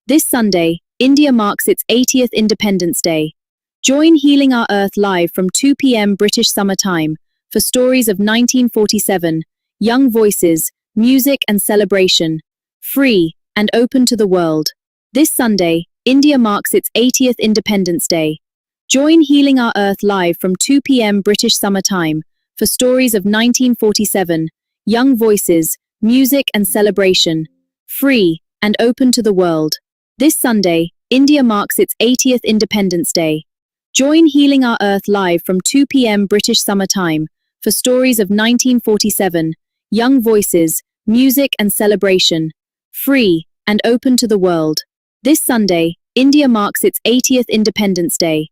This Sunday, India marks its 80th Independence Day. Join Healing Our Earth live from 2 p.m. British Summer Time for stories of 1947, young voices, music and celebration, free and open to the world. This Sunday, India marks its 80th Independence Day. Join Healing Our Earth live from 2 p.m. British Summer Time for stories of 1947, young voices, music and celebration, free and open to the world. This Sunday, India marks its 80th Independence Day. Join Healing Our Earth live from 2 p.m. British Summer Time for stories of 1947, young voices, music and celebration, free and open to the world. This Sunday, India marks its 80th Independence Day.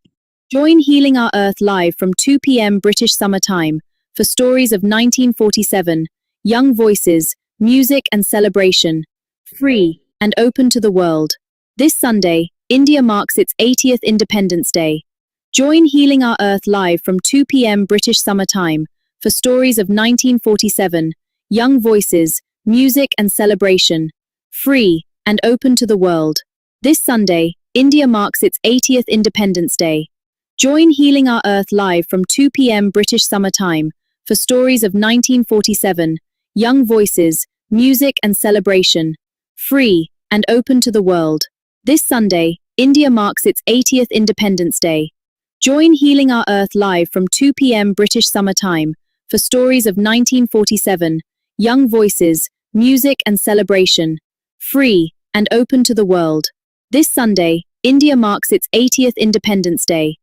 Join Healing Our Earth live from 2 p.m. British Summer Time for stories of 1947, young voices, music and celebration, free and open to the world. This Sunday, India marks its 80th Independence Day. Join Healing Our Earth live from 2 p.m. British Summer Time for stories of 1947, young voices, music and celebration, free and open to the world. This Sunday, India marks its 80th Independence Day. Join Healing Our Earth live from 2 p.m. British Summer Time for stories of 1947, young voices, music and celebration, free and open to the world. This Sunday, India marks its 80th Independence Day. Join Healing Our Earth live from 2 p.m. British Summer Time for stories of 1947, young voices, music and celebration, free and open to the world. This Sunday, India marks its 80th Independence Day.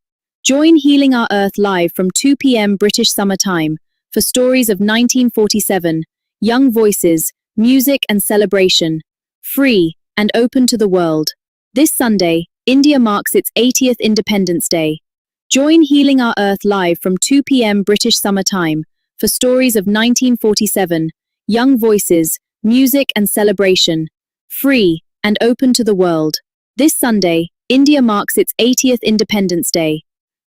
Join Healing Our Earth live from 2 p.m. British Summer Time for stories of 1947, young voices, music and celebration, free and open to the world. This Sunday, India marks its 80th Independence Day. Join Healing Our Earth live from 2 p.m. British Summer Time for stories of 1947, young voices, music and celebration, free and open to the world. This Sunday, India marks its 80th Independence Day.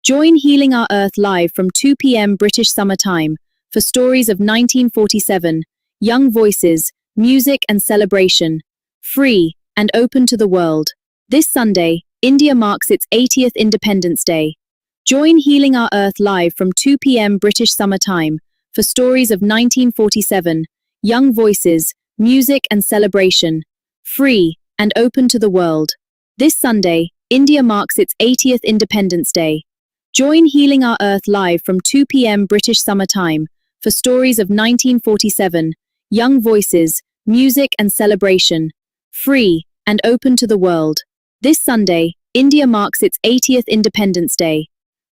Join Healing Our Earth live from 2 p.m. British Summer Time for stories of 1947, young voices, music and celebration, free and open to the world. This Sunday, India marks its 80th Independence Day. Join Healing Our Earth live from 2 p.m. British Summer Time for stories of 1947, young voices, music and celebration, free and open to the world. This Sunday, India marks its 80th Independence Day. Join Healing Our Earth live from 2 p.m. British Summer Time for stories of 1947, young voices, music and celebration, free and open to the world. This Sunday, India marks its 80th Independence Day.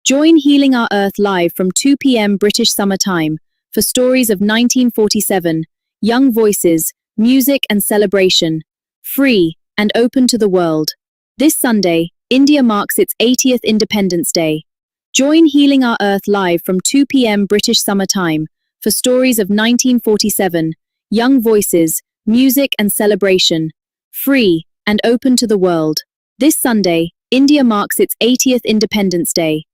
Join Healing Our Earth live from 2 p.m. British Summer Time for stories of 1947, young voices, music and celebration, free and open to the world. This Sunday, India marks its 80th Independence Day. Join Healing Our Earth live from 2 p.m. British Summer Time for stories of 1947, young voices, music and celebration, free and open to the world. This Sunday, India marks its 80th Independence Day.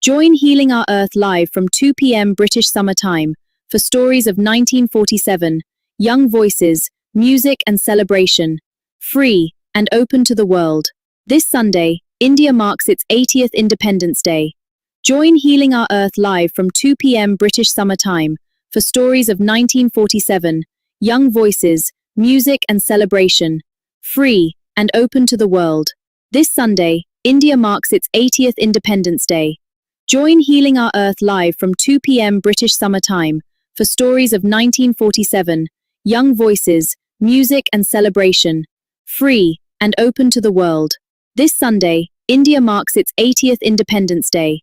Join Healing Our Earth live from 2 p.m. British Summer Time for stories of 1947, young voices, music and celebration, free and open to the world. This Sunday, India marks its 80th Independence Day. Join Healing Our Earth live from 2 p.m. British Summer Time for stories of 1947, young voices, music and celebration, free and open to the world. This Sunday, India marks its 80th Independence Day. Join Healing Our Earth live from 2 p.m. British Summer Time for stories of 1947, young voices, music and celebration, free and open to the world. This Sunday, India marks its 80th Independence Day.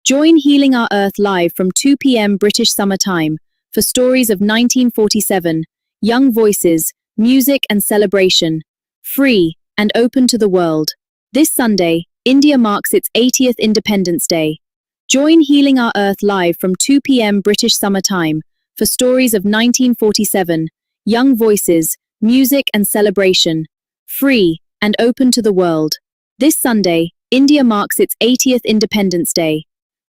Join Healing Our Earth live from 2 p.m. British Summer Time for stories of 1947, young voices, music and celebration, free and open to the world. This Sunday, India marks its 80th Independence Day. Join Healing Our Earth live from 2 p.m. British Summer Time for stories of 1947, young voices, music and celebration, free and open to the world. This Sunday, India marks its 80th Independence Day.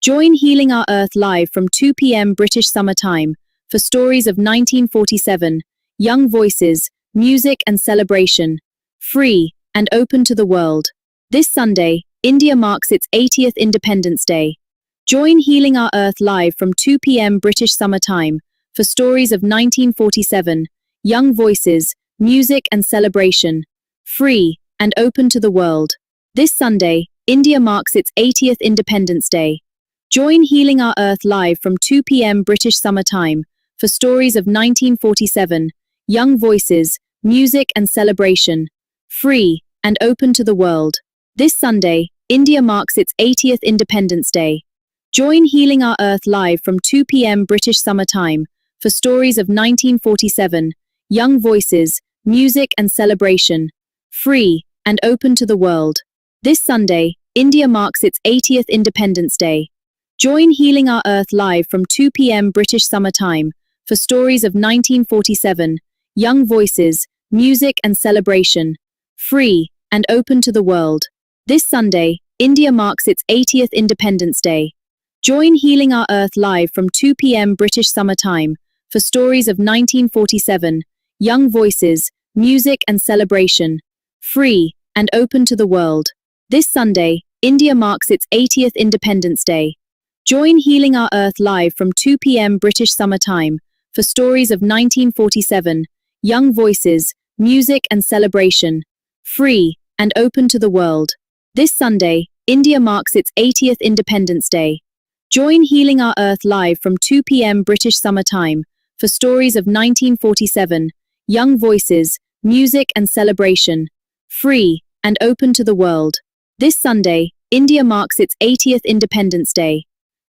Join Healing Our Earth live from 2 p.m. British Summer Time for stories of 1947, young voices, music and celebration, free and open to the world. This Sunday, India marks its 80th Independence Day. Join Healing Our Earth live from 2 p.m. British Summer Time for stories of 1947, young voices, music and celebration. Free and open to the world. This Sunday, India marks its 80th Independence Day. Join Healing Our Earth live from 2 p.m. British Summer Time for stories of 1947, young voices, music and celebration. Free and open to the world. This Sunday, India marks its 80th Independence Day. Join Healing Our Earth live from 2 p.m. British Summer Time for stories of 1947, young voices, music and celebration. Free and open to the world. This Sunday, India marks its 80th Independence Day. Join Healing Our Earth live from 2 p.m. British Summer Time for stories of 1947, young voices, music and celebration. Free and open to the world. This Sunday, India marks its 80th Independence Day. Join Healing Our Earth live from 2 p.m. British Summer Time for stories of 1947, young voices, music and celebration. Free and open to the world. This Sunday, India marks its 80th Independence Day. Join Healing Our Earth live from 2 p.m. British Summer Time for stories of 1947, young voices, music and celebration. Free and open to the world. This Sunday, India marks its 80th Independence Day. Join Healing Our Earth live from 2 p.m. British Summer Time for stories of 1947, young voices, music and celebration. Free and open to the world. This Sunday, India marks its 80th Independence Day.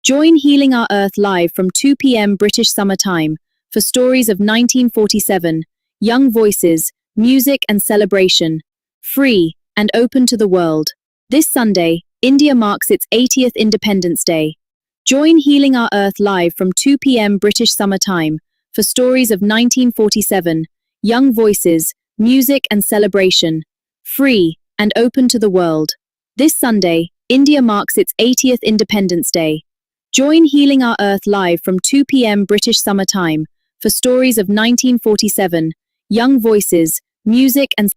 Join Healing Our Earth live from 2 p.m. British Summer Time for stories of 1947, young voices, music and celebration. Free and open to the world. This Sunday, India marks its 80th Independence Day. Join Healing Our Earth live from 2 p.m. British Summer Time for stories of 1947, young voices, music and celebration. Free and open to the world. This Sunday, India marks its 80th Independence Day. Join Healing Our Earth live from 2 p.m. British Summer Time for stories of 1947, young voices, music and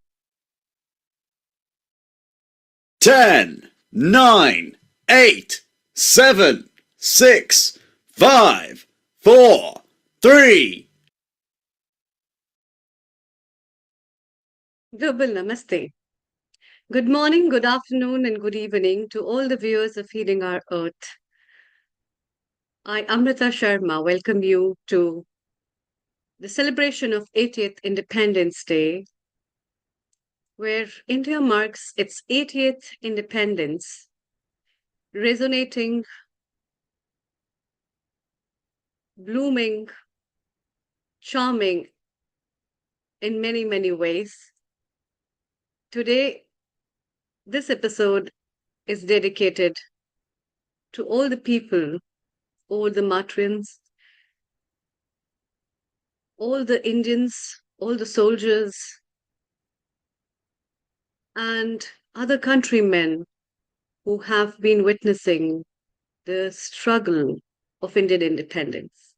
10, 9, 8, 7, 6, 5, 4, 3. Global Namaste. Good morning, good afternoon, and good evening to all the viewers of Healing Our Earth. I, Amrita Sharma, welcome you to the celebration of 80th Independence Day, where India marks its 80th independence, resonating, blooming, charming in many, many ways. Today, this episode is dedicated to all the people, all the matrons, all the Indians, all the soldiers, and other countrymen who have been witnessing the struggle of Indian independence.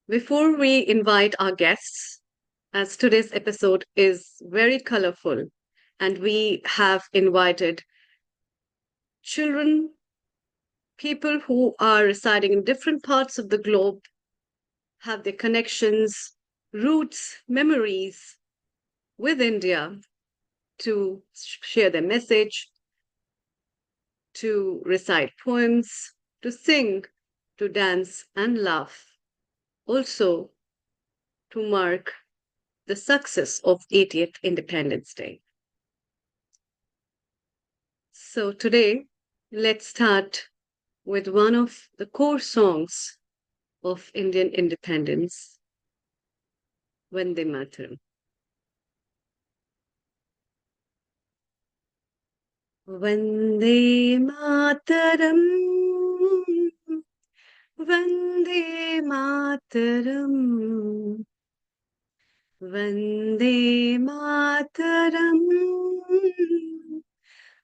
Before we invite our guests, as today's episode is very colorful, and we have invited children, people who are residing in different parts of the globe, have their connections, roots, memories with India to share their message, to recite poems, to sing, to dance and laugh. Also, to mark the success of 80th Independence Day. So today, let's start with one of the core songs of Indian independence, Vande Mataram. Vande Mataram, Vande Mataram, Vande Mataram,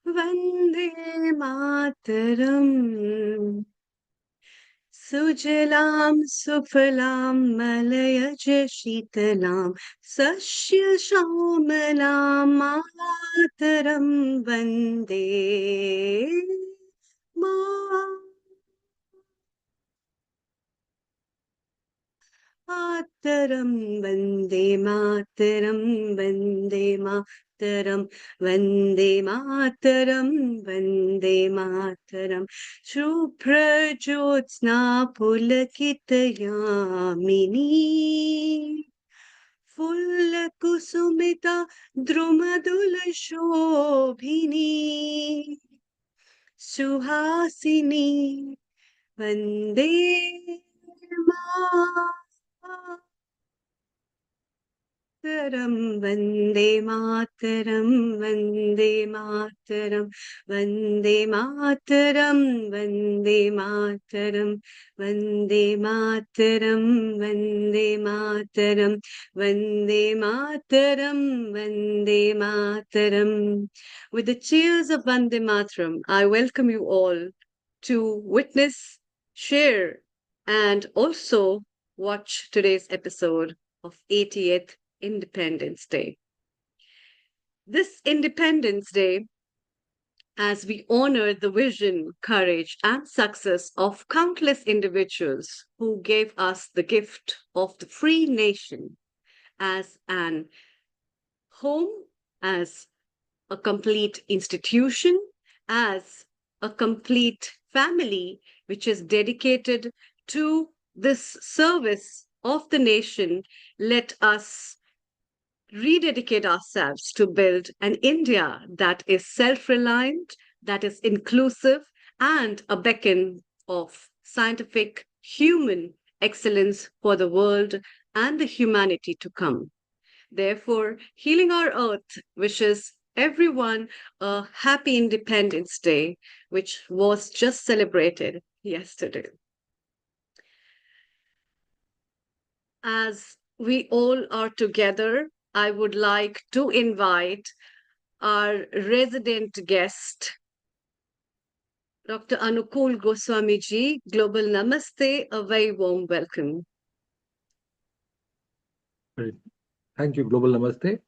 Vande Mataram. सुजलां सुफलां मलयज शीतलां सस्यश्यामलां मातरं वन्दे मातरं वन्दे मातरं वन्दे मातरं वन्दे मातरं वन्दे मातरं शुभ्रज्योत्स्ना पुलकितयामिनी फुल्लकुसुमिता द्रुमदुलशोभिनी सुहासिनी वन्दे मातरं वन्दे मातरं वन्दे मातरं वन्दे मातरं वन्दे मातरं वन्दे मातरं वन्दे मातरं वन्दे मातरं वन्दे मातरं. With the cheers of Vande Mataram, I welcome you all to witness, share, and also watch today's episode of 80th Independence Day. This Independence Day, as we honor the vision, courage, and success of countless individuals who gave us the gift of the free nation as an home, as a complete institution, as a complete family, which is dedicated to this service of the nation, let us rededicate ourselves to build an India that is self reliant, that is inclusive, and a beacon of scientific human excellence for the world and the humanity to come. Therefore, Healing Our Earth wishes everyone a happy Independence Day, which was just celebrated yesterday. As we all are together, I would like to invite our resident guest, Dr. Anukul Goswamiji, Global Namaste, a very warm welcome. Great. Thank you, Global Namaste.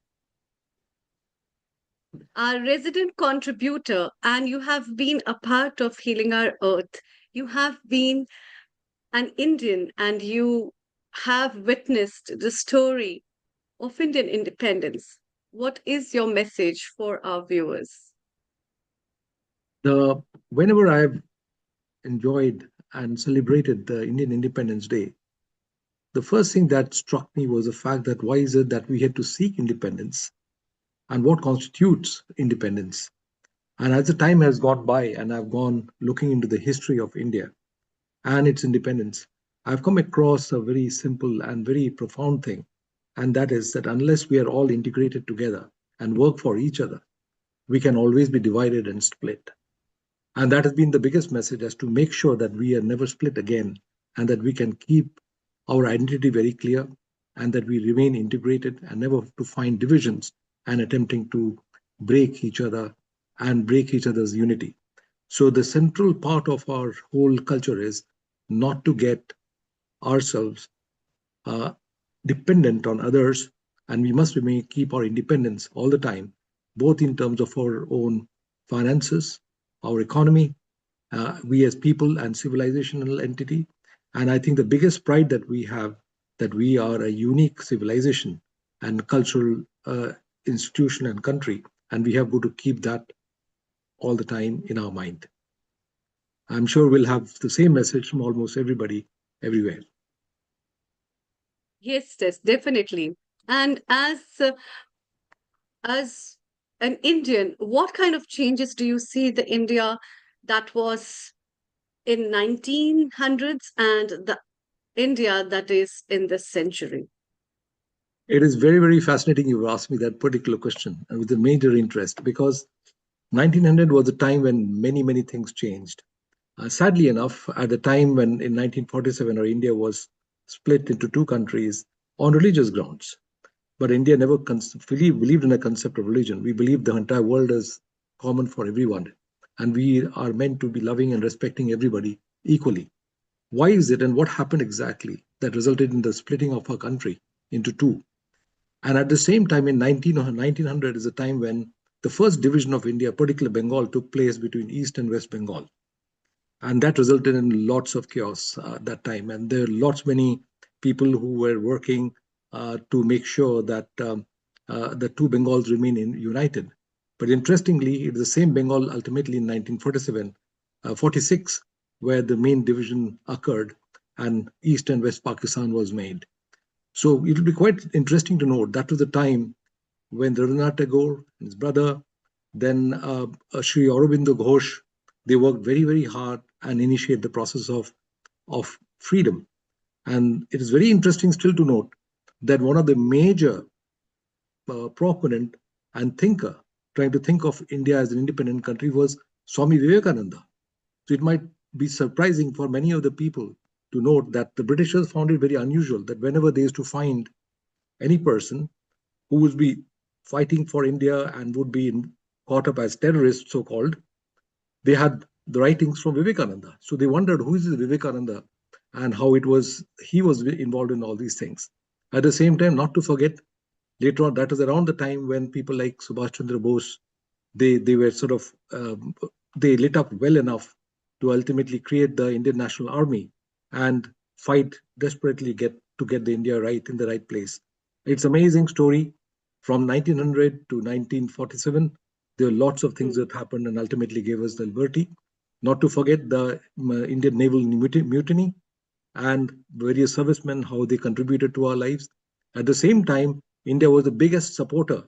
Our resident contributor, and you have been a part of Healing Our Earth. You have been an Indian and you have witnessed the story of Indian independence. What is your message for our viewers? Whenever I've enjoyed and celebrated the Indian Independence Day, the first thing that struck me was the fact that why is it that we had to seek independence and what constitutes independence? And as the time has gone by and I've gone looking into the history of India and its independence, I've come across a very simple and very profound thing. And that is that unless we are all integrated together and work for each other, we can always be divided and split. And that has been the biggest message, as to make sure that we are never split again and that we can keep our identity very clear and that we remain integrated and never to find divisions and attempting to break each other and break each other's unity. So the central part of our whole culture is not to get ourselves dependent on others, and we must keep our independence all the time, both in terms of our own finances, our economy, we as people and civilizational entity. And I think the biggest pride that we have, that we are a unique civilization and cultural institution and country, and we have got to keep that all the time in our mind. I'm sure we'll have the same message from almost everybody everywhere. Yes, definitely. And as an Indian, what kind of changes do you see the India that was in 1900s and the India that is in this century? It is very, very fascinating you've asked me that particular question, and with a major interest, because 1900 was a time when many, many things changed. Sadly enough, at the time when in 1947 our India was split into two countries on religious grounds. But India never fully believed in a concept of religion. We believed the entire world is common for everyone. And we are meant to be loving and respecting everybody equally. Why is it, and what happened exactly that resulted in the splitting of our country into two? And at the same time, in 1900 is a time when the first division of India, particularly Bengal, took place between East and West Bengal. And that resulted in lots of chaos at that time. And there are lots many people who were working to make sure that the two Bengals remain united. But interestingly, it is the same Bengal ultimately in 1947, 46, where the main division occurred and East and West Pakistan was made. So it will be quite interesting to note that was the time when Rabindranath Tagore and his brother, then Sri Aurobindo Ghosh, they worked very, very hard and initiate the process of freedom. And it is very interesting still to note that one of the major proponent and thinker trying to think of India as an independent country was Swami Vivekananda. So it might be surprising for many of the people to note that the Britishers found it very unusual that whenever they used to find any person who would be fighting for India and would be caught up as terrorists, so called, they had the writings from Vivekananda. So they wondered who is this Vivekananda and how it was he was involved in all these things. At the same time, not to forget, later on, that was around the time when people like Subhash Chandra Bose, they were sort of they lit up well enough to ultimately create the Indian National Army and fight desperately to get the India right in the right place. It's an amazing story. From 1900 to 1947, there were lots of things that happened and ultimately gave us the liberty. Not to forget the Indian naval mutiny and various servicemen, how they contributed to our lives. At the same time, India was the biggest supporter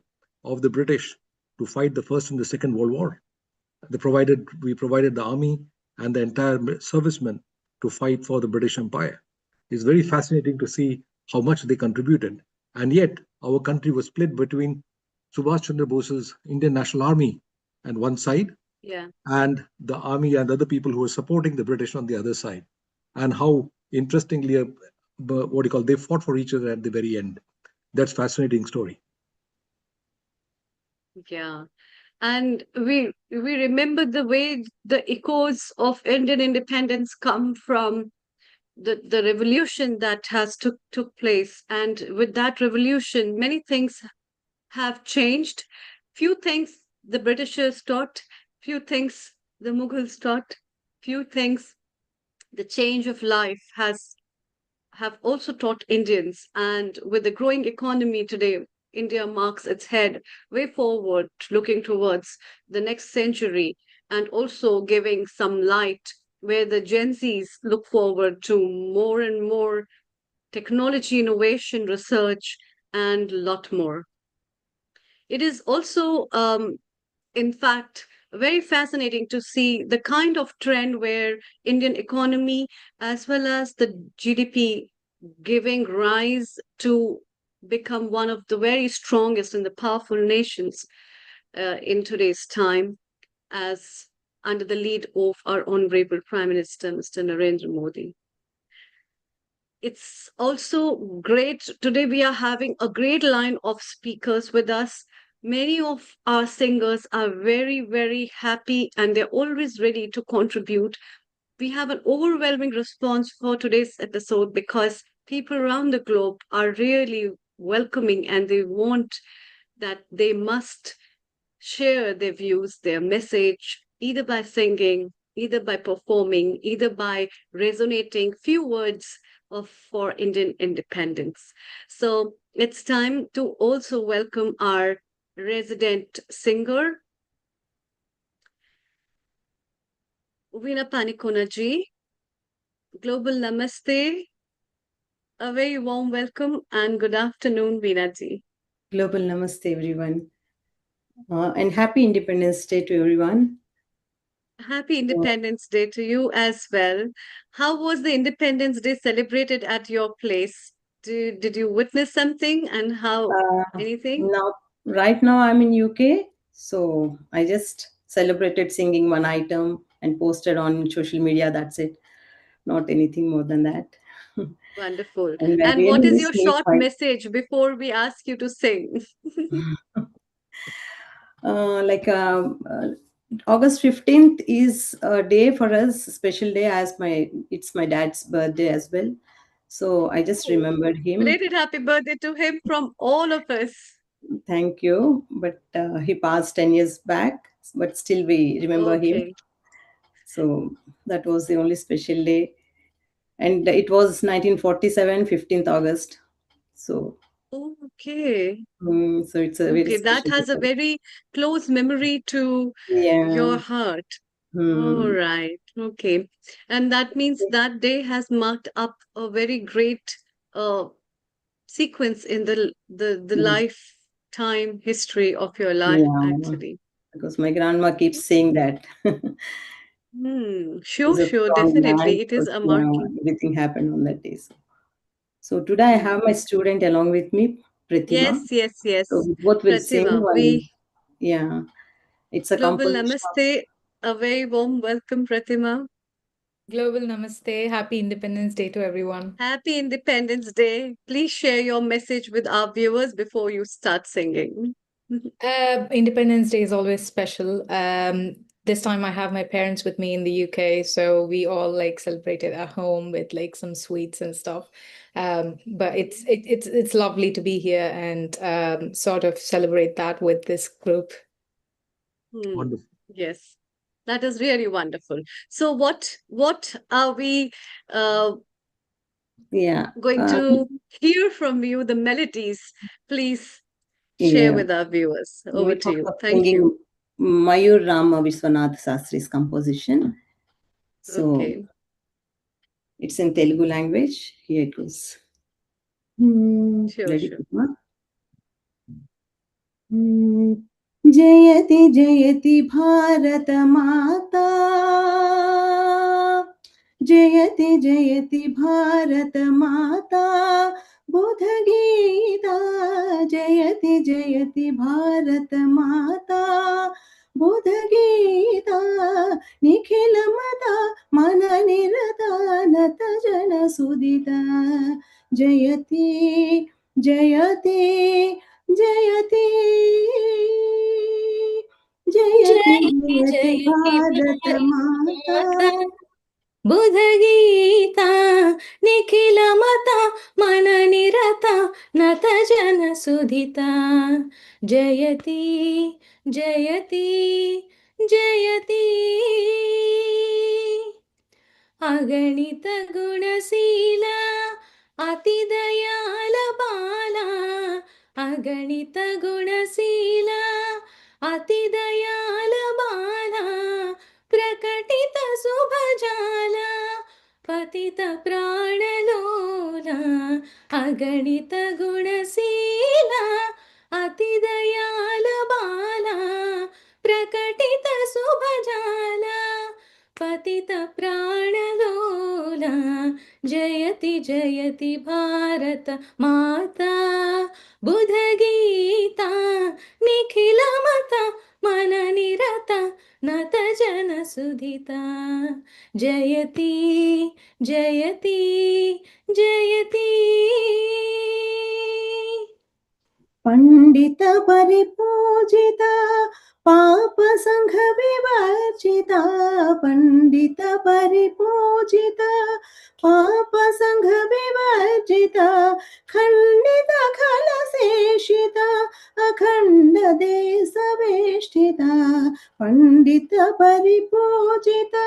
of the British to fight the First and the Second World War. We provided the army and the entire servicemen to fight for the British Empire. It's very fascinating to see how much they contributed. And yet, our country was split between Subhash Chandra Bose's Indian National Army on one side, Yeah. and the army and other people who were supporting the British on the other side. And how interestingly, what do you call, they fought for each other at the very end. That's fascinating story. Yeah. And we remember the way the echoes of Indian independence come from the revolution that has took place. And with that revolution, many things have changed. Few things the Britishers taught, few things the Mughals taught, few things the change of life has have also taught Indians. And with the growing economy today, India marks its head way forward, looking towards the next century and also giving some light where the Gen Zs look forward to more and more technology, innovation, research, and a lot more. It is also, in fact, very fascinating to see the kind of trend where Indian economy as well as the GDP giving rise to become one of the very strongest and the powerful nations in today's time, as under the lead of our honorable Prime Minister, Mr. Narendra Modi. It's also great. Today, we are having a great line of speakers with us. Many of our singers are very, very happy and they're always ready to contribute. We have an overwhelming response for today's episode because people around the globe are really welcoming and they want that they must share their views, their message, either by singing, either by performing, either by resonating few words of for Indian independence. So it's time to also welcome our resident singer, Veena Panikona ji. Global Namaste. A very warm welcome and good afternoon, Veena ji. Global Namaste, everyone. And happy Independence Day to everyone. Happy Independence Day to you as well. How was the Independence Day celebrated at your place? Did you witness something and how anything? Right now, I'm in UK, so I just celebrated singing one item and posted on social media. That's it. Not anything more than that. Wonderful. And I And what really is miss your me short message before we ask you to sing? like August 15th is a day for us, a special day, as it's my dad's birthday as well. So I just Oh, remembered him. belated happy birthday to him from all of us. Thank you. But he passed 10 years back, but still we remember him. Okay. So that was the only special day. And it was 1947, 15th August. So, Okay. so it's a very Okay. That special day has a for me. very close memory to your Yeah. heart. All Hmm. right. Okay. And that means that day has marked up a very great uh, sequence in the Yes. lifetime history of your life, Yeah. actually. Because my grandma keeps saying that. Sure, He's a sure, strong man definitely. It is because a marking. everything happened on that day. So today I Hmm. have my student along with me, Pratima. Yes, yes, So yes. we both will sing Pratima, one. Yeah, it's a Global composition of, Namaste. A very warm welcome, Pratima. Global Namaste. Happy Independence Day to everyone. Happy Independence Day. Please share your message with our viewers before you start singing. Independence Day is always special. This time I have my parents with me in the UK, so we all like celebrated at home with like some sweets and stuff. But it's lovely to be here and sort of celebrate that with this group. Wonderful. Yes, that is really wonderful. So what are we yeah, going to hear from you? The melodies, please share yeah. with our viewers. We Over to thought you. of Thank you. singing Mayur Rama Vishwanath Sastri's composition. So Okay. it's in Telugu language. Here it goes. Sure, Ready, sure. Pratima? जयति जयति भारत माता जयति जयति भारत माता बुध गीता जयति जयति भारत माता बुध गीता निखिल मता मन निरता नत जन सुदिता जयति जयति जयति जयति जयति जयति जयति भारत भारत माता माता बुध गीता निखिल मता मन निरता नत जन सुधिता जयति जयति जयति अगणित गुणशीला अति दयाल बाला अगणित गुणशीला अति दयाल बाला प्रकटित शुभजाला पतित प्राणलोला अगणित गुणशीला अति दयाल बाला प्रकटित शुभजाला पतित प्राणलोला जयति जयति भारत माता बुध गीता निखिल मता मन निरता नत जन सुधिता जयति जयति जयति पंडित परिपूजिता पाप संघ विवर्जिता पंडित परिपूजिता पाप संघ विवर्जिता खंडित खल शेषिता अखंड देश वेष्टिता पंडित परिपूजिता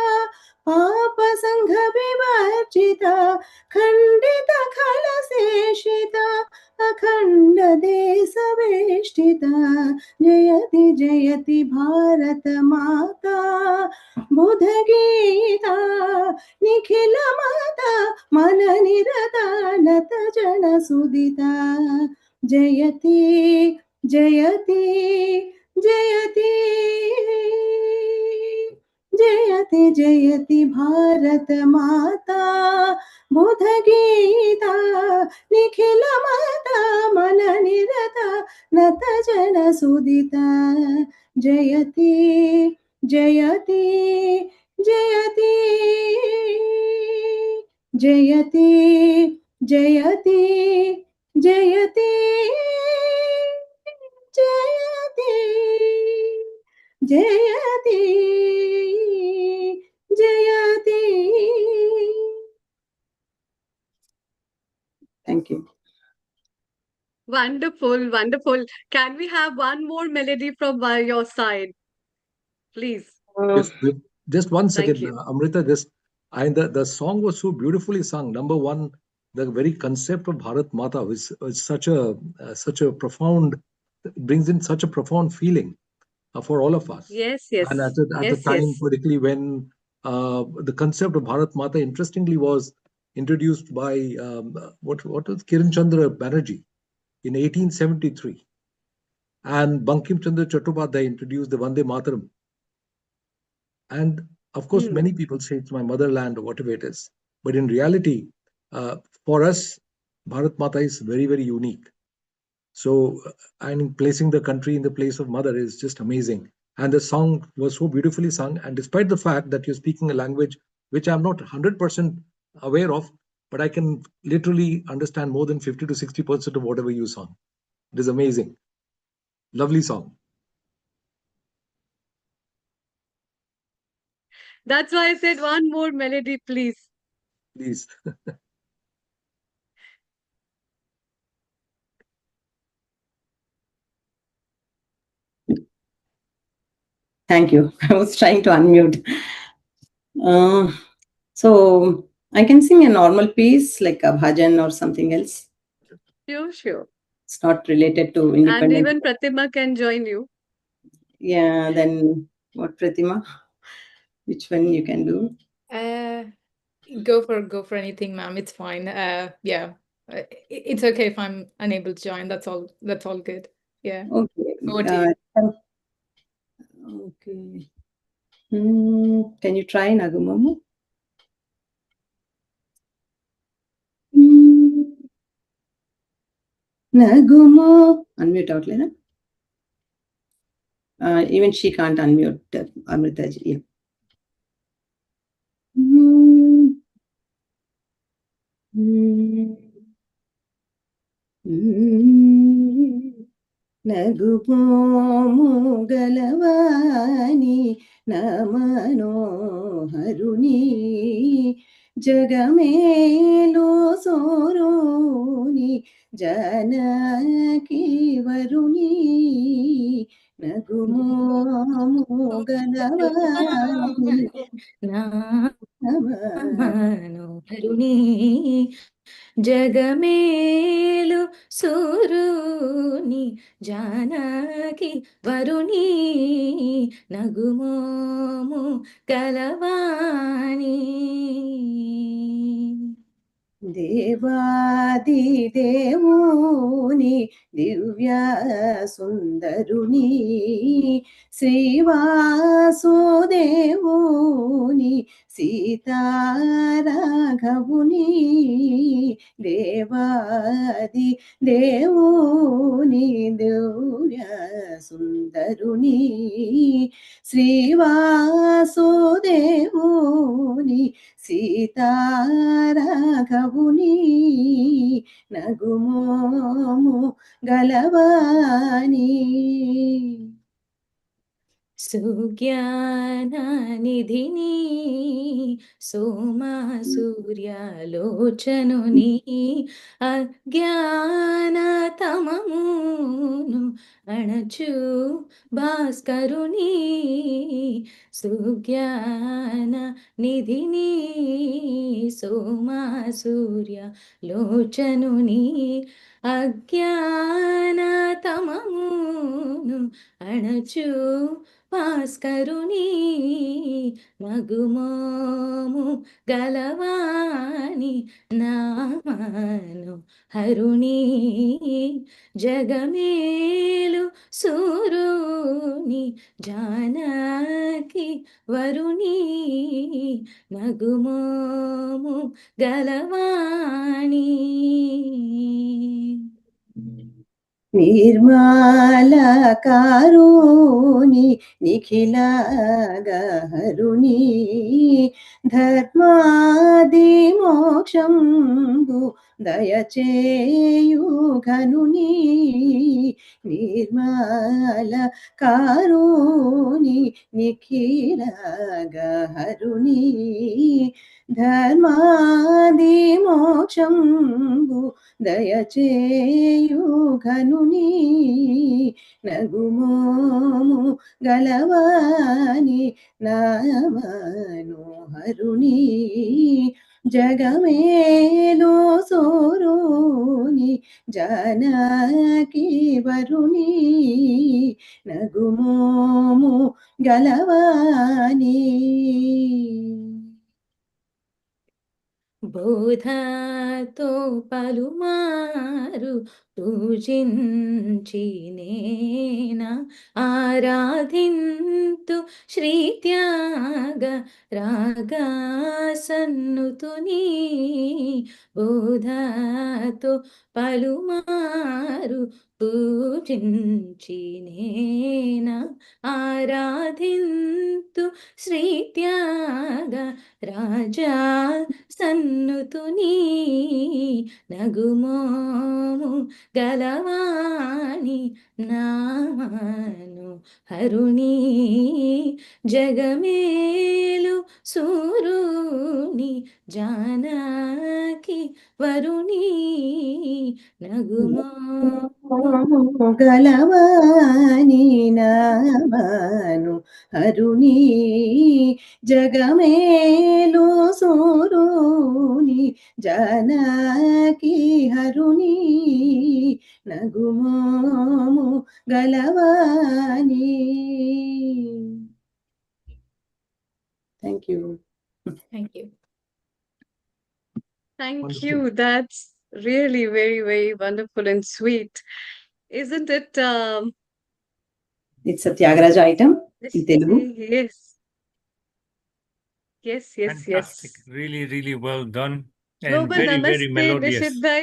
पाप संघ विवर्जिता खंडित खल शेषिता अखंड देश वेष्टिता जयति जयति भारत माता बुध गीता निखिल माता मन निरता नत जन सुदिता जयति जयति जयति जयति जयति भारत माता बुध गीता निखिल माता मन निरता नत जन सुदिता जयति जयति जयति जयति जयति जयति जयति జయతి జయతి. Thank you. Wonderful, wonderful. Can we have one more melody from your side, please? Just 1 second, Thank you. Amrita. The song was so beautifully sung. Number one, the very concept of Bharat Mata was such a profound, brings in such a profound feeling for all of us. Yes, yes. And at the Yes, time, yes. particularly when the concept of Bharat Mata, interestingly, was introduced by what was Kiran Chandra Banerjee in 1873, and Bankim Chandra Chattopadhyay introduced the Vande Mataram. And of course, Hmm. many people say it's my motherland or whatever it is. But in reality, for us, Bharat Mata is very, very unique. So, and placing the country in the place of mother is just amazing. And the song was so beautifully sung. And despite the fact that you're speaking a language which I'm not 100% aware of, but I can literally understand more than 50 to 60% of whatever you sung. It is amazing. Lovely song. That's why I said one more melody, please. Please. Thank you. I was trying to unmute. So I can sing a normal piece like a bhajan or something else. Sure, sure. It's not related to And independence. even Pratima can join you. Yeah, then what, Pratima? Which one you can do? Go for anything, ma'am. It's fine. Yeah, it's okay if I'm unable to join. That's all. That's all good. Yeah. Okay. Over to you. Okay. Can you try Nagumamu? Nagumo. Unmute out, Lena. Even she can't unmute Amrita ji. Yeah. నగుపోము గలవాని నమనోహరుని జగమేలో సోరోని Janaki వరుని నగుమోము గలవాని మనోహరుని జగమేలు సూరుని Janaki వరుని నగుమోము Kalavani. దేవాది దేవుని దివ్య సుందరుని శ్రీవాసుదేవుని సీతారాఘవుని దేవాది దేవుని దివ్య సుందరుని శ్రీవాసుదేవుని సీతారాఘవుని నగుమోము గలవాని సుజ్ఞాననిధిని సోమా సూర్యాలోచనుని అజ్ఞానతమమును అణచు భాస్కరుని సుజ్ఞాన నిధిని సోమా సూర్యాలోచనుని అజ్ఞానతమమును అణచు భాస్కరుని నగుమోము గలవాని నామను హరుని జగమేలు సూరుని జానకి వరుని నగుమోము గలవాణి. నిర్మలకారుని నిఖిల గహరుని ధర్మాది మోక్షంబు దయచేయు ఘనుని నిర్మల కారుని నిఖిల గహరుని ధర్మాది మోక్షంబు దయచేయు ఘనుని నగుమోము గలవాని నామనోహరుని జగమేలో సోరుని జానకి వరుని నగుమోము గలవాని బోధతో పలుమారు పూజించినేనా ఆరాధింతు శ్రీత్యాగ రాగాసన్నుతుని బోధతో పలుమారు పూజించినేనా ఆరాధింతు శ్రీత్యాగ రాజా సన్నుతుని నగుమోము గలవాణి నామను హరుణి జగమేలు సూరుని జానకి వరుణి నగుమోము గలవాని నామను హరుని జగమేలు సూరుని Janaki హరుని నగుమోము గలవాని. Thank you. Thank you. Thank Wonderful. you. That's really very, very wonderful and sweet. Isn't it? It's a Tyagaraja item in Telugu. Yes. Yes, yes, Fantastic. yes. Really, really well done. And Global very, very Namaste, melodious. Nishit Bhai.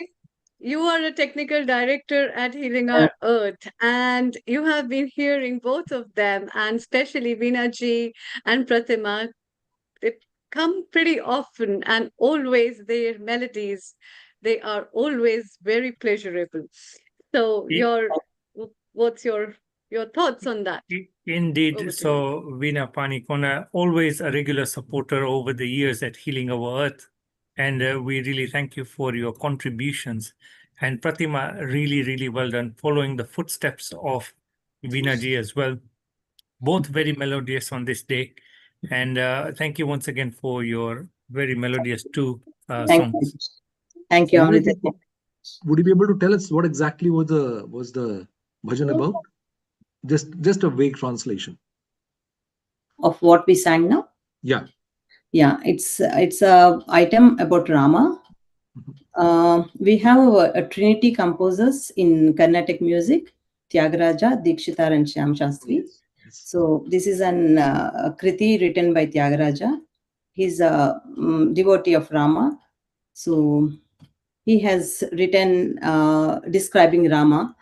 You are a technical director at Healing Our Earth, and you have been hearing both of them, and especially Veena ji and Pratima. They come pretty often, and always their melodies, they are always very pleasurable. So, I- what's your thoughts on that? Indeed. Over to So, Veena Panikona, always a regular supporter over the years at Healing Our Earth. And we really thank you for your contributions. And Pratima, really, really well done, following the footsteps of Veena ji as well. Both very melodious on this day. And thank you once again for your very melodious two Thank songs. you. Thank you, Amrita. Would you be able to tell us what exactly was the bhajan about? Just a vague translation. Of what we sang now? Yeah. Yeah, it's a item about Rama. We have a trinity composers in Carnatic music, Tyagaraja, Dikshitar and Shyam Shastri. Yes. So this is a kriti written by Tyagaraja. He's a devotee of Rama. So he has written describing Rama,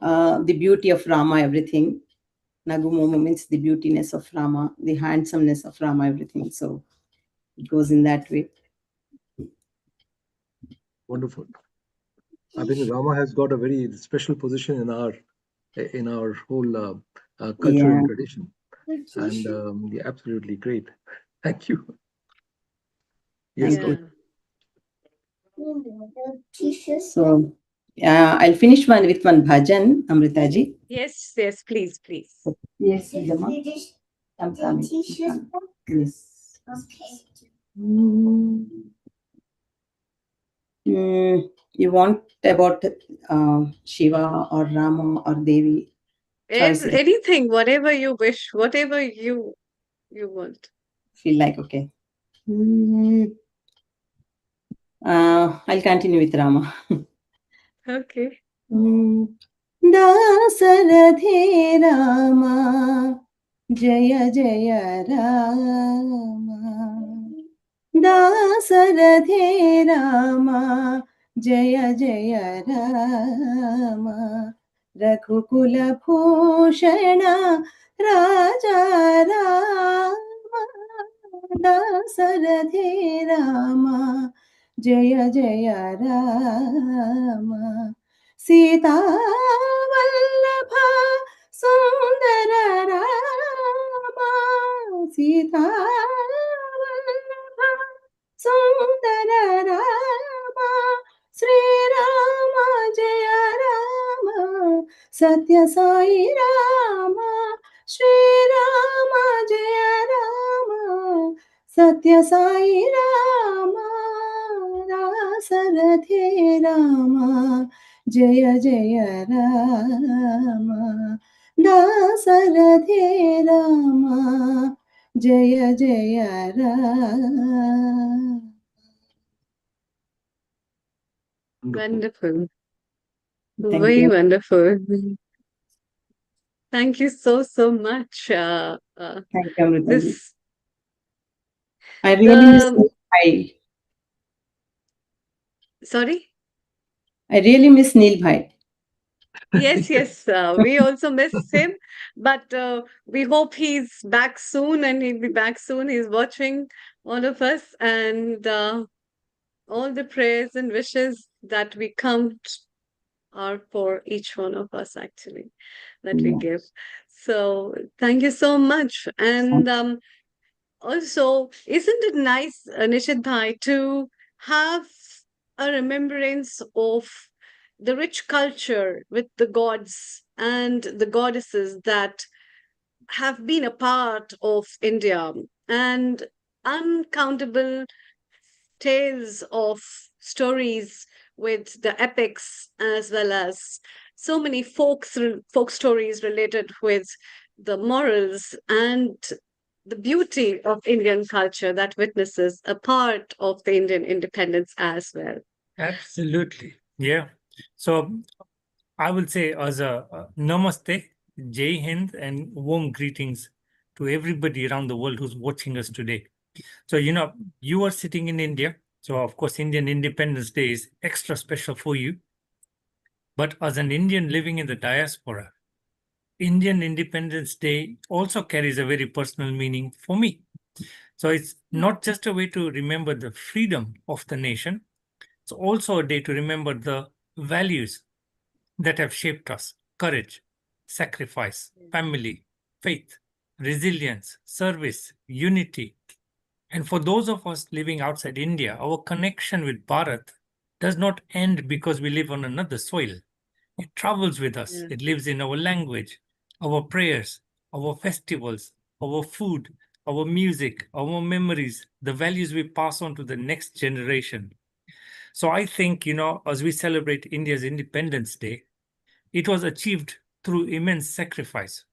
the beauty of Rama, everything. Nagumomo means the beautiness of Rama, the handsomeness of Rama, everything. So it goes in that way. Wonderful. I think Rama has got a very special position in our whole culture and tradition. And yeah, absolutely great. Thank you. Yes, Thank go you. ahead. So I'll finish with one bhajan, Amrita ji. Yes, yes, please, please. Yes, Jama. I'm coming. Yes. You want about Shiva or Rama or Devi? Choice is- Anything, whatever you wish, whatever you want. Feel like okay. I'll continue with Rama. Okay. दासरथे Rama जय जय रामा दासरथे रामा जय जय रामा रघुकुल भूषण राजा Rama दासरथे Rama Jaya Jaya Rama Sita Vallabha Sundara Rama Sita Vallabha Sundara Rama Sri Rama Jaya Rama Satya Sai Rama Shri Rama Jaya Rama Satya Sai Rama Rasarathi Rama Jaya Jaya Rama Dasarathi Rama Jaya Jaya Rama. Wonderful. Thank Very you. wonderful. Thank you so much. Thank you, Amritaji. This I really miss the Neil. sorry. I really miss Neil Bhai. Yes. We also miss him, but we hope he's back soon, and he'll be back soon. He's watching all of us, and all the prayers and wishes that we come are for each one of us, actually, that we Yeah. give. So thank you so much. And also, isn't it nice, Nishit Bhai, to have a remembrance of the rich culture with the gods and the goddesses that have been a part of India, and uncountable tales of stories with the epics, as well as so many folk stories related with the morals and the beauty of Indian culture that witnesses a part of the Indian independence as well. Absolutely. Yeah. So I will say as a namaste, Jai Hind, and warm greetings to everybody around the world who's watching us today. So, you are sitting in India. So, of course, Indian Independence Day is extra special for you. But as an Indian living in the diaspora, Indian Independence Day also carries a very personal meaning for me. So, it's not just a way to remember the freedom of the nation, it's also a day to remember the values that have shaped us: courage, sacrifice, family, faith, resilience, service, unity. And for those of us living outside India, our connection with Bharat does not end because we live on another soil. It travels with us, Yeah. it lives in our language, our prayers, our festivals, our food, our music, our memories, the values we pass on to the next generation. So I think, as we celebrate India's Independence Day, it was achieved through immense sacrifice.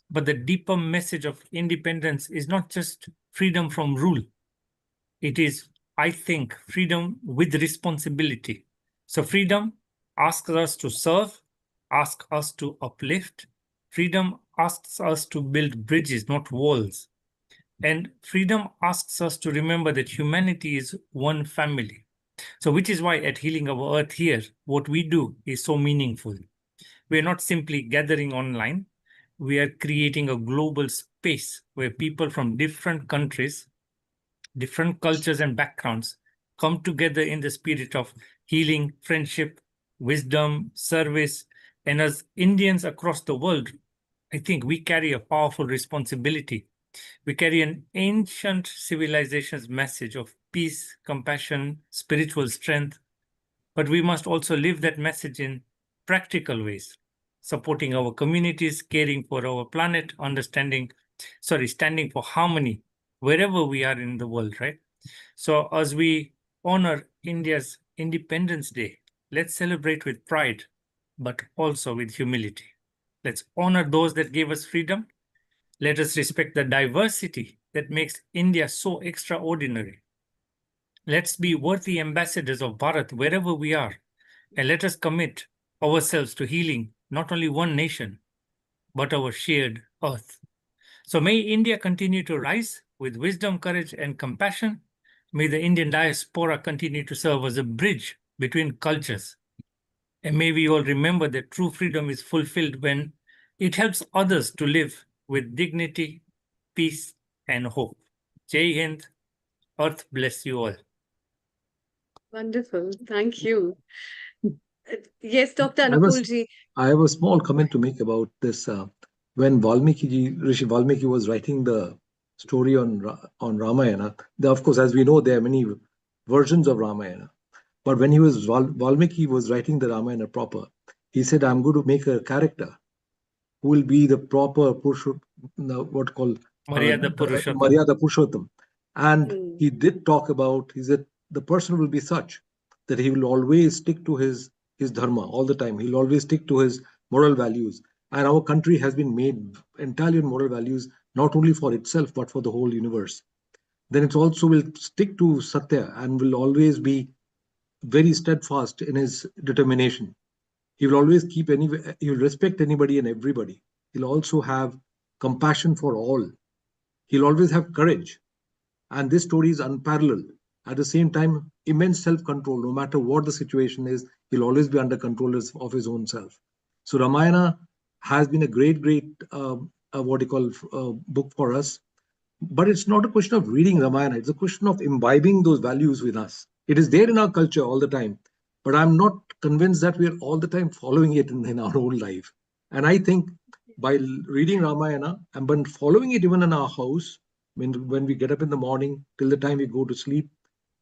But the deeper message of independence is not just freedom from rule. It is, I think, freedom with responsibility. So freedom asks us to serve, asks us to uplift. Freedom asks us to build bridges, not walls. And freedom asks us to remember that humanity is one family. So, which is why at Healing Our Earth here, what we do is so meaningful. We are not simply gathering online, we are creating a global space where people from different countries, different cultures, and backgrounds come together in the spirit of healing, friendship, wisdom, service. And as Indians across the world, I think we carry a powerful responsibility. We carry an ancient civilization's message of peace, compassion, spiritual strength, but we must also live that message in practical ways, supporting our communities, caring for our planet, standing for harmony wherever we are in the world, right? So, as we honor India's Independence Day, let's celebrate with pride, but also with humility. Let's honor those that gave us freedom. Let us respect the diversity that makes India so extraordinary. Let's be worthy ambassadors of Bharat wherever we are, and let us commit ourselves to healing not only one nation, but our shared earth. So may India continue to rise with wisdom, courage, and compassion. May the Indian diaspora continue to serve as a bridge between cultures. And may we all remember that true freedom is fulfilled when it helps others to live with dignity, peace, and hope. Jai Hind, Earth bless you all. Wonderful. Thank you. Yes, Dr. Anupulji. I have a small comment to make about this. When Rishi Valmiki was writing the story on Ramayana, of course, as we know, there are many versions of Ramayana. But when Valmiki was writing the Ramayana proper, he said, "I'm going to make a character who will be the proper what called Maryada Purushottam. Maryada Purushottam." And Hmm. he did talk about, he said, the person will be such that he will always stick to his dharma all the time. He'll always stick to his moral values. And our country has been made entirely on moral values, not only for itself, but for the whole universe. Then it also will stick to Satya and will always be very steadfast in his determination. He will always he will respect anybody and everybody. He'll also have compassion for all. He'll always have courage. And this story is unparalleled. At the same time, immense self control. No matter what the situation is, he'll always be under control of his own self. So, Ramayana has been a great, what you call, book for us. But it's not a question of reading Ramayana, it's a question of imbibing those values with us. It is there in our culture all the time. But I'm not convinced that we are all the time following it in our own life. And I think by reading Ramayana and by following it even in our house, when we get up in the morning till the time we go to sleep,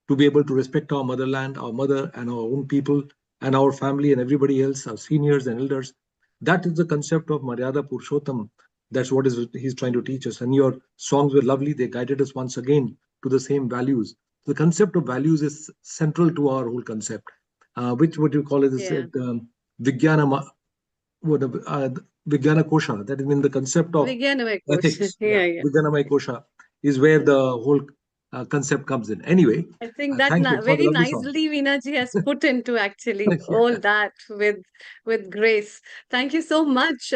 to be able to respect our motherland, our mother, and our own people, and our family, and everybody else, our seniors and elders. That is the concept of Maryada Purushottam. That's what he's trying to teach us. And your songs were lovely. They guided us once again to the same values. The concept of values is central to our whole concept, which what you call it is Yeah. Vijnana, Vijnana Kosha. That is mean the concept of Vijnanamaya Kosha. ethics. Yeah, yeah. Vijnanamaya Kosha is where the whole concept comes in. Anyway, I think that thank you for the very lovely song. nicely Veena has put into actually Yeah. all that with grace. Thank you so much.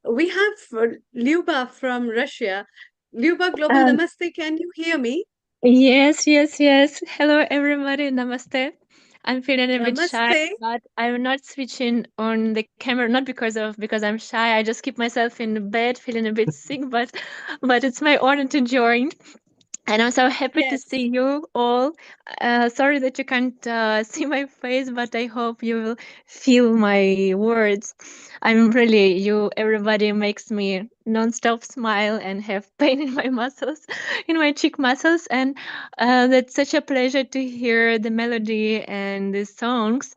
We have Lyuba from Russia. Lyuba, Global Um, Namaste. Can you hear me? yes, yes, yes. Hello, everybody. Namaste. I'm feeling a bit shy, Namaste. but I'm not switching on the camera, not because I'm shy. I just keep myself in bed, feeling a bit sick, but it's my honor to join. And I'm so happy to Yes. see you all. Sorry that you can't see my face, but I hope you will feel my words. I'm really, everybody makes me non-stop smile and have pain in my muscles, in my cheek muscles. And that's such a pleasure to hear the melody and the songs.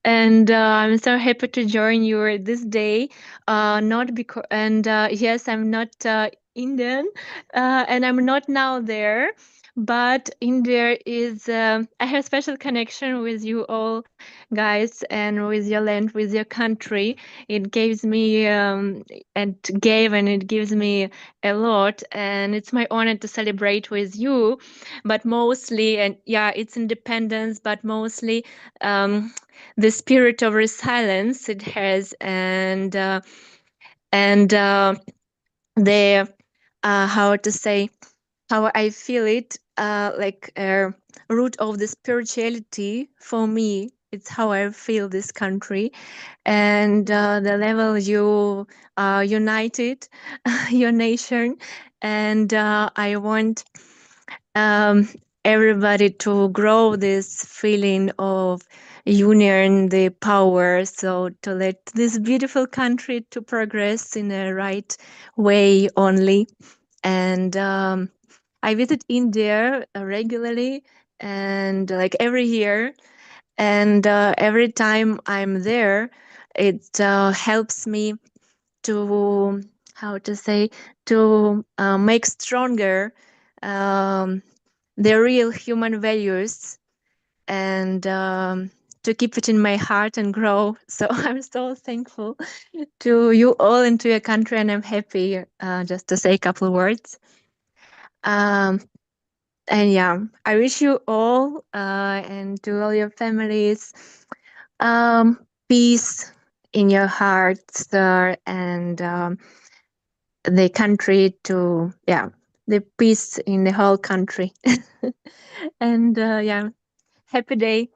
And I'm so happy to join you this day. Not because, and yes, I'm not Indian, and I'm not now there. But India is, I have special connection with you all, guys, and with your land, with your country. It gives me, and it gives me a lot. And it's my honor to celebrate with you. But mostly, and yeah, it's independence, but mostly the spirit of resilience it has, and the how to say, how I feel it, like a root of the spirituality for me. It's how I feel this country, and the level you united your nation, and I want um, everybody to grow this feeling of union, the power, so to let this beautiful country to progress in a right way only. And I visit India regularly, and like every year, and every time I'm there, it helps me to, how to say, to make stronger um, the real human values, and to keep it in my heart and grow. So I'm so thankful to you all and to your country, and I'm happy just to say a couple of words. Um, and yeah, I wish you all and to all your families peace in your hearts, and the country to, yeah, the peace in the whole country. And yeah, happy day.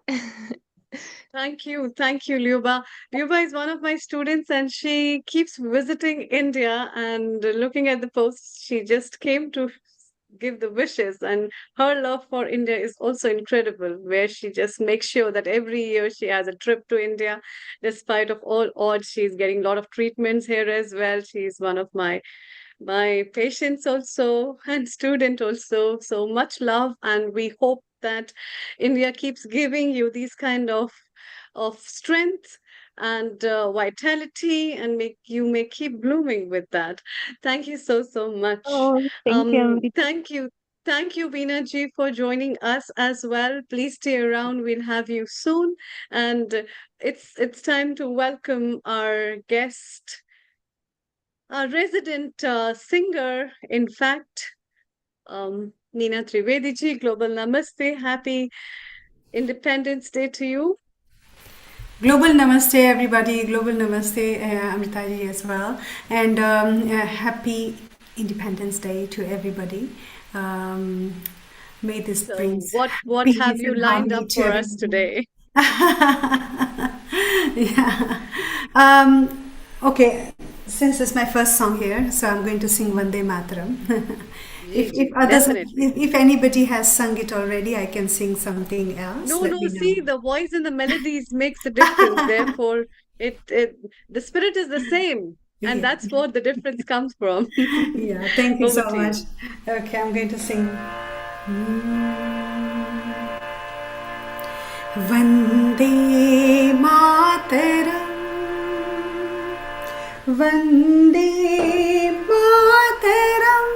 Thank you. Thank you, Lyuba. Lyuba is one of my students and she keeps visiting India and looking at the posts. She just came to give the wishes. And her love for India is also incredible, where she just makes sure that every year she has a trip to India. Despite of all odds, she's getting a lot of treatments here as well. She's one of my patients also and student also. So much love, and we hope that India keeps giving you these kind of strength and vitality, and make you may keep blooming with that. Thank you so much. Oh, thank you, Amrita. Thank you, Veena ji, for joining us as well. Please stay around. We'll have you soon. And it's time to welcome our guest, a resident singer, in fact, Neena Trivedi ji. Global Namaste. Happy Independence Day to you. Global Namaste, everybody. Global Namaste, Amrita ji as well. And happy Independence Day to everybody. May this So brings what peace have you and lined harmony up to for us everybody. today? Yeah. Okay, since it's my first song here, so I'm going to sing Vande Mataram. Ji, If ji, others, definitely. if anybody has sung it already, I can sing something else. No, Let no, me know. see, the voice and the melodies makes a difference. Therefore, it the spirit is the same, and Yeah. that's what the difference comes from. Yeah, thank you Over so to much. you. Okay, I'm going to sing. Vande Mataram, Vande Mataram,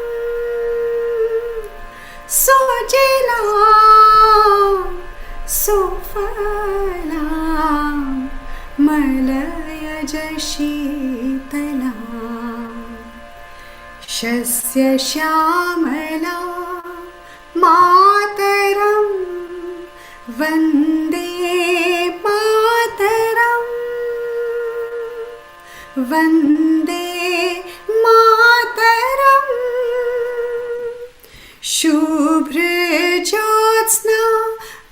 Sojela, Sofala, Malaya Jashitala, Shasya Shyamala, Mataram, Vande Mataram, Vande Mataram, Shubhra Jyotsna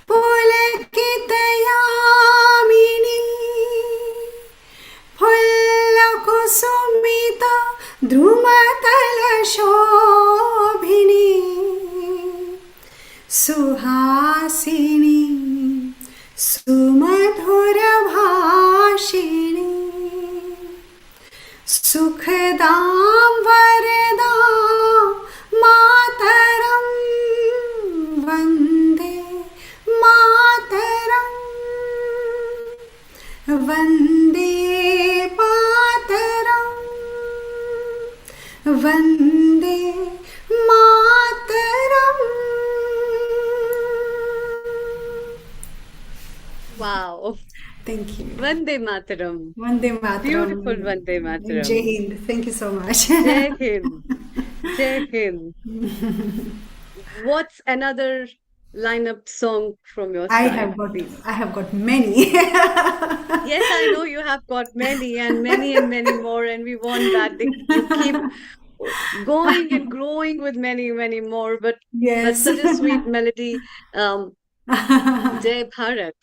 Pulakitayamini, Pullakusumita Dhrumatala Shobhini, Suhasini, Sumadhura Bhashini, Sukhadam Varadam Mataram, Vande Mataram, Vande Mataram, Vande Mataram. Wow. Thank you. Vande Mataram. Vande Mataram. Beautiful Vande Mataram. Jai Hind. Thank you so much. Jai Hind. Jai Hind. What's another lineup song from your side, please? I have got many. Yes, I know you have got many and many more, and we want that you keep going and growing with many more. But Yes. such a sweet melody. Jai Bharat.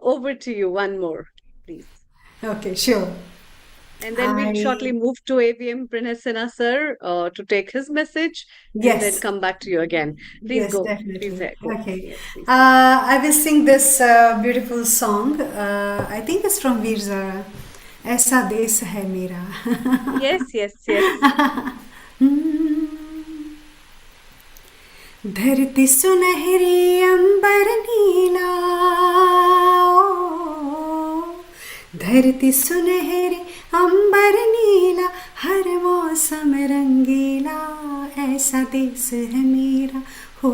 Over to you, one more, please. Okay, sure. And then we'll shortly move to AVM Pranasana sir to take his message, and then Yes. come back to you again. Please Yes, go. definitely. Please go. Okay. Yes, please. I will sing this beautiful song. I think it's from Veer Zara. ऐसा देश है मेरा. Yes. धरती सुनहरी अंबर नीला, धरती सुनहरी अंबर नीला, हर मौसम रंगीला, ऐसा देश है मेरा, हो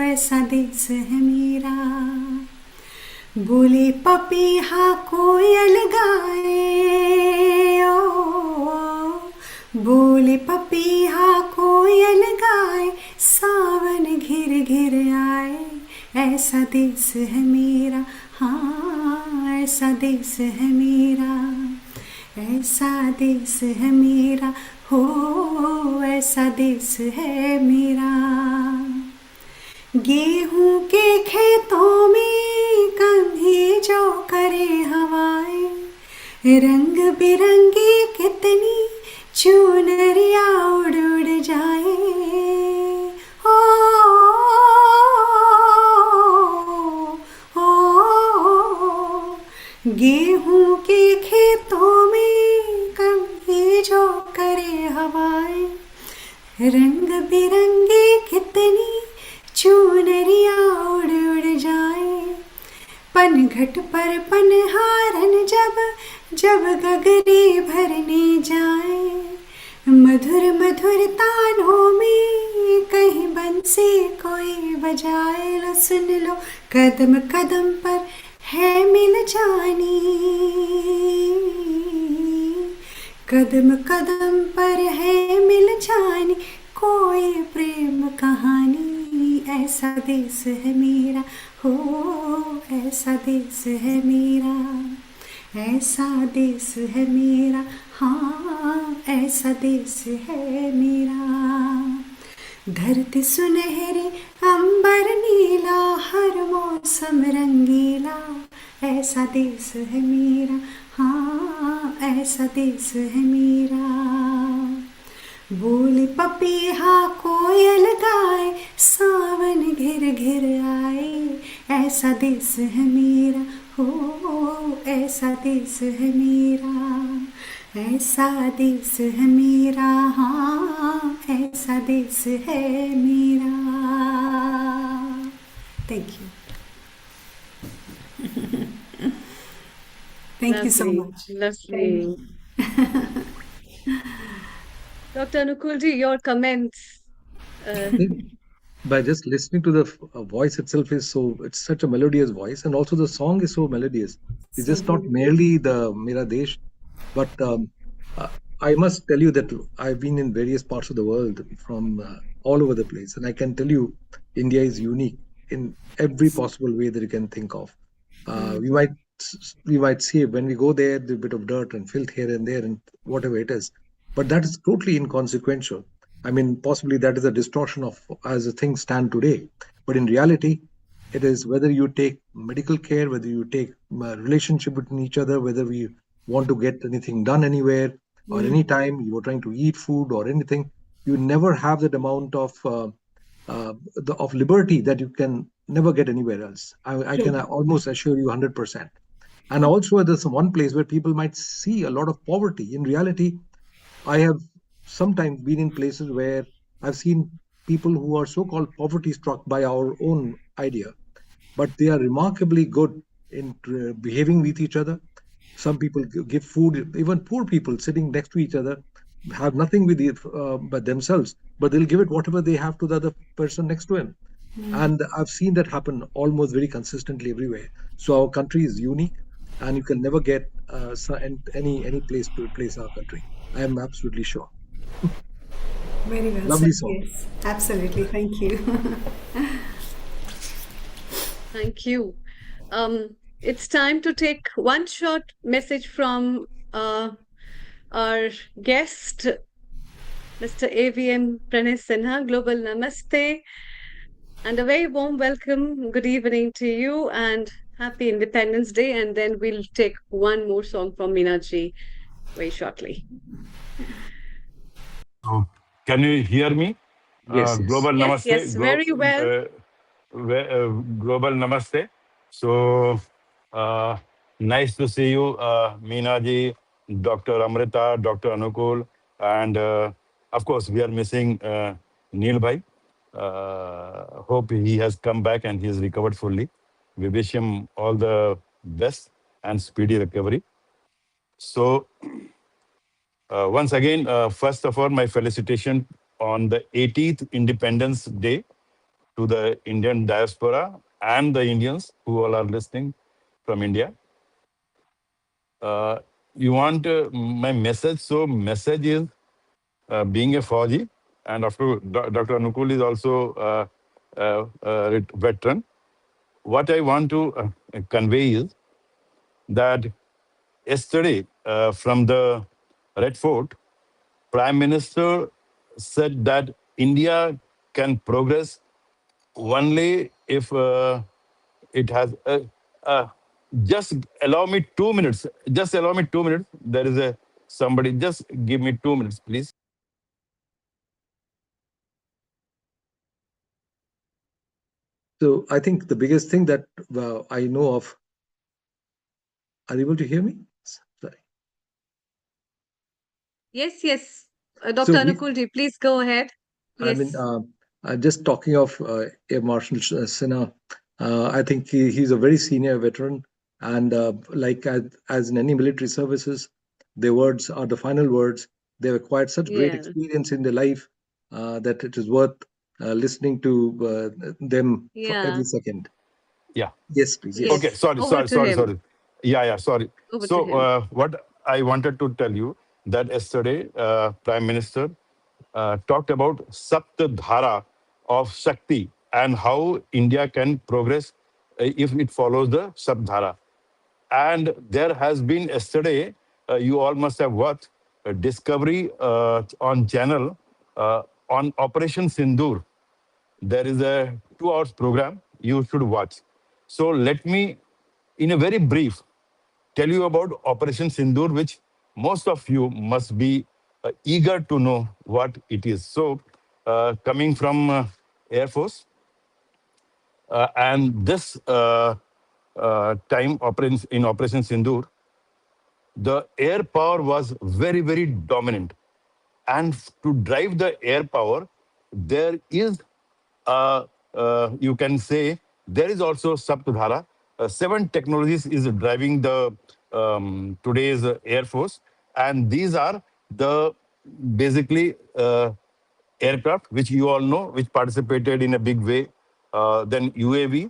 ऐसा देश है मेरा. बोले पपीहा कोयल गाए, ओ बोले पपीहा कोयल गाए, सावन घिर घिर आए, ऐसा देश है मेरा, हाँ ऐसा देश है मेरा, ऐसा देश है मेरा, हो ऐसा देश है मेरा. गेहूं के खेतों में कंघी जो करे हवाएं, रंग बिरंगी कितनी चुनरिया उड़ उड़ जाए, हवाएं, रंग बिरंगी कितनी चुनरिया उड़ उड़ जाए, पनघट पर पनहारन जब जब गगरे भरने जाए, मधुर मधुर तानों में कहीं बंसी कोई बजाए, लो सुन लो कदम कदम पर है मिल जानी, कदम कदम पर है मिल जानी कोई प्रेम कहानी, ऐसा देश है मेरा हो, ऐसा देश है मेरा, ऐसा देश है मेरा, हाँ ऐसा देश है मेरा। धरती सुनहरी अंबर नीला, हर मौसम रंगीला, ऐसा देश है मेरा, हाँ ऐसा देश है मेरा। बोले पपीहा कोयल गाए, सावन घिर घिर आए, ऐसा देश है मेरा हो, ऐसा देश है मेरा, ऐसा देश है मेरा, हाँ ऐसा देश है मेरा। Thank you. Thank you so Lovely, much. lovely. Dr. Anukulji, your comments. I think by just listening to the voice itself is so, it's such a melodious voice, and also the song is so melodious. It's just not merely the Mera Desh, but I must tell you that I've been in various parts of the world from all over the place, and I can tell you India is unique in every possible way that you can think of. We might see when we go there, the bit of dirt and filth here and there and whatever it is, but that is totally inconsequential. I mean, possibly that is a distortion of as things stand today, but in reality, it is whether you take medical care, whether you take relationship between each other, whether we want to get anything done anywhere or anytime you are trying to eat food or anything, you never have that amount of of liberty that you can never get anywhere else. I can almost assure you 100%. And also, there's one place where people might see a lot of poverty. In reality, I have sometimes been in places where I've seen people who are so-called poverty struck by our own idea, but they are remarkably good in behaving with each other. Some people give food, even poor people sitting next to each other have nothing with it but themselves, but they'll give it whatever they have to the other person next to him. And I've seen that happen almost very consistently everywhere. So our country is unique, and you can never get any place to replace our country. I am absolutely sure. Very well Lovely said. song. Yes, absolutely. Thank you. Thank you. It's time to take one short message from our guest, Mr. AVM Pranay Sinha. Global Namaste. And a very warm welcome. Good evening to you and happy Independence Day. And then we'll take one more song from Meenaji very shortly. So, can you hear me? Yes, yes. Global Yes, Namaste. yes, very well. Global Namaste. So, nice to see you, Meena ji, Dr. Amrita, Dr. Anukul, and of course, we are missing Neil Bhai. Hope he has come back and he is recovered fully. We wish him all the best and speedy recovery. So, once again, first of all, my felicitation on the 80th Independence Day to the Indian diaspora and the Indians who all are listening from India. You want my message? So message is being a Fauji, and after Dr. Anukul is also a veteran. What I want to convey is that yesterday from the Red Fort, Prime Minister said that India can progress only if it has. Just allow me 2 minutes. Just allow me 2 minutes. There is a somebody. Just give me 2 minutes, please. So I think the biggest thing that I know of. Are you able to hear me? Sorry. Yes, yes. Dr. So Anukulji, please go ahead. I mean, Yes. just talking of Air Marshal Sinha, I think he's a very senior veteran, and like as in any military services, their words are the final words. They've acquired such great Yeah. experience in their life that it is worth listening to them for Yeah. every second. Yeah. Yes, please. Okay. Yes. Yes. Over to him. Sorry. Yeah. Sorry. Over to So, him. what I wanted to tell you that yesterday, Prime Minister talked about Sapt Dhara of Shakti and how India can progress if it follows the Sapt Dhara. And there has been yesterday, you all must have watched a Discovery on channel on Operation Sindoor. There is a 2 hours program you should watch. So let me, in a very brief, tell you about Operation Sindoor, which most of you must be eager to know what it is. So, coming from Air Force, and this time in Operation Sindoor, the air power was very, very dominant. And to drive the air power, there is, you can say, there is also Saptadhara. Seven technologies is driving the today's Air Force. And these are the basically aircraft, which you all know, which participated in a big way. Then UAV,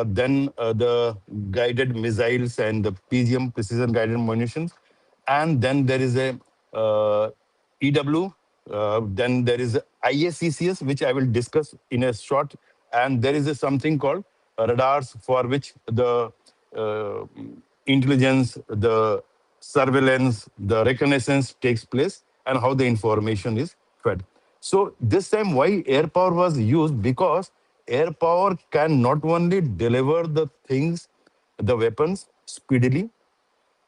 then the guided missiles and the PGM, precision guided munitions. And then there is a EW, then there is a IACCS, which I will discuss in a short. And there is a something called radars for which the uh, intelligence, the surveillance, the reconnaissance takes place and how the information is fed. So this time why air power was used? Because air power can not only deliver the things, the weapons speedily,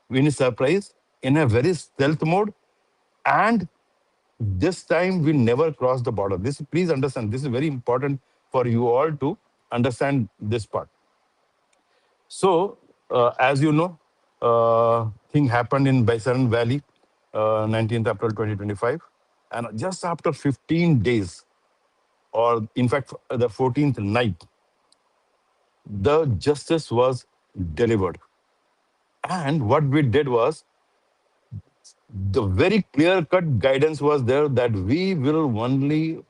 in a surprise, in a very stealth mode, and this time we never cross the border. This, please understand, this is very important for you all to understand this part. So, as you know, thing happened in Baisaran Valley, 19th April 2025. And just after 15 days, or in fact, the 14th night, the justice was delivered. And what we did was, the very clear cut guidance was there that we will only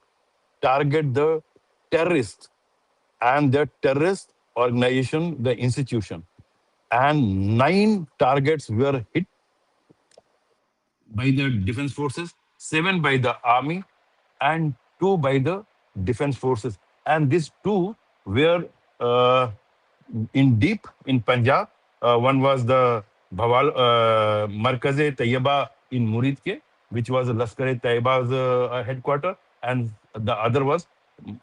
target the terrorists and their terrorist organization, the institution. And 9 targets were hit by the defense forces, 7 by the army, and 2 by the defense forces. And these 2 were in deep in Punjab. One was the Bhawal Markaz-e Tayyaba in Muridke, which was Lashkar-e Tayyiba's headquarter, and the other was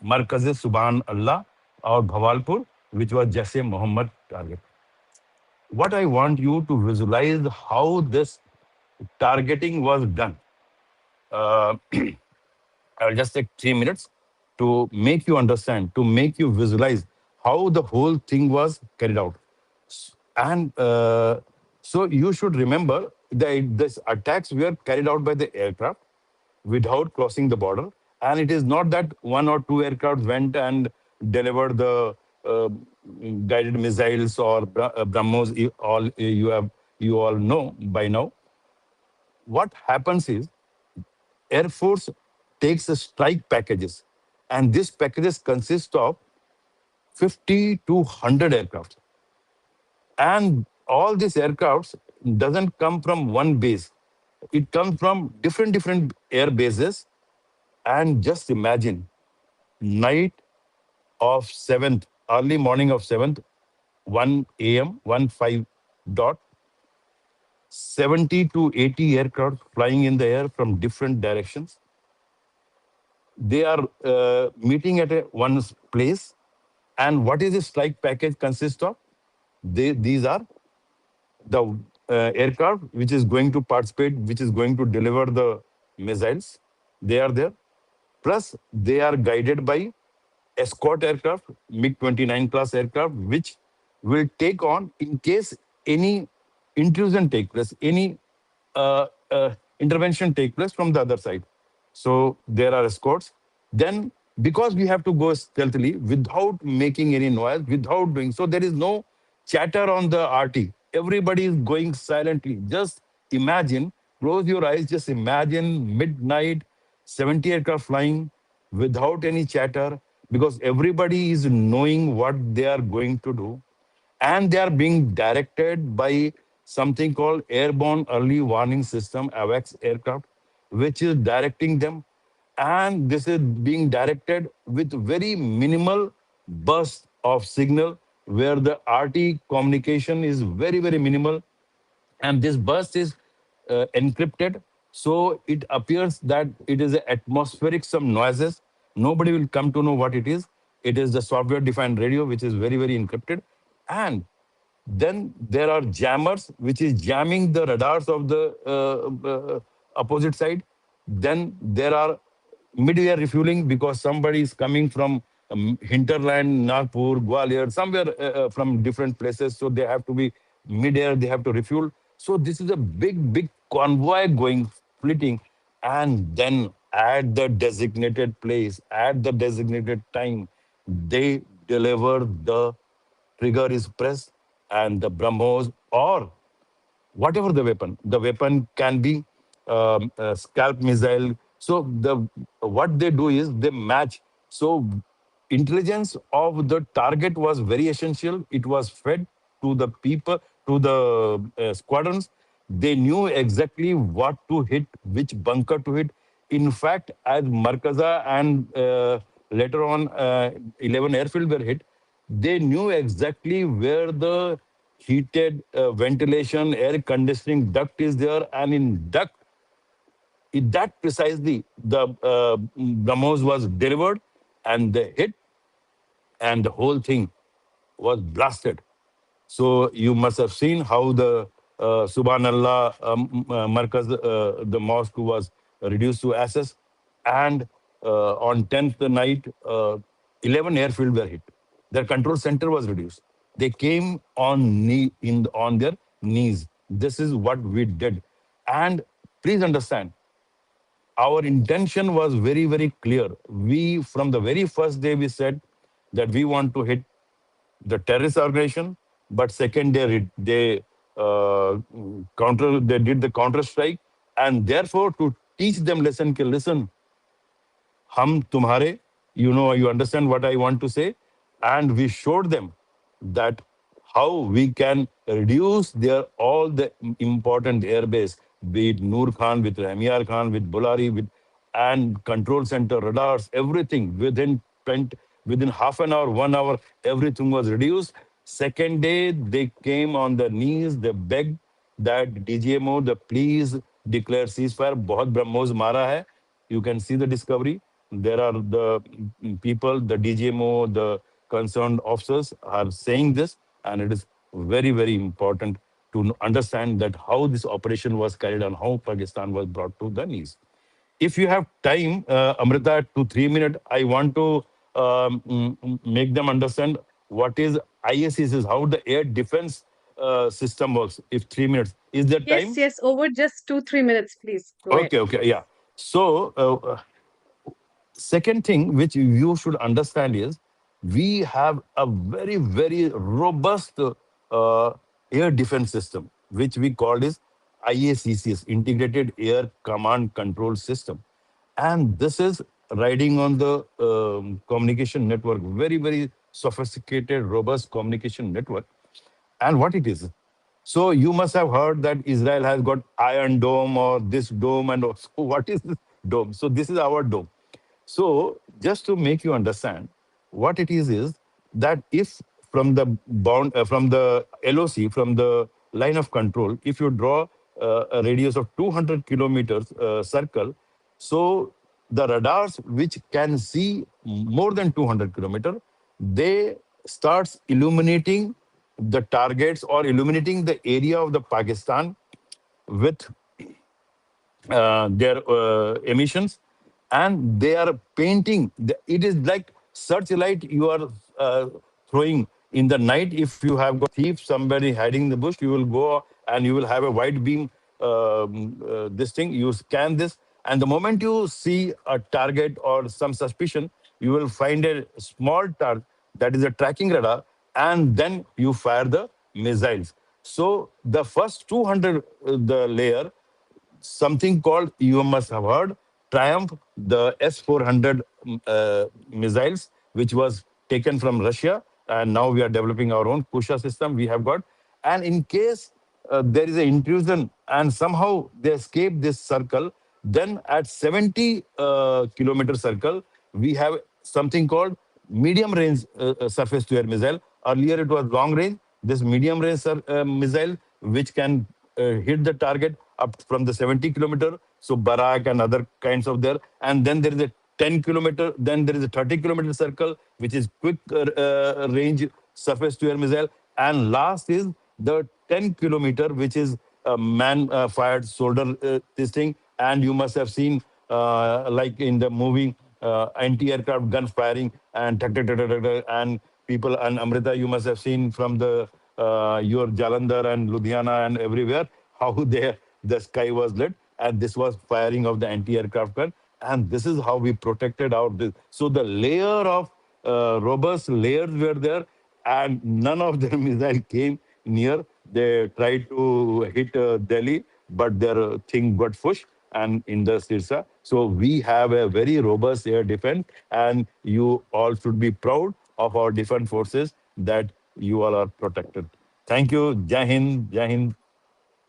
Markaz-e Subhan Allah or Bhawalpur, which was Jaise Muhammad target. What I want you to visualize how this targeting was done. Uh, I'll just take 3 minutes to make you understand, to make you visualize how the whole thing was carried out. And so you should remember that these attacks were carried out by the aircraft without crossing the border. And it is not that 1 or 2 aircraft went and delivered the uh, guided missiles or BrahMos. You all know by now. What happens is Air Force takes a strike packages, and these packages consist of 50 to 100 aircraft. And all these aircrafts doesn't come from one base. It comes from different air bases. And just imagine, night of 7th, early morning of 7th, 1 a.m., 1:05 dot, 70 to 80 aircraft flying in the air from different directions. They are meeting at one place. And what is the strike package consist of? These are the aircraft which is going to participate, which is going to deliver the missiles. They are there. Plus, they are guided by escort aircraft, MiG-29 class aircraft, which will take on in case any intrusion take place, any intervention take place from the other side. So there are escorts. Then, because we have to go stealthily without making any noise, without doing so, there is no chatter on the RT. Everybody is going silently. Just imagine, close your eyes, just imagine midnight, 70 aircraft flying without any chatter, because everybody is knowing what they are going to do, and they are being directed by something called airborne early warning system, AWACS aircraft, which is directing them. And this is being directed with very minimal burst of signal, where the RT communication is very, very minimal, and this burst is encrypted. So it appears that it is atmospheric some noises. Nobody will come to know what it is. It is the software defined radio, which is very, very encrypted. And then there are jammers, which is jamming the radars of the opposite side. Then there are mid-air refueling, because somebody is coming from hinterland, Nagpur, Gwalior, somewhere from different places. So they have to be mid-air, they have to refuel. So this is a big, big convoy going, splitting. And then at the designated place, at the designated time, they deliver the trigger is pressed, and the BrahMos, or whatever the weapon can be a scalp missile. So the what they do is they match. So intelligence of the target was very essential. It was fed to the people, to the squadrons. They knew exactly what to hit, which bunker to hit. In fact, as Markaza and later on 11 airfield were hit, they knew exactly where the heated ventilation, air conditioning duct is there, and in duct, that precisely the BrahMos was delivered, and the hit, and the whole thing was blasted. So you must have seen how the Subhanallah Markaz, the mosque was reduced to ashes, and on 10th night, 11 airfield were hit. Their control center was reduced. They came on on their knees. This is what we did, and please understand, our intention was very, very clear. We, from the very first day, we said that we want to hit the terrorist organization, but second they they did the counter strike, and therefore to teach them lesson, कि listen, hum tumhare, you understand what I want to say, and we showed them that how we can reduce their all the important airbase, be it Noor Khan, with Rahmiyar Khan, with Bulari, with and control center radars, everything within half an hour, 1 hour, everything was reduced. Second day, they came on their knees, they begged that DGMO, the please declare ceasefire. बहुत BrahMos मारा है. You can see the discovery. There are the people, the DGMO, the concerned officers are saying this, and it is very, very important to understand that how this operation was carried on, how Pakistan was brought to the knees. If you have time, Amrita, 2 3 minutes, I want to make them understand what is ISCS, how the air defense system works. If 3 minutes, is there Yes, time? yes, over just 2 3 minutes, please. Go ahead. Okay, okay, yeah. So second thing which you should understand is we have a very, very robust air defense system, which we called is IACCS, Integrated Air Command Control System. And this is riding on the communication network, very, very sophisticated, robust communication network. And what it is. So you must have heard that Israel has got Iron Dome or this dome, and so what is this dome? So this is our dome. So just to make you understand, what it is that if from the from the LOC, from the line of control, if you draw a radius of 200 kilometers circle, so the radars which can see more than 200 kilometer, they starts illuminating the targets or illuminating the area of the Pakistan with their emissions, and they are painting. It is like searchlight you are throwing in the night. If you have got thief, somebody hiding in the bush, you will go and you will have a white beam. This thing, you scan this, And the moment you see a target or some suspicion, you will find a small target that is a tracking radar, and then you fire the missiles. So the first 200, the layer, something called, you must have heard, Triumph, the S-400 missiles, which was taken from Russia, and now we are developing our own Kusha system. We have got, and in case there is an intrusion and somehow they escape this circle, then at 70 kilometer circle, we have something called medium range surface to air missile. Earlier it was long range. This medium range missile, which can hit the target up from the 70 kilometer. So Barak and other kinds of there. And then there is a 10 kilometer, then there is a 30 kilometer circle, which is quick range surface to air missile. And last is the 10 kilometer, which is a man fired shoulder this thing. And you must have seen, like in the movie, anti-aircraft guns firing and and people. And Amrita, you must have seen from the your Jalandhar and Ludhiana and everywhere how there the sky was lit, and this was firing of the anti-aircraft gun, and this is how we protected our this. So the layer of robust layers were there, and none of the missile came near. They tried to hit Delhi, but their thing got pushed and in the Sirsa. So we have a very robust air defense, and you all should be proud of our defense forces that you all are protected. Thank you. Jai Hind. Jai Hind.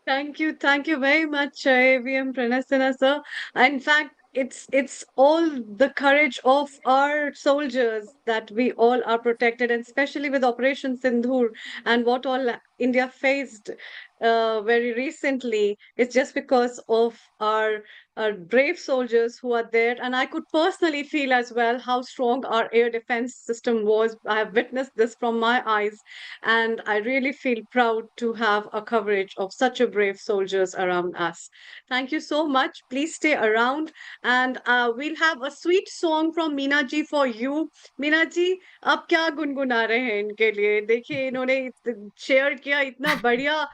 Thank you very much, AVM Pranasana sir. In fact, it's all the courage of our soldiers that we all are protected, and especially with Operation Sindhur and what all India faced very recently. It's just because of our brave soldiers who are there, and I could personally feel as well how strong our air defense system was. I have witnessed this from my eyes, and I really feel proud to have a coverage of such a brave soldiers around us. Thank you so much. Please stay around, and we'll have a sweet song from Meena ji for you. Meena ji, आप क्या गुनगुना रहे हैं इनके लिए? देखिए इन्होंने share किया इतना बढ़िया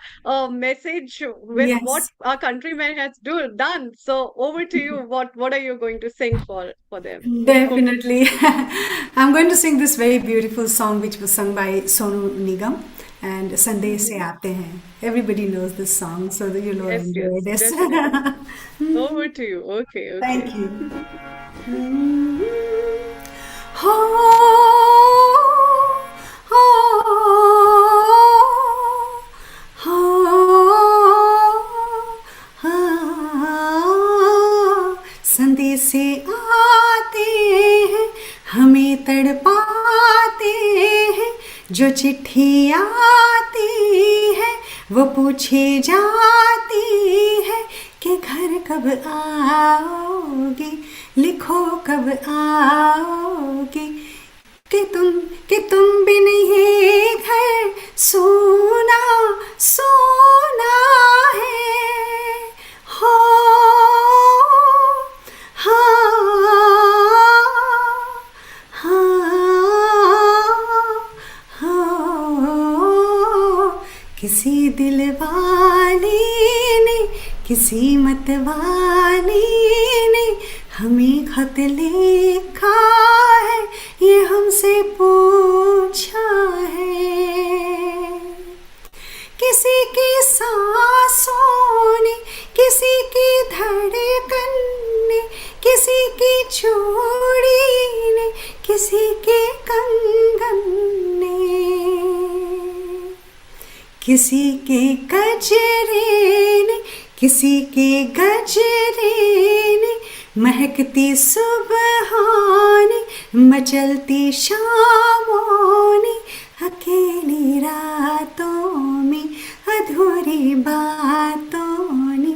message with what Yes, our countrymen has done. So over to you. What are you going to sing for them? definitely. I'm going to sing this very beautiful song which was sung by Sonu Nigam and Sandesh Se Aate Hain. Everybody knows this song, so that you'll all Yes, enjoy yes, this. definitely. Over to you. Okay, okay. Thank you. हो हो हो संदेश से आते हैं, हमें तड़पाते हैं, जो चिट्ठी आती है वो पूछे जाती है कि घर कब आओगे, लिखो कब आओगे, कि तुम भी नहीं घर सोना सोना है हो किसी दिल वाले ने, किसी मत वाले ने हमें खत लिखा है, ये हमसे पूछा है। किसी की सांसों ने, किसी की धड़कन ने, किसी की चूड़ी ने, किसी के कंगन ने, किसी के गजरे ने, किसी के गजरे ने, महकती सुबहों ने, मचलती शामों ने, अकेली रातों में, अधूरी बातों ने,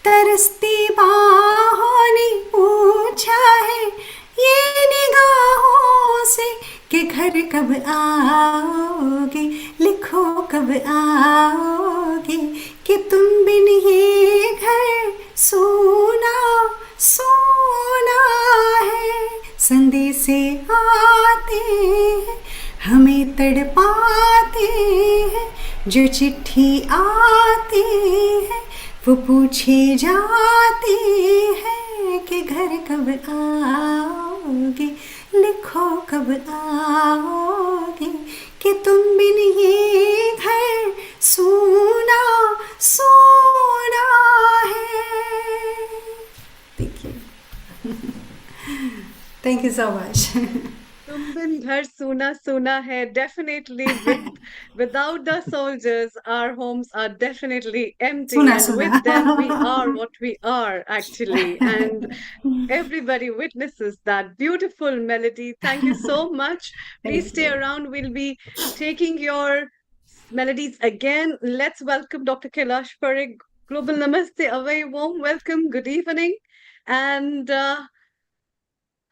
तरसती बाहों ने पूछा है ये निगाहों से कि घर कब आओगे, लिखो कब आओगे, कि तुम बिन ये घर सोना सोना है। संदेश आते हैं, हमें तड़पाते हैं, जो चिट्ठी आती है वो पूछी जाती है के घर कब आओगे, लिखो कब आओगे, कि तुम बिन ये घर सूना सूना है. Thank you. Thank you so much. तुम बिन घर सूना सूना है. Definitely, without the soldiers, our homes are definitely empty, Suna and suna. with them, we are what we are actually. And everybody witnesses that beautiful melody. Thank you so much. Please Thank stay you. around. We'll be taking your melodies again. Let's welcome Dr. Kailash Parekh. Global Namaste. A very warm welcome. Good evening. And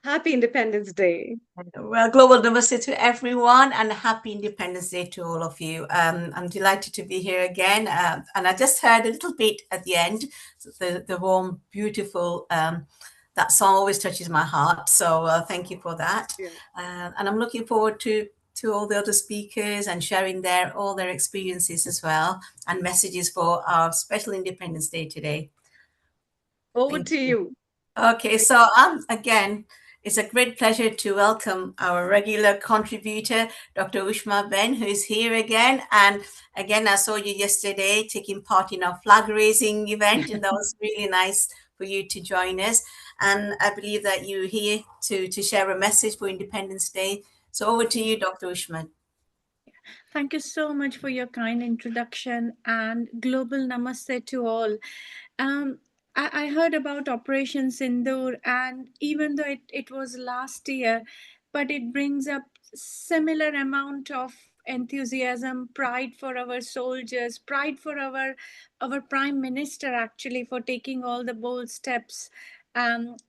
happy Independence Day. Well, global namaste to everyone and happy Independence Day to all of you. I'm delighted to be here again. And I just heard a little bit at the end, the warm, beautiful, that song always touches my heart. So thank you for that. Yeah. And I'm looking forward to all the other speakers and sharing all their experiences as well and messages for our special Independence Day today. Over Thank to you. Okay, so again, it's a great pleasure to welcome our regular contributor, Dr. Ushma Ben, who is here again. And again, I saw you yesterday taking part in our flag raising event, and that was really nice for you to join us. And I believe that you're here to share a message for Independence Day. So over to you, Dr. Ushma. Thank you so much for your kind introduction and global namaste to all. Um, I heard about Operation Sindoor, and even though it was last year, but it brings up similar amount of enthusiasm, pride for our soldiers, pride for our Prime Minister actually for taking all the bold steps, and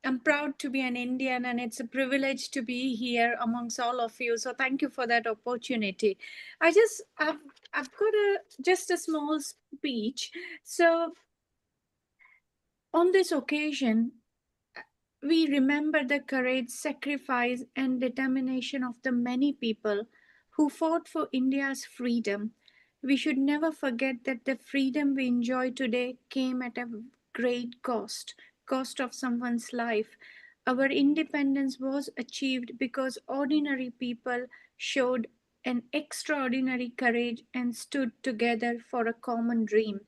I'm proud to be an Indian, and it's a privilege to be here amongst all of you. So thank you for that opportunity. I've got just a small speech. So on this occasion, we remember the courage, sacrifice, and determination of the many people who fought for India's freedom. We should never forget that the freedom we enjoy today came at a great cost of someone's life. Our independence was achieved because ordinary people showed an extraordinary courage and stood together for a common dream.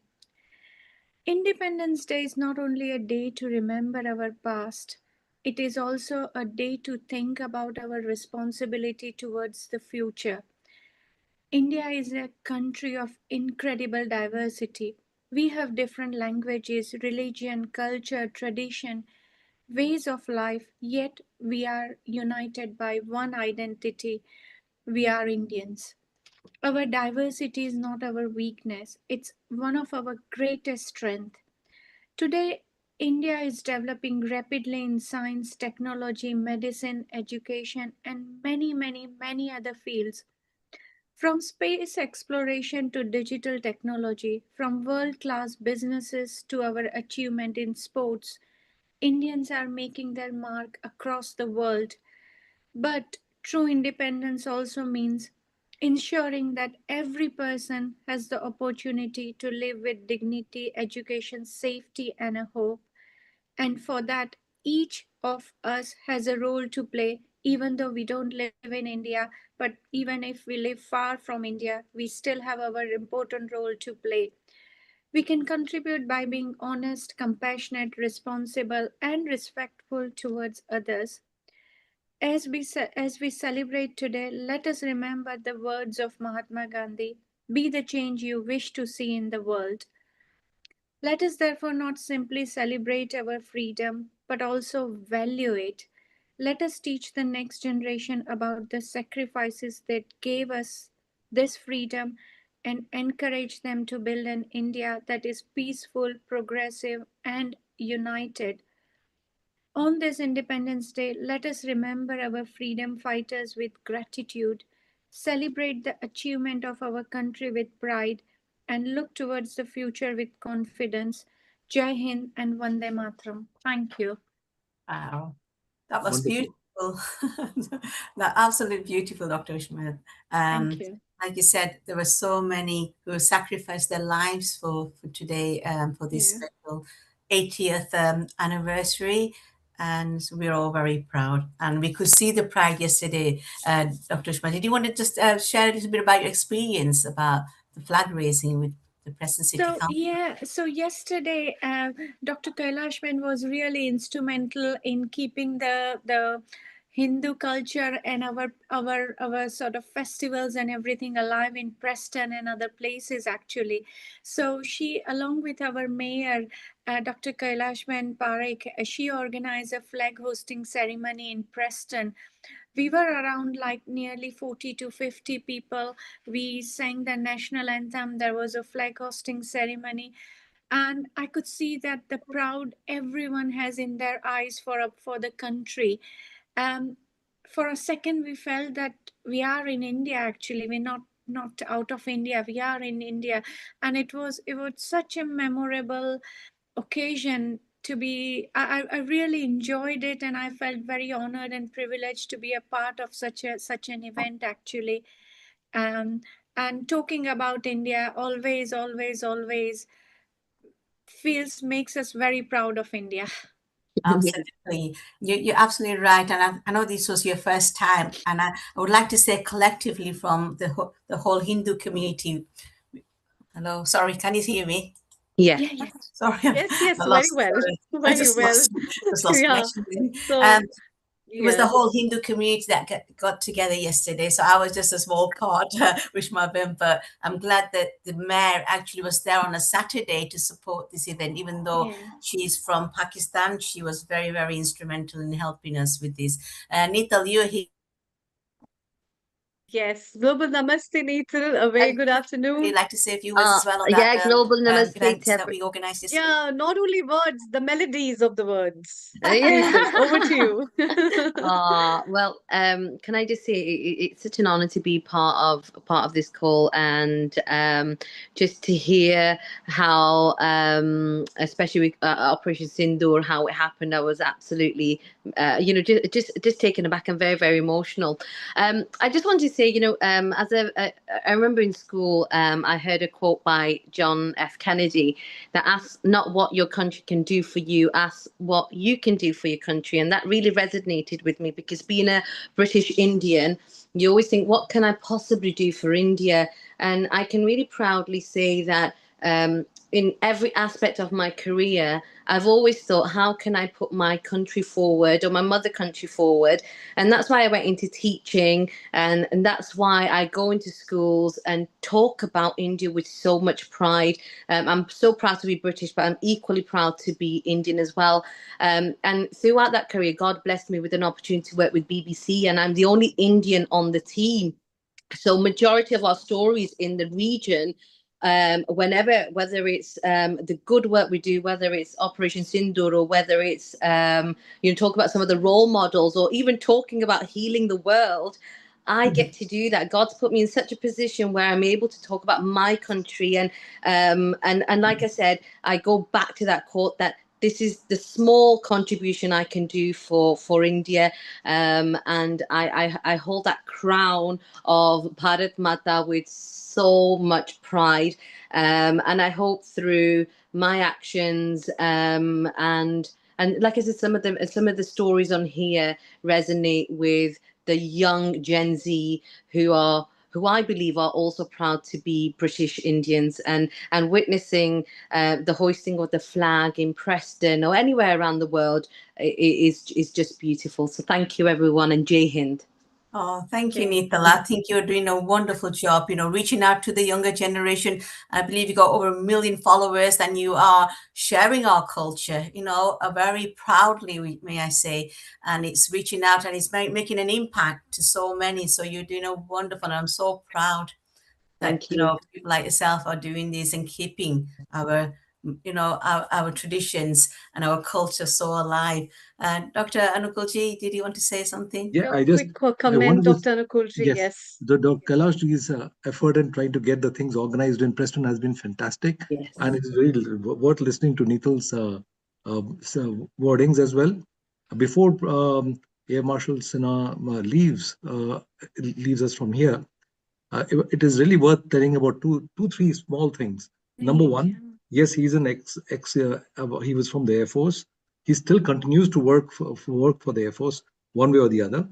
Independence Day is not only a day to remember our past, it is also a day to think about our responsibility towards the future. India is a country of incredible diversity. We have different languages, religion, culture, tradition, ways of life, yet we are united by one identity. We are Indians. Our diversity is not our weakness, it's one of our greatest strengths. Today, India is developing rapidly in science, technology, medicine, education, and many other fields. From space exploration to digital technology, from world class businesses to our achievement in sports, Indians are making their mark across the world. But true independence also means ensuring that every person has the opportunity to live with dignity, education, safety, and a hope. And for that, each of us has a role to play, even though we don't live in India. But even if we live far from India, we still have our important role to play. We can contribute by being honest, compassionate, responsible, and respectful towards others. As we celebrate today, let us remember the words of Mahatma Gandhi: be the change you wish to see in the world. Let us therefore not simply celebrate our freedom, but also value it. Let us teach the next generation about the sacrifices that gave us this freedom and encourage them to build an India that is peaceful, progressive, and united. On this Independence Day, let us remember our freedom fighters with gratitude, celebrate the achievement of our country with pride, and look towards the future with confidence. Jai Hind and Vande Mataram. Thank you. Wow, that was Wonderful. beautiful. That absolutely beautiful, Dr. Ushma. Thank you. like you said, there were so many who sacrificed their lives for today, for this special 80th anniversary. And so we're all very proud. And we could see the pride yesterday. Dr. Ushma, did you want to just share a little bit about your experience about the flag raising with the Preston City Council? So yesterday, Dr. Kailashman was really instrumental in keeping the Hindu culture and our sort of festivals and everything alive in Preston and other places actually. So she, along with our mayor, Dr. Kailashman Parekh, she organized a flag hosting ceremony in Preston. We were around like nearly 40 to 50 people. We sang the national anthem. There was a flag hosting ceremony. And I could see that the proud everyone has in their eyes for the country. For a second, we felt that we are in India. Actually, we're not out of India. We are in India, and it was such a memorable occasion to be. I really enjoyed it, and I felt very honored and privileged to be a part of such an event actually. And talking about India always makes us very proud of India. Absolutely. You're absolutely right. And I know this was your first time. And I would like to say collectively from the whole Hindu community. Hello, sorry, can you hear me? Yeah. Sorry, Yes, I very lost, well. sorry. I Very just well. lost Yeah. connection. So, It was the whole Hindu community that got together yesterday. So I was just a small part, Rishma Bim, but I'm glad that the mayor actually was there on a Saturday to support this event. Even though she's from Pakistan, she was very, very instrumental in helping us with this. Nital, you're here. Yes, Global Namaste, Neethal. A very good afternoon. Would you like to say a few words as well on that Global Namaste event that we organized yesterday? Yeah, not only words, the melodies of the words. Yeah. Neethal, over to you. Well, can I just say it's such an honor to be part of this call, and just to hear how, especially with Operation Sindoor, how it happened. I was absolutely, just taken aback and very, very emotional. I just wanted to say, I remember in school, I heard a quote by John F. Kennedy that asks not what your country can do for you, ask what you can do for your country. And that really resonated with me, because being a British Indian, you always think, what can I possibly do for India? And I can really proudly say that in every aspect of my career, I've always thought, how can I put my country forward, or my mother country forward? And that's why I went into teaching, and that's why I go into schools and talk about India with so much pride. I'm so proud to be British, but I'm equally proud to be Indian as well. And throughout that career, God blessed me with an opportunity to work with BBC, and I'm the only Indian on the team. So majority of our stories in the region, whether it's the good work we do, whether it's Operation Sindoor, or whether it's talk about some of the role models, or even talking about healing the world, I get to do that. God's put me in such a position where I'm able to talk about my country, and like I said, I go back to that quote that this is the small contribution I can do for India, and I hold that crown of Bharat Mata with so much pride, and I hope through my actions, and like I said, some of the stories on here resonate with the young Gen Z who I believe are also proud to be British Indians, and witnessing the hoisting of the flag in Preston or anywhere around the world is just beautiful. So thank you, everyone, and Jai Hind. Oh, thank you, Nital. I think you're doing a wonderful job, reaching out to the younger generation. I believe you got over 1 million followers, and you are sharing our culture, very proudly, may I say. And it's reaching out, and it's making an impact to so many. So you're doing a wonderful, and I'm so proud that, people like yourself are doing this and keeping our our traditions and our culture so alive. Dr. Anukulji, did you want to say something? Yeah, Quick comment, Dr. Anukulji. Yes. The Dr. Kailashji's effort in trying to get the things organized in Preston has been fantastic. Yes. And it's really worth listening to Nital's wordings as well. Before Air Marshal Sinha leaves us from here, It is really worth telling about three small things. Number one, yes, he's an he was from the Air Force. He still continues to work for the Air Force one way or the other.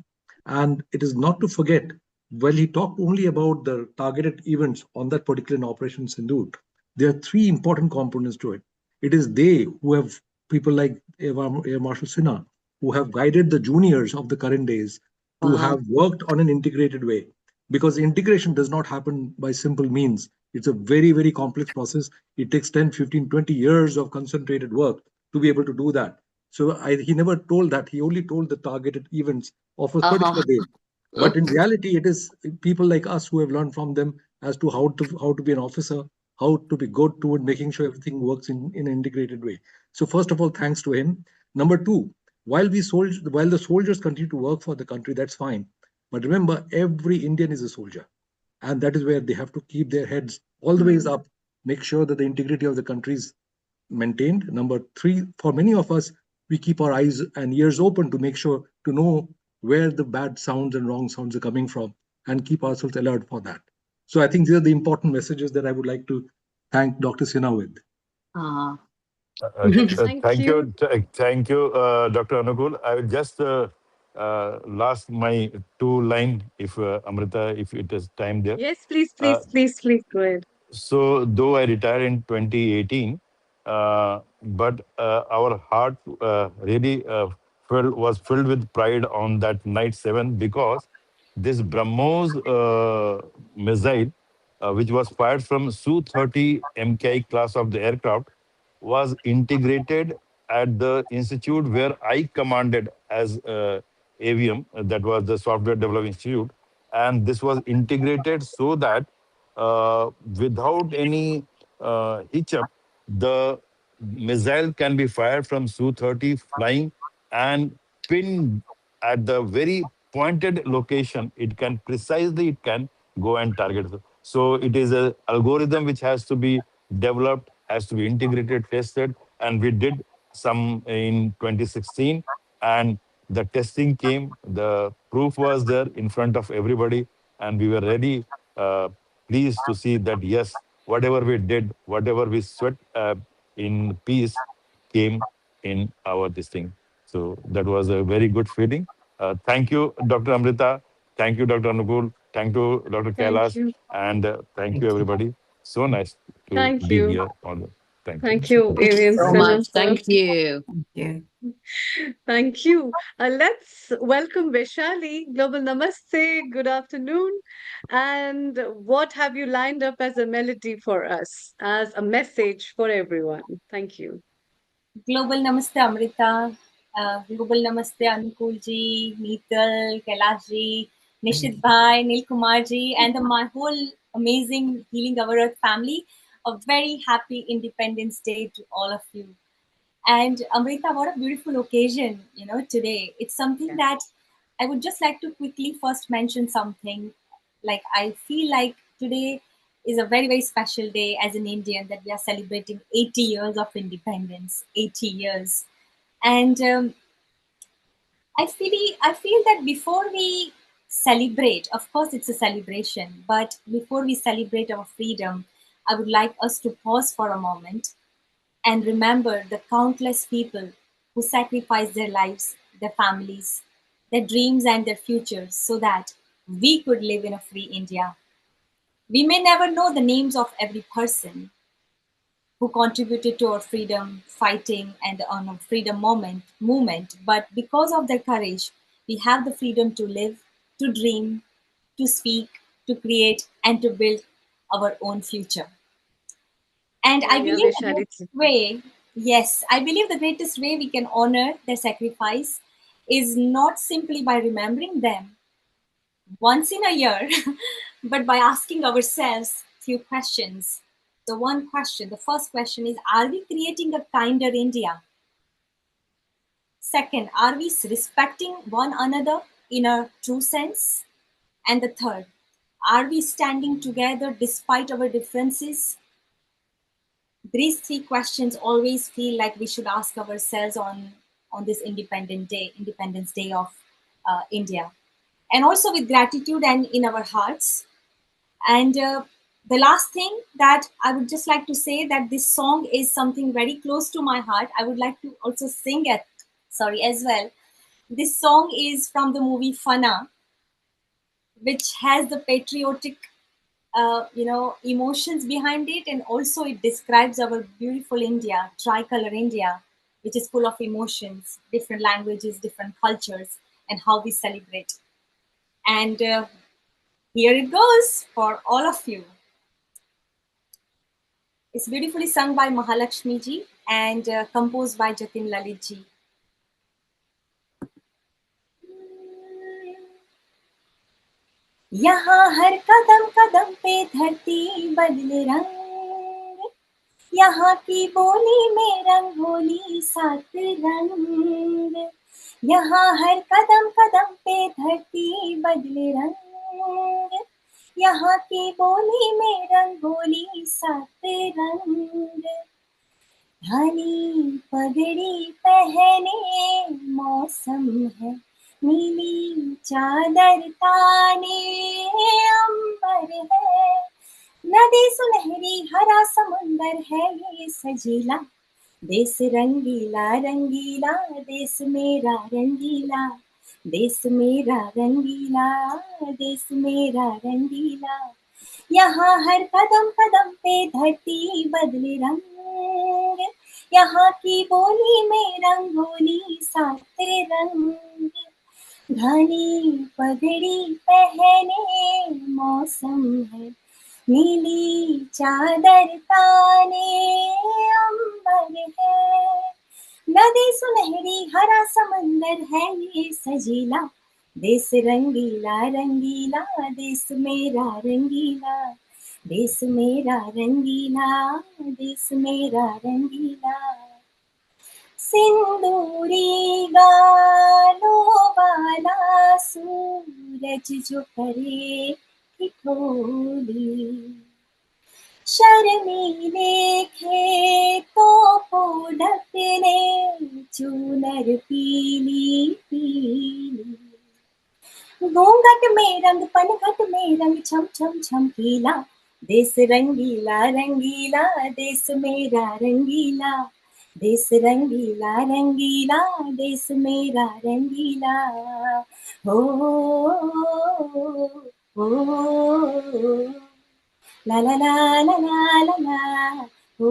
And it is not to forget, well, he talked only about the targeted events on that particular Operation Sindoor. There are three important components to it. It is they who have people like Air Marshal Sinha, who have guided the juniors of the current days to have worked on an integrated way, because integration does not happen by simple means. It's a very, very complex process. It takes 10, 15, 20 years of concentrated work to be able to do that. So he never told that. He only told the targeted events of a particular day. But in reality, it is people like us who have learned from them as to how to be an officer, how to be good toward making sure everything works in an integrated way. So first of all, thanks to him. Number two, while the soldiers continue to work for the country, that's fine. But remember, every Indian is a soldier. And that is where they have to keep their heads all the ways up, make sure that the integrity of the country is maintained. Number three, for many of us, we keep our eyes and ears open to make sure to know where the bad sounds and wrong sounds are coming from and keep ourselves alert for that. So I think these are the important messages that I would like to thank Dr. Sinha with. Thank you, Dr. Anukul. I will just last my two line, if Amrita, if it is time there. Yes, please, Uh, please go ahead. So, though I retired in 2018, but our heart really was filled with pride on that night 7, because this BrahMos missile, which was fired from Su-30 MKI class of the aircraft, was integrated at the institute where I commanded as AVM, that was the Software Development Institute. And this was integrated so that without any hitch up, the missile can be fired from Su-30 flying and pin at the very pointed location. It can go and target. So it is a algorithm which has to be developed, has to be integrated, tested, and we did some in 2016. And the testing came, the proof was there in front of everybody, and we were ready. Pleased to see that, yes, whatever we did, whatever we sweat in peace came in our this thing. So that was a very good feeling. Thank you, Dr. Amrita. Thank you, Dr. Anukul. Thank you, Dr. Thank Kailash. you. And thank you, everybody. So nice to Thank be you. here. Thank you. Thank you, Avian So Sinha, much. sir. you. Thank you. Let's welcome Vaishali. Global Namaste. Good afternoon. And what have you lined up as a melody for us, as a message for everyone? Thank you. Global Namaste Amrita, Global Namaste Anukul ji, Neetal, Kailash ji, Nishit Bhai, Nil Kumar ji, and my whole amazing Healing Our Earth family. A very happy Independence Day to all of you. And Amrita, what a beautiful occasion, today. It's something that I would just like to quickly first mention something. Like, I feel like today is a very, very special day as an Indian, that we are celebrating 80 years of independence, 80 years. And I feel that before we celebrate, of course it's a celebration, but before we celebrate our freedom, I would like us to pause for a moment and remember the countless people who sacrificed their lives, their families, their dreams, and their futures so that we could live in a free India. We may never know the names of every person who contributed to our freedom fighting and on our freedom movement, but because of their courage, we have the freedom to live, to dream, to speak, to create, and to build our own future. And I Yeah, believe the Vaishali. greatest way, yes, I believe the greatest way we can honor their sacrifice is not simply by remembering them once in a year, but by asking ourselves few questions. The first question is, are we creating a kinder India? Second, are we respecting one another in a true sense? And the third, are we standing together despite our differences? These three questions always feel like we should ask ourselves on this Independence Day of India. And also with gratitude and in our hearts, And the last thing that I would just like to say, that this song is something very close to my heart. I would like to also sing it, as well. This song is from the movie Fana, which has the patriotic, emotions behind it, and also it describes our beautiful India, tricolor India, which is full of emotions, different languages, different cultures, and how we celebrate. And here it goes for all of you. It's beautifully sung by Mahalakshmi ji and composed by Jatin Lalit ji. यहाँ हर कदम कदम पे धरती बदले रंग, यहाँ की बोली में रंगोली सात रंग, यहाँ हर कदम कदम पे धरती बदले रंग, यहाँ की बोली में रंगोली सात रंग, धानी पगड़ी पहने मौसम है, नीली चादर ताने अंबर है, नदी सुनहरी हरा समुंदर है ये सजीला, देश रंगीला रंगीला, देश मेरा रंगीला, देश मेरा रंगीला, देश मेरा रंगीला, यहाँ हर कदम कदम पे धरती बदले रंग, यहाँ की बोली में रंगोली सात रंग, घनी पगड़ी पहने मौसम है, नीली चादर ताने अंबर है, नदी सुनहरी हरा समंदर है ये सजीला, देश रंगीला रंगीला, देश मेरा रंगीला, देश मेरा रंगीला, देश मेरा रंगीला, सिंदूरी गालों वाला सूरज जो करे ठिठोली, शर्मीले खेतों को ढकने चूनर पीली पीली, घूंघट में रंग पनघट में रंग छम छम छमकीला, देश रंगीला रंगीला, देश मेरा रंगीला, देश रंगीला रंगीला, देश मेरा रंगीला, हो ला ला ला ला ला ला ला, हो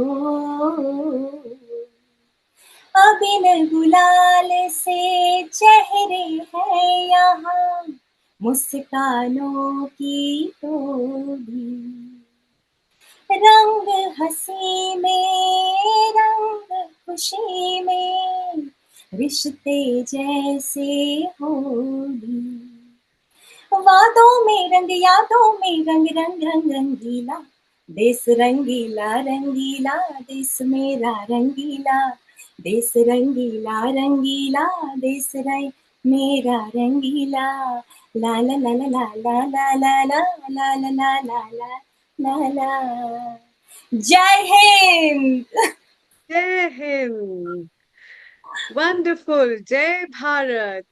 अबिन गुलाल से चेहरे हैं यहाँ, मुस्कानों की टोली, रंग हंसी में रंग खुशी में, रिश्ते जैसे होली, वादों में रंग यादों में रंग रंग रंग रंगीला, देश रंगीला रंगीला, देश मेरा रंगीला, देश रंगीला रंगीला, देश मेरा रंगीला, ला ला ला ला ला ला ला ला ला ला ला ला ला ला ला। जय Hind. Jai Hind. Wonderful. Jai Bharat.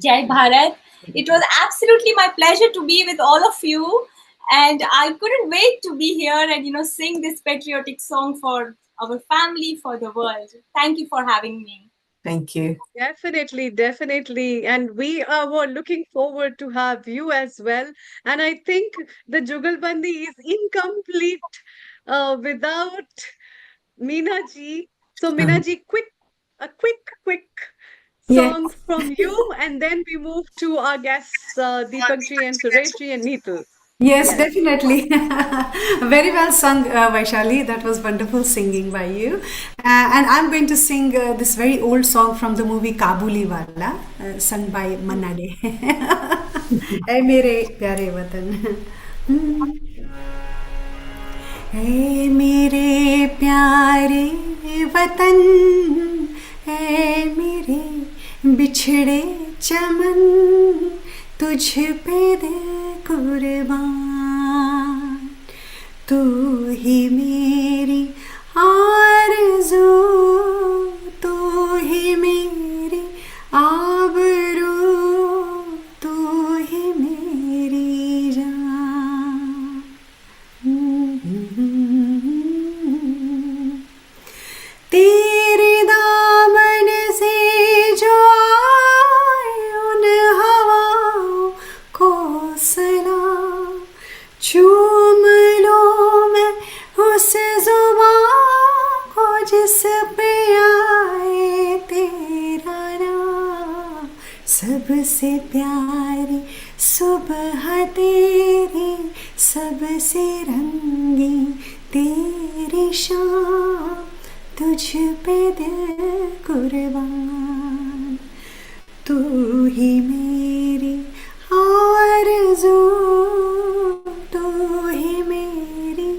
Jai Bharat. It was absolutely my pleasure to be with all of you. And I couldn't wait to be here and, sing this patriotic song for our family, for the world. Thank you for having me. Thank you. Definitely, definitely. And were looking forward to have you as well. And I think the Jugalbandi is incomplete without Meena ji. So Meena ji, a quick Yes. song from you, and then we move to our guests, Deepak ji and Suresh ji and Neetu. Yes, definitely. Very well sung, Vaishali. That was wonderful singing by you. And I'm going to sing this very old song from the movie Kabuli Wala, sung by Manna Dey. ऐ मेरे प्यारे वतन, ऐ मेरे प्यारे वतन, ऐ मेरे बिछड़े चमन, तुझ पे दे कुर्बान, तू ही मेरी आरज़ू, तू ही मेरी आबरू, तू ही मेरी जान। सबसे प्यारी सुबह तेरी, सबसे रंगी तेरी शाम, तुझ पे दिल कुर्बान, तू ही मेरी आरज़ू, तू ही मेरी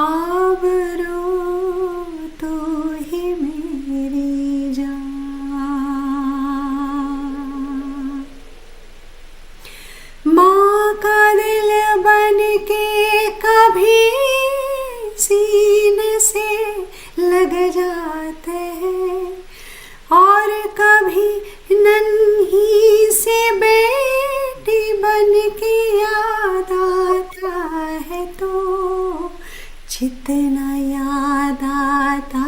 आबरू, तू ही मेरी जान। माँ का दिल बन के कभी सीने से लग जाते हैं, और कभी नन्ही से बेटी बन के याद आता है, तो जितना याद आता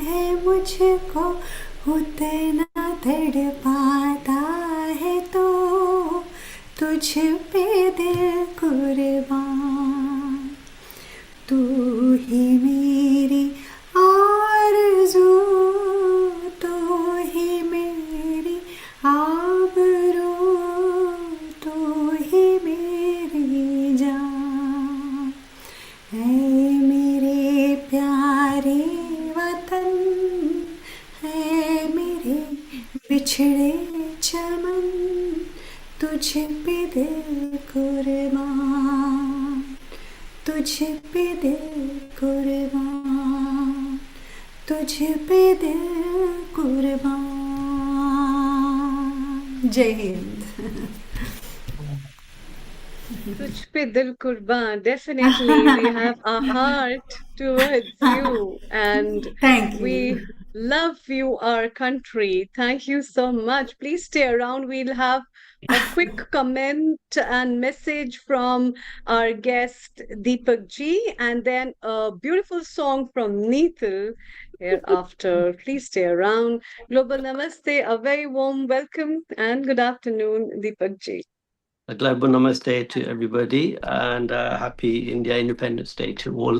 है मुझको उतना तड़पाता है, तो तुझ पे दिल कुर्बान, तू ही मेरी आरज़ू, तू ही मेरी आबरू, तू ही मेरी जान। है मेरे प्यारे वतन, है मेरे बिछड़े चमन, तुझ पे दिल कुर्बान, तुझ पे दिल कुर्बान, तुझ पे दिल कुर्बान। जय Hind. Tuj pe dil kurban. Definitely, we have a heart towards you, and Thank we you. love you, our country. Thank you so much. Please stay around. We'll have a quick comment and message from our guest Deepak ji, and then a beautiful song from Neetal hereafter. Please stay around. Global Namaste, a very warm welcome and good afternoon, Deepak ji. A global namaste to everybody, and happy India Independence Day to all.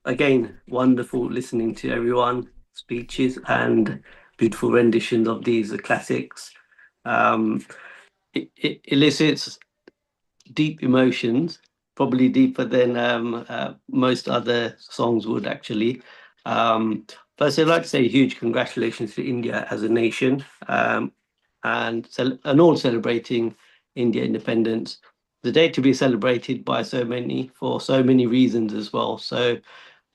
Again, wonderful listening to everyone, speeches and beautiful renditions of these classics. It elicits deep emotions, probably deeper than most other songs would actually. First, I'd like to say huge congratulations to India as a nation, and all celebrating India independence. The day to be celebrated by so many for so many reasons as well. So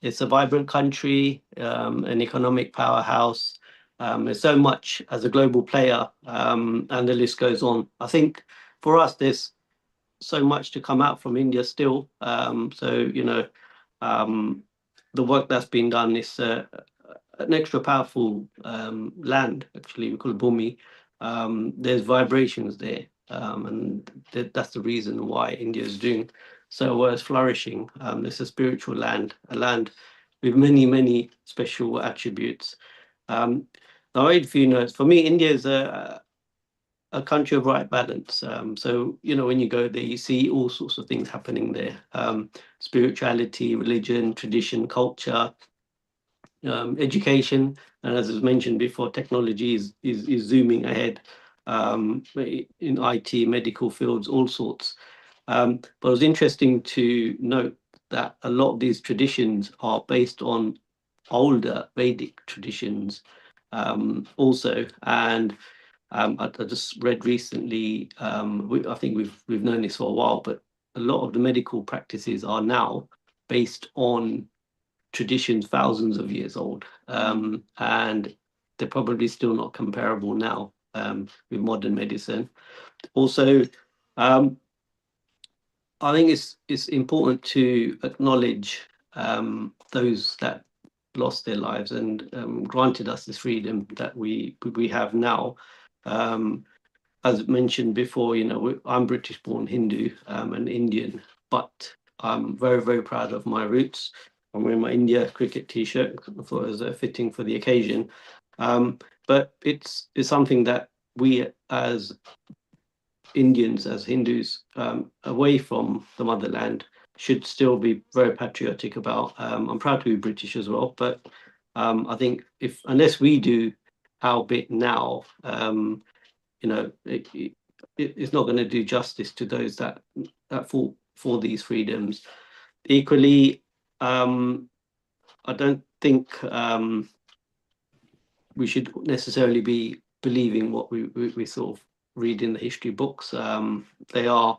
it's a vibrant country, an economic powerhouse. There's so much as a global player, and the list goes on. I think for us, there's so much to come out from India still. The work that's been done is an extra powerful land, actually, we call it Bhumi. There's vibrations there, and that's the reason why India is doing so well, it's flourishing. It's a spiritual land, a land with many, many special attributes. Now, I'll read a few notes. For me, India is a country of right balance. When you go there, you see all sorts of things happening there. Spirituality, religion, tradition, culture, education, and as was mentioned before, technology is zooming ahead in IT, medical fields, all sorts. But it was interesting to note that a lot of these traditions are based on older Vedic traditions also. And I just read recently, I think we've known this for a while, but a lot of the medical practices are now based on traditions thousands of years old, and they're probably still not comparable now with modern medicine. Also, I think it's important to acknowledge those that lost their lives and granted us this freedom that we have now. As mentioned before, I'm British-born Hindu and Indian, but I'm very, very proud of my roots. I'm wearing my India cricket T-shirt. I thought it was fitting for the occasion. But it's something that we as Indians, as Hindus, away from the motherland, should still be very patriotic about. I'm proud to be British as well, but I think unless we do our bit now, it's not going to do justice to those that fought for these freedoms. Equally, I don't think we should necessarily be believing what we sort of read in the history books. They are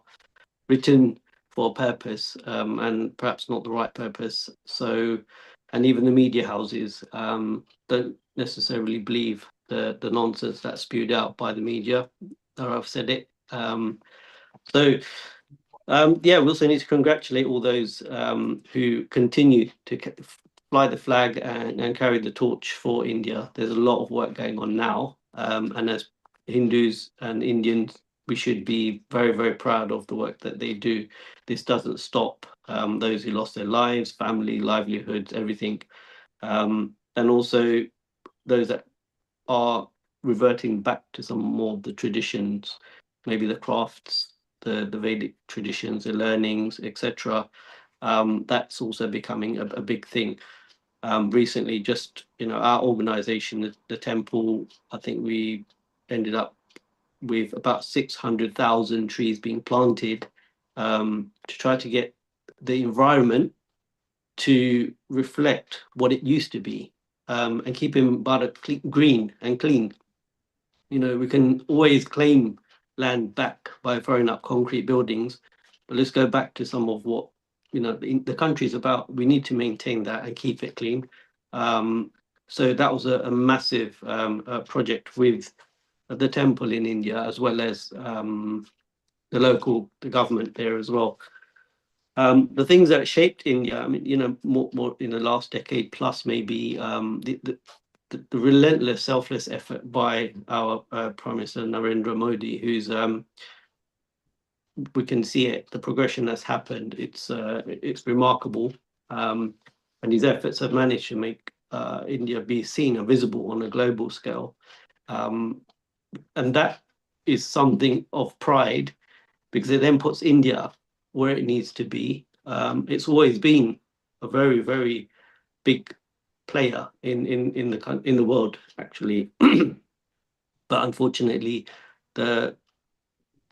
written for a purpose, and perhaps not the right purpose. So, and even the media houses don't necessarily believe the nonsense that's spewed out by the media. Or I've said it. Yeah, we also need to congratulate all those who continue to fly the flag and carry the torch for India. There's a lot of work going on now, and as Hindus and Indians, we should be very, very proud of the work that they do. This doesn't stop those who lost their lives, family, livelihoods, everything, and also those that are reverting back to some more of the traditions, maybe the crafts, the Vedic traditions, the learnings, etc. That's also becoming a big thing. Recently, just our organization, the temple, I think we ended up with about 600,000 trees being planted to try to get the environment to reflect what it used to be, and keeping Bharat green and clean. We can always claim land back by throwing up concrete buildings, but let's go back to some of what the country is about. We need to maintain that and keep it clean. So that was a massive project with the temple in India, as well as the government there as well. The things that shaped India, I mean, more in the last decade plus, maybe the relentless, selfless effort by our Prime Minister Narendra Modi, who's we can see it, the progression that's happened. It's remarkable, and his efforts have managed to make India be seen and visible on a global scale, and that is something of pride, because it then puts India where it needs to be. It's always been a very, very big player in the world, actually. But unfortunately, the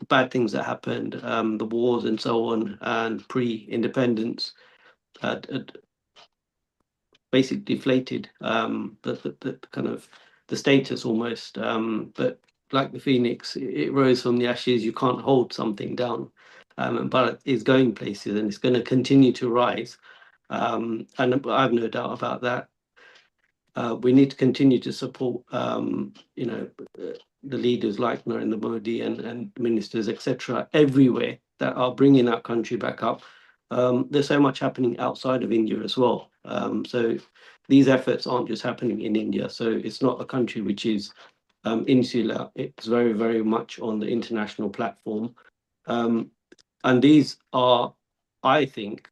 bad things that happened, the wars and so on, and pre-independence had basically deflated the kind of the status almost. But like the phoenix, it rose from the ashes. You can't hold something down, but it's going places, and it's going to continue to rise. And I have no doubt about that. We need to continue to support, the leaders like Narendra Modi and ministers, etc., everywhere that are bringing our country back up. There's so much happening outside of India as well. So these efforts aren't just happening in India. So it's not a country which is insular. It's very, very much on the international platform. And these are, I think,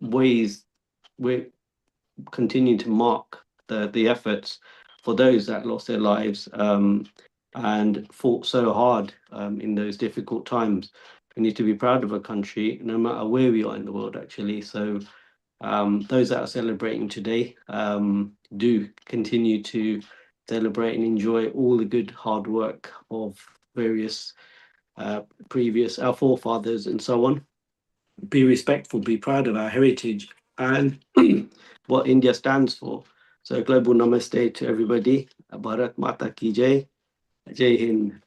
ways we're continuing to mark the efforts for those that lost their lives and fought so hard in those difficult times. We need to be proud of a country, no matter where we are in the world, actually. So those that are celebrating today, do continue to celebrate and enjoy all the good hard work of various our forefathers and so on. Be respectful, be proud of our heritage and what India stands for. So global namaste to everybody. Bharat Mata ki jai. Jai Hind.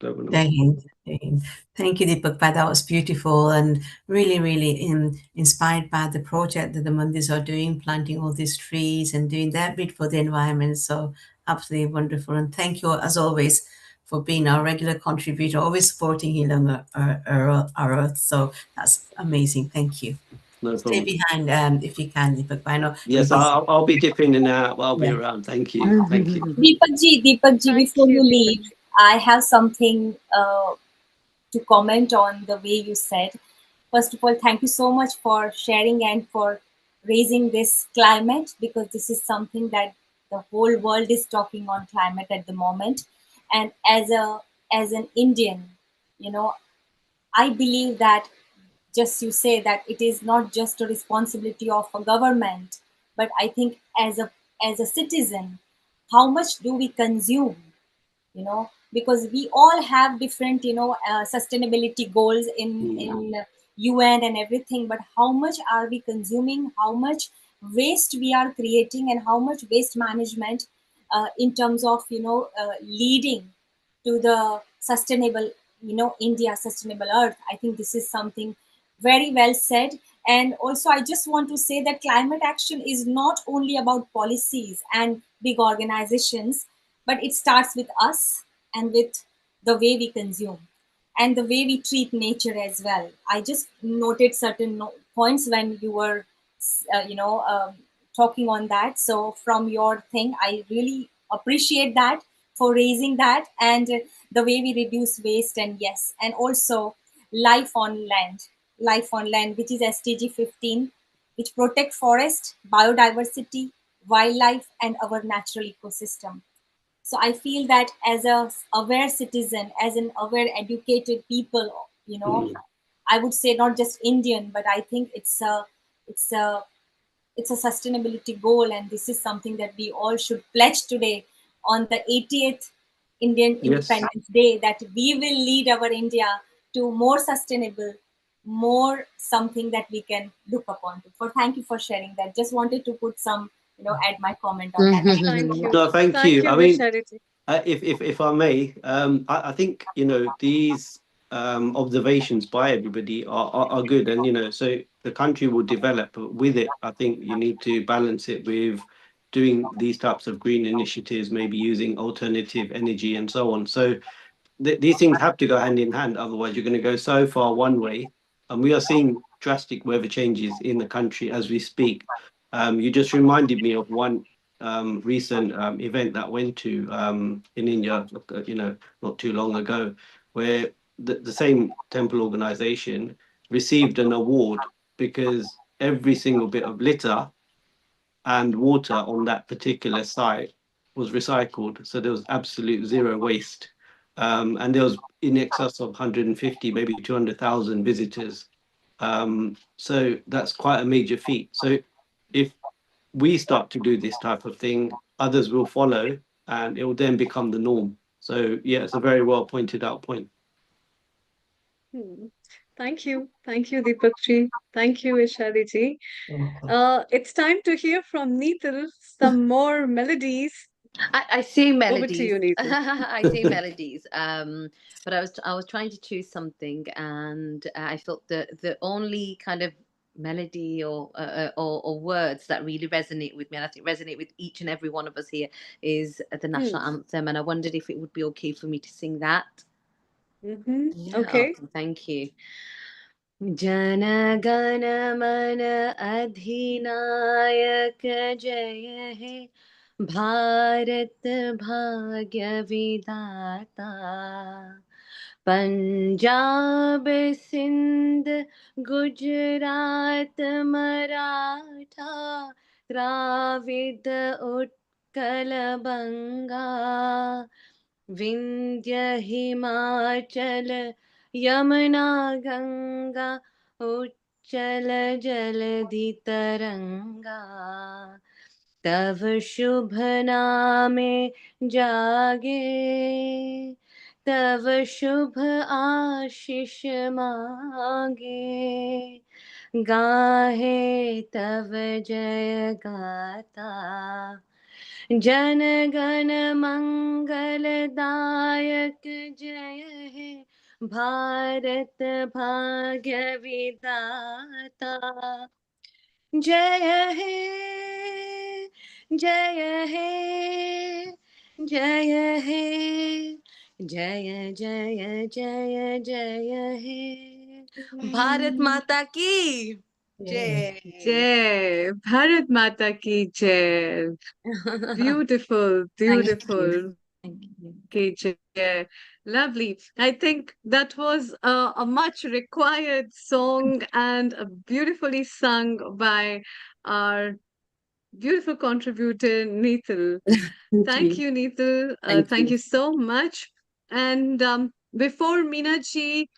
Global namaste. Jai Hind. Jai Hind. Thank you, Deepak. That was beautiful and really, really inspired by the project that the Mandis are doing, planting all these trees and doing that bit for the environment. So absolutely wonderful. And thank you, as always, for being our regular contributor, always supporting Healing Our Earth. So that's amazing. Thank you. No Stay problem. behind if you can, Deepak. I know. Yes, I'll be dipping in and out. I'll be Yeah. around. Thank you. Thank you. Deepak ji, before you leave, I have something to comment on the way you said. First of all, thank you so much for sharing and for raising this climate, because this is something that the whole world is talking on climate at the moment. And as an Indian, I believe that, just you say that it is not just a responsibility of a government, but I think as a citizen, how much do we consume, because we all have different sustainability goals in UN and everything, but how much are we consuming, how much waste we are creating, and how much waste management in terms of leading to the sustainable India, sustainable earth. I think this is something very well said. And also I just want to say that climate action is not only about policies and big organizations, but it starts with us and with the way we consume and the way we treat nature as well. I just noted certain points when you were talking on that. So from your thing, I really appreciate that for raising that, and the way we reduce waste. And yes, and also life on land, which is SDG 15, which protect forest, biodiversity, wildlife, and our natural ecosystem. So I feel that as a aware citizen, as an aware educated people, I would say not just Indian, but I think it's a it's a sustainability goal, and this is something that we all should pledge today on the 80th Indian Yes. Independence Day, that we will lead our India to more sustainable, more something that we can look upon to. For thank you for sharing that. Just wanted to put some, add my comment on that. Thank you. No, thank Thank you. you, I mean, Vishariti. if I may, I think these observations by everybody are good, and so the country will develop. But with it, I think you need to balance it with doing these types of green initiatives, maybe using alternative energy and so on. So these things have to go hand in hand. Otherwise, you're going to go so far one way, and we are seeing drastic weather changes in the country as we speak. You just reminded me of one recent event that went to in India, not too long ago, where the same temple organization received an award because every single bit of litter and water on that particular site was recycled. So there was absolute zero waste. And there was in excess of 150, maybe 200,000 visitors. So that's quite a major feat. So if we start to do this type of thing, others will follow and it will then become the norm. So yeah, it's a very well pointed out point. Thank you. Thank you, Deepakji. Thank you, Vishariti. It's time to hear from Neetal some more melodies. I see Over to you, melodies. Neetal. I see melodies. But I was trying to choose something, and I felt the only kind of melody or words that really resonate with me, and I think resonate with each and every one of us here, is the national anthem. And I wondered if it would be okay for me to sing that. Yeah. Okay. Thank you. Jana Gana मन अधिनायक जय हे भारत भाग्य विधाता पंजाब सिंध गुजरात मराठा द्राविड उत्कल बंगा विंध्य हिमाचल यमुना गंगा उच्चल जलधि तरंगा तव शुभ नामे जागे तव शुभ आशीष मांगे गाहे तव जय गाता जन गण मंगलदायक जय हे भारत भाग्य विधाता जय हे जय हे जय हे जय जय जय जय हे भारत माता की जय Jai. Bharat Mata ki jai. Beautiful, beautiful. Thank you. Ki jai. Lovely. I think that was a much required song and beautifully sung by our beautiful contributor, Neetal. Thank you, Neetal. Thank you so much. And before Meenaji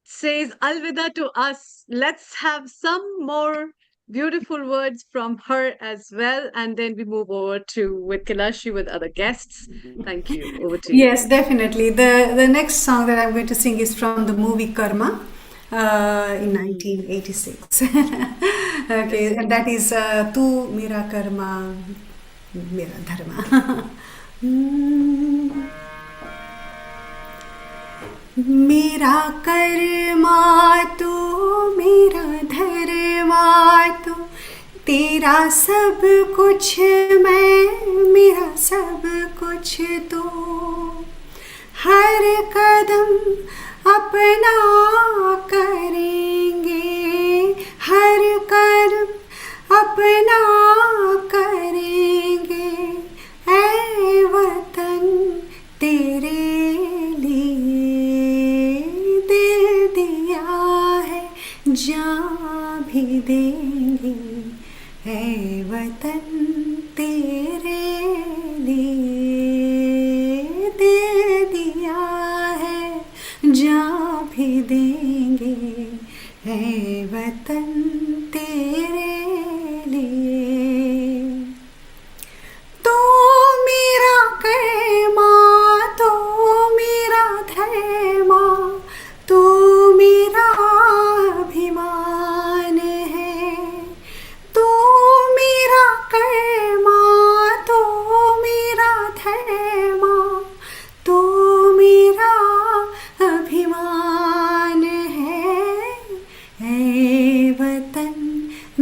says alvida to us, let's have some more beautiful words from her as well. And then we move over to with Kailashi with other guests. Thank you. Over to you. Yes, definitely. The next song that I'm going to sing is from the movie Karma in 1986. Okay, and that is Tu Mera Karma, Mera Dharma. मेरा कर्मा तो मेरा धर्मा तो तेरा सब कुछ मैं मेरा सब कुछ तो हर कदम अपना करेंगे हर कदम अपना करेंगे ऐ वतन तेरे दिल दिया है जान भी देंगे है वतन तेरे लिए दिल दिया है जान भी देंगे है वतन तेरे लिए तो मेरा कर्मा तो मेरा धर्मा तो मेरा अभिमान है तो मेरा कर्मा तो मेरा धर्मा तो मेरा अभिमान है वतन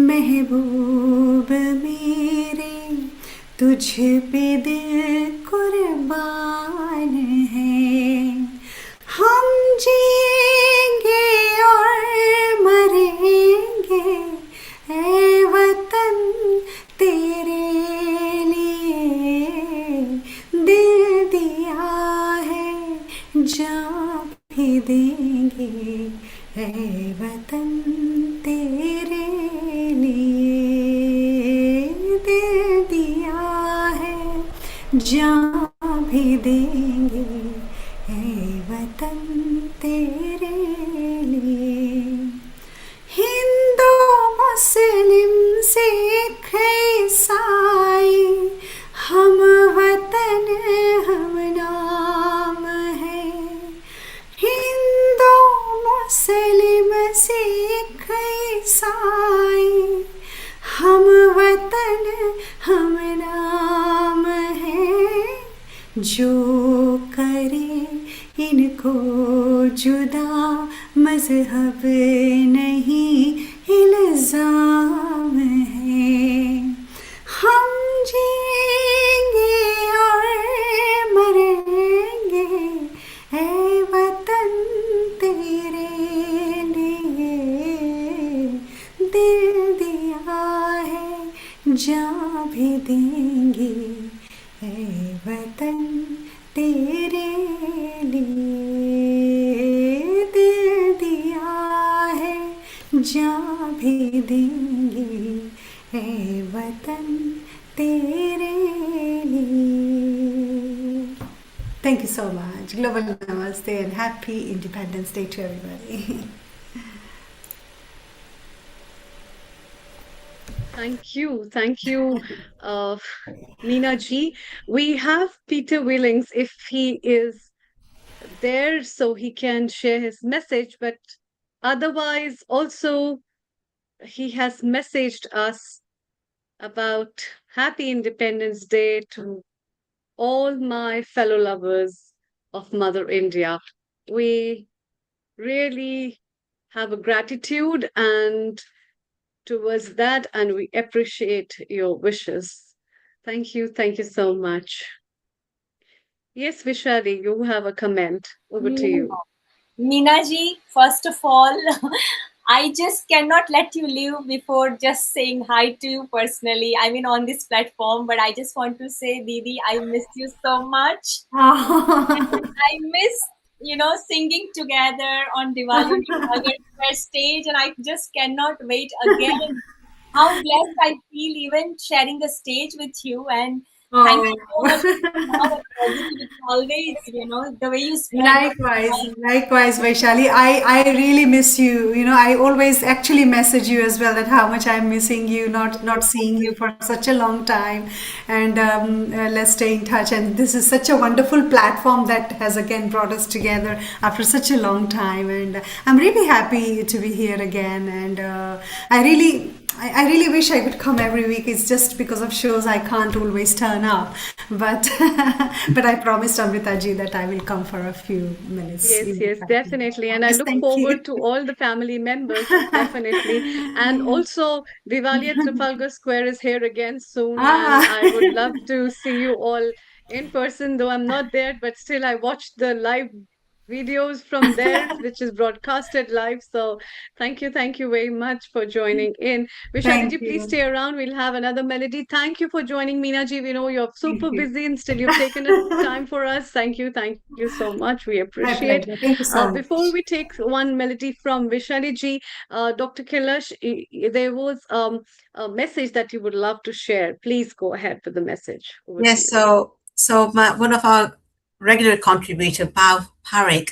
महबूब मेरे तुझ पे दिल कुर्बान है हम जिएंगे और मरेंगे ऐ वतन तेरे लिए दिल दिया है जान भी देंगे ऐ वतन तेरे लिए दिल दिया है जान भी देंगे ऐ वतन तेरे लिए हिंदू मुस्लिम सिख ईसाई हम वतन हम नाम है हिंदू मुस्लिम सिख ईसाई हम वतन हम नाम है जो करे इनको जुदा मजहब नहीं इल्जाम है हम जिएंगे और मरेंगे ऐ वतन तेरे लिए दिल दिया है जान भी देंगे ऐ वतन तेरे लिए दिल दिया है जान भी देंगे ऐ वतन तेरे लिए. Thank you so much. Global Namaste and happy Independence Day to everybody. Thank you, Meena ji. We have Peter Willings if he is there so he can share his message, but otherwise also he has messaged us about Happy Independence Day to all my fellow lovers of Mother India. We really have a gratitude and towards that, and we appreciate your wishes. Thank you so much. Yes, Vishali, you have a comment. Over to you. Meena ji, first of all, I just cannot let you leave before just saying hi to you personally. I mean, on this platform, but I just want to say, Didi, I miss you so much. I miss, singing together on Diwali stage, and I just cannot wait again. How blessed I feel even sharing the stage with you. And Thank you so Oh. much for your love and positivity always, the way you spread the Likewise, light. likewise, Vaishali. I really miss you. I always actually message you as well that how much I'm missing you, not seeing you for such a long time. And let's stay in touch. And this is such a wonderful platform that has again brought us together after such a long time. And I'm really happy to be here again. And I really wish I could come every week. It's just because of shows I can't always turn up. But but I promised Amrita ji that I will come for a few minutes. Yes, yes, definitely. And I Yes, look thank you. forward to all the family members, definitely. And also, Diwali at Trafalgar Square is here again soon, and Ah. I would love to see you all in person, though I'm not there, but still I watched the live videos from there, which is broadcasted live. So thank you very much for joining in. Vishali ji, Thank please you. stay around. We'll have another melody. Thank you for joining, Meena ji. We know you're Thank super you. busy and still you've taken a time for us. Thank you so much. We My appreciate. pleasure. Thank you so Before much. we take one melody from Vishali ji, Dr. Kailash, there was a message that you would love to share. Please go ahead with the message. Over to Yes, you. so one of our regular contributor, Parik,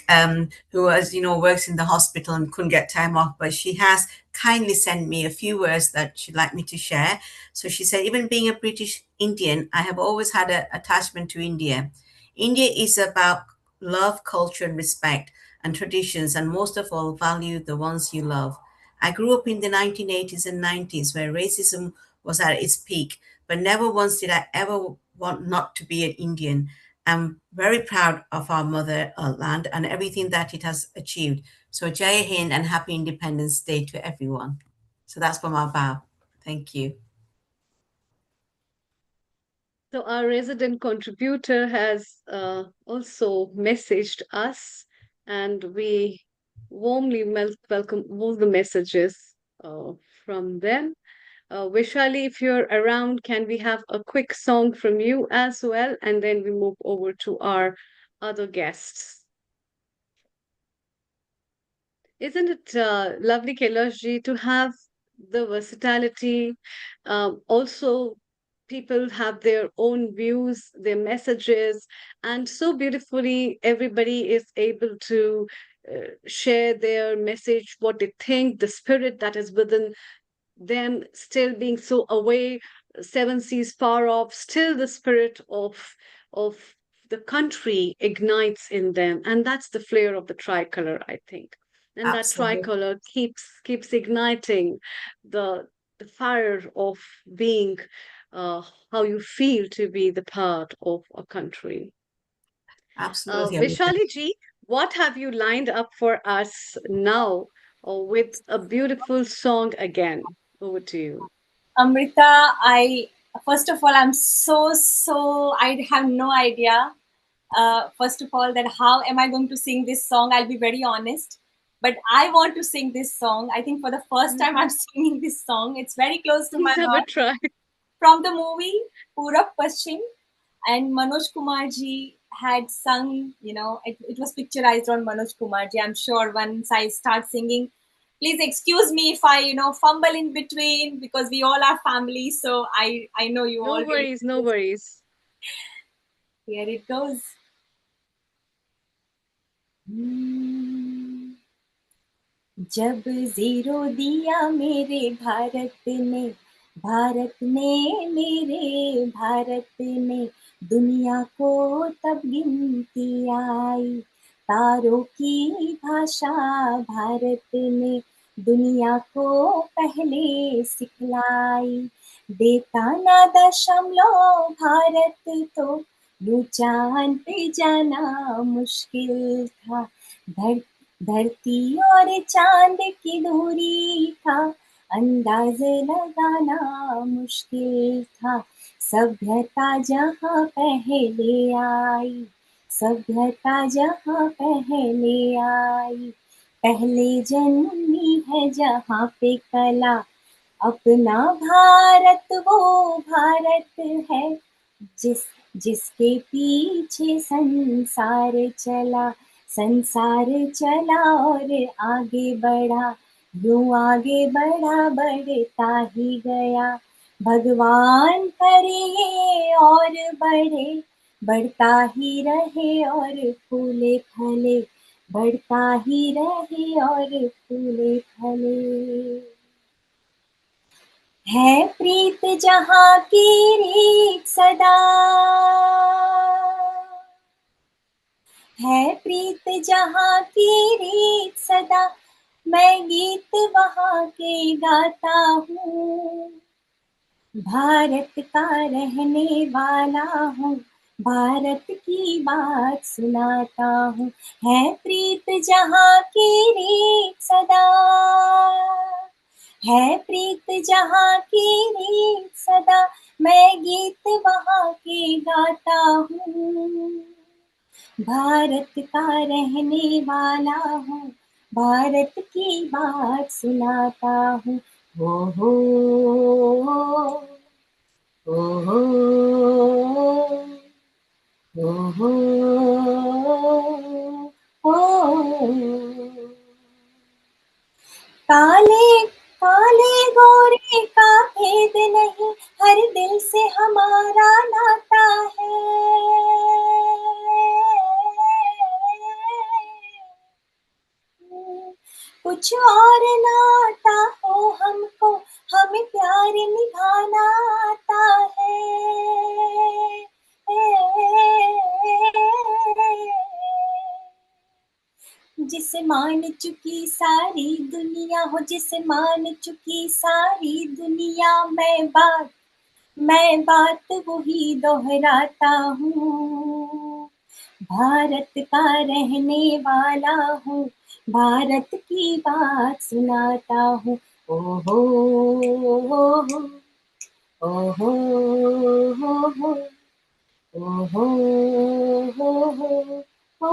who, as you know, works in the hospital and couldn't get time off, but she has kindly sent me a few words that she'd like me to share. So she said, even being a British Indian, I have always had an attachment to India. India is about love, culture, and respect, and traditions, and most of all, value the ones you love. I grew up in the 1980s and 90s where racism was at its peak, but never once did I ever want not to be an Indian. I'm very proud of our motherland and everything that it has achieved. So Jai Hind and happy Independence Day to everyone. So that's from our bow. Thank you. So our resident contributor has also messaged us, and we warmly welcome all the messages from them. Vishali, if you're around, can we have a quick song from you as well? And then we move over to our other guests. Isn't it lovely, Kailash to have the versatility? Also, people have their own views, their messages, and so beautifully, everybody is able to share their message, what they think, the spirit that is within them, still being so away, seven seas far off, still the spirit of the country ignites in them, and that's the flair of the tricolor, I think. And that Absolutely. tricolor keeps igniting the fire of being how you feel to be the part of a country. Absolutely. Vishali ji, what have you lined up for us now with a beautiful song again? Over to you. Amrita, first of all, I'm so, I have no idea. First of all, that how am I going to sing this song? I'll be very honest. But I want to sing this song. I think for the first time I'm singing this song. It's very close to my Please have a heart. try. From the movie Purab Paschim, and Manoj Kumar ji had sung, it was picturized on Manoj Kumar ji. I'm sure once I start singing, please excuse me if I, fumble in between because we all are family. So I know you all No will. worries, no worries. Here it goes. जब zero दिया मेरे भारत ने मेरे भारत ने दुनिया को तब गिनती आई तारों की भाषा भारत ने दुनिया को पहले सिखलाई देता ना दशमलव भारत तो चांद पे जाना मुश्किल था धरती और चांद की दूरी का अंदाज लगाना मुश्किल था सभ्यता जहाँ पहले आई सभ्यता जहाँ पहले आई पहले जन्मी है जहाँ पे कला अपना भारत वो भारत है जिसके पीछे संसार चला और आगे बढ़ा यूं आगे बढ़ता ही गया भगवान करे और बढ़े, बढ़ता ही रहे और फूले फले, बढ़ता ही रहे और फूले फले। है प्रीत जहाँ की रीत सदा, है प्रीत जहाँ की रीत सदा, मैं गीत वहाँ के गाता हूँ। भारत का रहने वाला हूँ, भारत की बात सुनाता हूँ। है प्रीत जहाँ की रीत सदा, है प्रीत जहाँ की रीत सदा, मैं गीत वहाँ के गाता हूँ। भारत का रहने वाला हूँ, भारत की बात सुनाता हूँ। हो हो हो हो हो हो। काले काले गोरे का भेद नहीं, हर दिल से हमारा नाता है। कुछ और नाता हो हमको, हमें प्यार निभाना आता है। जिसे मान चुकी सारी दुनिया हो, जिसे मान चुकी सारी दुनिया, मैं बात वही दोहराता हूँ। भारत का रहने वाला हूँ, भारत की बात सुनाता हूँ। ओ हो हो हो ओ हो हो ओ हो हो।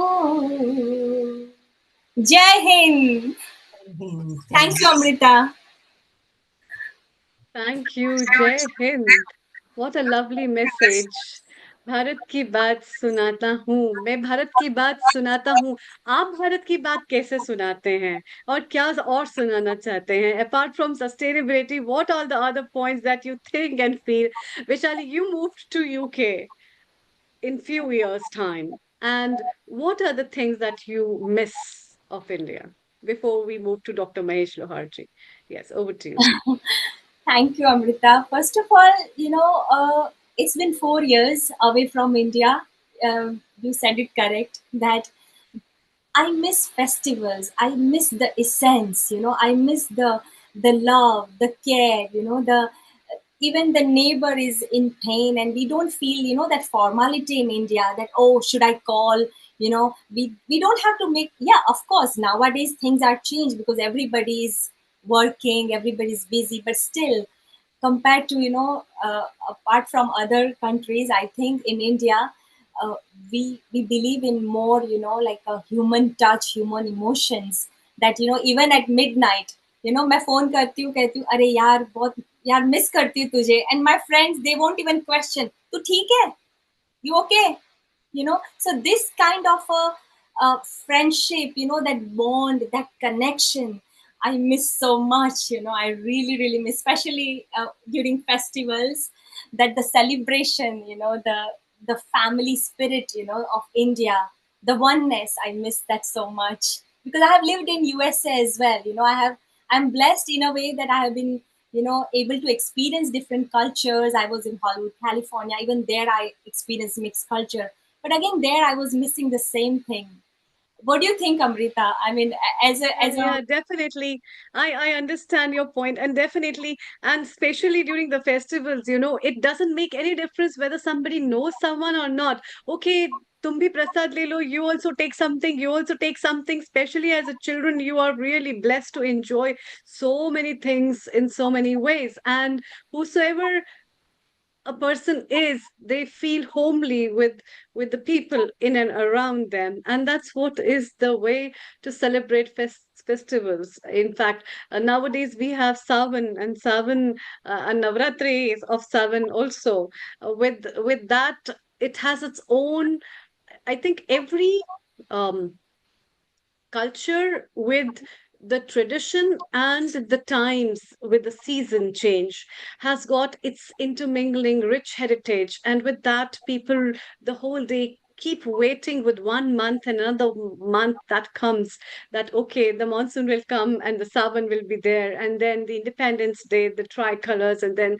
जय Hind. Thank you Amrita. Thank you, Jai Hind. What a lovely message. Bharat की बात सुनाता हूँ, मैं भारत की बात सुनाता हूँ। आप भारत की बात कैसे सुनाते हैं और क्या और सुनाना चाहते हैं? Apart from sustainability, what are the other points that you think and feel? Vishali, you moved to UK in few years' time, and what are the things that you miss of India? Before we move to Dr. Mahesh Loharji. Yes, over to you. Thank you, Amrita. First of all, it's been 4 years away from India. You said it correct that I miss festivals. I miss the essence. I miss the love, the care. The even the neighbor is in pain, and we don't feel that formality in India. That, oh, should I call? We don't have to make. Yeah, of course. Nowadays things are changed because everybody is working, everybody's busy, but still, compared to apart from other countries, I think in India, uh, we believe in more, like a human touch, human emotions, that even at midnight, मैं phone करती हूँ, कहती हूँ अरे यार बहुत यार miss करती हूँ तुझे, and my friends, they won't even question, तू ठीक है, you okay? So this kind of a friendship, that bond, that connection, I miss so much. I really really miss, especially during festivals, that the celebration, the family spirit, of India, the oneness. I miss that so much because I have lived in USA as well. I'm blessed in a way that I have been, able to experience different cultures. I was in Hollywood, California. Even there I experienced mixed culture, but again there I was missing the same thing. What do you think, Amrita? I mean, as a Yeah, definitely. I understand your point, and definitely, and especially during the festivals, it doesn't make any difference whether somebody knows someone or not. Okay, tum bhi prasad le lo, you also take something, you also take something. Especially as a children, you are really blessed to enjoy so many things in so many ways. And whosoever a person is, they feel homely with the people in and around them, and that's what is the way to celebrate festivals. In fact, nowadays we have Savan, and Savan, and Navratri is of Savan also. With that, it has its own, I think every um culture with the tradition and the times with the season change has got its intermingling rich heritage. And with that, people the whole day keep waiting with 1 month and another month that comes, that okay, the monsoon will come and the Savan will be there, and then the Independence Day, the tricolors, and then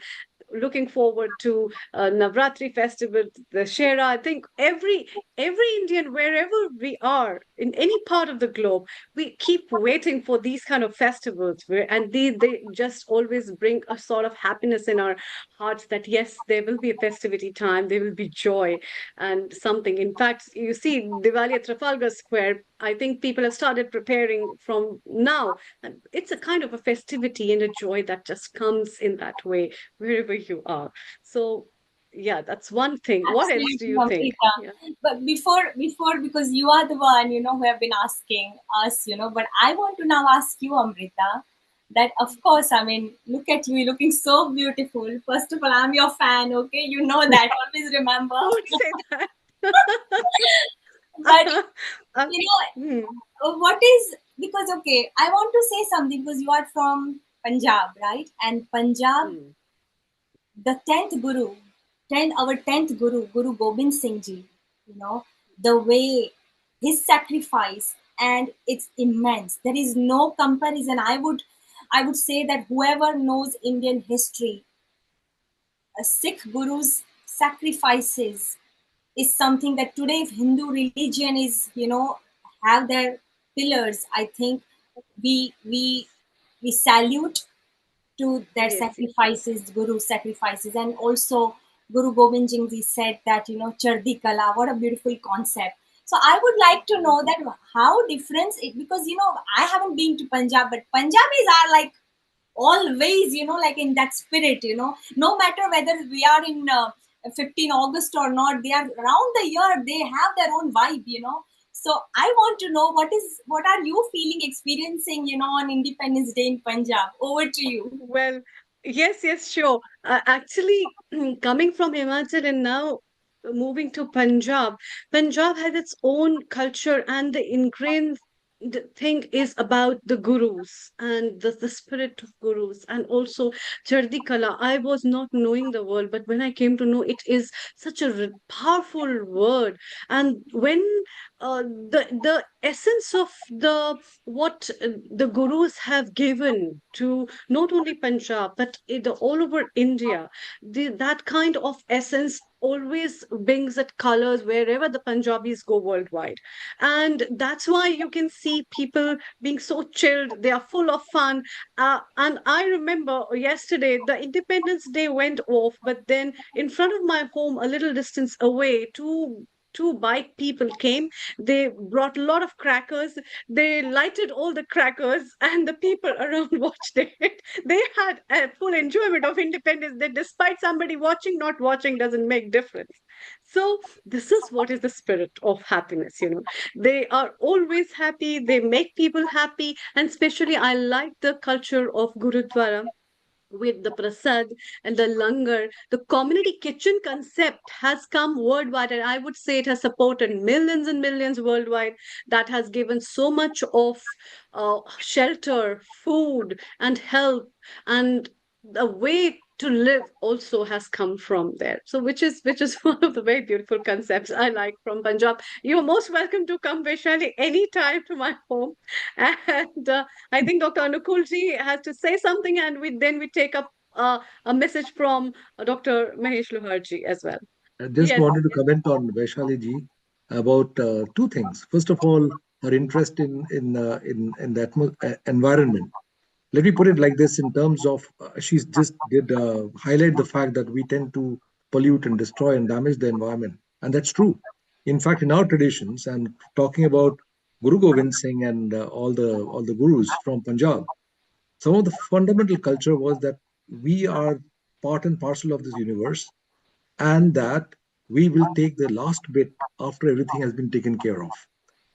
looking forward to Navratri festival, the Shera. I think every Indian, wherever we are in any part of the globe, we keep waiting for these kind of festivals, and they just always bring a sort of happiness in our hearts that yes, there will be a festivity time, there will be joy and something. In fact, you see Diwali at Trafalgar Square, I think people have started preparing from now, and it's a kind of a festivity and a joy that just comes in that way wherever you are. So yeah, that's one thing. What else do Absolutely, you think? Amrita. Yeah. But before, because you are the one, who have been asking us, but I want to now ask you, Amrita, that of course, I mean, look at you, you're looking so beautiful. First of all, I'm your fan, okay? You know that. Always remember. Don't say that. But Uh, you know, hmm, what is, because okay, I want to say something because you are from Punjab, right? And Punjab, hmm. the 10th guru, our 10th guru, Guru Gobind Singh Ji, the way his sacrifice, and it's immense. There is no comparison. I would say that whoever knows Indian history, a Sikh guru's sacrifices is something that today, if Hindu religion is, have their pillars, I think we salute to their Yes, yes. sacrifices, Guru sacrifices. And also Guru Gobind Singh Ji said that, Chardi Kala, what a beautiful concept. So I would like to know that how different it, because, I haven't been to Punjab, but Punjabis are like always, like in that spirit, no matter whether we are in 15 August or not, they are around the year, they have their own vibe, so I want to know what are you feeling, experiencing, on Independence Day in Punjab. Over to you. Well, yes, yes, sure. Actually, coming from Himachal and now moving to Punjab, Punjab has its own culture, and the ingrained thing is about the gurus and the spirit of gurus, and also Chardi Kala. I was not knowing the word, but when I came to know, it is such a powerful word. And when the essence of the what the gurus have given to not only Punjab but all over India, that kind of essence always brings it colors wherever the Punjabis go worldwide. And that's why you can see people being so chilled, they are full of fun. And I remember yesterday the Independence Day went off, but then in front of my home, a little distance away, two bike people came. They brought a lot of crackers. They lighted all the crackers, and the people around watched it. They had a full enjoyment of Independence Day, despite somebody watching, not watching doesn't make difference. So this is what is the spirit of happiness. They are always happy. They make people happy, and especially I like the culture of Gurudwara with the prasad and the langar. The community kitchen concept has come worldwide, and I would say it has supported millions and millions worldwide. That has given so much of shelter, food, and help, and the way to live also has come from there. So which is one of the very beautiful concepts I like from Punjab. You're most welcome to come, Vaishali, anytime to my home. And I think Dr. Anukulji has to say something, and we take up a message from Dr. Mahesh Luharji as well. I just Yes. wanted to comment on Vaishali ji about two things. First of all, her interest in the environment. Let me put it like this in terms of she's just did highlight the fact that we tend to pollute and destroy and damage the environment, and that's true. In fact, in our traditions, and talking about Guru Gobind Singh and all the gurus from Punjab, some of the fundamental culture was that we are part and parcel of this universe, and that we will take the last bit after everything has been taken care of.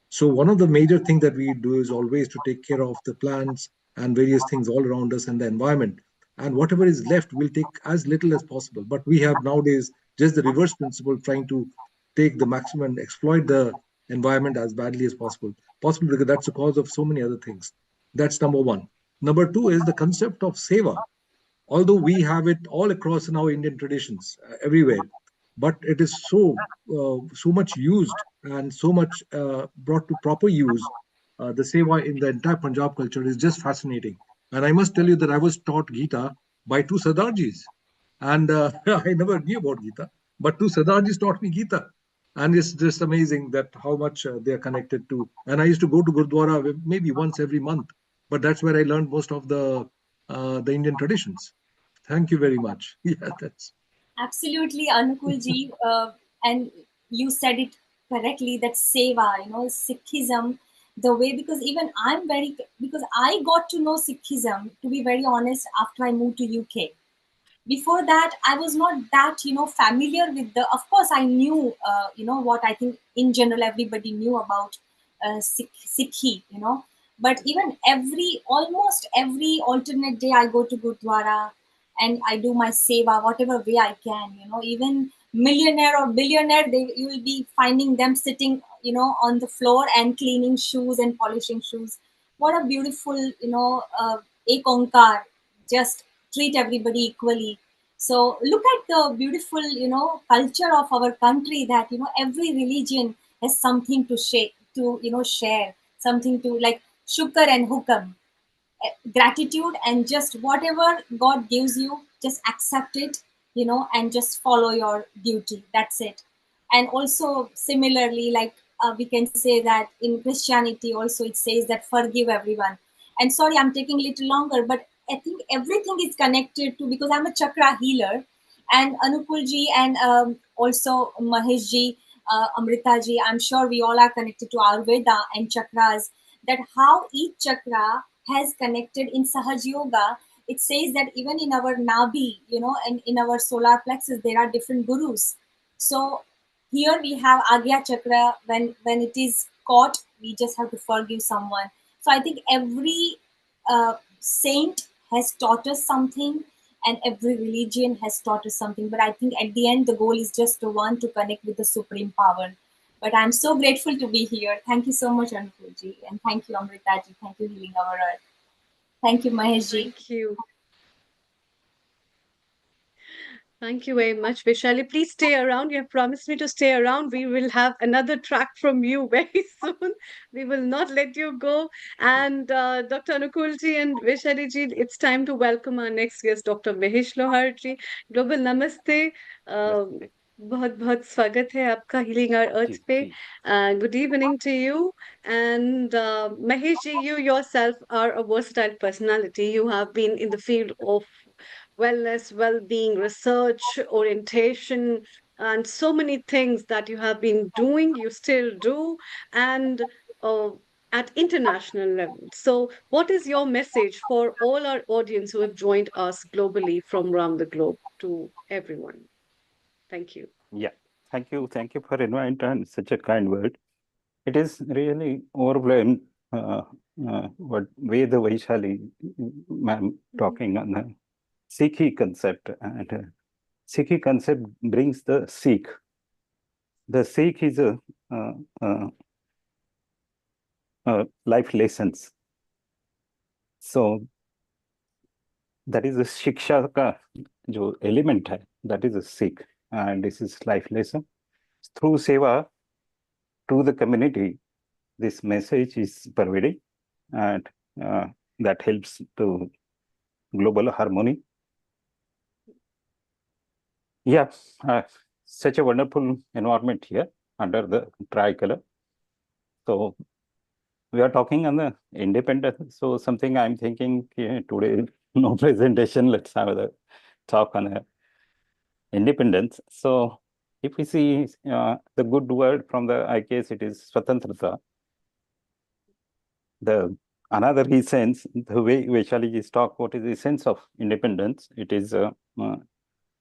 So one of the major things that we do is always to take care of the plants and various things all around us and the environment. And whatever is left, we'll take as little as possible. But we have nowadays just the reverse principle, trying to take the maximum and exploit the environment as badly as possible. Possible because that's the cause of so many other things. That's number one. Number two is the concept of seva. Although we have it all across in our Indian traditions, everywhere, but it is so much used and so much brought to proper use. The seva in the entire Punjab culture is just fascinating. And I must tell you that I was taught Gita by two Sardarjis, and I never knew about Gita, but two Sardarjis taught me Gita, and it's just amazing that how much they are connected to. And I used to go to Gurdwara maybe once every month, but that's where I learned most of the Indian traditions. Thank you very much. Yeah, that's Absolutely, Anukulji. And you said it correctly, that seva, Sikhism, the way, because even because I got to know Sikhism, to be very honest, after I moved to UK. Before that, I was not that familiar with the, of course I knew what I think in general everybody knew about Sikhi, but even almost every alternate day I go to Gurdwara and I do my seva whatever way I can, even millionaire or billionaire, you will be finding them sitting on the floor and cleaning shoes and polishing shoes. What a beautiful ek onkar, just treat everybody equally. So look at the beautiful culture of our country, that every religion has something to share, something to, like shukr and hukam, gratitude, and just whatever God gives you, just accept it, and just follow your duty. That's it. And also similarly, like we can say that in Christianity also it says that forgive everyone. And sorry, I'm taking a little longer, but I think everything is connected to, because I'm a chakra healer, and Anukulji and also Maheshji, Amritaji, I'm sure we all are connected to Ayurveda and chakras, that how each chakra has connected in Sahaj Yoga. It says that even in our Nabi, and in our solar plexus, there are different gurus. So here we have Agya Chakra. When it is caught, we just have to forgive someone. So I think every saint has taught us something, and every religion has taught us something. But I think at the end, the goal is just the one, to connect with the supreme power. But I'm so grateful to be here. Thank you so much, Anukulji. And thank you, Amritaji. Thank you, Healing Our Earth. Thank you, Maheshji. Thank you. Thank you very much, Vishali. Please stay around. You have promised me to stay around. We will have another track from you very soon. We will not let you go. And Dr. Anukulji and Vishali ji, it's time to welcome our next guest, Dr. Mahesh Lohar ji. Global Namaste. बहुत बहुत स्वागत है आपका healing our earth पे. Good evening to you. And Mahesh ji, you yourself are a versatile personality. You have been in the field of wellness, well-being, research, orientation, and so many things that you have been doing, you still do, and at international level. So what is your message for all our audience who have joined us globally from around the globe, to everyone? Thank you. Yeah, thank you. Thank you for inviting and such a kind word. It is really overwhelmed what way the Vaishali ma'am talking on the Sikhi concept, and Sikhi concept brings the Sikh. The Sikh is a life lessons. So that is a शिक्षा का जो element है, that is a Sikh, and this is life lesson. Through seva to the community, this message is pervading, and that helps to global harmony. Yeah, such a wonderful environment here under the tricolor. So we are talking on the independence. So something I'm thinking today, no presentation, let's have a talk on independence. So if we see the good word from the IKS, it is Swatantrata. The another essence, the way Vaishali is talk, what is the essence of independence? It is a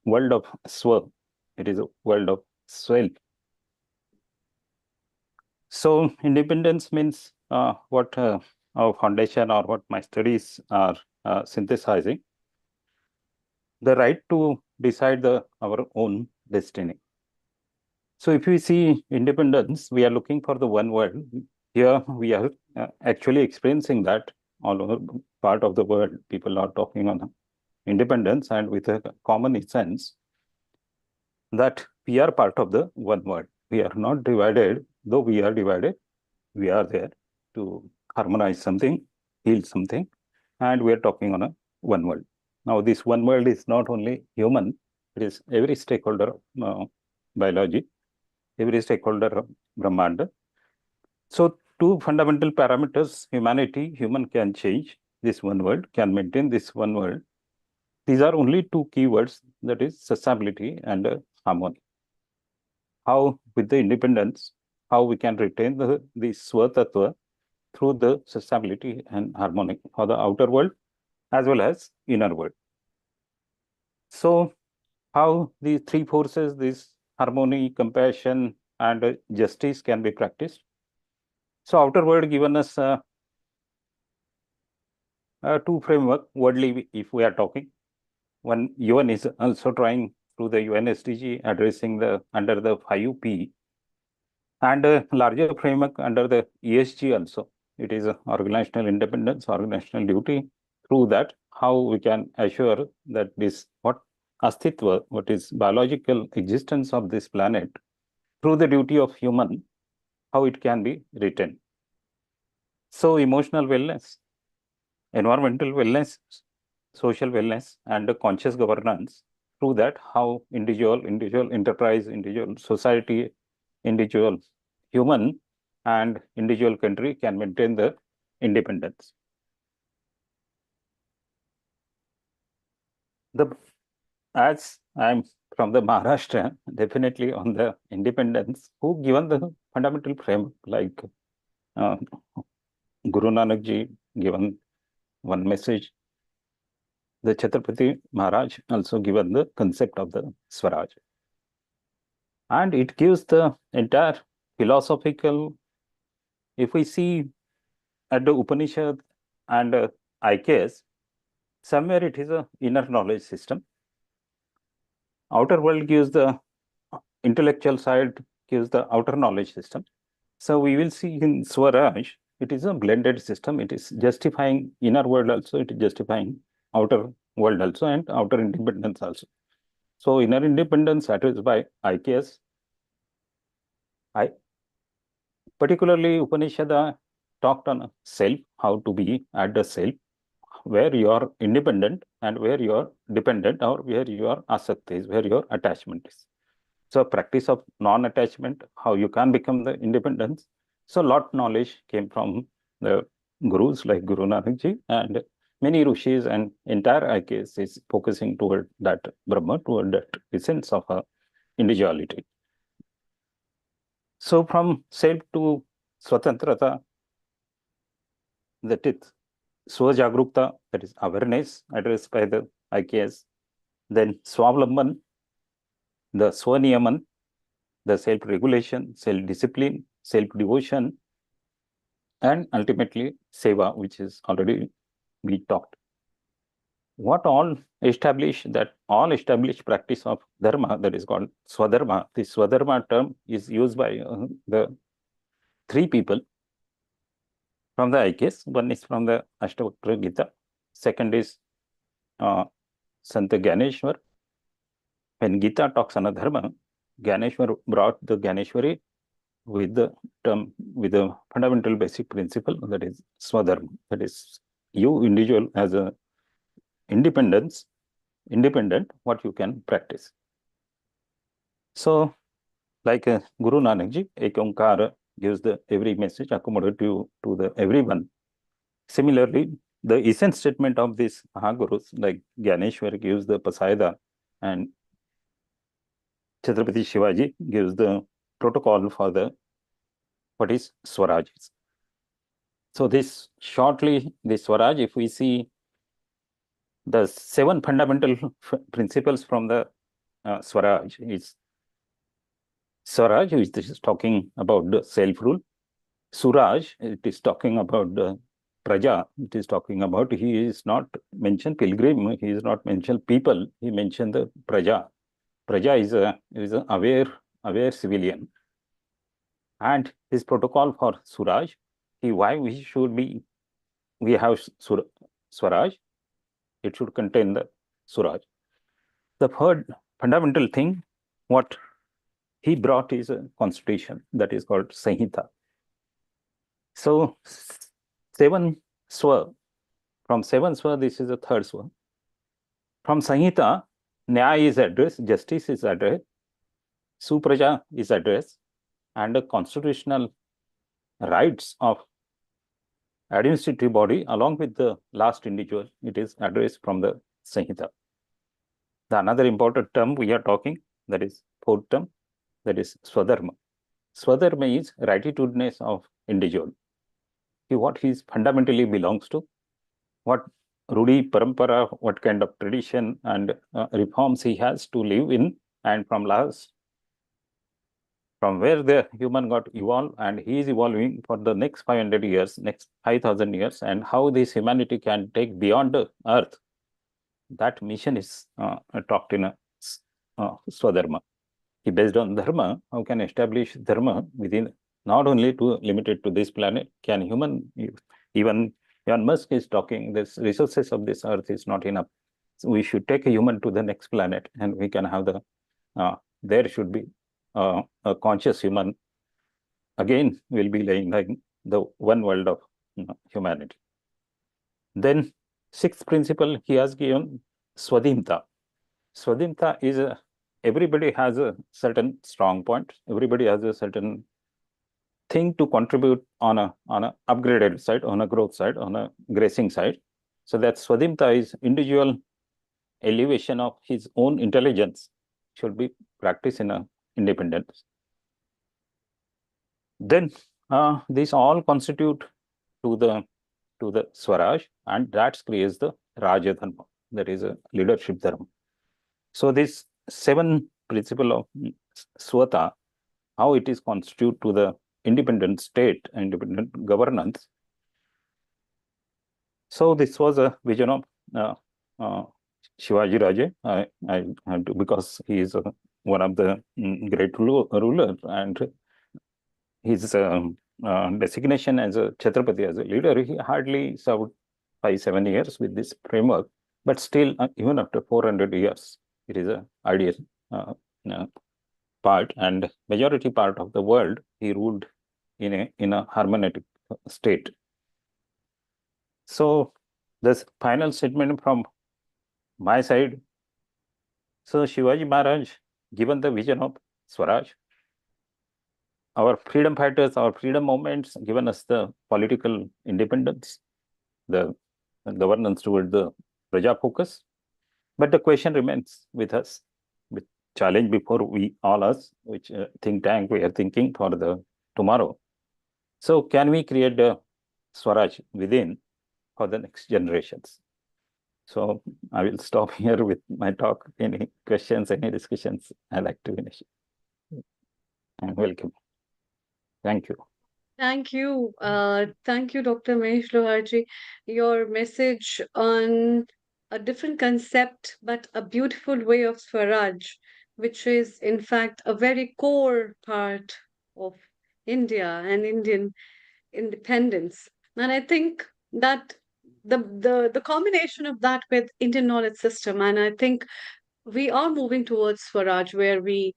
world of swa. It is a world of self. So independence means what our foundation or what my studies are synthesizing. The right to decide our own destiny. So if we see independence, we are looking for the one world. Here we are actually experiencing that all over part of the world, people are talking on independence and with a common sense that we are part of the one world. We are not divided, though we are divided, we are there to harmonize something, heal something, and we are talking on a one world. Now, this one world is not only human, it is every stakeholder of biology, every stakeholder of Brahmanda. So, two fundamental parameters, human can change this one world, can maintain this one world. These are only two keywords, that is sustainability and harmony. How with the independence, how we can retain the Swatattva through the sustainability and harmony for the outer world as well as inner world. So how these three forces, this harmony, compassion, and justice can be practiced. So outer world given us two framework, worldly if we are talking. One, UN is also trying through the UN SDG addressing under the 5P, and a larger framework under the ESG also. It is organizational independence, organizational duty. Through that, how we can assure that this what astitva, what is biological existence of this planet, through the duty of human, how it can be retained. So emotional wellness, environmental wellness, social wellness, and conscious governance. Through that, how individual enterprise, individual society, individual human, and individual country can maintain the independence. As I'm from the Maharashtra, definitely on the independence, who given the fundamental frame, like Guru Nanak Ji given one message. The Chhatrapati Maharaj also given the concept of the Swaraj. And it gives the entire philosophical, if we see at the Upanishad and IKS, somewhere it is a inner knowledge system. Outer world gives the intellectual side, gives the outer knowledge system. So we will see in Swaraj, it is a blended system. It is justifying inner world also, it is justifying outer world also, and outer independence also. So inner independence addressed by IKS. Particularly Upanishad talked on self, how to be at the self, where you are independent and where you are dependent, or where your asakti is, where your attachment is. So practice of non-attachment, how you can become the independence. So lot knowledge came from the gurus like Guru Nanak Ji, and many rishis, and entire IKS is focusing toward that Brahma, toward that essence of individuality. So from self to Swatantrata, that is Swajagrukta, that is awareness addressed by the IKS. Then Swavlamban, the Swaniyaman, the self-regulation, self-discipline, self-devotion, and ultimately Seva, which is already we talked. What all established, that all established practice of dharma, that is called Swadharma. This Swadharma term is used by the three people from the IKS. One is from the Ashtavakra Gita. Second is Santa Gyaneshwar. When Gita talks on a dharma, Gyaneshwar brought the Gyaneshwari with the term, with the fundamental basic principle, that is Swadharma. That is, you individual as a independent, what you can practice. So, like Guru Nanak Ji, Ek Onkar gives the every message accommodative to the everyone. Similarly, the essence statement of these Mahagurus, like Gyaneshwar gives the Pasaida, and Chhatrapati Shivaji gives the protocol for the what is Swaraj. So this shortly, the Swaraj, if we see the 7 fundamental principles from the Swaraj, is Swaraj, which is talking about the self-rule. Suraj, it is talking about the Praja, it is talking about, he is not mentioned pilgrim, he is not mentioned people, he mentioned the Praja. Praja is a aware civilian. And his protocol for Suraj, why we should be we have Swaraj. It should contain the Suraj. The third fundamental thing, what he brought is a constitution that is called Sanhita. So 7 Swa. From 7 Swa, this is the third Swa. From Sanhita, Nyaya is addressed, justice is addressed, Supraja is addressed, and the constitutional rights of administrative body along with the last individual, it is addressed from the Sanhita. The another important term we are talking, that is fourth term, that is Swadharma. Swadharma is rightitudinous of individual. What he fundamentally belongs to, what Rudi Parampara, what kind of tradition and reforms he has to live in, and from where the human got evolved, and he is evolving for the next 500 years, next 5,000 years, and how this humanity can take beyond the earth. That mission is talked in a Swadharma. Based on dharma, how can establish dharma within, not only to limited to this planet, can human, even Elon Musk is talking, this resources of this earth is not enough. So we should take a human to the next planet, and we can have the, there should be a conscious human. Again, will be laying like the one world of humanity. Then sixth principle, he has given Swadhimta. Swadhimta is everybody has a certain strong point. Everybody has a certain thing to contribute on a upgraded side, on a growth side, on a gracing side. So that Swadhimta is individual elevation of his own intelligence should be practiced in a independence. Then these all constitute to the Swaraj, and that creates the Raja Dharma, that is a leadership dharma. So this 7 principle of Swata, how it is constitute to the independent state, independent governance. So this was a vision of Shivaji Raje, because he is one of the great ruler, and his designation as a Chhatrapati, as a leader, he hardly served 5-7 years with this framework, but still, even after 400 years, it is an ideal part, and majority part of the world he ruled in a harmonic state. So this final statement from my side. So Shivaji Maharaj, given the vision of Swaraj, our freedom fighters, our freedom movements given us the political independence, the governance toward the Praja focus. But the question remains with us, with challenge before we all us, which think tank we are thinking for the tomorrow. So can we create the Swaraj within for the next generations? So I will stop here with my talk. Any questions, any discussions, I'd like to finish. And welcome. Thank you. Thank you. Thank you, Dr. Mahesh Loharji. Your message on a different concept, but a beautiful way of Swaraj, which is in fact a very core part of India and Indian independence. And I think that the combination of that with Indian knowledge system, and I think we are moving towards Swaraj, where we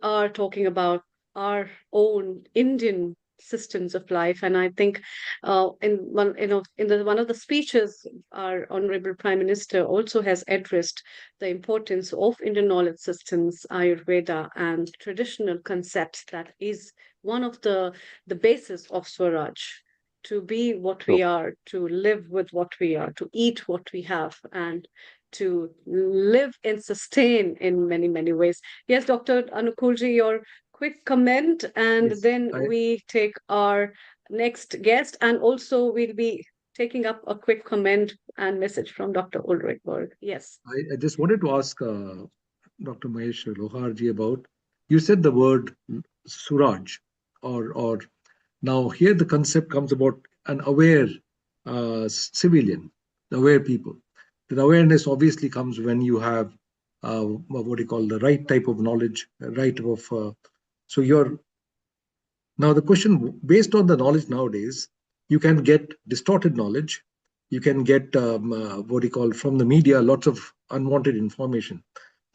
are talking about our own Indian systems of life. And I think in one one of the speeches, our honorable Prime Minister also has addressed the importance of Indian knowledge systems, Ayurveda, and traditional concepts. That is one of the basis of Swaraj, to be what we are, to live with what we are, to eat what we have, and to live and sustain in many, many ways. Yes, Dr. Anukulji, your quick comment, and Yes, then we take our next guest, and also we'll be taking up a quick comment and message from Dr. Ulrich Berg. Yes. I just wanted to ask Dr. Mahesh Loharji about, you said the word Suraj, or now here the concept comes about an aware civilian, the aware people. The awareness obviously comes when you have what do you call the right type of knowledge, right of. So you're now the question, based on the knowledge nowadays, you can get distorted knowledge you can get what you call from the media lots of unwanted information.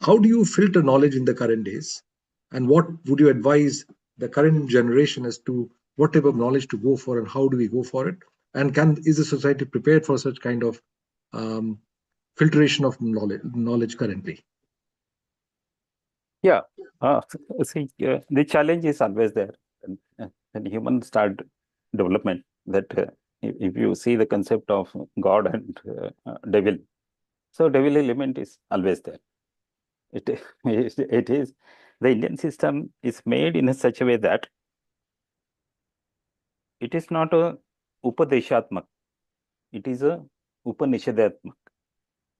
How do you filter knowledge in the current days, and what would you advise the current generation as to what type of knowledge to go for and how do we go for it, and is the society prepared for such kind of um, filtration of knowledge currently? Yeah. See, the challenge is always there. When humans start development, that if you see the concept of God and devil, so devil element is always there. It is the Indian system is made in such a way that it is not a upadeshatmak, it is a upanishadaatmak.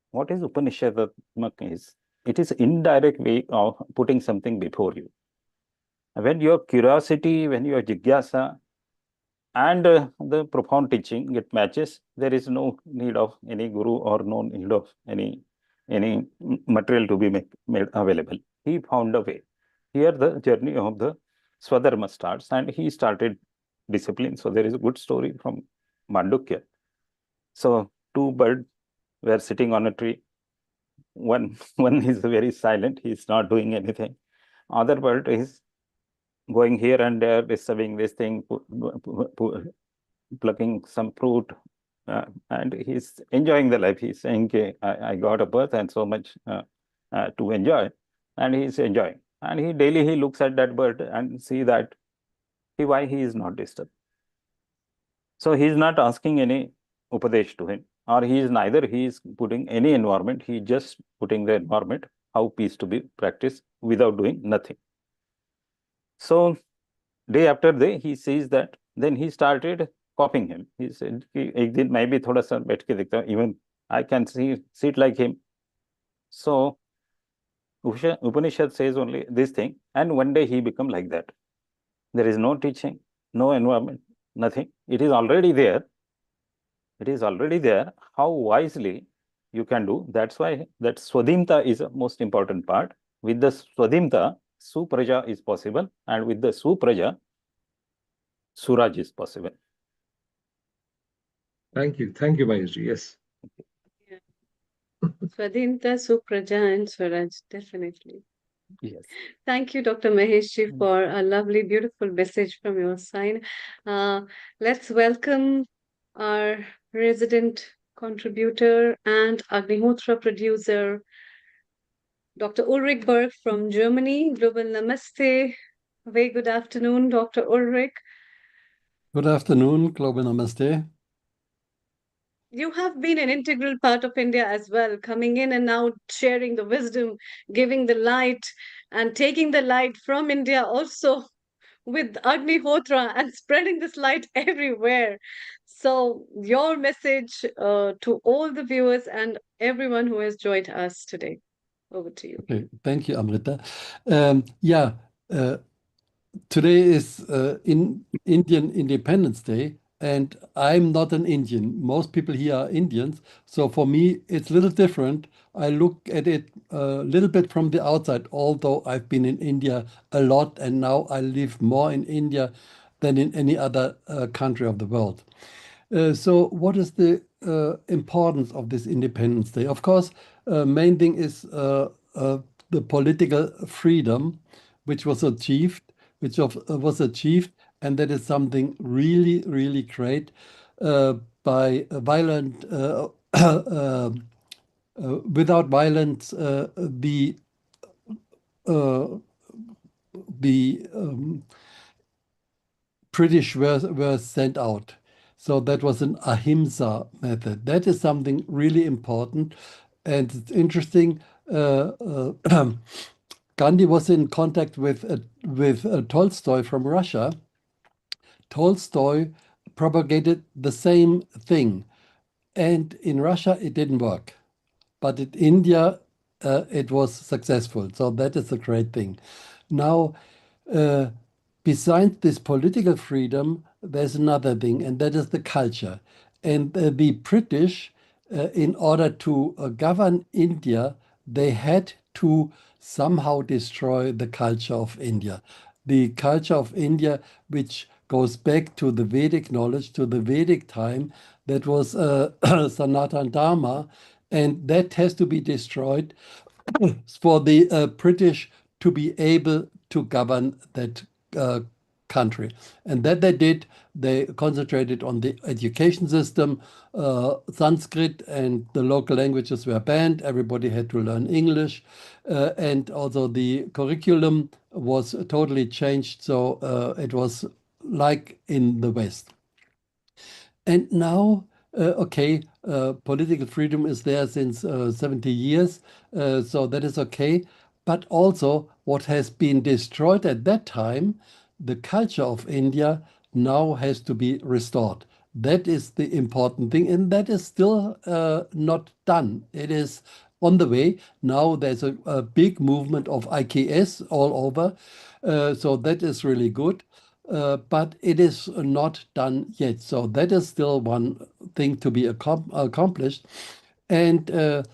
What is upanishadaatmak is? It is indirect way of putting something before you. When your curiosity, when your jigyasa and the profound teaching it matches, there is no need of any guru or no need of any material to be made available. He found a way. Here the journey of the Swadharma starts, and he started discipline. So there is a good story from Mandukya. So two birds were sitting on a tree. One is very silent, he is not doing anything. Other bird is going here and there, disturbing this thing, plucking some fruit, and he's enjoying the life. He's saying, okay, I got a birth and so much to enjoy, and he's enjoying. And he daily looks at that bird and see that why he is not disturbed. So he is not asking any upadesh to him, or he is putting any environment. He just putting the environment how peace to be practiced without doing nothing. So day after day he sees that. Then he started copying him. He said, "एक दिन मैं भी थोड़ा सा बैठ के देखता हूँ. Even I can sit like him." So Upanishad says only this thing, and one day he become like that. There is no teaching, no environment, nothing. It is already there. It is already there. How wisely you can do. That's why that Swadhimta is the most important part. With the Swadhimta, Supraja is possible, and with the Supraja, Suraj is possible. Thank you, Maheshji. Yes. Swadhinta, Supraja, and Swaraj, definitely. Yes. Thank you, Dr. Maheshji, for a lovely, beautiful message from your side. Let's welcome our resident contributor and Agnihotra producer, Dr. Ulrich Berg from Germany. Global Namaste. Very good afternoon, Dr. Ulrich. Good afternoon, Global Namaste. You have been an integral part of India as well, coming in and out, sharing the wisdom, giving the light, and taking the light from India also with Agnihotra and spreading this light everywhere. So, your message to all the viewers and everyone who has joined us today. Over to you. Okay, thank you, Amrita. Today is in Indian Independence Day, and I'm not an Indian. Most people here are Indians, so for me it's a little different. I look at it a little bit from the outside, although I've been in India a lot, and now I live more in India than in any other country of the world. So what is the importance of this Independence Day? Of course, main thing is the political freedom, which was achieved, and that is something really, really great by violent, without violence, the British were sent out. So that was an ahimsa method. That is something really important. And it's interesting. Gandhi was in contact with Tolstoy from Russia. Tolstoy propagated the same thing. And in Russia, it didn't work. But in India, it was successful. So that is a great thing. Now, besides this political freedom, there's another thing, and that is the culture. And the British, in order to govern India, they had to somehow destroy the culture of India. The culture of India, which goes back to the Vedic knowledge, to the Vedic time, That was Sanatan Dharma, and that has to be destroyed for the British to be able to govern that country. And that they did. They concentrated on the education system. Sanskrit and the local languages were banned. Everybody had to learn English. And also the curriculum was totally changed. So it was like in the West. And now, okay, political freedom is there since 70 years, so that is okay. But also, what has been destroyed at that time, the culture of India now has to be restored. That is the important thing, and that is still not done. It is on the way. Now there's a big movement of IKS all over, so that is really good. But it is not done yet. So that is still one thing to be accomplished. And the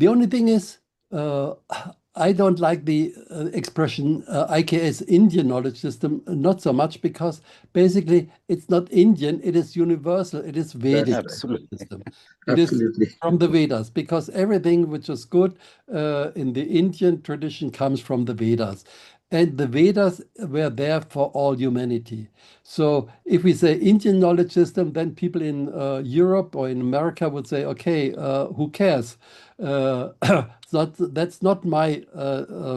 only thing is, I don't like the expression IKS Indian knowledge system, not so much because basically it's not Indian, it is universal, it is Vedic Absolutely. system. It is from the Vedas because everything which is good in the Indian tradition comes from the Vedas. And the Vedas were there for all humanity. So if we say Indian knowledge system, then people in Europe or in America would say, okay, who cares? That's not my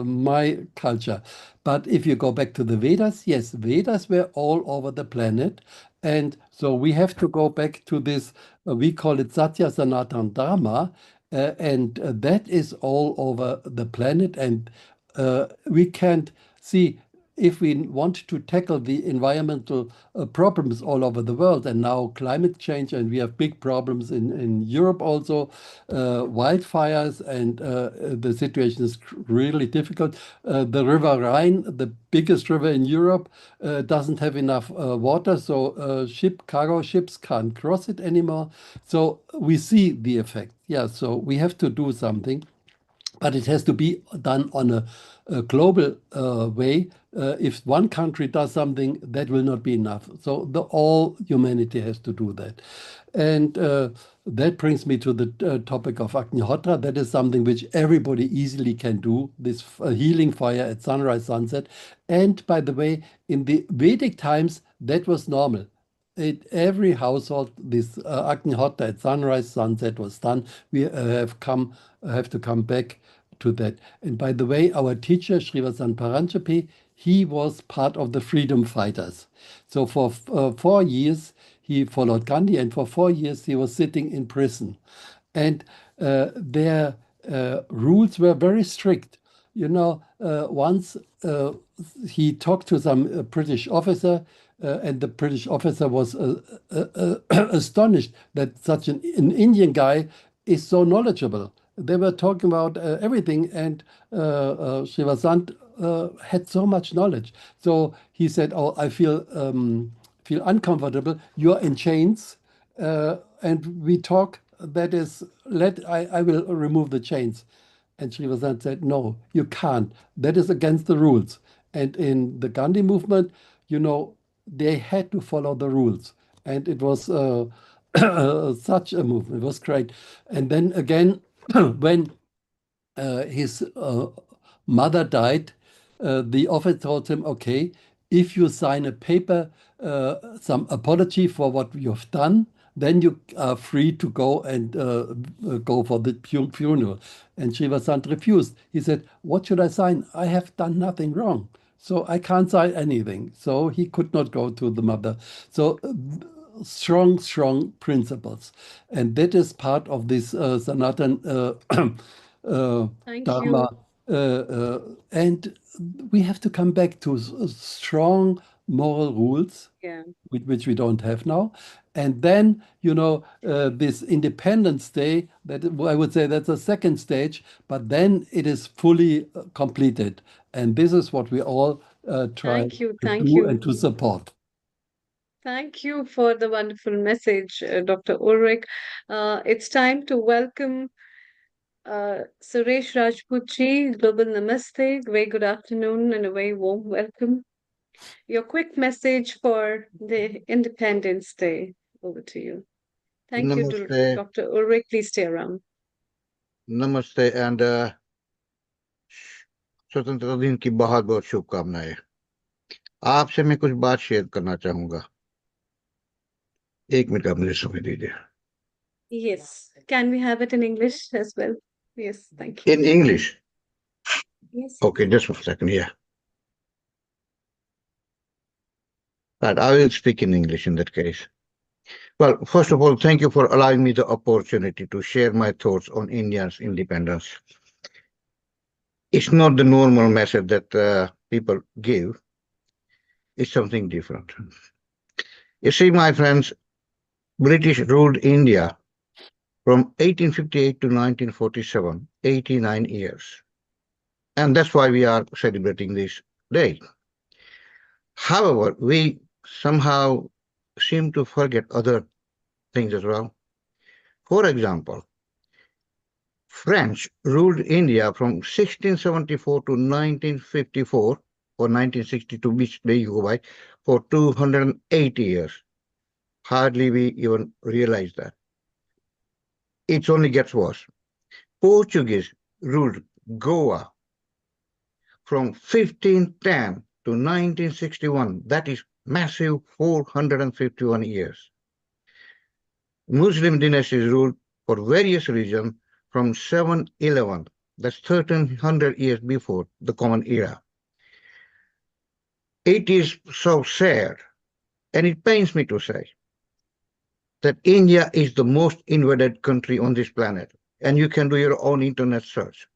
my culture. But if you go back to the Vedas, yes, Vedas were all over the planet. And so we have to go back to this, we call it Satya Sanatan Dharma, and that is all over the planet. And we can't see if we want to tackle the environmental problems all over the world, and now climate change, and we have big problems in Europe also, wildfires, and the situation is really difficult. The River Rhine, the biggest river in Europe, doesn't have enough water, so cargo ships can't cross it anymore. So we see the effect. Yeah, so we have to do something. But it has to be done on a global way. If one country does something, that will not be enough. So all humanity has to do that. And that brings me to the topic of Agnihotra. That is something which everybody easily can do, this healing fire at sunrise, sunset. And by the way, in the Vedic times, that was normal. Every household, this Agnihotra at sunrise, sunset was done. We have to come back to that. And by the way, our teacher, Srivasan Paranchapi, he was part of the freedom fighters. So for 4 years, he followed Gandhi, and for 4 years, he was sitting in prison. And their rules were very strict. You know, once he talked to some British officer, and the British officer was astonished that such an Indian guy is so knowledgeable. They were talking about everything, and Srivasant had so much knowledge. So he said, "Oh, I feel uncomfortable. You are in chains, and we talk. That is, I will remove the chains." And Srivasant said, "No, you can't. That is against the rules." And in the Gandhi movement, you know, they had to follow the rules, and it was such a movement. It was great. And then again, when his mother died, the officer told him, okay, if you sign a paper, some apology for what you've done, then you are free to go and go for the funeral. And Srivasant refused. He said, what should I sign? I have done nothing wrong. So I can't sign anything. So he could not go to the mother. So strong principles. And that is part of this Sanatan Thank Dharma. And we have to come back to strong moral rules, Yeah. which we don't have now. And then, you know, this Independence Day, that I would say that's a second stage, but then it is fully completed. And this is what we all try Thank you. to Thank do you. and to support. Thank you for the wonderful message, Dr. Ulrich. It's time to welcome Suresh Rajputji. Global Namaste. Very good afternoon and a very warm welcome. Your quick message for the Independence Day. Over to you. Thank you, Namaste, Dr. Ulrich. Please stay around. namaste, and स्वतंत्रता दिन की बहुत बहुत शुभकामनाएं। आपसे मैं कुछ बात शेयर करना चाहूंगा। 1 मिनट आप मुझे समय दीजिए। Yes. Can we have it in English as well? Yes, thank you. In English? Yes. Okay, just 1 second. Yeah. But I will speak in English in that case. Well, first of all, thank you for allowing me the opportunity to share my thoughts on India's independence. It's not the normal message that people give. It's something different. You see, my friends, British ruled India from 1858 to 1947, 89 years. And that's why we are celebrating this day. However, we somehow seem to forget other things as well. For example, French ruled India from 1674 to 1954 or 1962, which day you go by, for 280 years. Hardly we even realize that. It only gets worse. Portuguese ruled Goa from 1510 to 1961. That is massive 451 years. Muslim dynasties ruled for various regions from 711, that's 1300 years before the Common Era. It is so sad, and it pains me to say, that India is the most invaded country on this planet. And you can do your own internet search,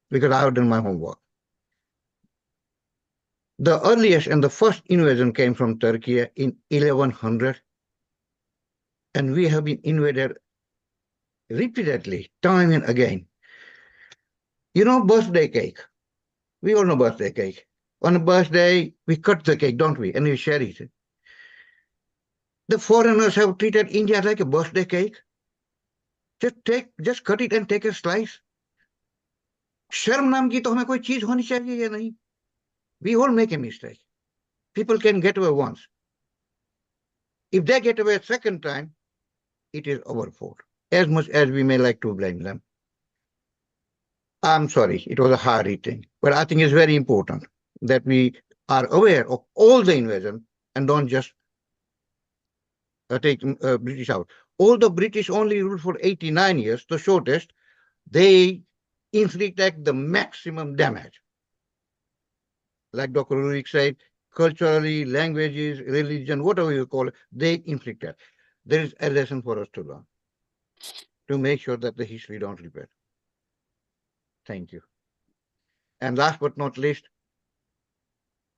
because I have done my homework. The earliest and the first invasion came from Turkey in 1100, and we have been invaded repeatedly, time and again. You know, birthday cake. We all know birthday cake. On a birthday, we cut the cake, don't we? And we share it. The foreigners have treated India like a birthday cake. Just cut it and take a slice. शर्म नाम की तो हमें कोई चीज होनी चाहिए या नहीं? We all make a mistake. People can get away once. If they get away a second time, it is our fault, as much as we may like to blame them. I'm sorry, it was a hard eating, but I think it's very important that we are aware of all the invasion and don't just take British out. Although British only ruled for 89 years, the shortest, they inflicted the maximum damage. Like Dr. Ulrich said, culturally, languages, religion, whatever you call it, they inflicted. There is a lesson for us to learn, to make sure that the history don't repeat. Thank you. And last but not least,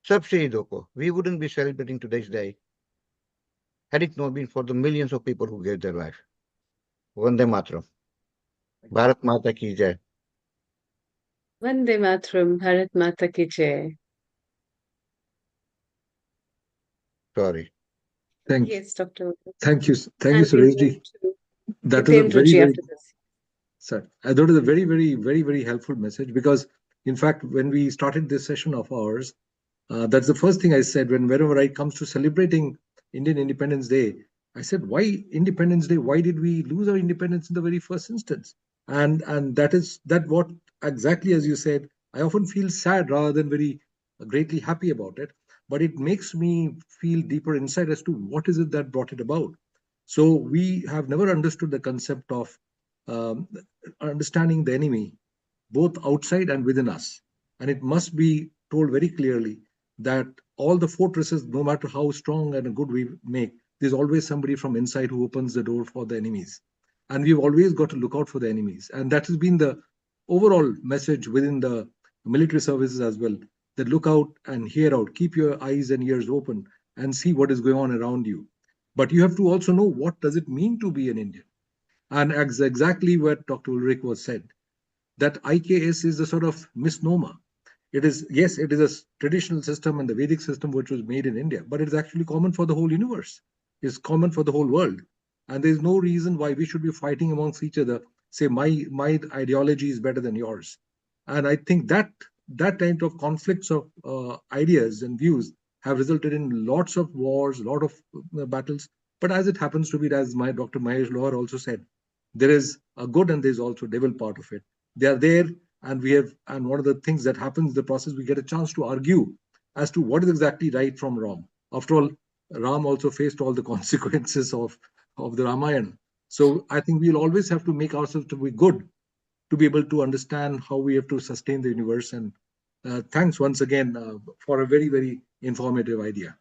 Sabse we wouldn't be celebrating today's day had it not been for the millions of people who gave their life. Vande Mataram. Bharat Mata ki jai. Vande Mataram, Bharat Mata ki jai. Sorry. Thank Yes, Dr. Thank you, And we'll Suresh move ji. to That was a Hitendra ji after this. Sir, I thought it was a very helpful message, because in fact, when we started this session of ours, that's the first thing I said whenever it comes to celebrating Indian Independence Day. I said, why Independence Day? Why did we lose our independence in the very first instance? And that what exactly as you said, I often feel sad rather than very greatly happy about it. But it makes me feel deeper inside as to what is it that brought it about. So we have never understood the concept of understanding the enemy, both outside and within us. And it must be told very clearly that all the fortresses, no matter how strong and good we make, there's always somebody from inside who opens the door for the enemies. And we've always got to look out for the enemies. And that has been the overall message within the military services as well, that look out and hear out, keep your eyes and ears open and see what is going on around you. But you have to also know, what does it mean to be an Indian? And exactly what Dr. Ulrich was said, that IKS is a sort of misnomer. It is, yes, it is a traditional system and the Vedic system which was made in India, but it is actually common for the whole universe. It's common for the whole world. And there's no reason why we should be fighting amongst each other, say my ideology is better than yours. And I think that kind of conflicts of ideas and views have resulted in lots of wars, a lot of battles. But as it happens to be, as my Dr. Mahesh Lohar also said, there is a good and there's also devil part of it. They are there, and one of the things that happens in the process, we get a chance to argue as to what is exactly right from wrong. After all, Ram also faced all the consequences of the Ramayana. So I think we'll always have to make ourselves to be good to be able to understand how we have to sustain the universe. And thanks once again for a very, very informative idea.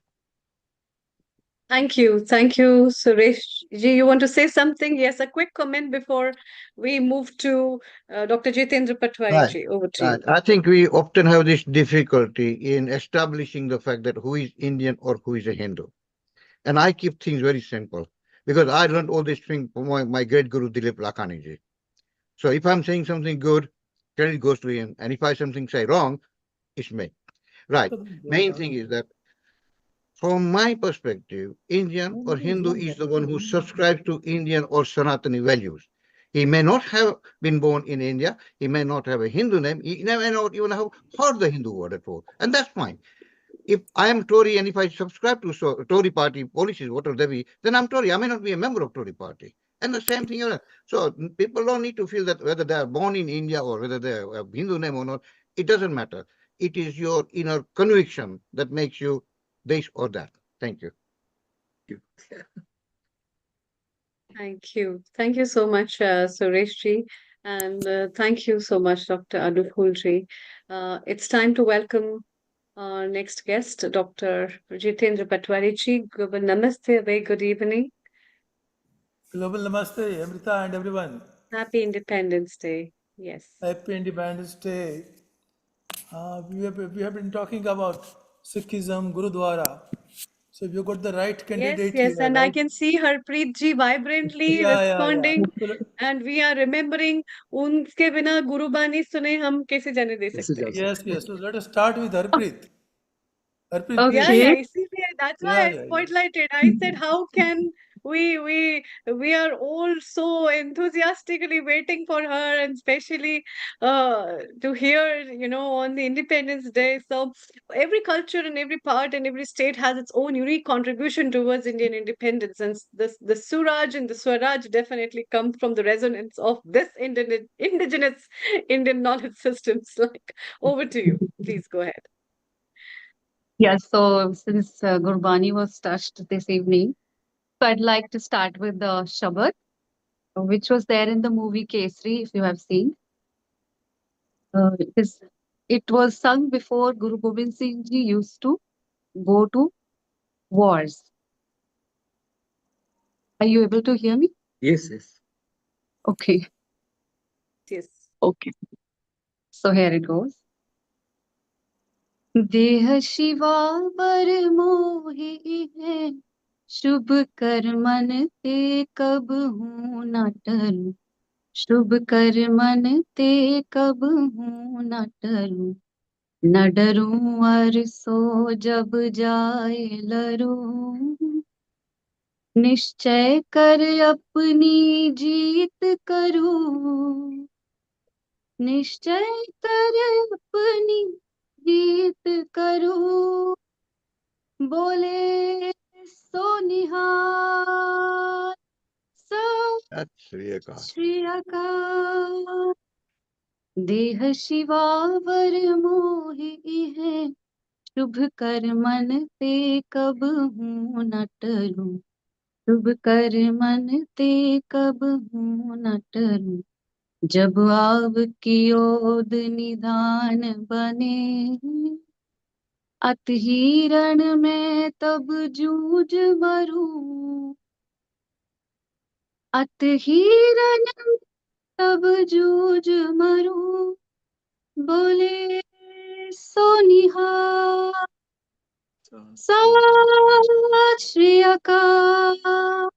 Thank you. Thank you, Suresh. Ji, you want to say something? Yes, a quick comment before we move to Dr. Jitendra Patwari Right. ji. Over to Right. you. I think we often have this difficulty in establishing the fact that who is Indian or who is a Hindu. And I keep things very simple because I learned all these things from my great guru Dilip Lakhaniji. So if I'm saying something good, credit goes to him. And if I something say wrong, it's me. Right. Main thing is that from my perspective, Indian or Hindu is the one who subscribes to Indian or Sanatani values. He may not have been born in India. He may not have a Hindu name. He may not even have heard the Hindu word at all. And that's fine. If I am Tory and if I subscribe to Tory party policies, whatever they be, then I'm Tory. I may not be a member of Tory party. And the same thing. So people don't need to feel that whether they are born in India or whether they have a Hindu name or not, it doesn't matter. It is your inner conviction that makes you this or that. Thank you. Thank you. Thank you so much, Suresh ji. And thank you so much, Dr. Anupul ji. It's time to welcome our next guest, Dr. Jitendra Patwari ji. Global Namaste, a very good evening. Global Namaste, Amrita and everyone. Happy Independence Day. Yes. Happy Independence Day. We have been talking about Sikhism, Gurudwara. So you got the right candidate Yes, here, and I right? can see Harpreet ji vibrantly responding, and we are remembering unske bina Guru Bani sune hum kaise jane de sakte. Yes. So let us start with Harpreet. Harpreet, Yeah, please. इसीलिए that's why I spotlighted. I said, how can we are all so enthusiastically waiting for her, and especially to hear, on the Independence Day. So every culture and every part and every state has its own unique contribution towards Indian independence, and the Suraj and the Swaraj definitely come from the resonance of this indigenous Indian knowledge systems. Like, over to you. Please go ahead. Yes, so since Gurbani was touched this evening, so I'd like to start with the Shabad, which was there in the movie Kesri, if you have seen. It was sung before Guru Gobind Singh Ji used to go to wars. Are you able to hear me? Yes. Okay. Yes. Okay. So here it goes. देह शिवा बर मोहि है शुभ कर मन ते कब हूँ न टरूं शुभ कर मन ते कब हूँ न टरूं न डरूं और सो जब जाए लरूं निश्चय कर अपनी जीत करूं निश्चय कर अपनी जीत करूं बोले सो निहाल सत श्री अकाल देह शिवावर मोहि है शुभ कर मन ते कब हूँ न टरूं शुभ कर मन ते कब हूँ न टरूं जब आव की ओद निधान बने अत हिरण में तब जूझ मरूं अत हिरण में तब जूझ मरूं बोले सो निहाल सत श्री अकाल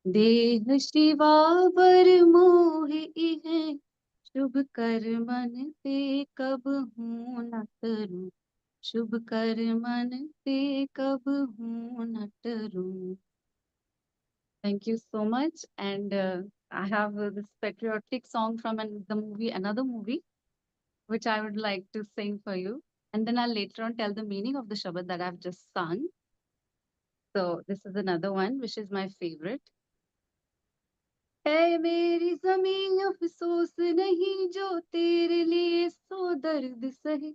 देह शिवावर मोहि है शुभ कर मन ते कब हूँ न टरूं शुभ कर मन ते कब हूँ न टरूं Thank you so much. And I have this patriotic song from the movie, another movie, which I would like to sing for you. And then I'll later on tell the meaning of the Shabad that I've just sung. So this is another one, which is my favorite. है मेरी ज़मीं अफ़सोस नहीं जो तेरे लिए सो दर्द सहे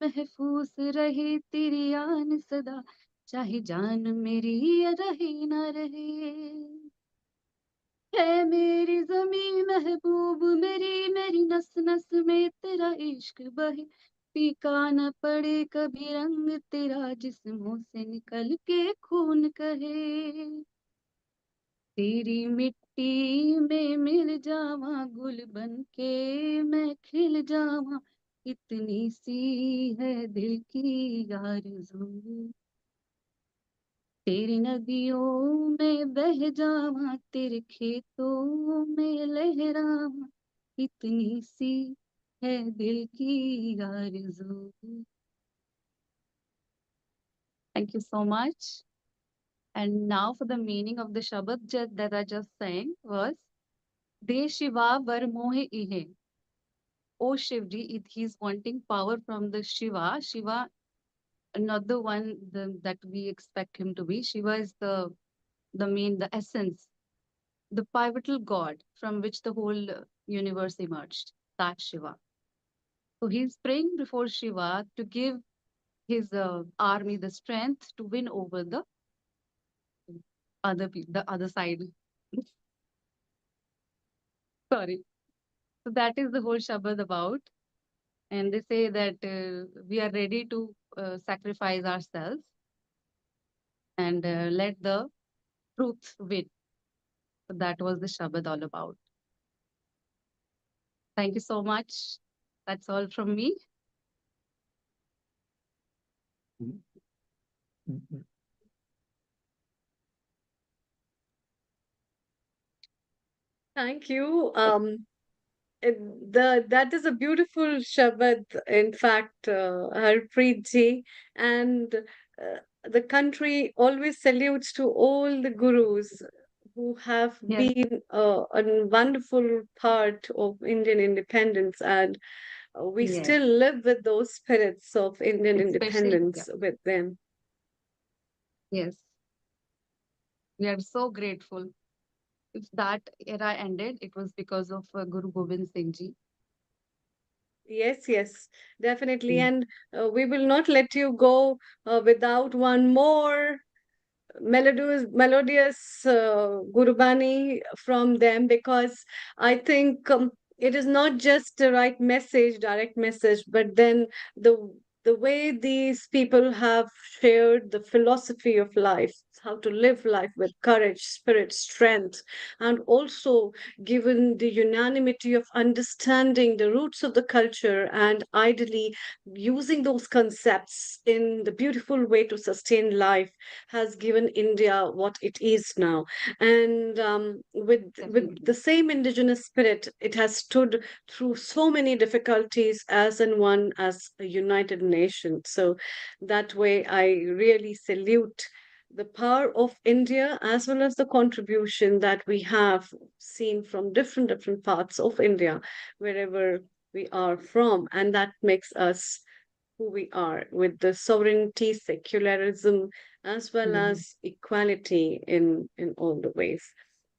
महफूस रहे तेरी आन सदा चाहे जान मेरी रहे ना रहे है मेरी ज़मीं महबूब मेरी नस नस में तेरा इश्क बहे फीका न पड़े कभी रंग तेरा जिस्मों से निकल के खून कहे तेरी मिट्टी में मिल जावा गुल बन के मैं खिल जावा इतनी सी है दिल की आरज़ू तेरी नदियों में बह जावा तेरे खेतों में लहरावा इतनी सी है दिल की आरज़ू Thank you so much. And now for the meaning of the Shabad that I just sang was De Shiva Var Mohe Ihe. Oh Shivji, he's wanting power from the Shiva. Shiva, not the one that we expect him to be. Shiva is the main, the essence, the pivotal god from which the whole universe emerged. That Shiva. So he's praying before Shiva to give his army the strength to win over the other side. Sorry. So that is the whole Shabad about. And they say that we are ready to sacrifice ourselves and let the truth win. So that was the Shabad all about. Thank you so much. That's all from me. Thank you. That is a beautiful Shabad, in fact, Harpreet ji, and the country always salutes to all the gurus who have Yes. been a wonderful part of Indian independence, and we Yes. still live with those spirits of Indian Especially, independence with them. yes. We are so grateful. If that era ended, it was because of Guru Gobind Singh ji. Yes, definitely. Mm. And we will not let you go without one more melodious Gurbani from them, because I think it is not just the right message, direct message, but then the way these people have shared the philosophy of life, how to live life with courage, spirit, strength, and also given the unanimity of understanding the roots of the culture and ideally using those concepts in the beautiful way to sustain life, has given India what it is now. And with the same indigenous spirit, it has stood through so many difficulties as in one as a united nation. So that way, I really salute the power of India as well as the contribution that we have seen from different parts of India, wherever we are from, and that makes us who we are, with the sovereignty, secularism, as well as equality in all the ways.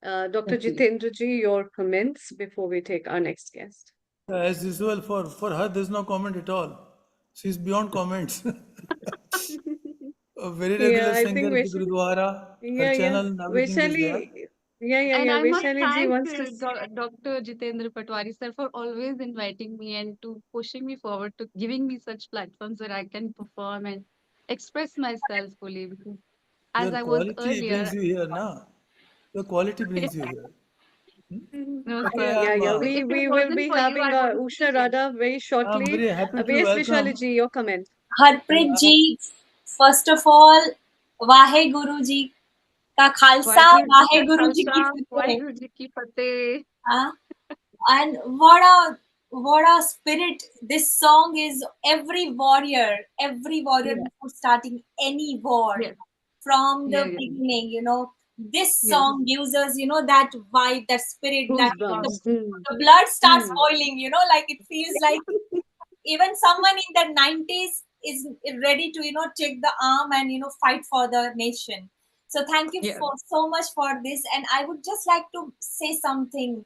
Dr. Jitendra ji, your comments before we take our next guest. As usual, for her, there's no comment at all. She's beyond comments. A very regular I singer think at the Gurudwara. Her channel and everything is there. Vaishali, And I must Vaishali ji thank wants to. Dr. Jitendra Patwari sir for always inviting me and to pushing me forward, to giving me such platforms where I can perform and express myself fully. Because as Your I was quality earlier, brings you here, na? Your quality brings you here. no, Okay, sir. We If it will wasn't be for you, having I a wouldn't Usha be here. Radha very I'm shortly. very happy to Yes, Vaishali welcome. ji, your comment. Harpreet ji, first of all Waheguru ji का Khalsa, Waheguru Ji वाहे Ka गुरु जी की Khalsa, Fateh. Waheguru Ji Ki Fateh. And what a spirit this song is. Every warrior Yes, before starting any war, yes, from the yeah, beginning, this yes. song gives us, that vibe, that spirit, that the, Goosebumps. the blood starts Hmm. boiling, like it feels like even someone in their 90s is ready to take the arm and fight for the nation. So thank you Yeah. for so much for this. And I would just like to say something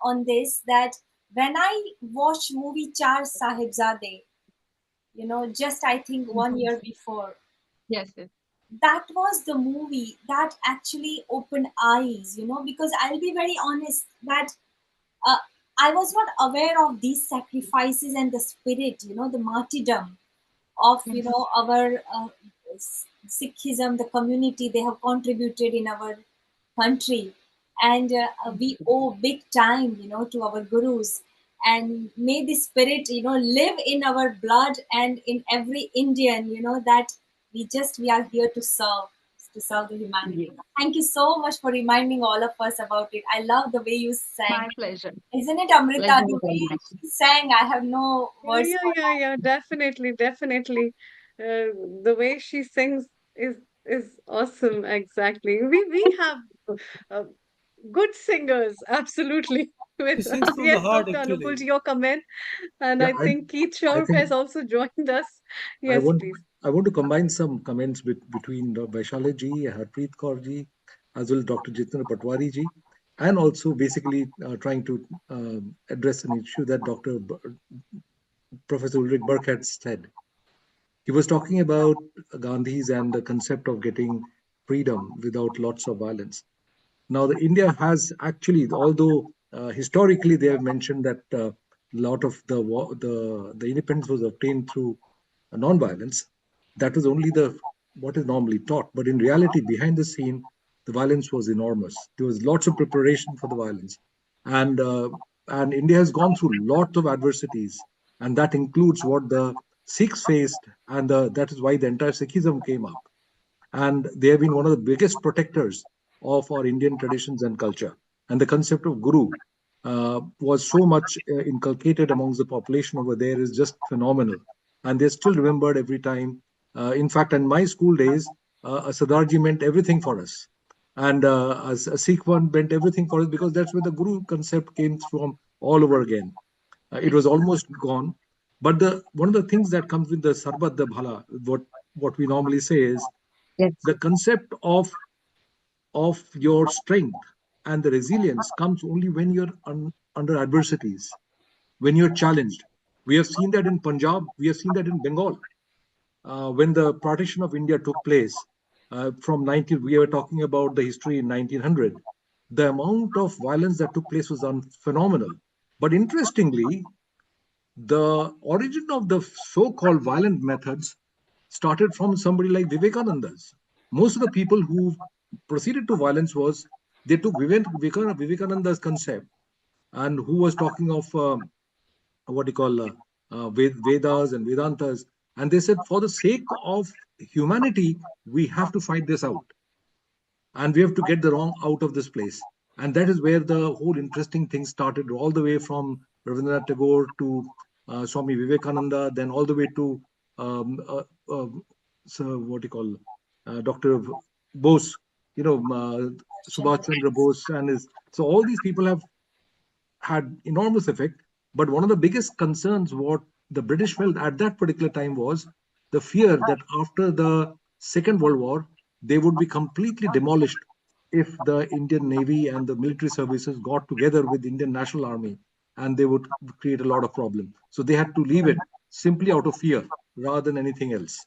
on this, that when I watched movie Char Sahibzade, just I think 1 year before, Yes, yes. that was the movie that actually opened eyes, because I'll be very honest that uh, I was not aware of these sacrifices and the spirit, the martyrdom of our Sikhism, the community they have contributed in our country, and we owe big time, to our gurus. And may the spirit, live in our blood and in every Indian, that we are here to serve the humanity. Yeah. Thank you so much for reminding all of us about it. I love the way you sang. My pleasure. Isn't it, Amrita? Pleasure The is all way mine. she sang, I have no Yeah, words yeah, for yeah, that. yeah. Definitely, definitely. The way she sings is awesome. Exactly. We have uh, good singers, absolutely, He with sings us. from the Yes, heart, Dr. actually. Anupul, your comment, and Yeah, I think Keith I Shorp think has also joined us. I Yes, want please. I want to combine some comments between Vaishali ji, Harpreet Kaur ji, as well as Dr. Jitendra Patwari ji, and also basically trying to address an issue that Professor Ulrich Burke had said. He was talking about Gandhi's and the concept of getting freedom without lots of violence. Now, the India has actually, although historically they have mentioned that a lot of the independence was obtained through non-violence. That was only the what is normally taught, but in reality, behind the scene, the violence was enormous. There was lots of preparation for the violence, and uh, and India has gone through lots of adversities, and that includes what the Sikhs faced, and that is why the entire Sikhism came up, and they have been one of the biggest protectors of our Indian traditions and culture. And the concept of guru was so much inculcated amongst the population over there is just phenomenal, and they're still remembered every time. In fact, in my school days, a Sardarji meant everything for us, and a Sikh one meant everything for us because that's where the guru concept came from all over again. It was almost gone, but the one of the things that comes with the sarbat the bhala, what we normally say is Yes. the concept of your strength and the resilience comes only when you're under adversities, when you're challenged. We have seen that in Punjab, we have seen that in Bengal. When the partition of India took place from 19, we were talking about the history in 1900. The amount of violence that took place was phenomenal. But interestingly, the origin of the so-called violent methods started from somebody like Vivekananda's. Most of the people who proceeded to violence was they took Vivekananda's concept and who was talking of what you call Vedas and Vedantas, and they said for the sake of humanity we have to fight this out and we have to get the wrong out of this place. And that is where the whole interesting thing started, all the way from Rabindranath Tagore to Swami Vivekananda, then all the way to um, uh, uh, so what do you call Dr. Bose, Subhash Chandra Bose, and his. So all these people have had enormous effect. But one of the biggest concerns what the British felt at that particular time was the fear that after the Second World War, they would be completely demolished if the Indian Navy and the military services got together with the Indian National Army, and they would create a lot of problem. So they had to leave it simply out of fear rather than anything else.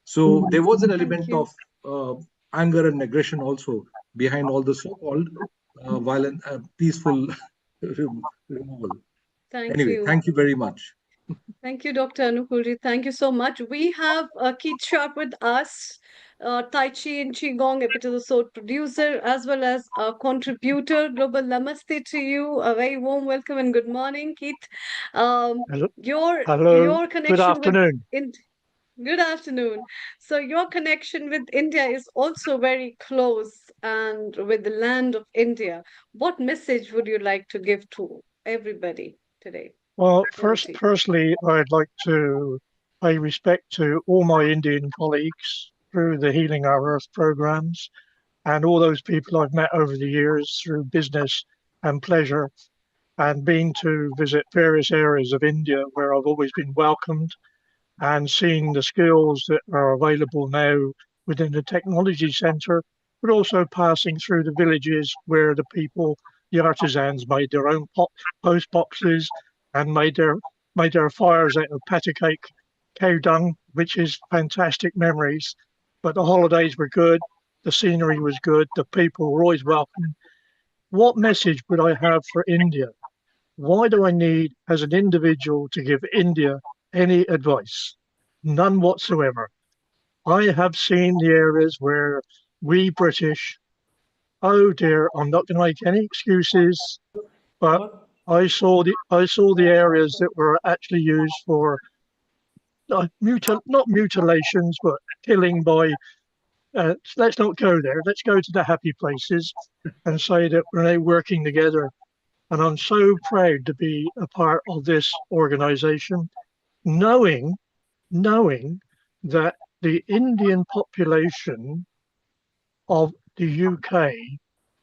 So there was an Thank element you. of anger and aggression also behind all the so-called violent, peaceful removal. Thank Anyway, you. thank you very much. Thank you, Dr. Anukulji. Thank you so much. We have Keith Sharp with us, Tai Chi and Qigong episode producer, as well as a contributor. Global Namaste to you. A very warm welcome and good morning, Keith. Hello, Your hello, good connection with afternoon. Good afternoon. So your connection with India is also very close and with the land of India. What message would you like to give to everybody today? Well, Over to you. firstly, I'd like to pay respect to all my Indian colleagues through the Healing Our Earth programs and all those people I've met over the years through business and pleasure and been to visit various areas of India where I've always been welcomed and seeing the skills that are available now within the technology centre, but also passing through the villages where the people, the artisans, made their own post boxes and made their fires out of patty cake, cow dung, which is fantastic memories. But the holidays were good, the scenery was good, the people were always welcome. What message would I have for India? Why do I need, as an individual, to give India any advice? None whatsoever. I have seen the areas where we British, oh dear, I'm not going to make any excuses, but I saw the areas that were actually used for not mutilations, but killing by. Let's not go there. Let's go to the happy places and say that we're now working together. And I'm so proud to be a part of this organization, knowing that the Indian population of the UK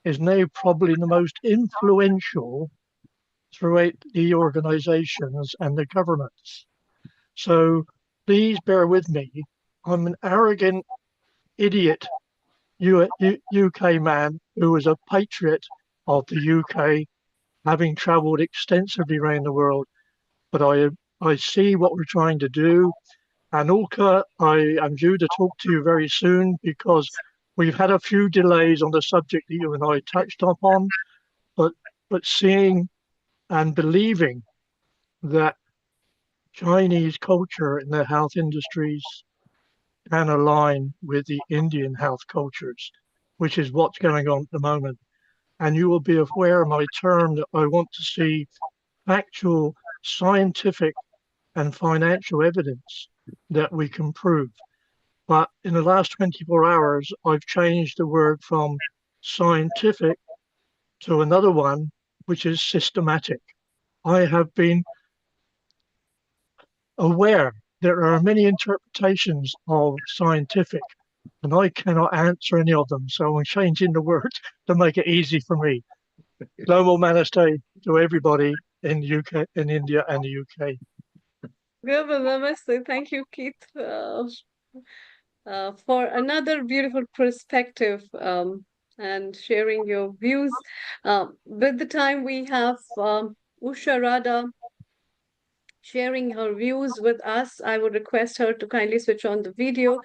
is now probably the most influential throughout the organizations and the governments. So please bear with me. I'm an arrogant idiot UK man who was a patriot of the UK, having traveled extensively around the world. But I see what we're trying to do. And Ulka, I am due to talk to you very soon because we've had a few delays on the subject that you and I touched upon, but seeing and believing that Chinese culture in their health industries can align with the Indian health cultures, which is what's going on at the moment. And you will be aware of my term that I want to see actual scientific and financial evidence that we can prove. But in the last 24 hours, I've changed the word from scientific to another one, which is systematic. I have been aware there are many interpretations of scientific, and I cannot answer any of them. So I'm changing the word to make it easy for me. Global Namaste to everybody in UK, in India and the UK. Global Namaste. Thank you, Keith, for another beautiful perspective and sharing your views. With the time we have Usha Radha sharing her views with us, I would request her to kindly switch on the video.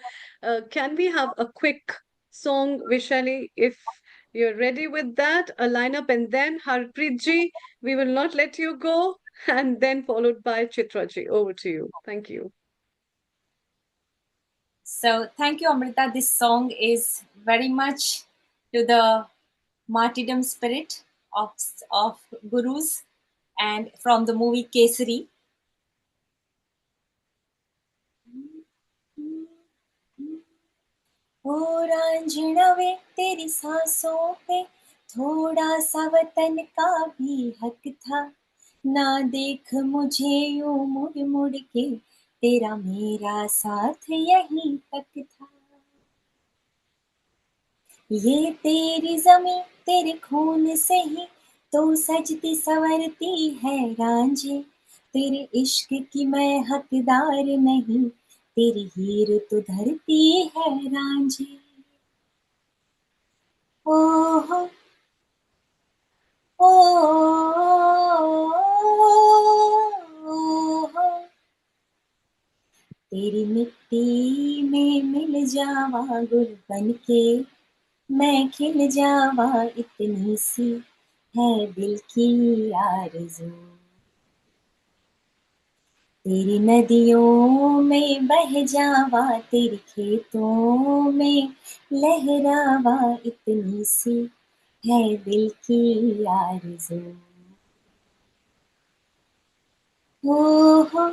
Can we have a quick song, Vishali, if you're ready with that, a lineup, and then Harpreet ji, we will not let you go, and then followed by Chitra ji. Over to you. Thank you. So thank you, Amrita. This song is very much to the martyrdom spirit of gurus and from the movie Kesari. ओ रांझना वे तेरी सांसों पे थोड़ा सा वतन का भी हक था, ना देख मुझे यूं मुड़ मुड़ के, तेरा मेरा साथ यहीं तक था। ये तेरी ज़मीं तेरे खून से ही तो सजती संवरती है रांझे, तेरे इश्क की मैं हकदार नहीं, तेरी हीर तो धरती है रांझे। ओहो ओहो तेरी मिट्टी में मिल जावा गुल बनके, मैं खिल जावा इतनी सी है दिल की आरज़ू। तेरी नदियों में बह जावा, तेरे खेतों में लहरावा इतनी सी है दिल की आरज़ू। ओहो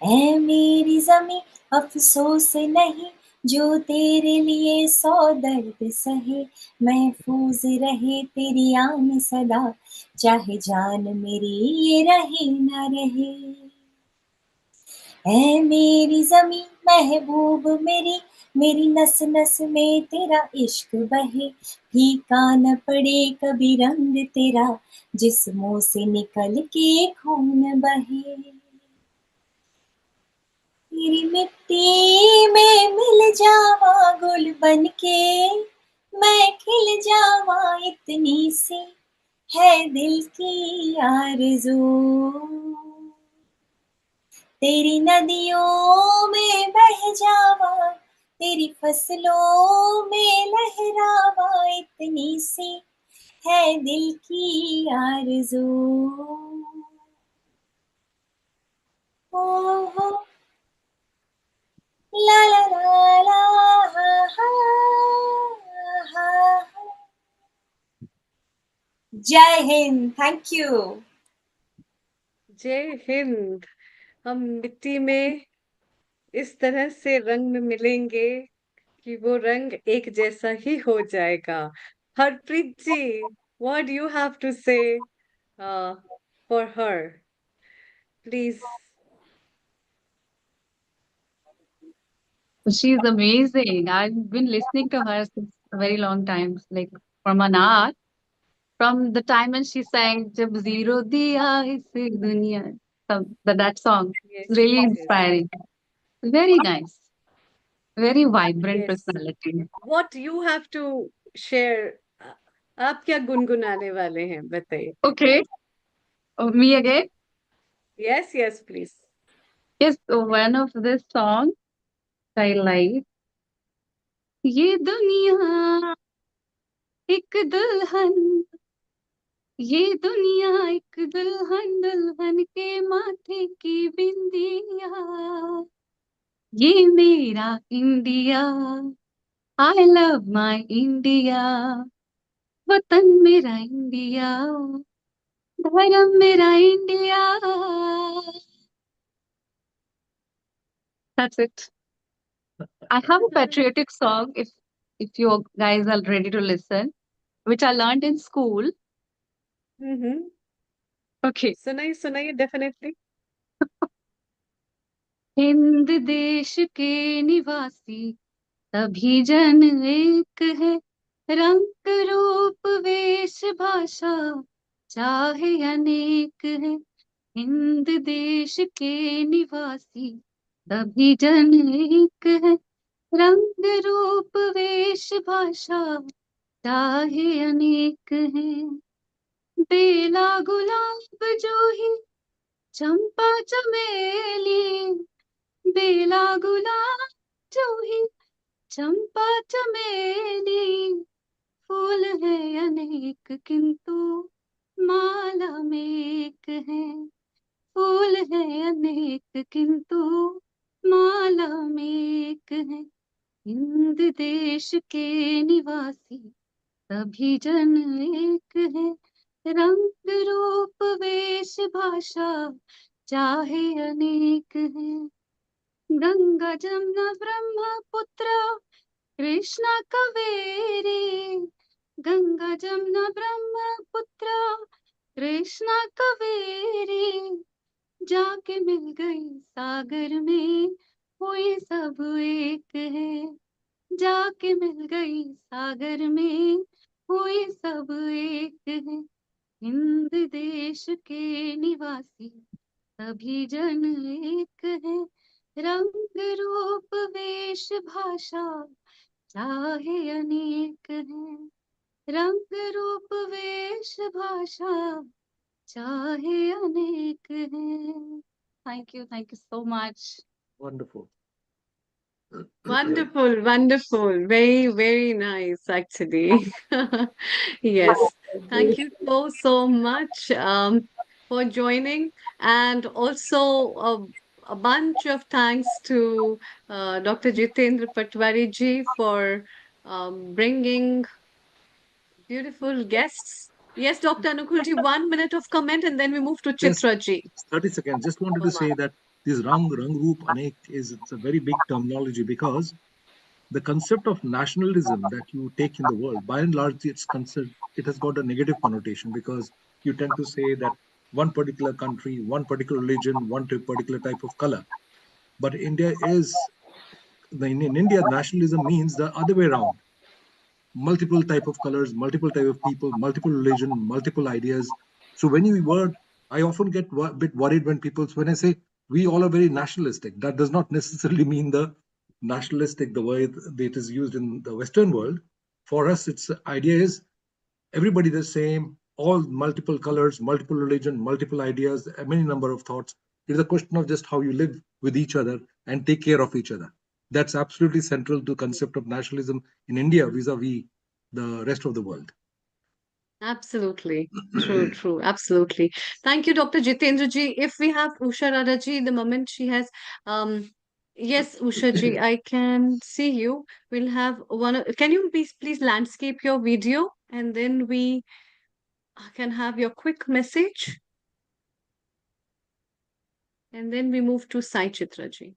ऐ मेरी ज़मीं अफ़सोस नहीं जो तेरे लिए 100 दर्द सहे, महफूज रहे तेरी आन सदा, चाहे जान मेरी ये रहे न रहे। ऐ मेरी ज़मीं महबूब मेरी मेरी नस नस में तेरा इश्क बहे, फीका न पड़े कभी रंग तेरा, जिस्मों से निकल के खून बहे। तेरी मिट्टी में मिल जावा गुल बन के, मैं खिल जावा इतनी सी है दिल की आरज़ू। तेरी नदियों में बह जावा, तेरी फसलों में लहरावा इतनी सी है दिल की आरज़ू। ओ हो ला ला ला ला हा हा हा। जय हिंद, थैंक यू। जय हिंद। हम मिट्टी में इस तरह से रंग में मिलेंगे कि वो रंग एक जैसा ही हो जाएगा। हरप्रीत जी, what do you have to say for her? Please. She's amazing. I've been listening to her since a very long time, like from an hour, from the time when she sang "Jab Zero Diya Is Duniya," that song. Yes, It's really yes, inspiring. Very nice. Very vibrant yes. personality. What you have to share? आप क्या गुनगुनाने वाले हैं बताइए? Okay. Oh, me again? Yes, yes, please. Yes, so one of this song I like. ये दुनिया एक दुल्हन, ये दुनिया एक दुल्हन, दुल्हन के माथे की बिंदिया, ये मेरा India, I love my India, वतन मेरा इंडिया, धर्म मेरा India. That's it. I have a patriotic song if you guys are ready to listen, which I learned in school. Mm-hmm. Okay. सुनाइए सुनाइए definitely. हिंद देश के निवासी सभी जन एक है, रंग रूप वेश भाषा चाहे अनेक है. हिंद देश के निवासी सभी जन एक है, रंग रूप वेश भाषा चाहे अनेक है. बेला गुलाब जूही चंपा चमेली, बेला गुलाब जूही चंपा चमेली, फूल है अनेक किंतु माला में एक है, फूल है अनेक किंतु माला में एक है. हिंद देश के निवासी सभी जन एक है, रंग रूप वेश भाषा चाहे अनेक है. गंगा जमुना ब्रह्मपुत्र कृष्णा कावेरी, गंगा जमुना ब्रह्मपुत्र कृष्णा कावेरी, जाके मिल गई सागर में हुई सब एक है, जाके मिल गई सागर में हुई सब एक है. हिंद देश के निवासी सभी जन एक है, रंग रूप वेश भाषा चाहे अनेक है, रंग रूप वेश भाषा चाहे अनेक है. Thank you so much. Wonderful. Wonderful, wonderful. Very, very nice, actually. Yes. Thank you so much for joining. And also a bunch of thanks to Dr. Jitendra Patwari ji for bringing beautiful guests. Yes, Dr. Anukul ji, 1 minute of comment and then we move to Just Chitra ji. 30 seconds. Just wanted to say that this Rang Roop Anek it's a very big terminology because the concept of nationalism that you take in the world, by and large, it has got a negative connotation because you tend to say that one particular country, one particular religion, one particular type of color. But India is in India, nationalism means the other way around. Multiple type of colors, multiple type of people, multiple religion, multiple ideas. So when you word, I often get a bit worried when I say we all are very nationalistic. That does not necessarily mean the nationalistic the way it is used in the Western world. For us, its idea is everybody the same, all multiple colors, multiple religion, multiple ideas, a many number of thoughts. It is a question of just how you live with each other and take care of each other. That's absolutely central to concept of nationalism in India vis-a-vis the rest of the world. Absolutely. True. Absolutely. Thank you, Dr. Jitendra ji. If we have Usha Rada ji, the moment she has, yes, Usha ji, I can see you. We'll have can you please landscape your video and then we can have your quick message and then we move to Sai Chitra ji.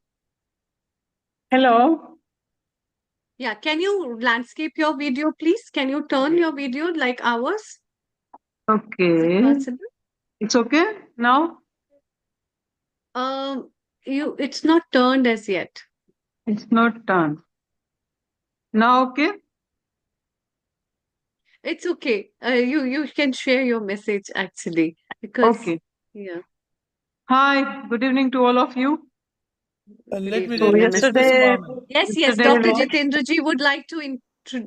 Hello. Yeah, can you landscape your video, please? Can you turn your video like ours? Is it Okay. possible? It's okay now? It's not turned as yet. It's not turned. Now okay? It's okay. You can share your message actually because Okay. yeah. Hi, good evening to all of you. Good Let me So evening. just Namaste. just a yesterday, moment. Yes. yesterday Dr. we Jitendra ji would like to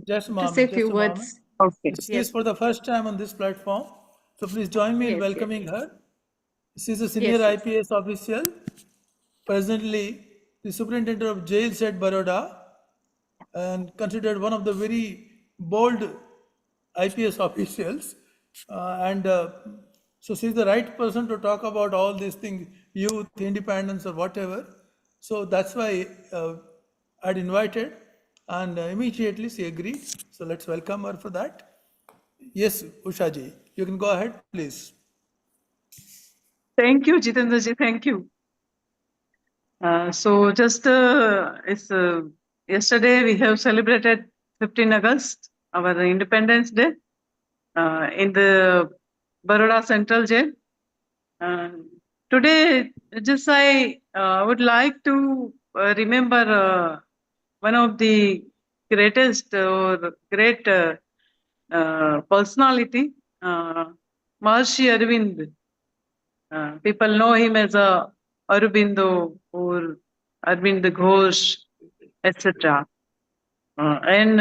Just a to say a moment. few Just a moment. words. Okay. She Yes. is for the first time on this platform, so please join me in Yes. welcoming her. She is a senior Yes. IPS official, presently the superintendent of jails at Baroda, and considered one of the very bold IPS officials. So she's the right person to talk about all these things, youth, independence, or whatever. So that's why I'd invited, and immediately she agreed. So let's welcome her for that. Yes, Usha ji, you can go ahead, please. Thank you, Jitendra ji. Thank you. So just yesterday we have celebrated 15 August, our Independence Day, in the Baroda Central Jail. Today, just I would like to remember one of the greatest or great personality, Maharishi Arvind. People know him as Aurobindo or Arvind Ghosh, etc. And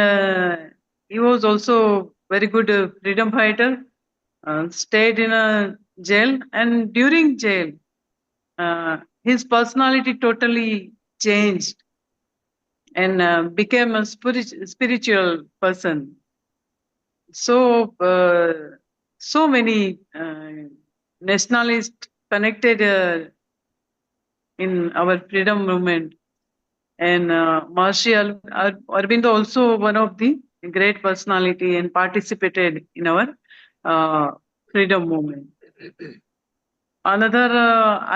he was also very good freedom fighter. Stayed in a jail, and during jail, his personality totally changed and became a spiritual person. So so many nationalists connected in our freedom movement, and Marshall Aurobindo also one of the great personality and participated in our freedom movement. Another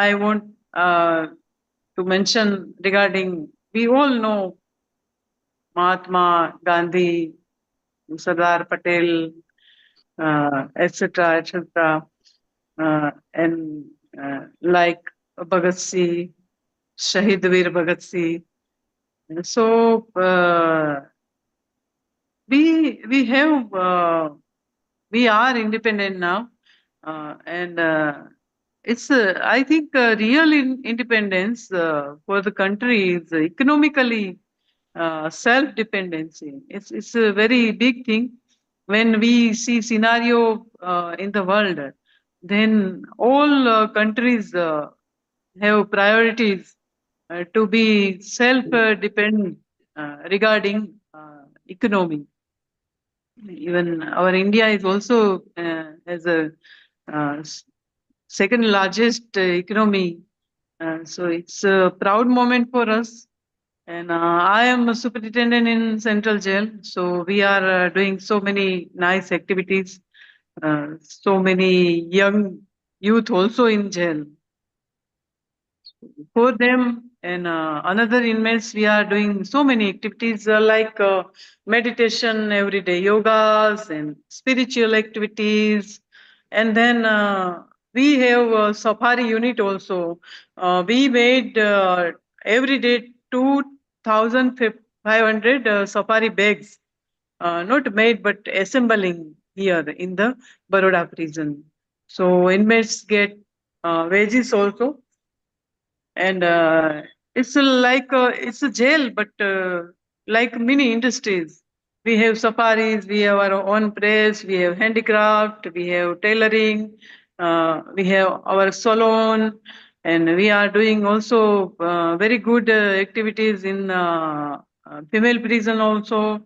I want to mention regarding, we all know Mahatma Gandhi, Sardar Patel, etc., etc., and like Bhagat Singh, Shahid Veer Bhagat Singh. So we have we are independent now, and it's I think real independence for the country is economically self-dependency. It's a very big thing. When we see scenario in the world, then all countries have priorities to be self-dependent regarding economy. Even our India is also has a second largest economy. So it's a proud moment for us. And I am a superintendent in Central Jail. So we are doing so many nice activities. So many young youth also in jail. For them and another inmates, we are doing so many activities like meditation every day, yogas and spiritual activities. And then we have a safari unit also. We made every day 2 1,500 safari bags, not made but assembling here in the Baroda prison. So inmates get wages also, and it's it's a jail, but like mini industries. We have safaris, we have our own press, we have handicraft, we have tailoring, we have our salon, and we are doing also very good activities in female prison also.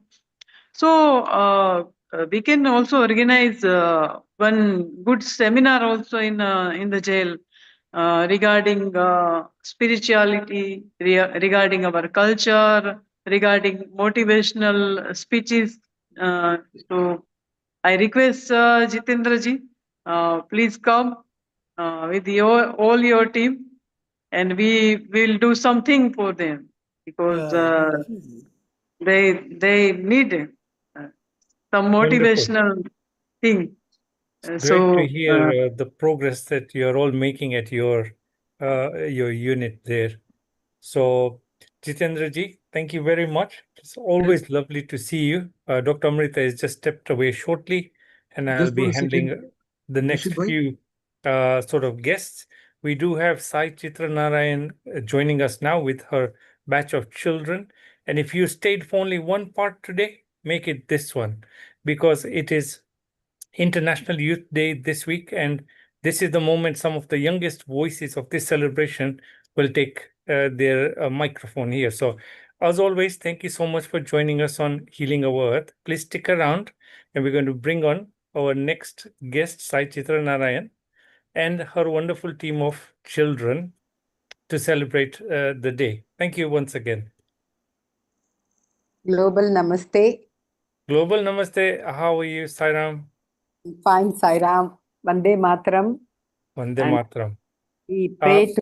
So we can also organize one good seminar also in the jail regarding spirituality, regarding our culture, regarding motivational speeches. Uh, so I request Jitendra ji, please come with all your team, and we will do something for them because Yeah, definitely. they need uh, some Wonderful. motivational thing. Great to So hear the progress that you're all making at your unit there. So, Jitendra ji, thank you very much. It's always lovely to see you. Dr. Amrita has just stepped away shortly, and I'll Just for be a second, handling the next Rashid bhai. few sort of guests. We do have Sai Chitra Narayan joining us now with her batch of children. And if you stayed for only one part today, make it this one, because it is International Youth Day this week, and this is the moment some of the youngest voices of this celebration will take their microphone here. So, as always, thank you so much for joining us on Healing Our Earth. Please stick around, and we're going to bring on our next guest, Sai Chitra Narayan, and her wonderful team of children to celebrate the day. Thank you once again. Global Namaste. Global Namaste. How are you, Sairam? Fine, Sairam. Vande Mataram. Vande And Mataram. we pray to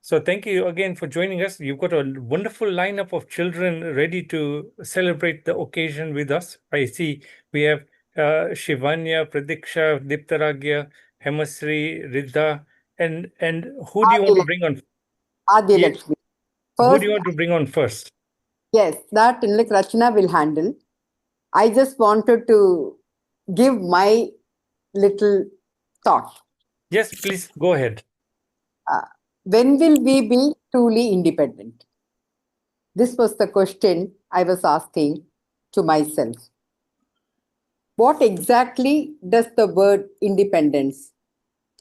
So thank you again for joining us. You've got a wonderful lineup of children ready to celebrate the occasion with us. I see we have Shivanya, Pradiksha, Diptaragya, Hemasri, Riddha, and who do you want to bring on? Adi Yeah. Lakshmi. Who First, do you want to bring on first? yes, that like Rachna will handle. I just wanted to give my little thought. Yes, please go ahead. When will we be truly independent? This was the question I was asking to myself. What exactly does the word independence,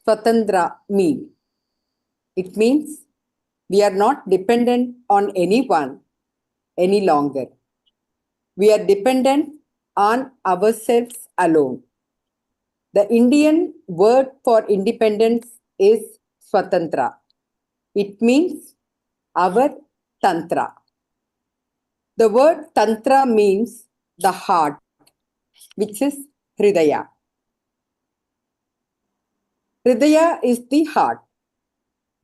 Swatantra, mean? It means we are not dependent on anyone any longer. We are dependent on ourselves alone. The Indian word for independence is Swatantra. It means our Tantra. The word Tantra means the heart, which is Hridaya. Hridaya is the heart.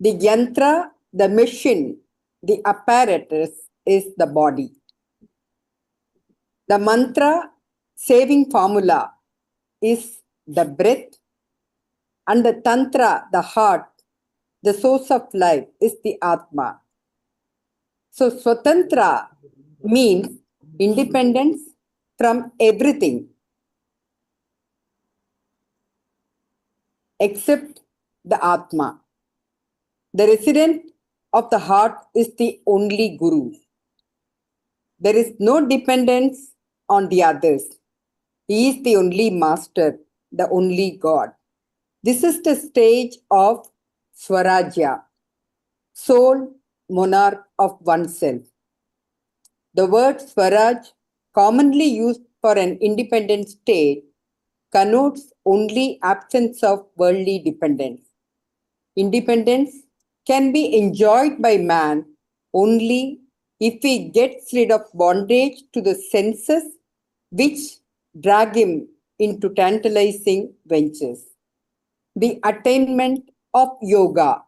The yantra, the machine, the apparatus is the body. The mantra, saving formula, is the breath. And the tantra, the heart, the source of life, is the atma. So Swatantra means independence from everything except the atma. The resident of the heart is the only guru. There is no dependence on the others. He is the only master, the only God. This is the stage of Swarajya, sole monarch of oneself. The word Swaraj, commonly used for an independent state, connotes only absence of worldly dependence. Independence can be enjoyed by man only if he gets rid of bondage to the senses which drag him into tantalizing ventures. The attainment of yoga,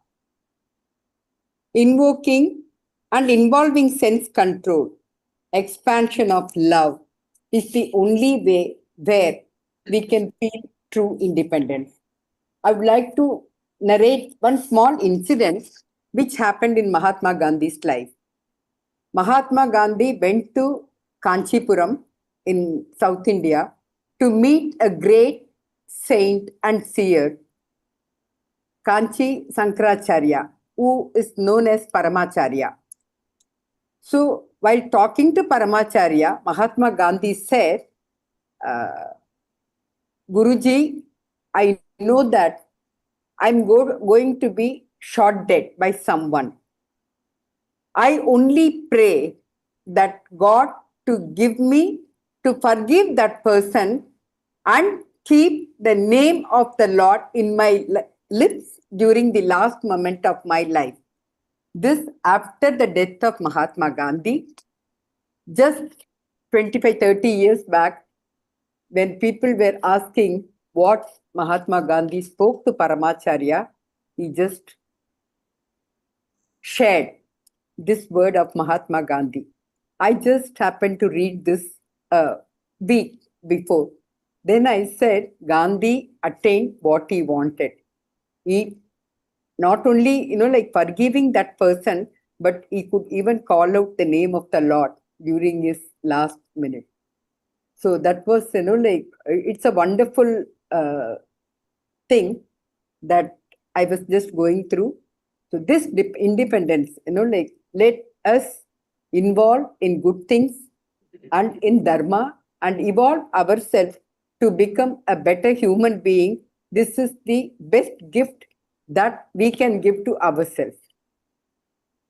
invoking and involving sense control, expansion of love, is the only way where we can feel true independence. I would like to narrate one small incident which happened in Mahatma Gandhi's life. Mahatma Gandhi went to Kanchipuram in South India to meet a great saint and seer, Kanchi Sankaracharya, who is known as Paramacharya. So, while talking to Paramacharya, Mahatma Gandhi said, Guruji, I know that I'm going to be shot dead by someone. I only pray that God to give me to forgive that person and keep the name of the Lord in my lips during the last moment of my life. This after the death of Mahatma Gandhi, just 25-30 years back, when people were asking what Mahatma Gandhi spoke to Paramacharya, he just shared this word of Mahatma Gandhi. I just happened to read this a week before. Then I said, Gandhi attained what he wanted. He not only, like forgiving that person, but he could even call out the name of the Lord during his last minute. So that was, like, it's a wonderful thing that I was just going through. So this independence, like let us involve in good things and in dharma and evolve ourselves to become a better human being. This is the best gift that we can give to ourselves.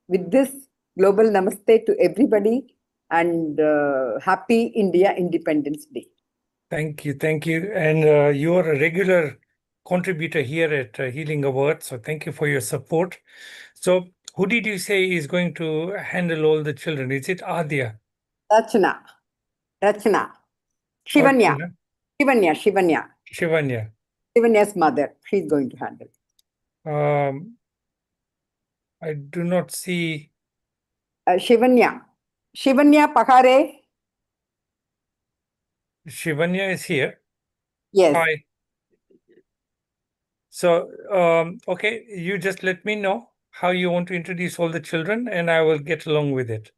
With this global namaste to everybody and happy India Independence Day. Thank you. Thank you. And you're a regular contributor here at Healing Our Earth. So thank you for your support. So who did you say is going to handle all the children? Is it Adya? Rachna. Shivanya. Shivanya's mother. She's going to handle. I do not see. Shivanya Pahare. Shivanya is here. Yes. Hi. So, okay, you just let me know how you want to introduce all the children and I will get along with it.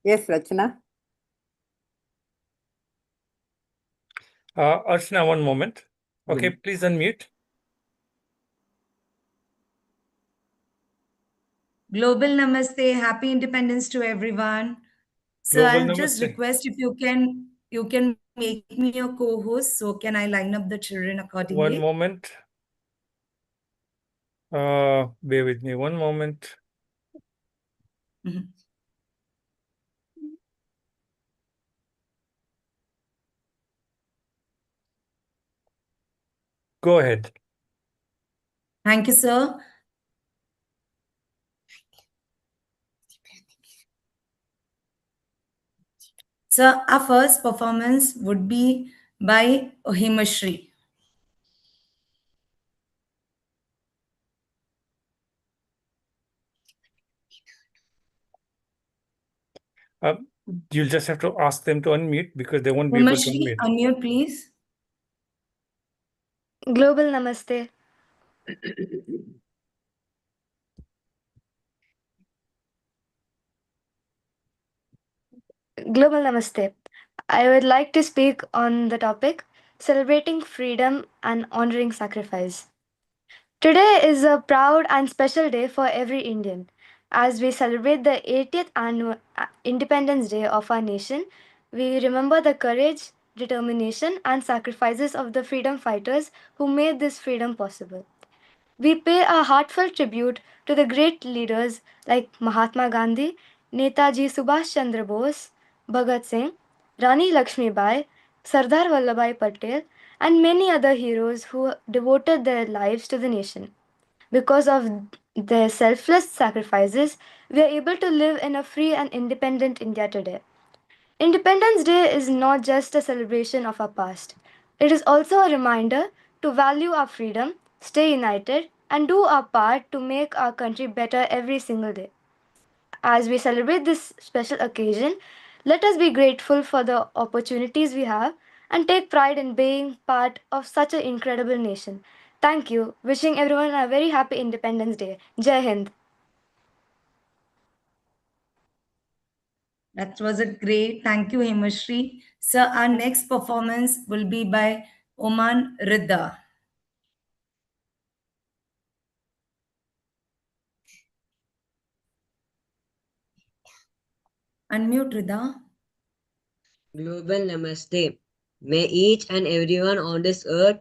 Yes, Rachna. Archana, one moment. Okay, please unmute. Global Namaste, happy independence to everyone. So Global I'll just Namaste. request if you can make me a co-host. So can I line up the children accordingly? One moment. Bear with me one moment. Mhm. Go ahead. Thank you, sir. So our first performance would be by Himashri. You'll just have to ask them to unmute because they won't be able to Himashri, unmute. unmute, please. Global Namaste. Global Namaste. I would like to speak on the topic celebrating freedom and honoring sacrifice. Today is a proud and special day for every Indian. As we celebrate the 80th annual Independence Day of our nation, we remember the courage, determination, and sacrifices of the freedom fighters who made this freedom possible. We pay a heartfelt tribute to the great leaders like Mahatma Gandhi, Netaji Subhash Chandra Bose, Bhagat Singh, Rani Lakshmibai, Sardar Vallabhai Patel, and many other heroes who devoted their lives to the nation. Because of their selfless sacrifices, we are able to live in a free and independent India today. Independence Day is not just a celebration of our past, it is also a reminder to value our freedom, stay united, and do our part to make our country better every single day. As we celebrate this special occasion, let us be grateful for the opportunities we have and take pride in being part of such an incredible nation. Thank you. Wishing everyone a very happy Independence Day. Jai Hind. That was a great. Thank you, Hemashri. Sir, our next performance will be by Oman Rida. Unmute Rida. Global Namaste. May each and everyone on this earth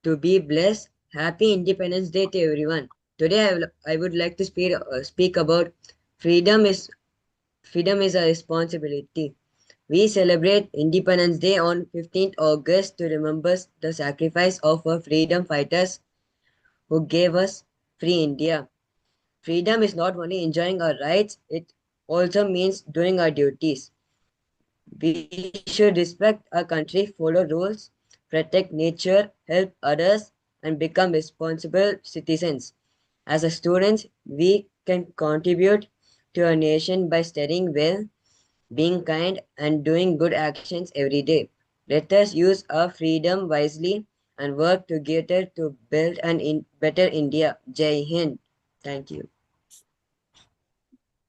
to be blessed. Happy Independence Day to everyone. Today I would like to speak about freedom is a responsibility. We celebrate Independence Day on 15th August to remember the sacrifice of our freedom fighters who gave us free India. Freedom is not only enjoying our rights, it also means doing our duties. We should respect our country, follow rules, protect nature, help others, and become responsible citizens. As a students, we can contribute to our nation by studying well, being kind, and doing good actions every day. Let us use our freedom wisely and work together to build an better India. Jai Hind. Thank you.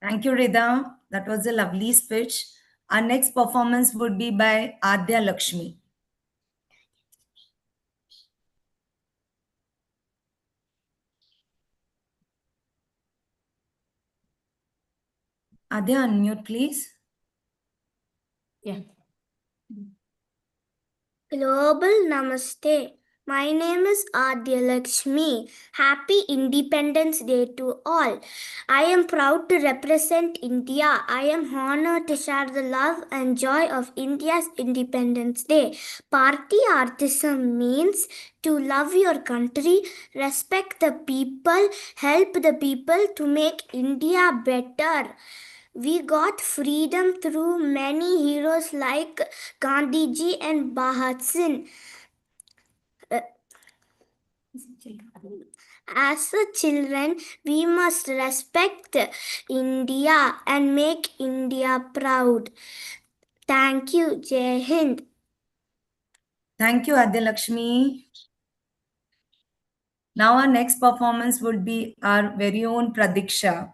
Thank you, Rida. That was a lovely speech. Our next performance would be by Adya Lakshmi. Adya, unmute, please. Yeah. Global Namaste. My name is Adya Lakshmi. Happy Independence Day to all. I am proud to represent India. I am honored to share the love and joy of India's Independence Day. Patriotism means to love your country, respect the people, help the people to make India better. We got freedom through many heroes like Gandhiji and Bhagat Singh. As a children, we must respect India and make India proud. Thank you, Jai Hind. Thank you, Adya Lakshmi. Now our next performance would be our very own Pradiksha.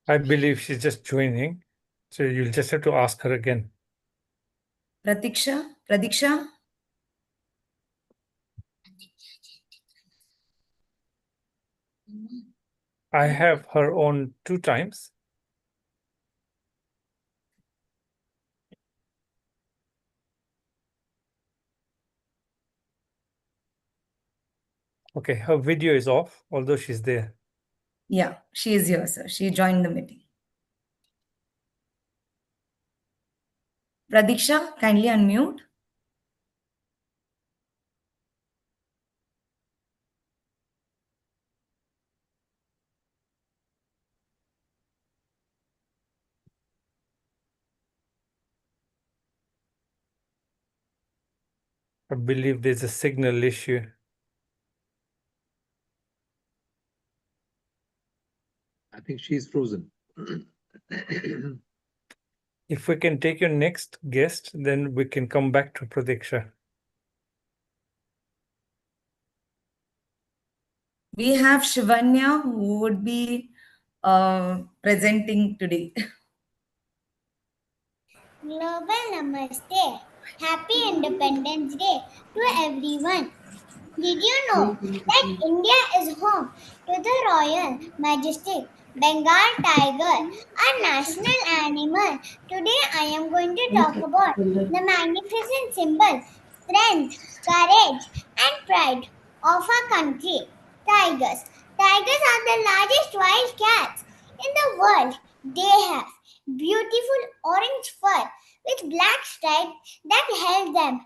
I believe she's just joining, so you'll just have to ask her again. Pradiksha? I have her on 2 times. Okay, her video is off, although she's there. Yeah, she is here, sir. She joined the meeting. Pradiksha, kindly unmute. I believe there's a signal issue. I think she's frozen. If we can take your next guest, then we can come back to Pradiksha. We have Shivanya who would be presenting today. Global Namaste. Happy Independence Day to everyone. Did you know that India is home to the Royal Majestic Bengal tiger, a national animal? Today I am going to talk about the magnificent symbol, strength, courage, and pride of our country. Tigers. Tigers are the largest wild cats in the world. They have beautiful orange fur with black stripes that help them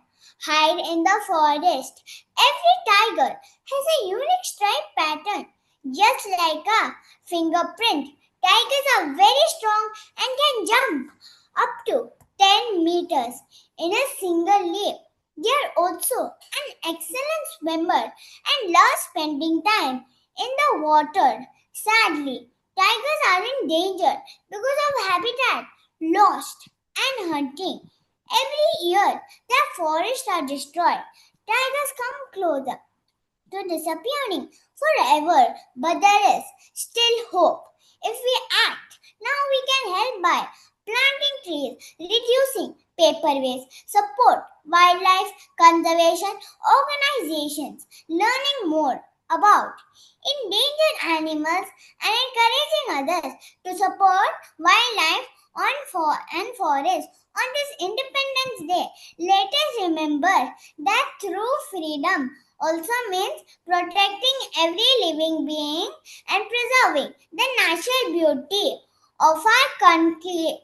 hide in the forest. Every tiger has a unique stripe pattern, just like a fingerprint. Tigers are very strong and can jump up to 10 meters in a single leap. They are also an excellent swimmer and love spending time in the water. Sadly, tigers are in danger because of habitat lost and hunting. Every year, their forests are destroyed. Tigers come closer to disappearing forever, but there is still hope. If we act, now we can help by planting trees, reducing paper waste, support wildlife conservation organizations, learning more about endangered animals and encouraging others to support wildlife and forests. On this Independence Day, let us remember that true freedom also means protecting every living being and preserving the natural beauty of our country.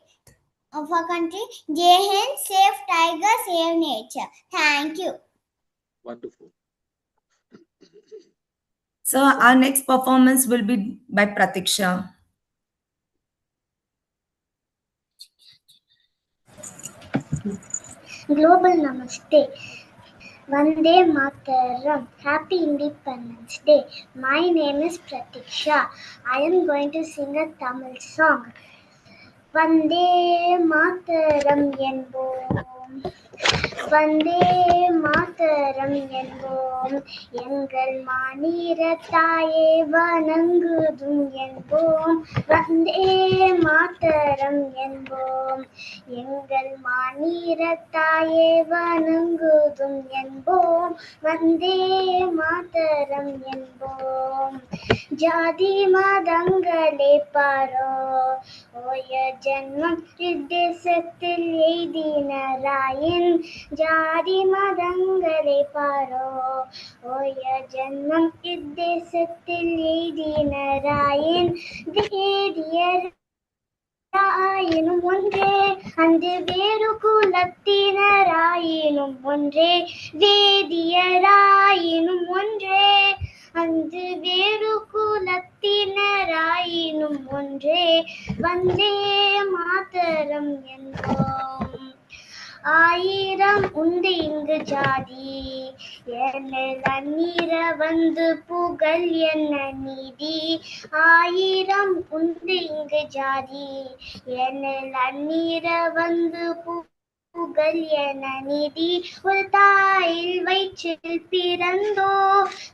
Jai Hind, save tiger, save nature. Thank you. Wonderful. So our next performance will be by Pratiksha. Global Namaste. Vande Mataram. Happy Independence Day. My name is Pratiksha. I am going to sing a Tamil song. Vande Mataram என்போம் வந்தே மாதரம் என்போம் எங்கள் மாநில தாயே வணங்குதும் என்போம் வந்தே மாதரம் என்போம் எங்கள் மாநில தாயே வணங்குதும் என்போம் வந்தே மாதரம் என்போம் ஜாதி மதங்களே பாரோ ஓய ஜன்மம் இத்தேசத்தில் எய்தினராயின் ஜாதி மதங்களை பாரோ ஓய ஜன்மம் இத்தேசத்தில் எய்தினராயின் வேதியராயினும் ஒன்றே அந்த வேறு குலத்தினராயினும் ஒன்றே வேதியராயினும் ஒன்றே அந்து வேறு குலத்தினராயினும் ஒன்றே வந்தே மாதரம் என்போம் ஆயிரம் உண்டு இங்கு ஜாதி என்னில் அந்நிற வந்து புகழ் என்ன நீதி ஆயிரம் உண்டு இங்கு ஜாதி என்னில் அந்நிற வந்து புகழ் என நீதி ஒரு தாயில் வயிற்றில் பிறந்தோ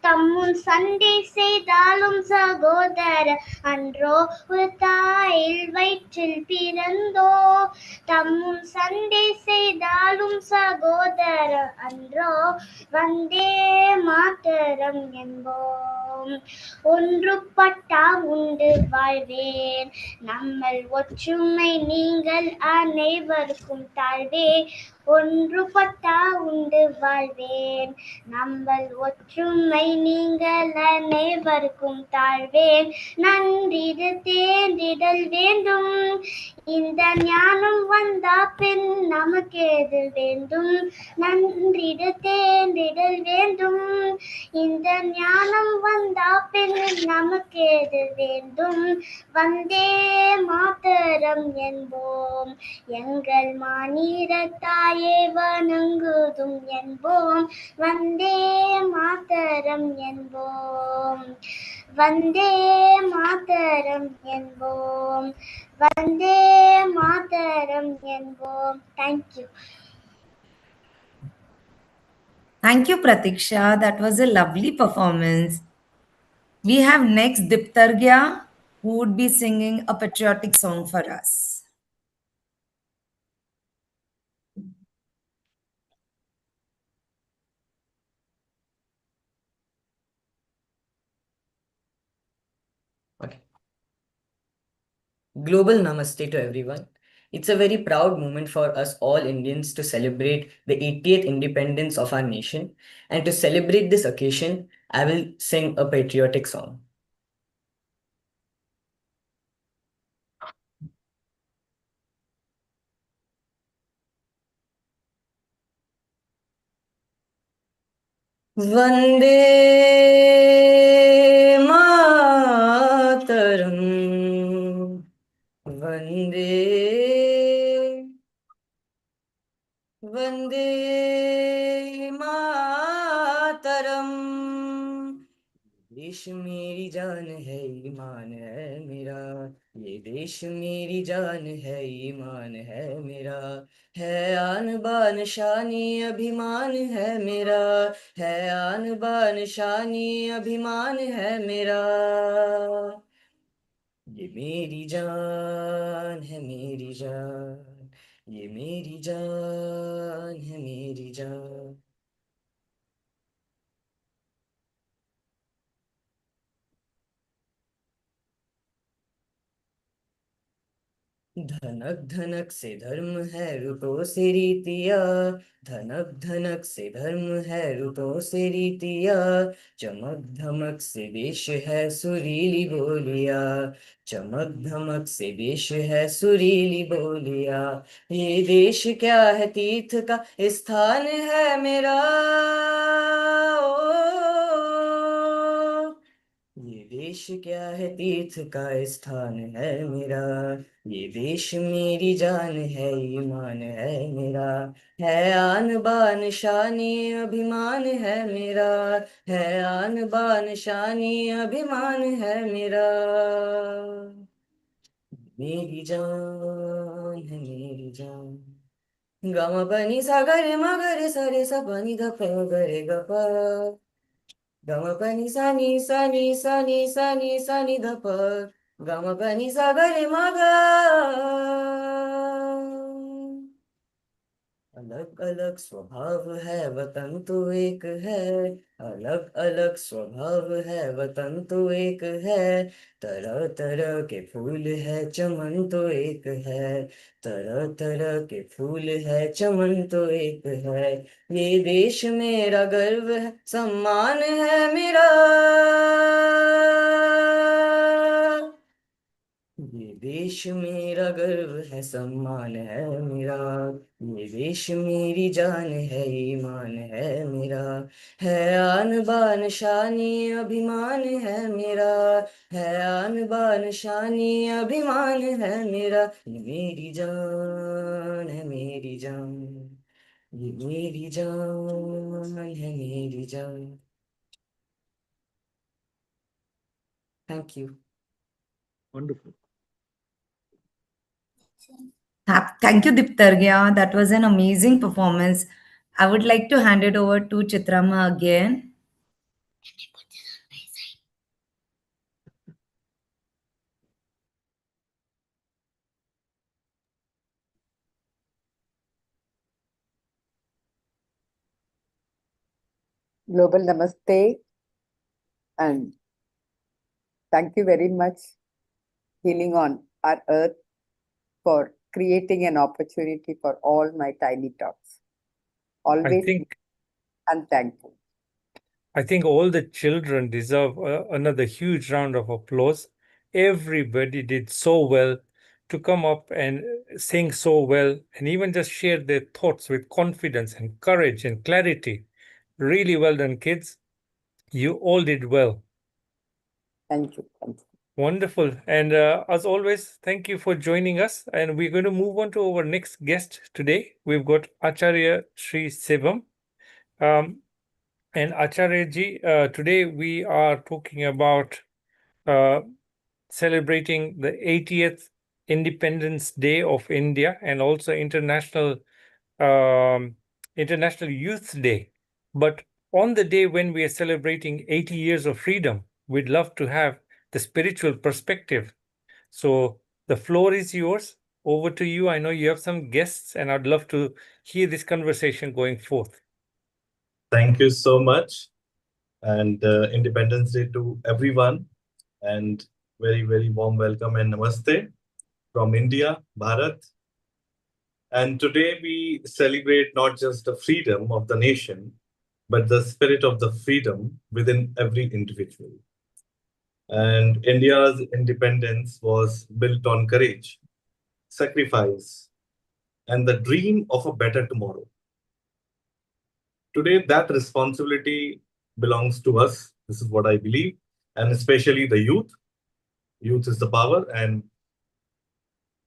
தம்முன் சண்டை செய்தாலும் சகோதர அன்றோ ஒரு தாயில் வயிற்றில் பிறந்தோ தம்முன் சண்டை செய்தாலும் சகோதர அன்றோ வந்தே மாதரம் என்போம் ஒன்றுபட்டா உண்டு வாழ்வேன் நம்மள் ஒற்றுமை நீங்கள் அனைவருக்கும் தாழ்வே ஒன்றுபட்டா உண்டு வாழ்வேன் நம்மள் ஒற்றுமை நீங்கள் அனைவருக்கும் தாழ்வேன் நன்றிடு தேர்ந்திடல் வேண்டும் இந்த ஞானம் வந்தா பின் நமக்கேது வேண்டும் நன்றிடு தேர்ந்திடல் வேண்டும் இந்த ஞானம் வந்தா பின் நமக்கேது வேண்டும் வந்தே மாதரம் என்போம் எங்கள் மாநில தாயே வணங்குதும் என்போம் வந்தே மாதரம் என்போம் வந்தே மாதரம் என்போம் வந்தே மாதரம் என்போம் thank you Thank you, Pratiksha. That was a lovely performance. We have next Diptargya, who would be singing a patriotic song for us. Okay. Global Namaste to everyone. It's a very proud moment for us all Indians to celebrate the 80th independence of our nation. And to celebrate this occasion, I will sing a patriotic song. Vande Mataram. Vande Vande Mataram. देश मेरी जान है ईमान है मेरा ये देश मेरी जान है ईमान है मेरा है आन बान शानी अभिमान है मेरा है आन बान शानी अभिमान है मेरा ये मेरी जान है मेरी जान, ये मेरी जान है मेरी जान। धनक धनक से धर्म है रुतों से रीतिया, धनक धनक से धर्म है रुतों से रीतिया, चमक धमक से देश है सुरीली बोलिया, चमक धमक से देश है सुरीली बोलिया। ये देश क्या है तीर्थ का स्थान है मेरा, ओ, ये देश क्या है तीर्थ का स्थान है मेरा, ये देश मेरी जान है ईमान है मेरा, है आन बान शानी अभिमान है मेरा, है आन बान शानी अभिमान है मेरा, मेरी जान है मेरी जान। गम पनी सागर मगर सरे सपनी धप गरे गपा, गम पनी सनी सनी सनी सनी सनी धप, गम पनी सागर मगा। अलग अलग स्वभाव है वतन तो एक है, अलग अलग स्वभाव है वतन तो एक है, तरह तरह के फूल है चमन तो एक है, तरह तरह के फूल है चमन तो एक है। ये देश मेरा गर्व है सम्मान है मेरा, ये देश मेरा गर्व है सम्मान है मेरा, ये देश मेरी जान है ईमान है मेरा, है आन बान शानी अभिमान है मेरा, है आन बान शानी अभिमान है मेरा, ये मेरी जान है मेरी जान, ये मेरी जान है मेरी जान। Thank you. Wonderful. Thank you, Diptargya. That was an amazing performance. I would like to hand it over to Chitrama again. Global Namaste, and thank you very much, Healing on Our Earth, for creating an opportunity for all my tiny talks. Always and thankful. I think all the children deserve another huge round of applause. Everybody did so well to come up and sing so well, and even just share their thoughts with confidence and courage and clarity. Really well done, kids. You all did well. Thank you. Thank you. Wonderful. And as always, thank you for joining us. And we're going to move on to our next guest today. We've got Acharya Sri Sivam. And Acharya ji, today we are talking about celebrating the 80th Independence Day of India and also International Youth Day. But on the day when we are celebrating 80 years of freedom, we'd love to have the spiritual perspective. So the floor is yours. Over to you. I know you have some guests, and I'd love to hear this conversation going forth. Thank you so much. And Independence Day to everyone. And very, very warm welcome and namaste from India, Bharat. And today we celebrate not just the freedom of the nation, but the spirit of the freedom within every individual. And India's independence was built on courage, sacrifice, and the dream of a better tomorrow. Today, that responsibility belongs to us. This is what I believe, and especially the youth. Youth is the power, and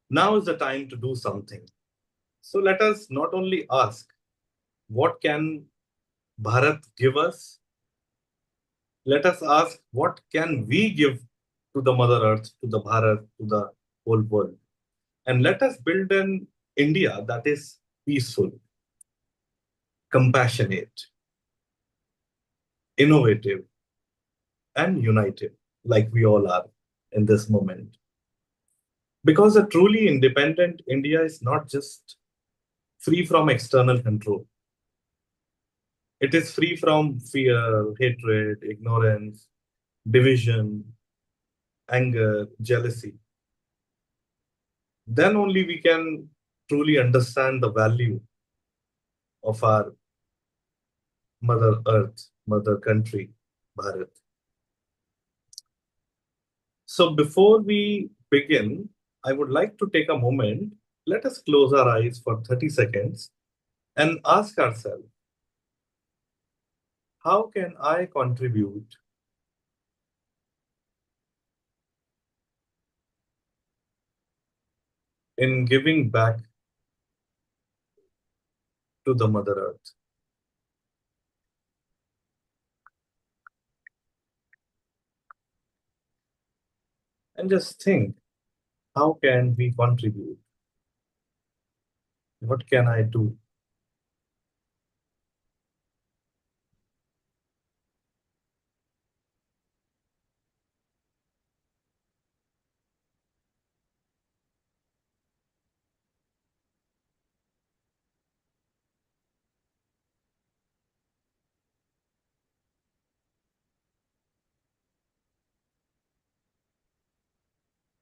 now is the time to do something. So let us not only ask, what can Bharat give us? Let us ask, what can we give to the Mother Earth, to the Bharat, to the whole world? And let us build an India that is peaceful, compassionate, innovative, and united, like we all are in this moment. Because a truly independent India is not just free from external control. It is free from fear, hatred, ignorance, division, anger, jealousy. Then only we can truly understand the value of our Mother Earth, Mother Country, Bharat. So before we begin, I would like to take a moment. Let us close our eyes for 30 seconds and ask ourselves, how can I contribute in giving back to the Mother Earth? And just think, how can we contribute? What can I do?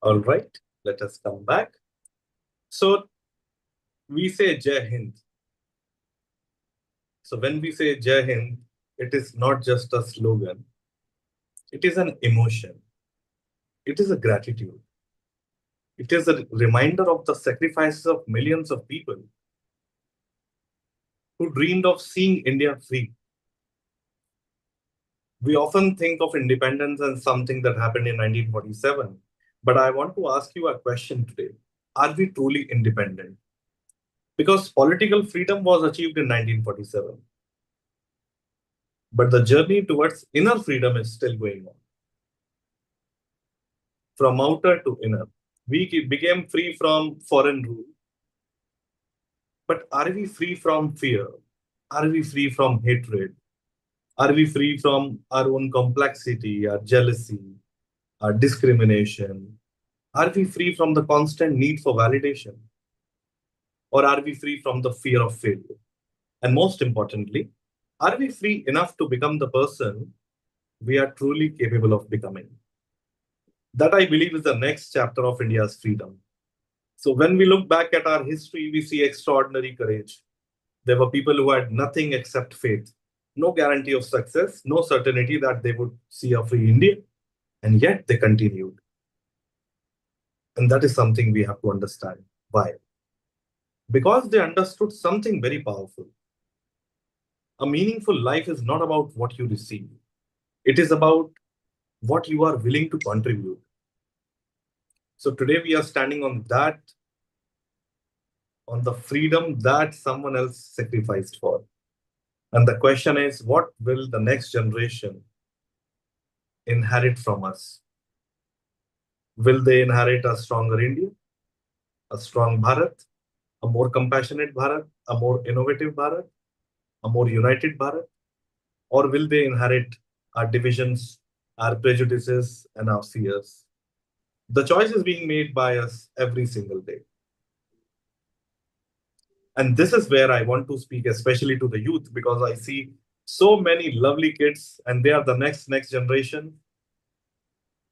All right, let us come back. So we say Jai Hind. So when we say Jai Hind, it is not just a slogan. It is an emotion. It is a gratitude. It is a reminder of the sacrifices of millions of people who dreamed of seeing India free. We often think of independence as something that happened in 1947. But I want to ask you a question today. Are we truly independent? Because political freedom was achieved in 1947. But the journey towards inner freedom is still going on. From outer to inner, we became free from foreign rule. But are we free from fear? Are we free from hatred? Are we free from our own complexity, our jealousy, our discrimination? Are we free from the constant need for validation? Or are we free from the fear of failure? And most importantly, are we free enough to become the person we are truly capable of becoming? That, I believe, is the next chapter of India's freedom. So when we look back at our history, we see extraordinary courage. There were people who had nothing except faith, no guarantee of success, no certainty that they would see a free India, and yet they continued. And that is something we have to understand. Why? Because they understood something very powerful. A meaningful life is not about what you receive. It is about what you are willing to contribute. So today we are standing on that, on the freedom that someone else sacrificed for. And the question is, what will the next generation inherit from us? Will they inherit a stronger India, a strong Bharat, a more compassionate Bharat, a more innovative Bharat, a more united Bharat? Or will they inherit our divisions, our prejudices, and our fears? The choice is being made by us every single day. And this is where I want to speak, especially to the youth, because I see so many lovely kids and they are the next generation.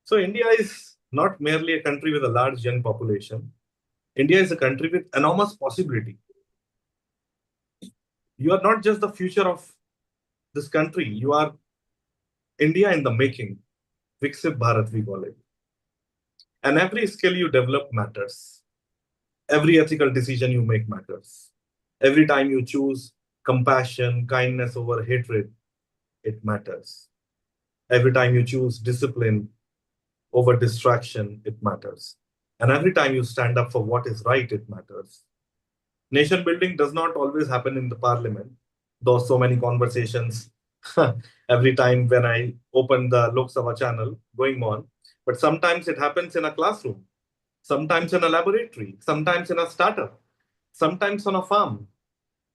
So India is not merely a country with a large young population. India is a country with enormous possibility. You are not just the future of this country. You are India in the making. Viksit Bharat, we call it. And every skill you develop matters. Every ethical decision you make matters. Every time you choose compassion, kindness over hatred, it matters. Every time you choose discipline over distraction, it matters. And every time you stand up for what is right, it matters. Nation building does not always happen in the parliament, though so many conversations every time when I open the Lok Sabha channel going on. But sometimes it happens in a classroom, sometimes in a laboratory, sometimes in a startup, sometimes on a farm,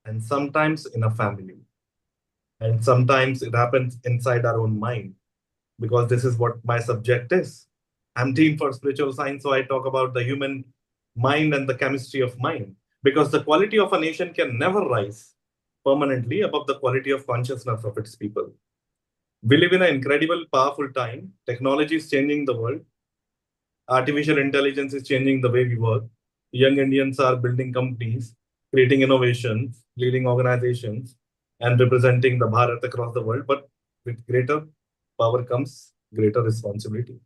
and sometimes in a family. And sometimes it happens inside our own mind, because this is what my subject is. I'm team for spiritual science, so I talk about the human mind and the chemistry of mind, because the quality of a nation can never rise permanently above the quality of consciousness of its people. We live in an incredible, powerful time. Technology is changing the world. Artificial intelligence is changing the way we work. Young Indians are building companies, creating innovations, leading organizations, and representing the Bharat across the world. But with greater power comes greater responsibility.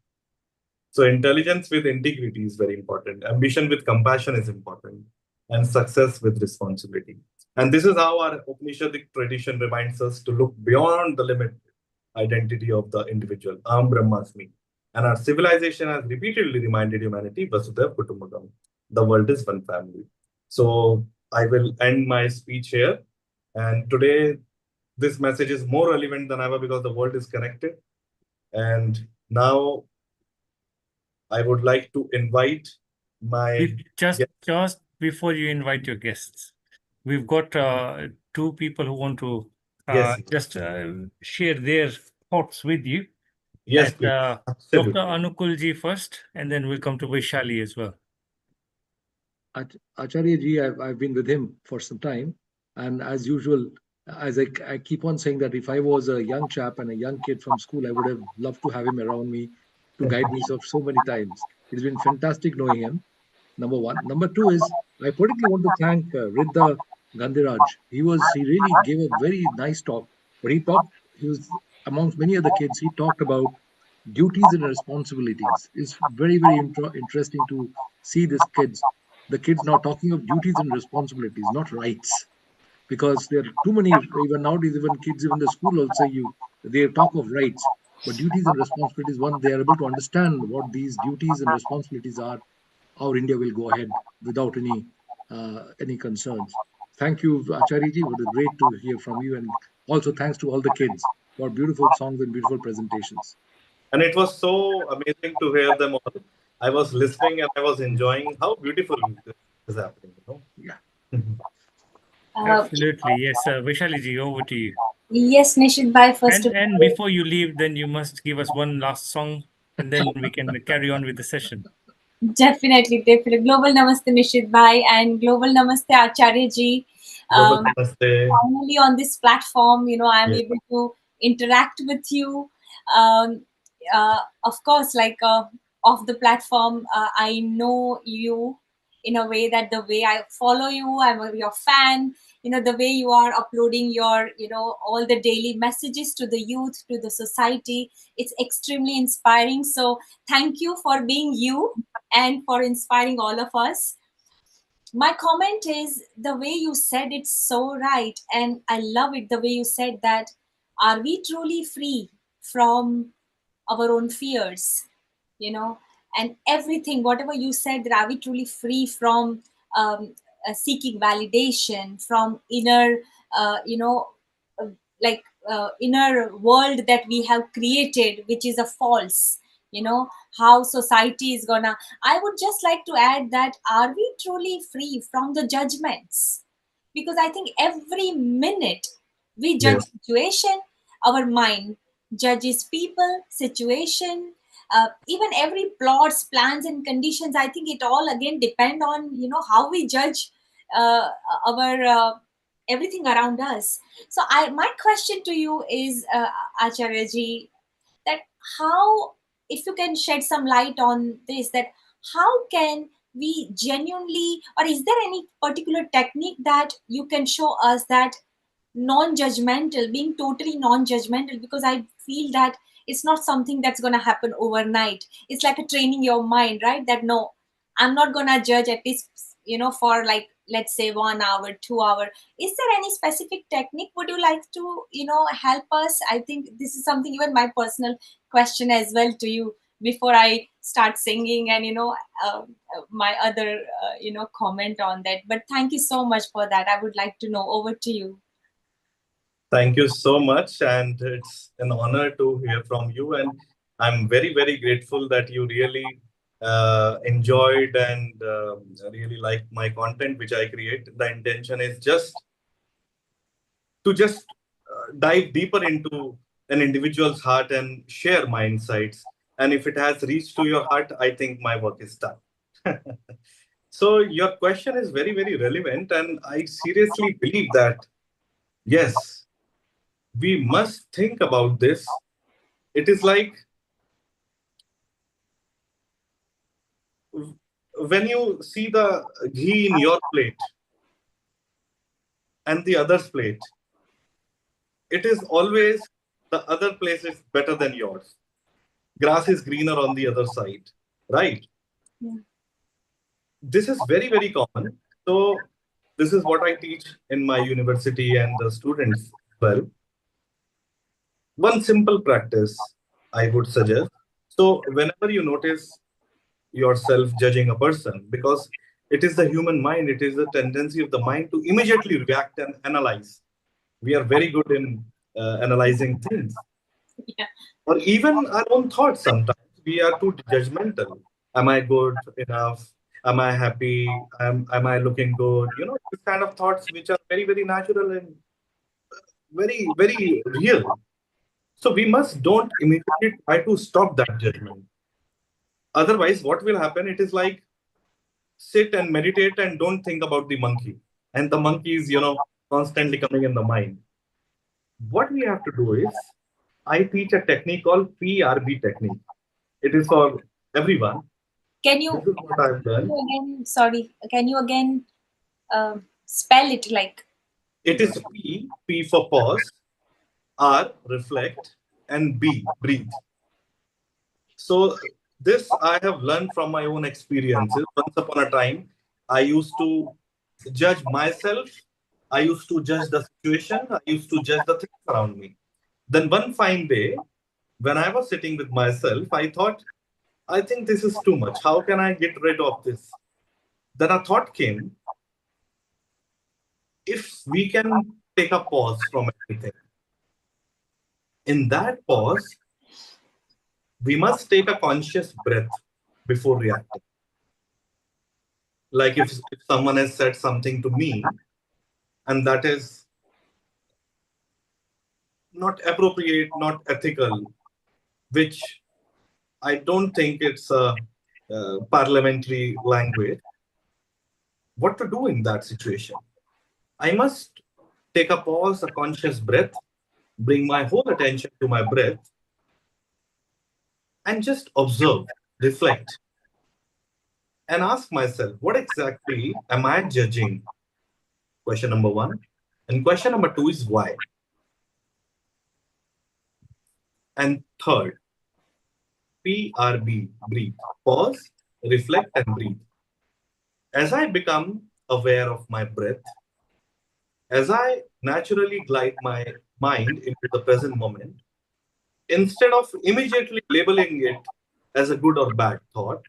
So intelligence with integrity is very important. Ambition with compassion is important, and success with responsibility. And this is how our Upanishadic tradition reminds us to look beyond the limit identity of the individual. Aham Brahmasmi. And our civilization has repeatedly reminded humanity, Vasudhaiva Kutumbakam. The world is one family. So I will end my speech here. And today, this message is more relevant than ever because the world is connected. And now I would like to invite my Just before you invite your guests, we've got two people who want to just share their thoughts with you. Yes, And, please. Dr. Absolutely. Anukulji first, and then we'll come to Vaishali as well. Acharya ji, I've been with him for some time, and as usual, as I keep on saying that if I was a young chap and a young kid from school, I would have loved to have him around me to guide me so many times. It's been fantastic knowing him. Number one. Number two is I particularly want to thank Riddha Gandhiraj. He really gave a very nice talk, but he was amongst many other kids. He talked about duties and responsibilities. It's very, very interesting to see the kids now talking of duties and responsibilities, not rights, because there are too many, even nowadays, even kids, even the school also, they talk of rights, but duties and responsibilities, one, they are able to understand what these duties and responsibilities are, how India will go ahead without any concerns. Thank you, Acharya ji. It was great to hear from you, and also thanks to all the kids for beautiful songs and beautiful presentations. And it was so amazing to hear them all. I was listening and I was enjoying how beautiful this is happening. Yeah. Absolutely. Yes, Vaishali ji, over to you. Yes, Nishit Bhai, first of And all. before you leave, then you must give us one last song, and then we can carry on with the session. Definitely. Global Namaste, Nishit Bhai, and Global Namaste, Acharya ji. Finally, on this platform, I'm able to interact with you. Um, of course, off the platform, I know you in a way that the way I follow you, your fan. The way you are uploading your, all the daily messages to the youth, to the society. It's extremely inspiring. So thank you for being you and for inspiring all of us. My comment is the way you said it's so right, and I love it the way you said that. Are we truly free from our own fears? And everything, whatever you said, that are we truly free from seeking validation, from inner, uh, inner world that we have created, which is a false, how society is gonna. I would just like to add that, are we truly free from the judgments? Because I think every minute we judge situation, our mind judges people, situation, even every plots, plans, and conditions. I think it all again depend on how we judge our everything around us. So my question to you is, Acharya ji, that how, if you can shed some light on this, that how can we genuinely, or is there any particular technique that you can show us, that non-judgmental, being totally non-judgmental? Because I feel that it's not something that's going to happen overnight. It's like a training your mind, right? That no, I'm not going to judge, at least for, like, let's say 1 hour, 2 hour. Is there any specific technique would you like to help us? I think this is something, even my personal question as well to you, before I start singing and my other comment on that. But thank you so much for that. I would like to know. Over to you. Thank you so much. And it's an honor to hear from you. And I'm very, very grateful that you really enjoyed and really like my content, which I create. The intention is just to dive deeper into an individual's heart and share my insights. And if it has reached to your heart, I think my work is done. So your question is very, very relevant. And I seriously believe that, yes, we must think about this. It is like when you see the ghee in your plate and the other's plate, it is always the other place is better than yours. Grass is greener on the other side, right? Yeah. This is very, very common. So this is what I teach in my university and the students as well. One simple practice I would suggest. So whenever you notice yourself judging a person, because it is the human mind, it is the tendency of the mind to immediately react and analyze. We are very good in analyzing things, Yeah. or even our own thoughts. Sometimes we are too judgmental. Am I good enough? Am I happy? Am I looking good? You know, these kind of thoughts which are very, very natural and very, very real. So we must don't immediately try to stop that judgment. Otherwise, what will happen? It is like sit and meditate and don't think about the monkey. And the monkey is, constantly coming in the mind. What we have to do is, I teach a technique called PRB technique. It is for everyone. Can This you, is what I've can done. you again, sorry, can you again spell it like? It is P for pause, R, reflect, and B, breathe. So this I have learned from my own experiences. Once upon a time, I used to judge myself. I used to judge the situation. I used to judge the things around me. Then one fine day, when I was sitting with myself, I thought, I think this is too much. How can I get rid of this? Then a thought came, if we can take a pause from everything, in that pause, we must take a conscious breath before reacting. Like if someone has said something to me and that is not appropriate, not ethical, which I don't think it's a parliamentary language, what to do in that situation? I must take a pause, a conscious breath, bring my whole attention to my breath, and just observe, reflect, and ask myself, what exactly am I judging? Question number one. And question number two is why? And third, PRB, breathe. Pause, reflect, and breathe. As I become aware of my breath, as I naturally glide my mind into the present moment, instead of immediately labeling it as a good or bad thought,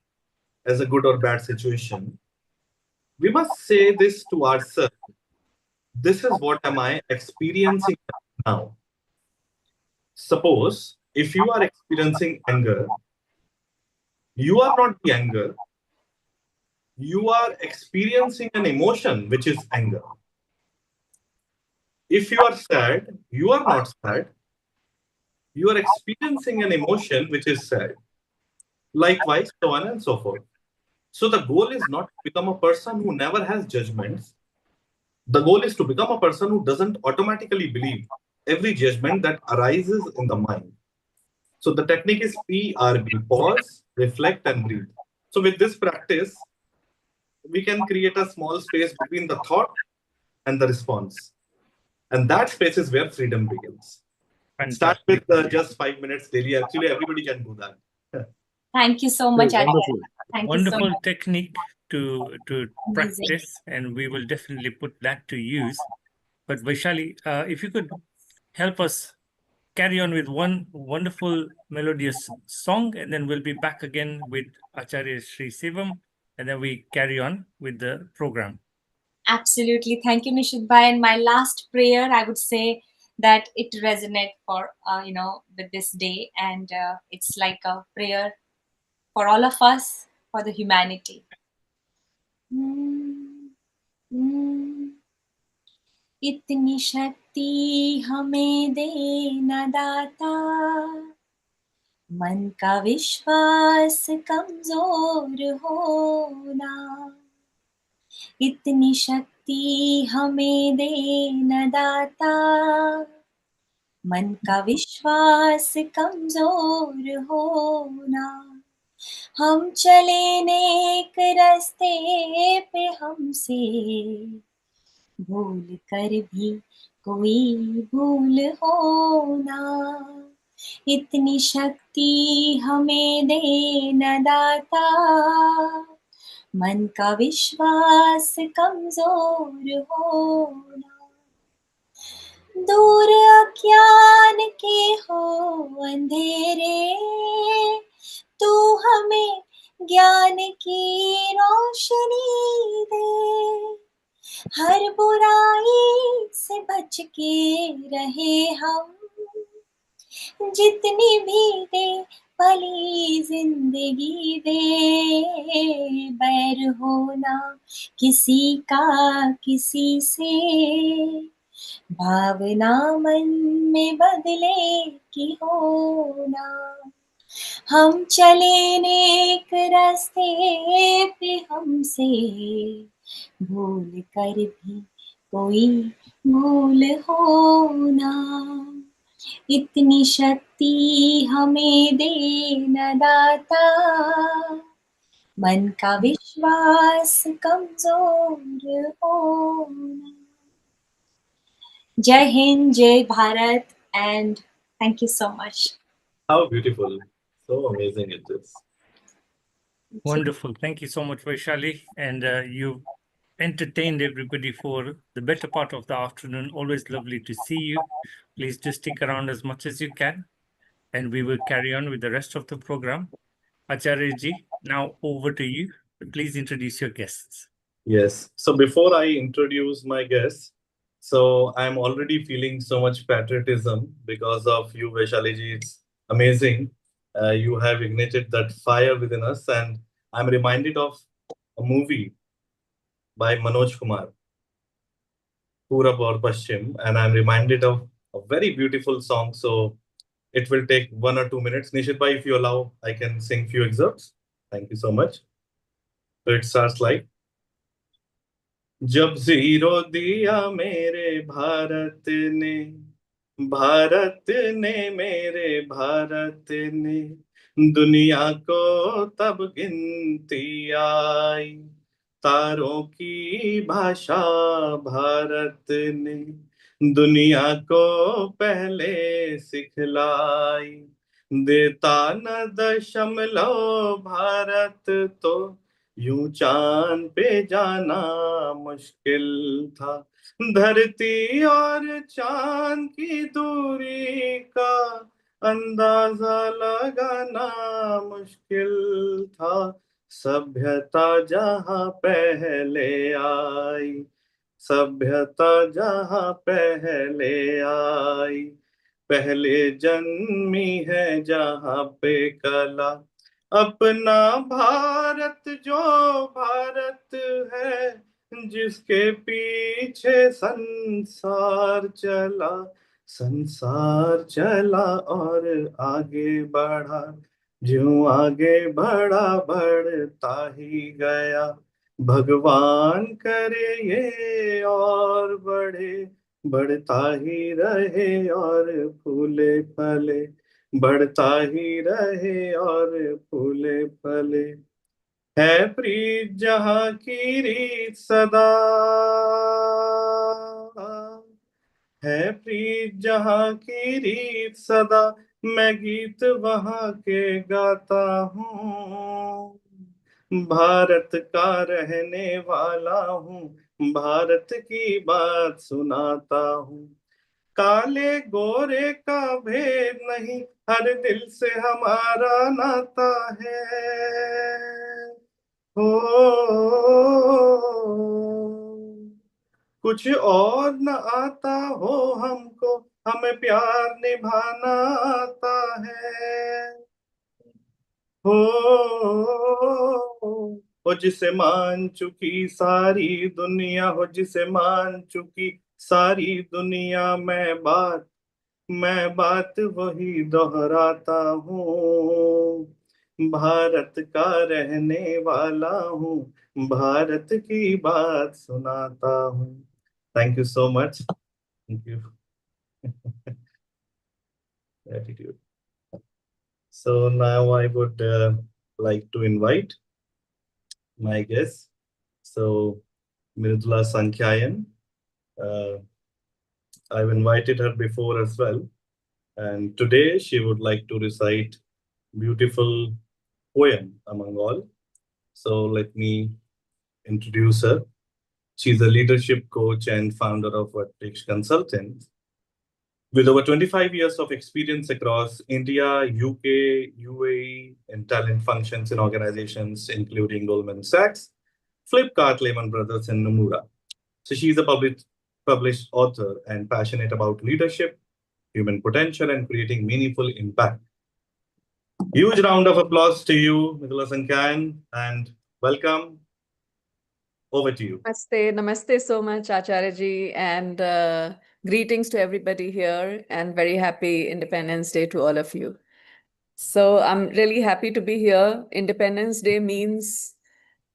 as a good or bad situation, we must say this to ourselves. This is what am I experiencing now? Suppose if you are experiencing anger, you are not the anger, you are experiencing an emotion which is anger. If you are sad, you are not sad, you are experiencing an emotion which is sad. Likewise, so on and so forth. So the goal is not to become a person who never has judgments. The goal is to become a person who doesn't automatically believe every judgment that arises in the mind. So the technique is PRB, pause, reflect, and breathe. So with this practice, we can create a small space between the thought and the response. And that space is where freedom begins. Start with just 5 minutes daily. Actually, everybody can do that. Thank you so much, Adi. Wonderful. Thank you so Wonderful much. technique to Amazing. practice, and we will definitely put that to use. But Vaishali, if you could help us carry on with one wonderful melodious song, and then we'll be back again with Acharya Sri Sivam, and then we carry on with the program. Absolutely. Thank you, Nishit Bhai. And my last prayer, I would say that it resonates for, with this day. And it's like a prayer for all of us, for the humanity. इतनी शक्ति हमें दे न दाता, मन का विश्वास कमजोर होना, इतनी शक्ति हमें दे न दाता। मन का विश्वास कमजोर होना, हम चले नेक रास्ते पे हमसे भूल कर भी कोई भूल होना, इतनी शक्ति हमें दे न दाता। मन का विश्वास कमजोर होना, दूर अज्ञान के हो अंधेरे, तू हमें ज्ञान की रोशनी दे। हर बुराई से बच के रहे हम, जितनी भी दे भली जिंदगी दे। बैर होना किसी का किसी से, भावना मन में बदले की होना। हम चले नेक रास्ते पे हमसे भूल कर भी कोई भूल होना, इतनी शक्ति हमें दे न दाता। मन का विश्वास कमजोर होना। Jai Hind, Jai Bharat, and thank you so much. How beautiful. So amazing it is. Wonderful. Thank you so much, Vaishali. And you entertained everybody for the better part of the afternoon. Always lovely to see you. Please do stick around as much as you can. And we will carry on with the rest of the program. Acharya ji, now over to you. Please introduce your guests. Yes. So before I introduce my guests, so I'm already feeling so much patriotism because of you, Vaishali. It's amazing. You have ignited that fire within us, and I'm reminded of a movie by Manoj Kumar, Purab or Paschim, and I'm reminded of a very beautiful song. So it will take 1 or 2 minutes. Nishit bhai, if you allow, I can sing few excerpts. Thank you so much. So it starts like, जब zero दिया मेरे भारत ने मेरे भारत ने, दुनिया को तब गिनती आई, तारों की भाषा भारत ने दुनिया को पहले सिखलाई, देता न दशमलव भारत तो यूं चांद पे जाना मुश्किल था, धरती और चांद की दूरी का अंदाजा लगाना मुश्किल था, सभ्यता जहां पहले आई, सभ्यता जहां पहले आई, पहले जन्मी है जहां पे कला, अपना भारत जो भारत है, जिसके पीछे संसार चला और आगे बढ़ा, ज्यों आगे बढ़ा बढ़ता ही गया, भगवान करे ये और बढ़ता ही रहे और फूले फले, बढ़ता ही रहे और फूले फले, है प्रीत जहां की रीत सदा, है प्रीत जहां की रीत सदा, मैं गीत वहां के गाता हूँ, भारत का रहने वाला हूँ, भारत की बात सुनाता हूँ, काले गोरे का भेद नहीं, हर दिल से हमारा नाता है, हो कुछ और न आता हो हमको, हमें प्यार निभाना आता है, हो जिसे मान चुकी सारी दुनिया, हो जिसे मान चुकी सारी दुनिया, मैं बात मैं बात वही दोहराता हूँ, भारत का रहने वाला हूँ, भारत की बात सुनाता हूँ. Thank you so much. Thank you. Gratitude. So now I would like to invite my guest. So Mridula Sankhyayan. I've invited her before as well. And today she would like to recite beautiful poem among all. So let me introduce her. She's a leadership coach and founder of Vertex Consultants. With over 25 years of experience across India, UK, UAE, and talent functions in organizations including Goldman Sachs, Flipkart, Lehman Brothers, and Nomura. So she's a published author and passionate about leadership, human potential, and creating meaningful impact. Huge round of applause to you, Mridula Sankhyayan, and welcome. Over to you. Namaste, namaste so much, Acharya ji, and greetings to everybody here, and very happy Independence Day to all of you. So I'm really happy to be here. Independence Day means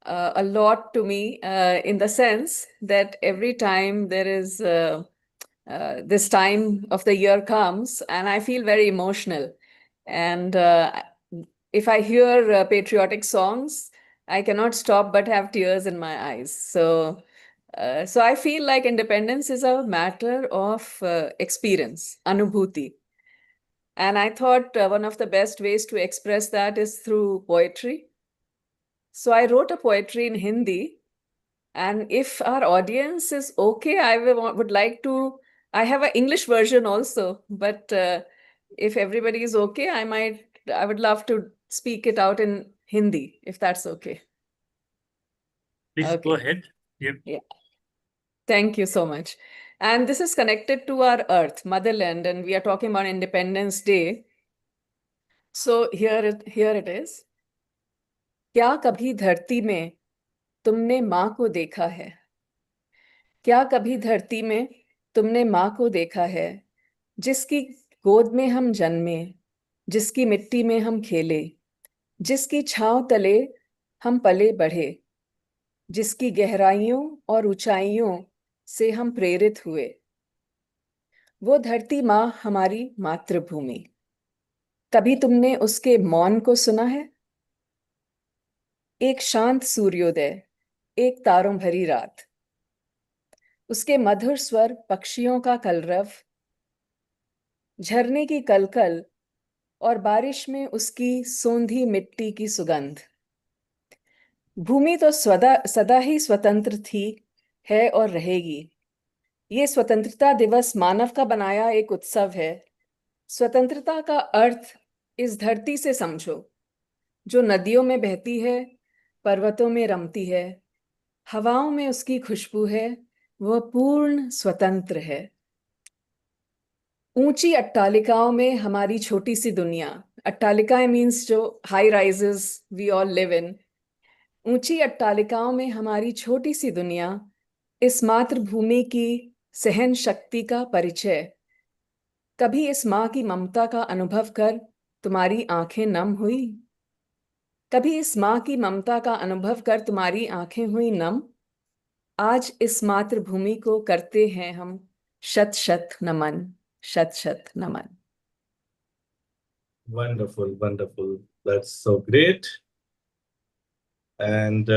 a lot to me in the sense that every time there is this time of the year comes, and I feel very emotional. And if I hear patriotic songs, I cannot stop but have tears in my eyes. So I feel like independence is a matter of experience, anubhuti. And I thought one of the best ways to express that is through poetry. So I wrote a poetry in Hindi. And if our audience is okay, I would like to. I have an English version also, but if everybody is okay, I would love to speak it out in Hindi, if that's okay. Please go ahead. Yep. Yeah. Thank you so much. And this is connected to our earth, motherland, and we are talking about Independence Day. So here it is. क्या कभी धरती में तुमने माँ को देखा है? क्या कभी धरती में तुमने माँ को देखा है, जिसकी गोद में हम जन्मे, जिसकी मिट्टी में हम खेले, जिसकी छांव तले हम पले बढ़े, जिसकी गहराइयों और ऊंचाइयों से हम प्रेरित हुए? वो धरती माँ हमारी मातृभूमि। कभी तुमने उसके मौन को सुना है? एक शांत सूर्योदय, एक तारों भरी रात, उसके मधुर स्वर, पक्षियों का कलरव, झरने की कलकल और बारिश में उसकी सोंधी मिट्टी की सुगंध। भूमि तो सदा ही स्वतंत्र थी, है और रहेगी। ये स्वतंत्रता दिवस मानव का बनाया एक उत्सव है। स्वतंत्रता का अर्थ इस धरती से समझो, जो नदियों में बहती है, पर्वतों में रमती है, हवाओं में उसकी खुशबू है, वह पूर्ण स्वतंत्र है। ऊंची अट्टालिकाओं में हमारी छोटी सी दुनिया, अट्टालिकाएं मीन्स जो high rises we all live in, ऊंची अट्टालिकाओं में हमारी छोटी सी दुनिया, इस मातृभूमि की सहन शक्ति का परिचय। कभी इस माँ की ममता का अनुभव कर तुम्हारी आंखें नम हुई? कभी इस माँ की ममता का अनुभव कर तुम्हारी आंखें हुई नम? आज इस मातृभूमि को करते हैं हम शत शत नमन, शत शत नमन। Wonderful, wonderful. That's so great. And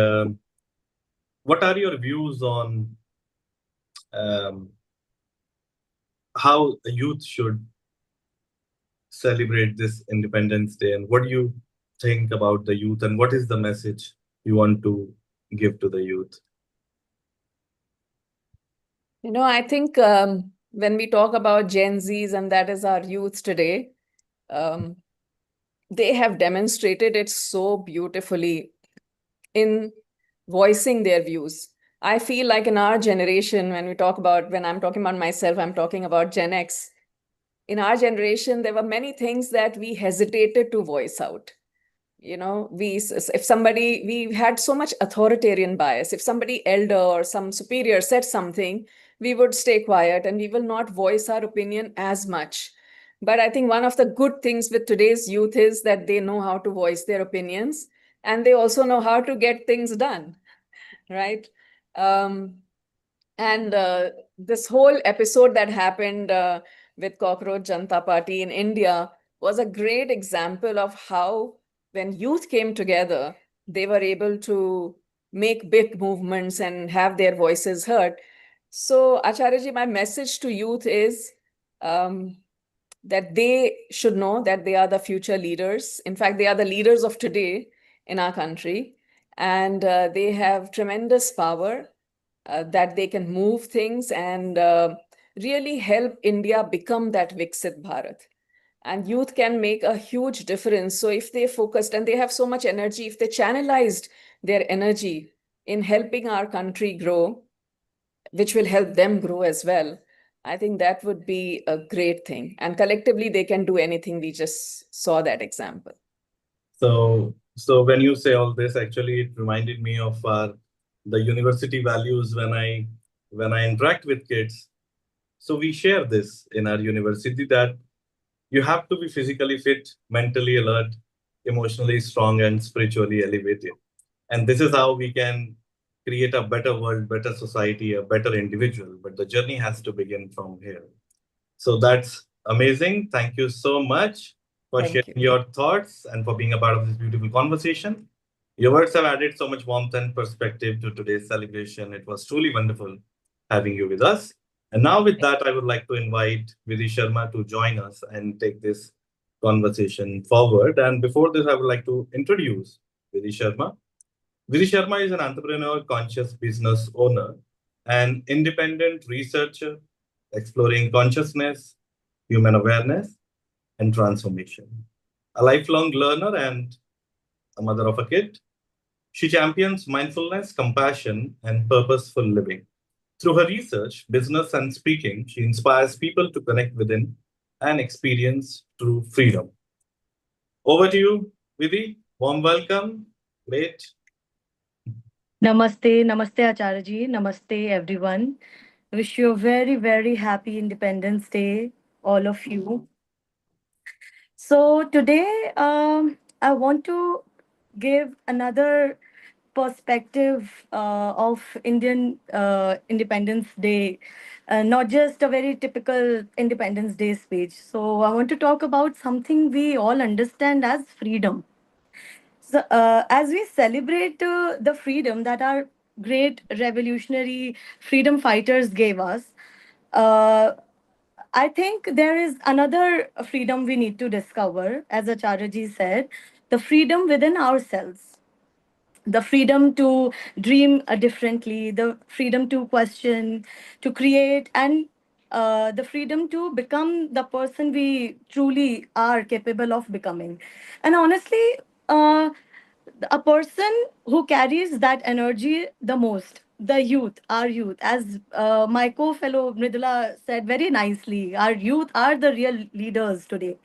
what are your views on how the youth should celebrate this Independence Day? And what do you think about the youth? And what is the message you want to give to the youth? You know, I think when we talk about Gen Zs, and that is our youth today, they have demonstrated it so beautifully in voicing their views. I feel like in our generation, when I'm talking about myself, I'm talking about Gen X. In our generation, there were many things that we hesitated to voice out. You know, we had so much authoritarian bias. If somebody elder or some superior said something, we would stay quiet and we will not voice our opinion as much. But I think one of the good things with today's youth is that they know how to voice their opinions, and they also know how to get things done, right? And this whole episode that happened with Cockroach Janata Party in India was a great example of how, when youth came together, they were able to make big movements and have their voices heard. So, Acharyaji, my message to youth is that they should know that they are the future leaders. In fact, they are the leaders of today in our country, and they have tremendous power, that they can move things and really help India become that Viksit Bharat. And youth can make a huge difference. So if they focused, and they have so much energy, if they channelized their energy in helping our country grow, which will help them grow as well, I think that would be a great thing. And collectively, they can do anything. We just saw that example. So when you say all this, actually, it reminded me of the university values when I interact with kids. So we share this in our university that you have to be physically fit, mentally alert, emotionally strong, and spiritually elevated. And this is how we can create a better world, better society, a better individual. But the journey has to begin from here. So that's amazing. Thank you so much for Thank sharing you. your thoughts and for being a part of this beautiful conversation. Your words have added so much warmth and perspective to today's celebration. It was truly wonderful having you with us. And now, with that, I would like to invite Vidhi Sharma to join us and take this conversation forward. And before this, I would like to introduce Vidhi Sharma. Vidhi Sharma is an entrepreneur, conscious business owner, and independent researcher exploring consciousness, human awareness, and transformation. A lifelong learner and a mother of a kid, she champions mindfulness, compassion, and purposeful living. Through her research, business, and speaking, she inspires people to connect within and experience true freedom. Over to you, Vidhi. Warm welcome. Great. Namaste, Namaste Acharya Namaste everyone. Wish you a very, very happy Independence Day, all of you. So today, I want to give another perspective of Indian Independence Day, not just a very typical Independence Day speech. So I want to talk about something we all understand as freedom. So, as we celebrate the freedom that our great revolutionary freedom fighters gave us, uh, I think there is another freedom we need to discover, as Acharyaji said, the freedom within ourselves, the freedom to dream differently, the freedom to question, to create, and the freedom to become the person we truly are capable of becoming. And honestly, uh, a person who carries that energy the most, the youth, our youth, as my co-fellow Mridula said very nicely, our youth are the real leaders today.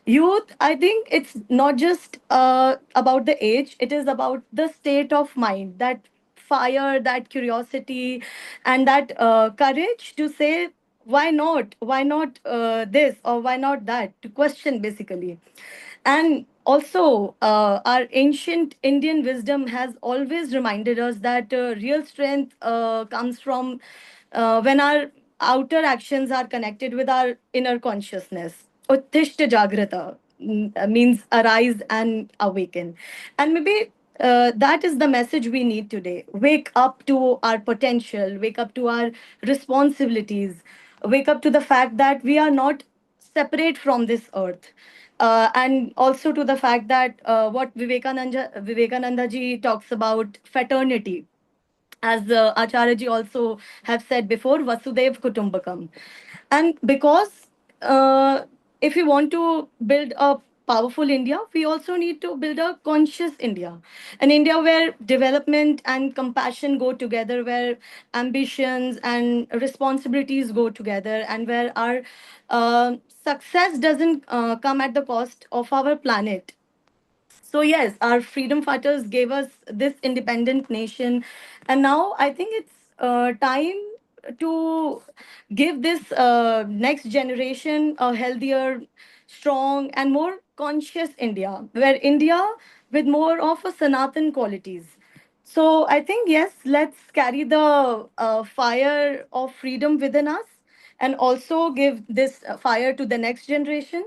Youth, I think it's not just about the age, it is about the state of mind, that fire, that curiosity, and that courage to say, why not this, or why not that, to question basically. And also, our ancient Indian wisdom has always reminded us that real strength comes from when our outer actions are connected with our inner consciousness. Uttishta Jagrata means arise and awaken. And maybe that is the message we need today. Wake up to our potential, wake up to our responsibilities, wake up to the fact that we are not separate from this earth. And also to the fact that what Vivekananda ji talks about fraternity, as Acharya ji also have said before, Vasudev Kutumbakam. And because if we want to build a powerful India, we also need to build a conscious India, an India where development and compassion go together, where ambitions and responsibilities go together, and where our success doesn't come at the cost of our planet. So yes, our freedom fighters gave us this independent nation, and now I think it's time to give this next generation a healthier, strong, and more conscious India, where India with more of a Sanatan qualities. So I think yes, let's carry the fire of freedom within us, and also give this fire to the next generation,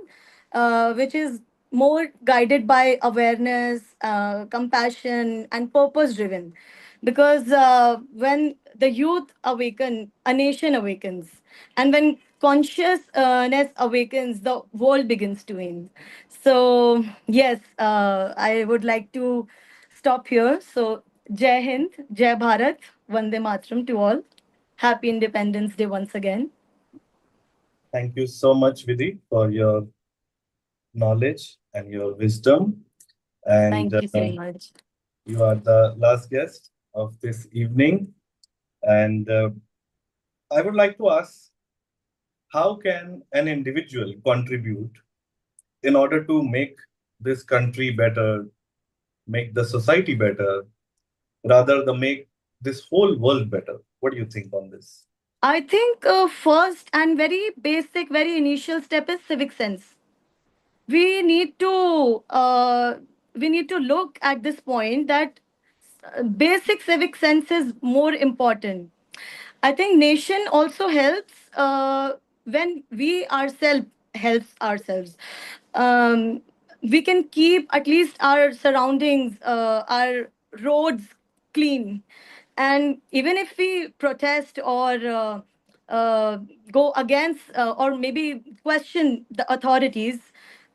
which is more guided by awareness, compassion, and purpose driven. Because when the youth awaken, a nation awakens, and when consciousness awakens, the world begins to win. So yes, I would like to stop here. So Jai Hind, Jai Bharat, Vande Matram to all. Happy Independence Day once again. Thank you so much, Vidhi, for your knowledge and your wisdom. And Thank you so much. you are the last guest of this evening. And I would like to ask, how can an individual contribute in order to make this country better, make the society better, rather than make this whole world better? What do you think on this? I think first and very basic, very initial step is civic sense. We need to look at this point that basic civic sense is more important. I think nation also helps when we ourselves helps ourselves. Um, we can keep at least our surroundings, our roads clean, and even if we protest or go against or maybe question the authorities,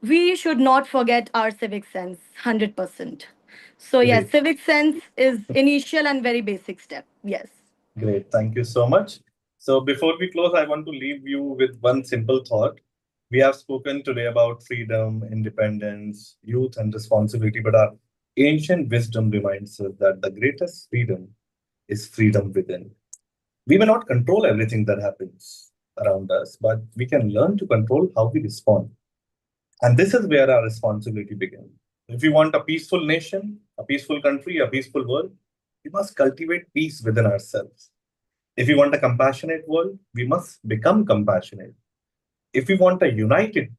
we should not forget our civic sense. 100%. So yes, Great. civic sense is initial and very basic step. Yes. Great. Thank you so much. So before we close, I want to leave you with one simple thought. We have spoken today about freedom, independence, youth, and responsibility, but our ancient wisdom reminds us that the greatest freedom is freedom within. We may not control everything that happens around us, but we can learn to control how we respond. And this is where our responsibility begins. If we want a peaceful nation, a peaceful country, a peaceful world, we must cultivate peace within ourselves. If we want a compassionate world, we must become compassionate. If we want a united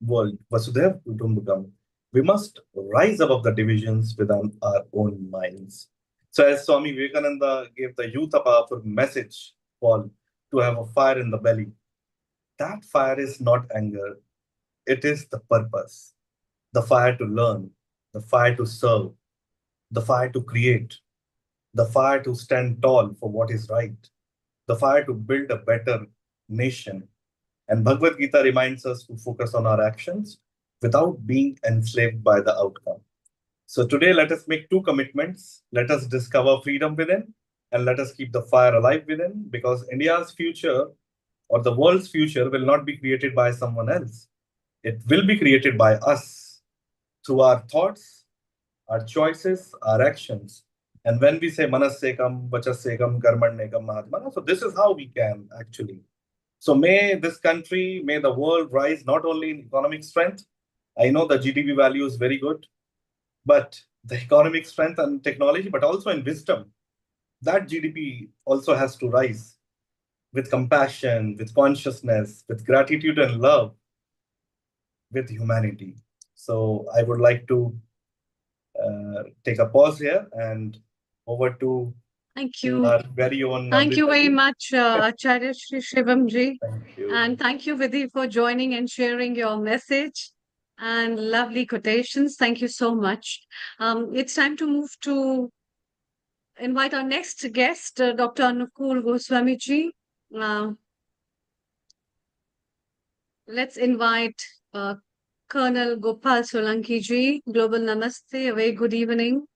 world, Vasudhaiva Kutumbakam, we must rise above the divisions within our own minds. So, as Swami Vivekananda gave the youth a powerful message, Paul, to have a fire in the belly, that fire is not anger, it is the purpose. The fire to learn, the fire to serve, the fire to create, the fire to stand tall for what is right, the fire to build a better nation. And Bhagavad Gita reminds us to focus on our actions without being enslaved by the outcome. So today, let us make two commitments. Let us discover freedom within, and let us keep the fire alive within, because India's future or the world's future will not be created by someone else. It will be created by us through our thoughts, our choices, our actions. And when we say manasekam, vachasekam, karmanyekam, mahatmana, so this is how we can actually. So may this country, may the world rise not only in economic strength. I know the GDP value is very good, but the economic strength and technology, but also in wisdom. That GDP also has to rise with compassion, with consciousness, with gratitude and love, with humanity. So I would like to take a pause here and over to Thank you. our very own Thank you Amrita very ji. much, Acharya Shri Shivam-ji. Thank you. And thank you, Vidhi, for joining and sharing your message and lovely quotations. Thank you so much. It's time to move to invite our next guest, Dr. Anukul Goswami-ji. Let's invite Colonel Gopal Solanki-ji. Global Namaste. A very good evening.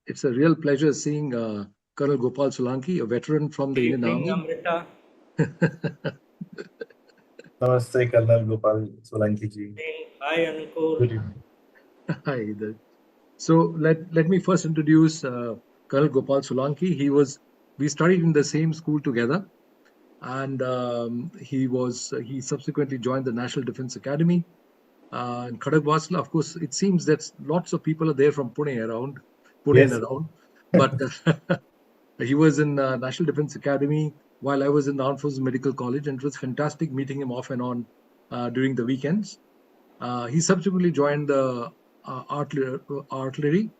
It's a real pleasure seeing Colonel Gopal Solanki, a veteran from the Indian Army. Amrita. Namaste, Colonel Gopal Solanki ji. Hi, Anukul. Good evening. Hi. So let me first introduce Colonel Gopal Solanki. We studied in the same school together, and he subsequently joined the National Defence Academy in Khadagbasla. Of course, it seems that lots of people are there from Pune Yes. and around, but he was in National Defence Academy while I was in the Armed Forces Medical College, and it was fantastic meeting him off and on during the weekends. He subsequently joined the artillery,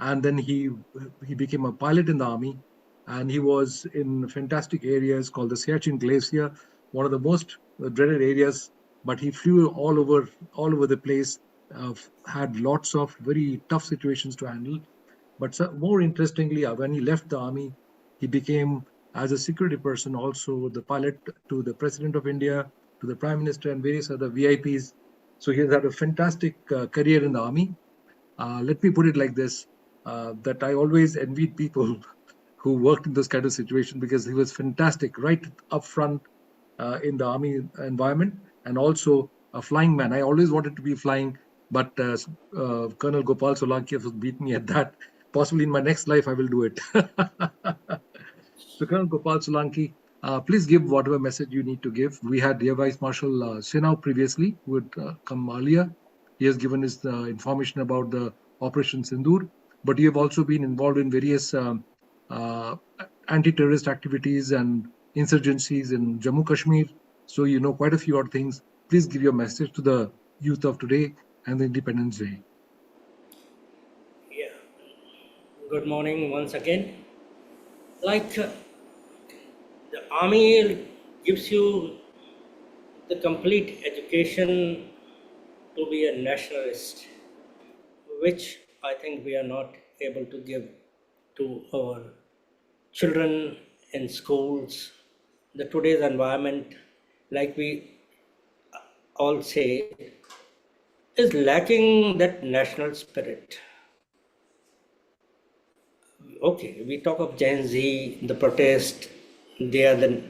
and then he became a pilot in the army, and he was in fantastic areas called the Siachen Glacier, one of the most dreaded areas. But he flew all over the place, had lots of very tough situations to handle. But more interestingly, when he left the army, he became, as a security person, also the pilot to the President of India, to the Prime Minister, and various other VIPs. So he has had a fantastic career in the army. Let me put it like this, that I always envied people who worked in this kind of situation, because he was fantastic right up front in the army environment, and also a flying man. I always wanted to be flying, but Colonel Gopal Solanki has beat me at that. Possibly in my next life, I will do it. So Colonel Gopal Solanki, please give whatever message you need to give. We had Air Vice Marshal Sinha previously, who had come earlier. He has given us the information about the Operation Sindoor, but you have also been involved in various anti-terrorist activities and insurgencies in Jammu Kashmir. So you know quite a few odd things. Please give your message to the youth of today and the Independence Day. Yeah. Good morning once again. Like the army gives you the complete education to be a nationalist, which I think we are not able to give to our children in schools. The today's environment, like we all say, is lacking that national spirit. Okay, we talk of Gen Z, the protest, they are the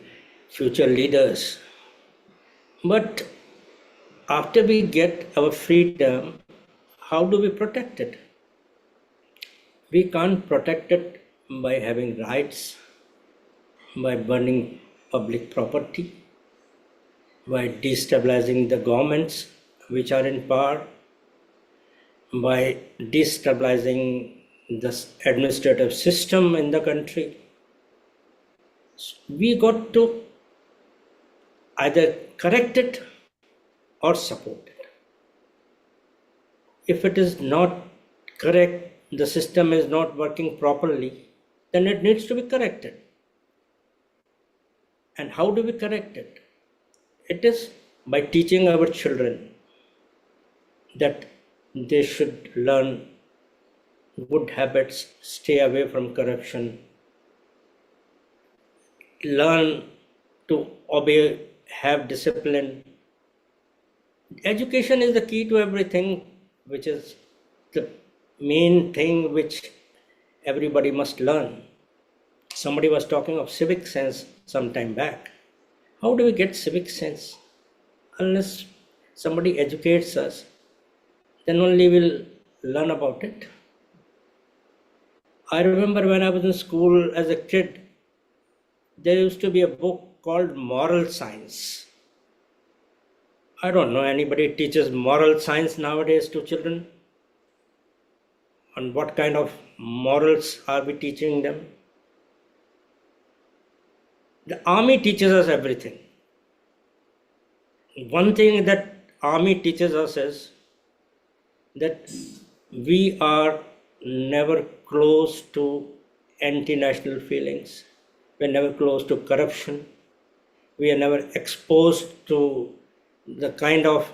future leaders. But after we get our freedom, how do we protect it? We can't protect it by having riots, by burning public property, by destabilizing the governments which are in power, by destabilizing the administrative system in the country. We got to either correct it or support it. If it is not correct, the system is not working properly, then it needs to be corrected. And how do we correct it? It is by teaching our children that they should learn good habits, stay away from corruption, learn to obey, have discipline. Education is the key to everything, which is the main thing which everybody must learn. Somebody was talking of civic sense some time back. How do we get civic sense? Unless somebody educates us, then only we'll learn about it. I remember when I was in school as a kid, there used to be a book called Moral Science. I don't know anybody teaches moral science nowadays to children. And what kind of morals are we teaching them? The army teaches us everything. One thing that army teaches us is that we are never close to anti-national feelings. We're never close to corruption. We are never exposed to the kind of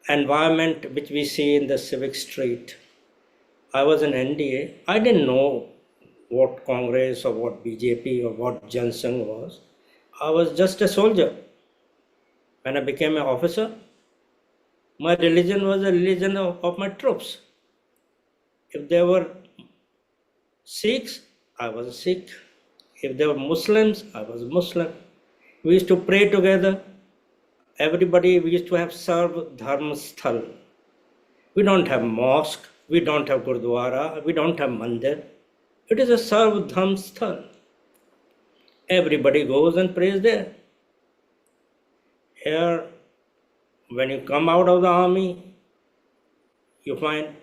environment which we see in the civic street. I was in NDA. I didn't know what Congress or what BJP or what Jan Sangh was. I was just a soldier. When I became an officer, my religion was the religion of my troops. If there were Sikhs, I was a Sikh. If there were Muslims, I was a Muslim. We used to pray together. Everybody, we used to have Sarv Dharma Sthal. We don't have mosque, we don't have Gurdwara, we don't have Mandir. It is a Sarv Dharma Sthal. Everybody goes and prays there. Here, when you come out of the army, you find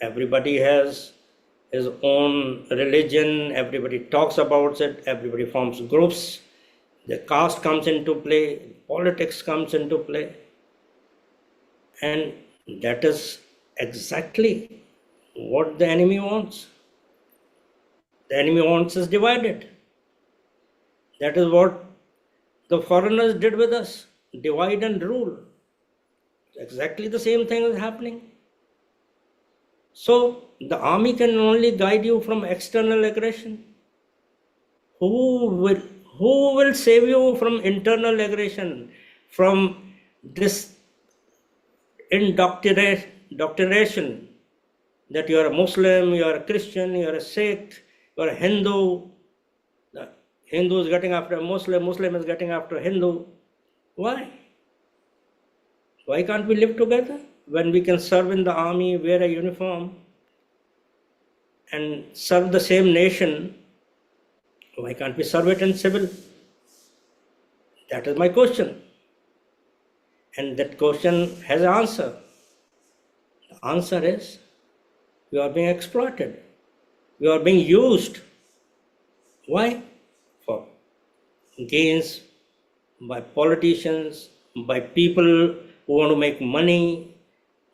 everybody has his own religion, everybody talks about it, everybody forms groups. The caste comes into play, politics comes into play, and that is exactly what the enemy wants. The enemy wants us divided. That is what the foreigners did with us, divide and rule. Exactly the same thing is happening. So the army can only guide you from external aggression. Who will who will save you from internal aggression, from this indoctrination that you are a Muslim, you are a Christian, you are a Sikh, you are a Hindu. The Hindu is getting after a Muslim, Muslim is getting after a Hindu. Why? Why can't we live together when we can serve in the army, wear a uniform, and serve the same nation? Why can't we serve it in civil? That is my question. And that question has an answer. The answer is you are being exploited. You are being used. Why? For gains by politicians, by people who want to make money,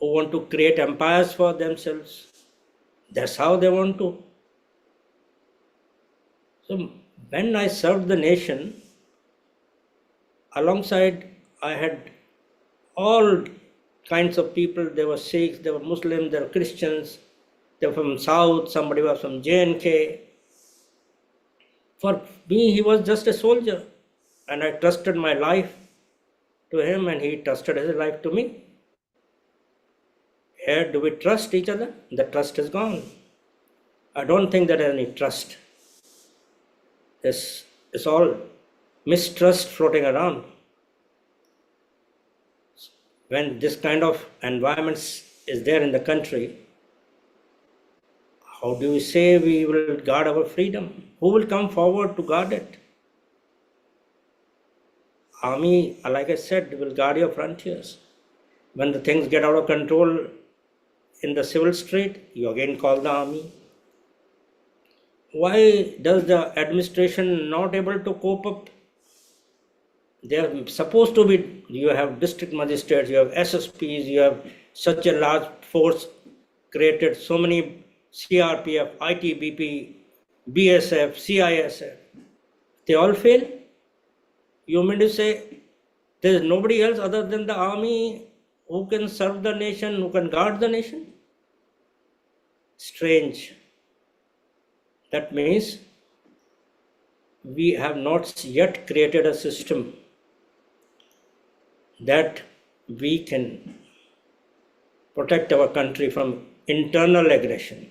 who want to create empires for themselves. That's how they want to. So when I served the nation, alongside I had all kinds of people. There were Sikhs, there were Muslims, there were Christians, they were from South, somebody was from J&K. For me, he was just a soldier, and I trusted my life to him, and he trusted his life to me. Here, do we trust each other? The trust is gone. I don't think there is any trust. It's all mistrust floating around. When this kind of environment is there in the country, how do we say we will guard our freedom? Who will come forward to guard it? Army, like I said, will guard your frontiers. When the things get out of control in the civil street, you again call the army. Why does the administration not able to cope up? They are supposed to be, you have district magistrates, you have SSPs, you have such a large force created, so many CRPF, ITBP, BSF, CISF. They all fail? You mean to say there is nobody else other than the army who can serve the nation, who can guard the nation? Strange. That means we have not yet created a system that we can protect our country from internal aggression.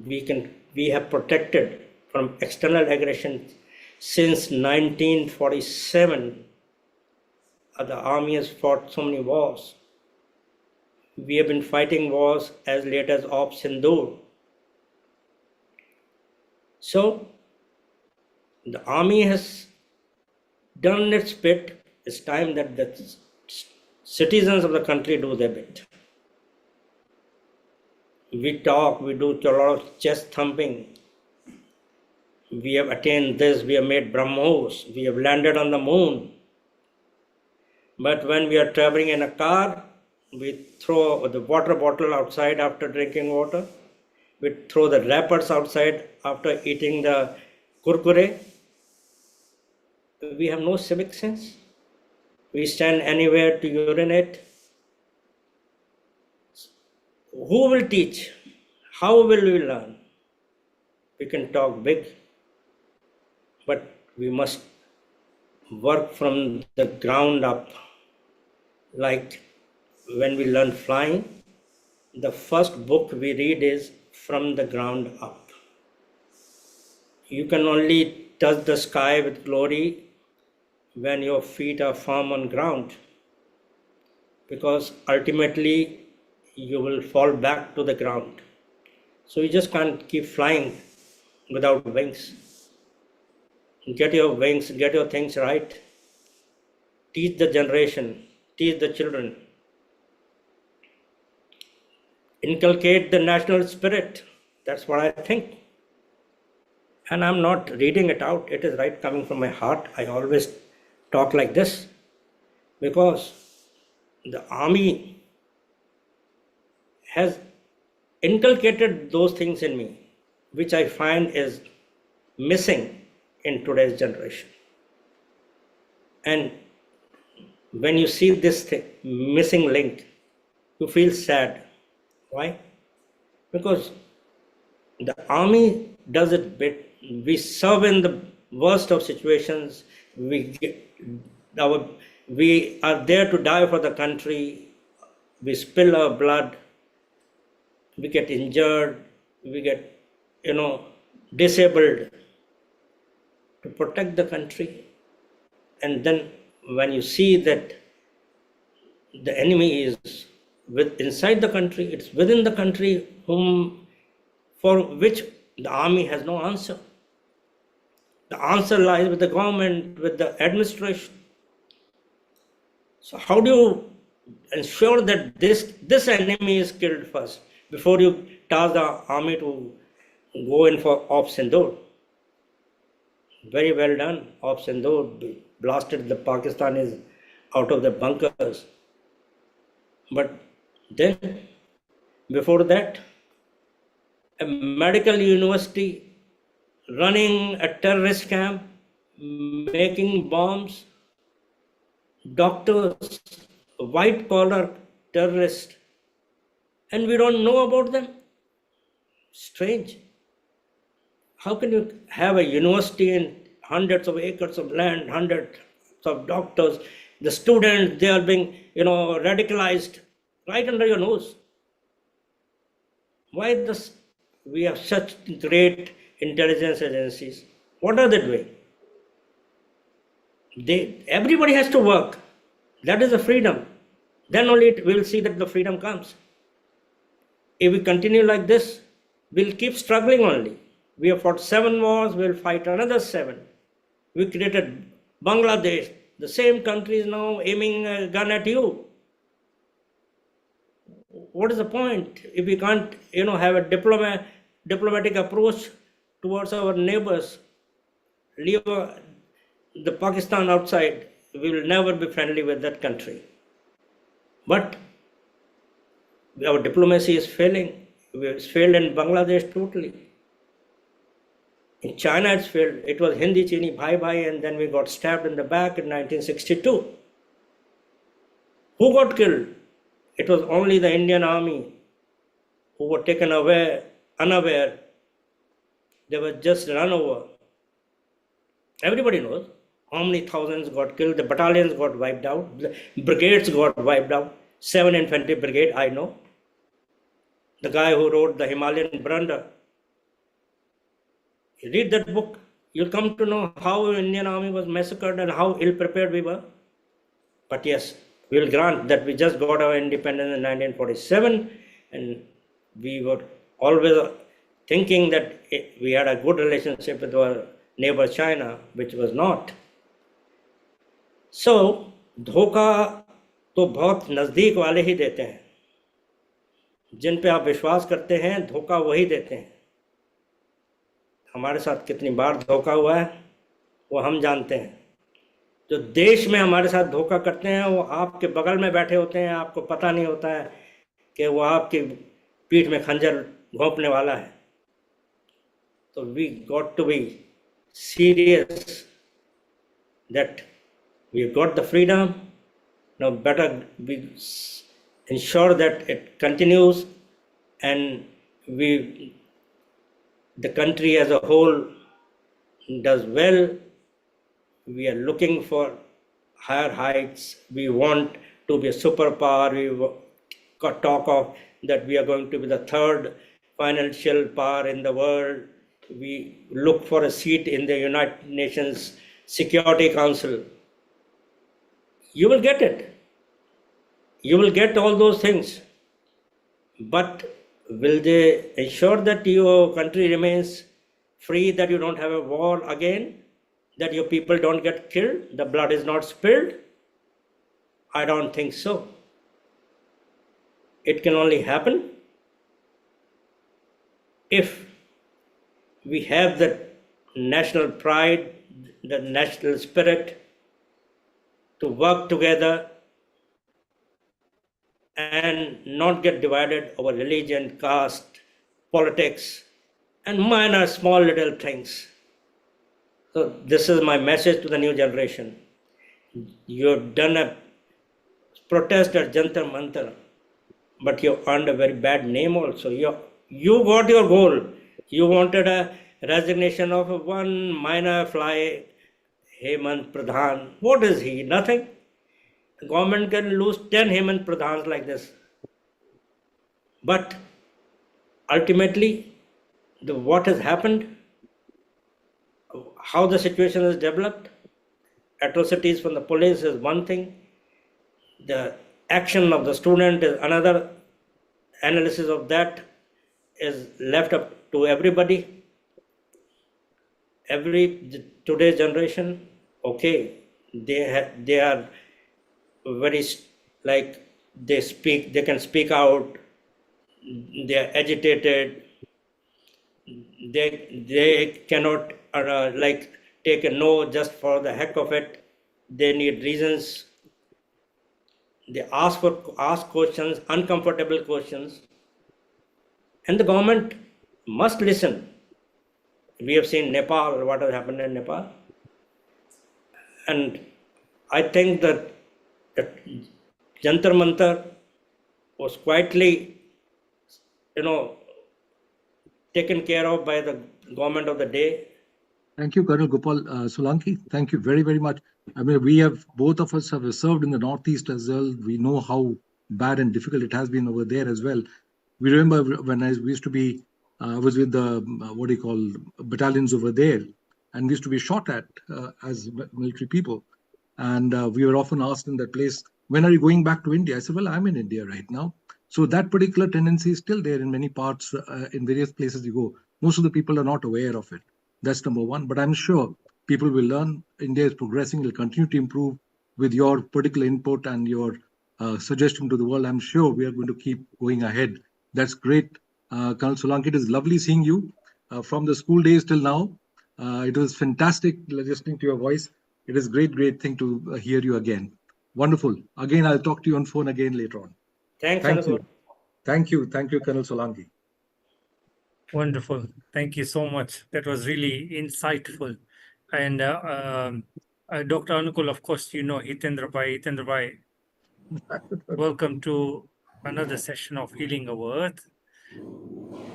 We have protected from external aggression since 1947. The army has fought so many wars. We have been fighting wars as late as Op Sindoor. So the army has done its bit. It's time that the citizens of the country do their bit. We talk, we do a lot of chest thumping. We have attained this, we have made BrahMos, we have landed on the moon. But when we are traveling in a car, we throw the water bottle outside after drinking water. We throw the wrappers outside after eating the kurkure. We have no civic sense. We stand anywhere to urinate. Who will teach? How will we learn? We can talk big, but we must work from the ground up. Like when we learn flying, the first book we read is From the Ground Up. You can only touch the sky with glory when your feet are firm on ground, because ultimately you will fall back to the ground. So you just can't keep flying without wings. Get your wings, get your things right. Teach the generation, teach the children. Inculcate the national spirit. That's what I think. And I'm not reading it out, it is right coming from my heart. I always talk like this because the army has inculcated those things in me, which I find is missing in today's generation. And when you see this missing link, you feel sad. Why? Because the army does it bit. We serve in the worst of situations. We are there to die for the country. We spill our blood. We get injured. We get, disabled to protect the country. And then when you see that the enemy is inside the country, it's within the country for which the army has no answer. The answer lies with the government, with the administration. So how do you ensure that this enemy is killed first before you task the army to go in for Op Sindoor? Very well done. Op Sindoor blasted the Pakistanis out of the bunkers. But then, before that, a medical university running a terrorist camp, making bombs, doctors, white collar terrorists, and we don't know about them. Strange. How can you have a university in hundreds of acres of land, hundreds of doctors, the students, they are being, radicalized right under your nose? Why this? We have such great intelligence agencies. What are they doing? Everybody has to work. That is the freedom. Then only we will see that the freedom comes. If we continue like this, we'll keep struggling only. We have fought 7 wars, we'll fight another 7. We created Bangladesh. The same country is now aiming a gun at you. What is the point if we can't, have a diplomatic approach towards our neighbors? Leave the Pakistan outside. We will never be friendly with that country. But our diplomacy is failing. It's failed in Bangladesh totally. In China, it's failed. It was Hindi Chini Bhai Bhai, and then we got stabbed in the back in 1962. Who got killed? It was only the Indian army who were taken away, unaware. They were just run over. Everybody knows how many thousands got killed. The battalions got wiped out. The brigades got wiped out. 7 Infantry Brigade, I know. The guy who wrote the Himalayan Brander. You read that book, you'll come to know how Indian army was massacred and how ill-prepared we were. But yes, we will grant that we just got our independence in 1947, and we were always thinking that we had a good relationship with our neighbor China, which was not. So, धोखा तो बहुत नज़दीक वाले ही देते हैं. जिन पे आप विश्वास करते हैं, धोखा वही देते हैं. हमारे साथ कितनी बार धोखा हुआ है वो हम जानते हैं. जो देश में हमारे साथ धोखा करते हैं वो आपके बगल में बैठे होते हैं, आपको पता नहीं होता है कि वो आपकी पीठ में खंजर घोंपने वाला है. तो we got to be serious that we've got the freedom. Now better we ensure that it continues, and the country as a whole does well. We are looking for higher heights. We want to be a superpower. We got talk of that we are going to be the 3rd financial power in the world. We look for a seat in the United Nations Security Council. You will get it. You will get all those things. But will they ensure that your country remains free, that you don't have a war again, that your people don't get killed, the blood is not spilled? I don't think so. It can only happen if we have the national pride, the national spirit to work together and not get divided over religion, caste, politics, and minor small little things. So this is my message to the new generation. You've done a protest at Jantar Mantar, but you earned a very bad name also. You got your goal. You wanted a resignation of one minor fly, Hemant Pradhan. What is he? Nothing. The government can lose 10 Hemant Pradhans like this. But ultimately, what has happened, how the situation is developed, atrocities from the police is one thing, the action of the student is another, analysis of that is left up to everybody. Today's generation, okay, they are very like they can speak out, they are agitated, they cannot like take a no just for the heck of it. They need reasons. They ask questions, uncomfortable questions, and the government must listen. We have seen Nepal, what has happened in Nepal, and I think that Jantar Mantar was quietly, taken care of by the government of the day. Thank you, Colonel Gopal Solanki. Thank you very, very much. I mean, both of us have served in the Northeast as well. We know how bad and difficult it has been over there as well. We remember when we used to be, I was with the, battalions over there, and we used to be shot at as military people. And we were often asked in that place, when are you going back to India? I said, well, I'm in India right now. So that particular tendency is still there in many parts, in various places you go. Most of the people are not aware of it. That's number one. But I'm sure people will learn. India is progressing, will continue to improve with your particular input and your suggestion to the world. I'm sure we are going to keep going ahead. That's great. Colonel Solanki, it is lovely seeing you from the school days till now. It was fantastic listening to your voice. It is great thing to hear you again. Wonderful. Again, I'll talk to you on phone again later on. Thank you. Thank you, Colonel Solanki. Wonderful. Thank you so much. That was really insightful. And Dr. Anukul, of course, you know Hitendra Bhai, welcome to another session of Healing Our Earth.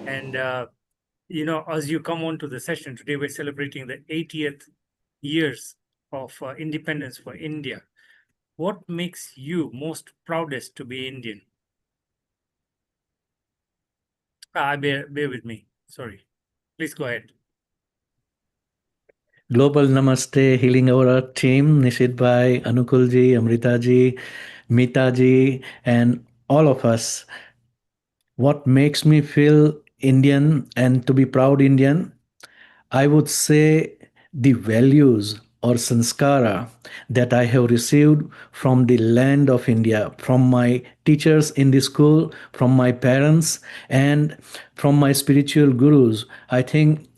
And, as you come on to the session, today we're celebrating the 80th years of independence for India. What makes you most proudest to be Indian? Bear with me. Sorry. Please go ahead. Global Namaste, Healing Our Earth team, Nishit Bhai, Anukul ji, Amrita ji, Mita ji, and all of us. What makes me feel Indian and to be proud Indian? I would say the values or sanskara that I have received from the land of India, from my teachers in the school, from my parents, and from my spiritual gurus. I think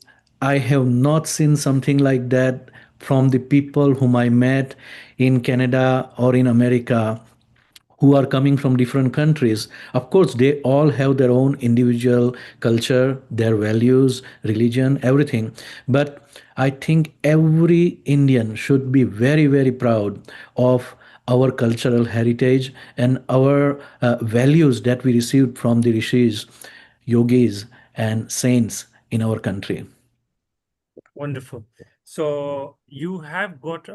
I have not seen something like that from the people whom I met in Canada or in America who are coming from different countries. Of course, they all have their own individual culture, their values, religion, everything. But I think every Indian should be very, very proud of our cultural heritage and our values that we received from the rishis, yogis, and saints in our country. Wonderful. So you have got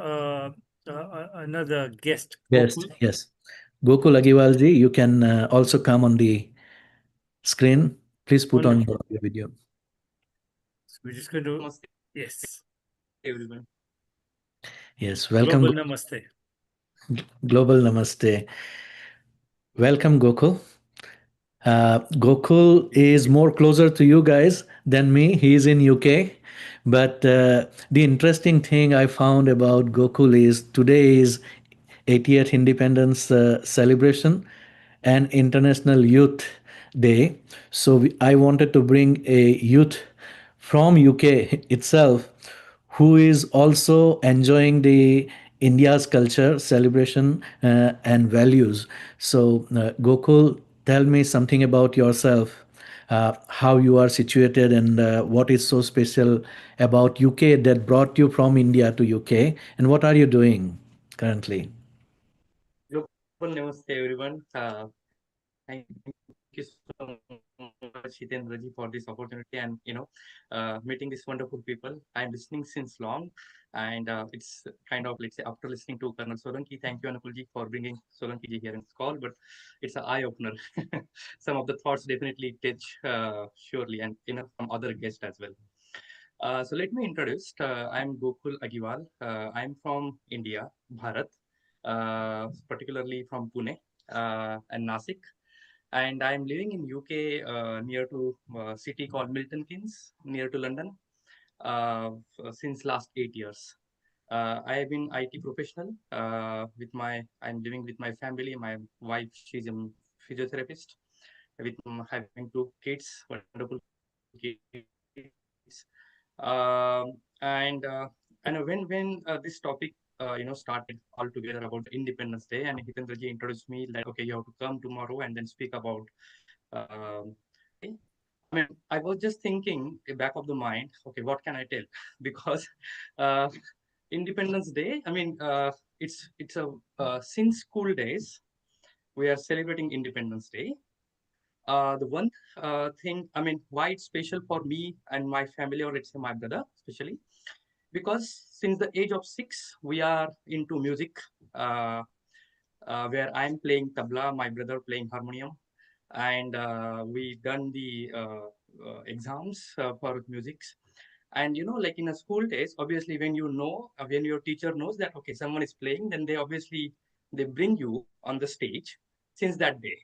another guest. Yes, Gokul. yes. Gokul Agiwalji, you can also come on the screen. Please put on your video. So we're just going to, yes. Everyone. Yes, welcome. Global Namaste. Global Namaste. Welcome, Gokul. Gokul is more closer to you guys than me. He is in UK. But the interesting thing I found about Gokul is today is 80th Independence celebration and International Youth Day. So I wanted to bring a youth from UK itself, who is also enjoying the India's culture, celebration, and values. So, Gokul, tell me something about yourself, how you are situated, and what is so special about UK that brought you from India to UK, and what are you doing currently? Global Namaste, everyone. Thank you so much, Hitendraji, for this opportunity and meeting these wonderful people. I'm listening since long, and it's kind of like say after listening to Colonel Solanki. Thank you, Anukulji, for bringing Solanki ji here in this call. But it's an eye opener. Some of the thoughts definitely touch surely, and from other guests as well. So let me introduce. I'm Gokul Agiwal. I'm from India, Bharat, particularly from Pune and Nasik, and I'm living in UK near to a city called Milton Keynes, near to London, since last 8 years. I have been IT professional I'm living with my family. My wife, she's a physiotherapist, with having two kids, wonderful kids. And when this topic started all together about Independence Day, and Hitendraji introduced me like, okay, you have to come tomorrow and then speak about Day. I mean, I was just thinking back of the mind, okay, what can I tell? Because uh, Independence Day, I mean, it's a since school days we are celebrating Independence Day. The one thing, I mean, why it's special for me and my family, or let's say my brother, especially, because since the age of 6, we are into music, uh, where I'm playing tabla, my brother playing harmonium, and we done the exams for musics. And like in a school days, obviously, when when your teacher knows that okay, someone is playing, then they bring you on the stage since that day.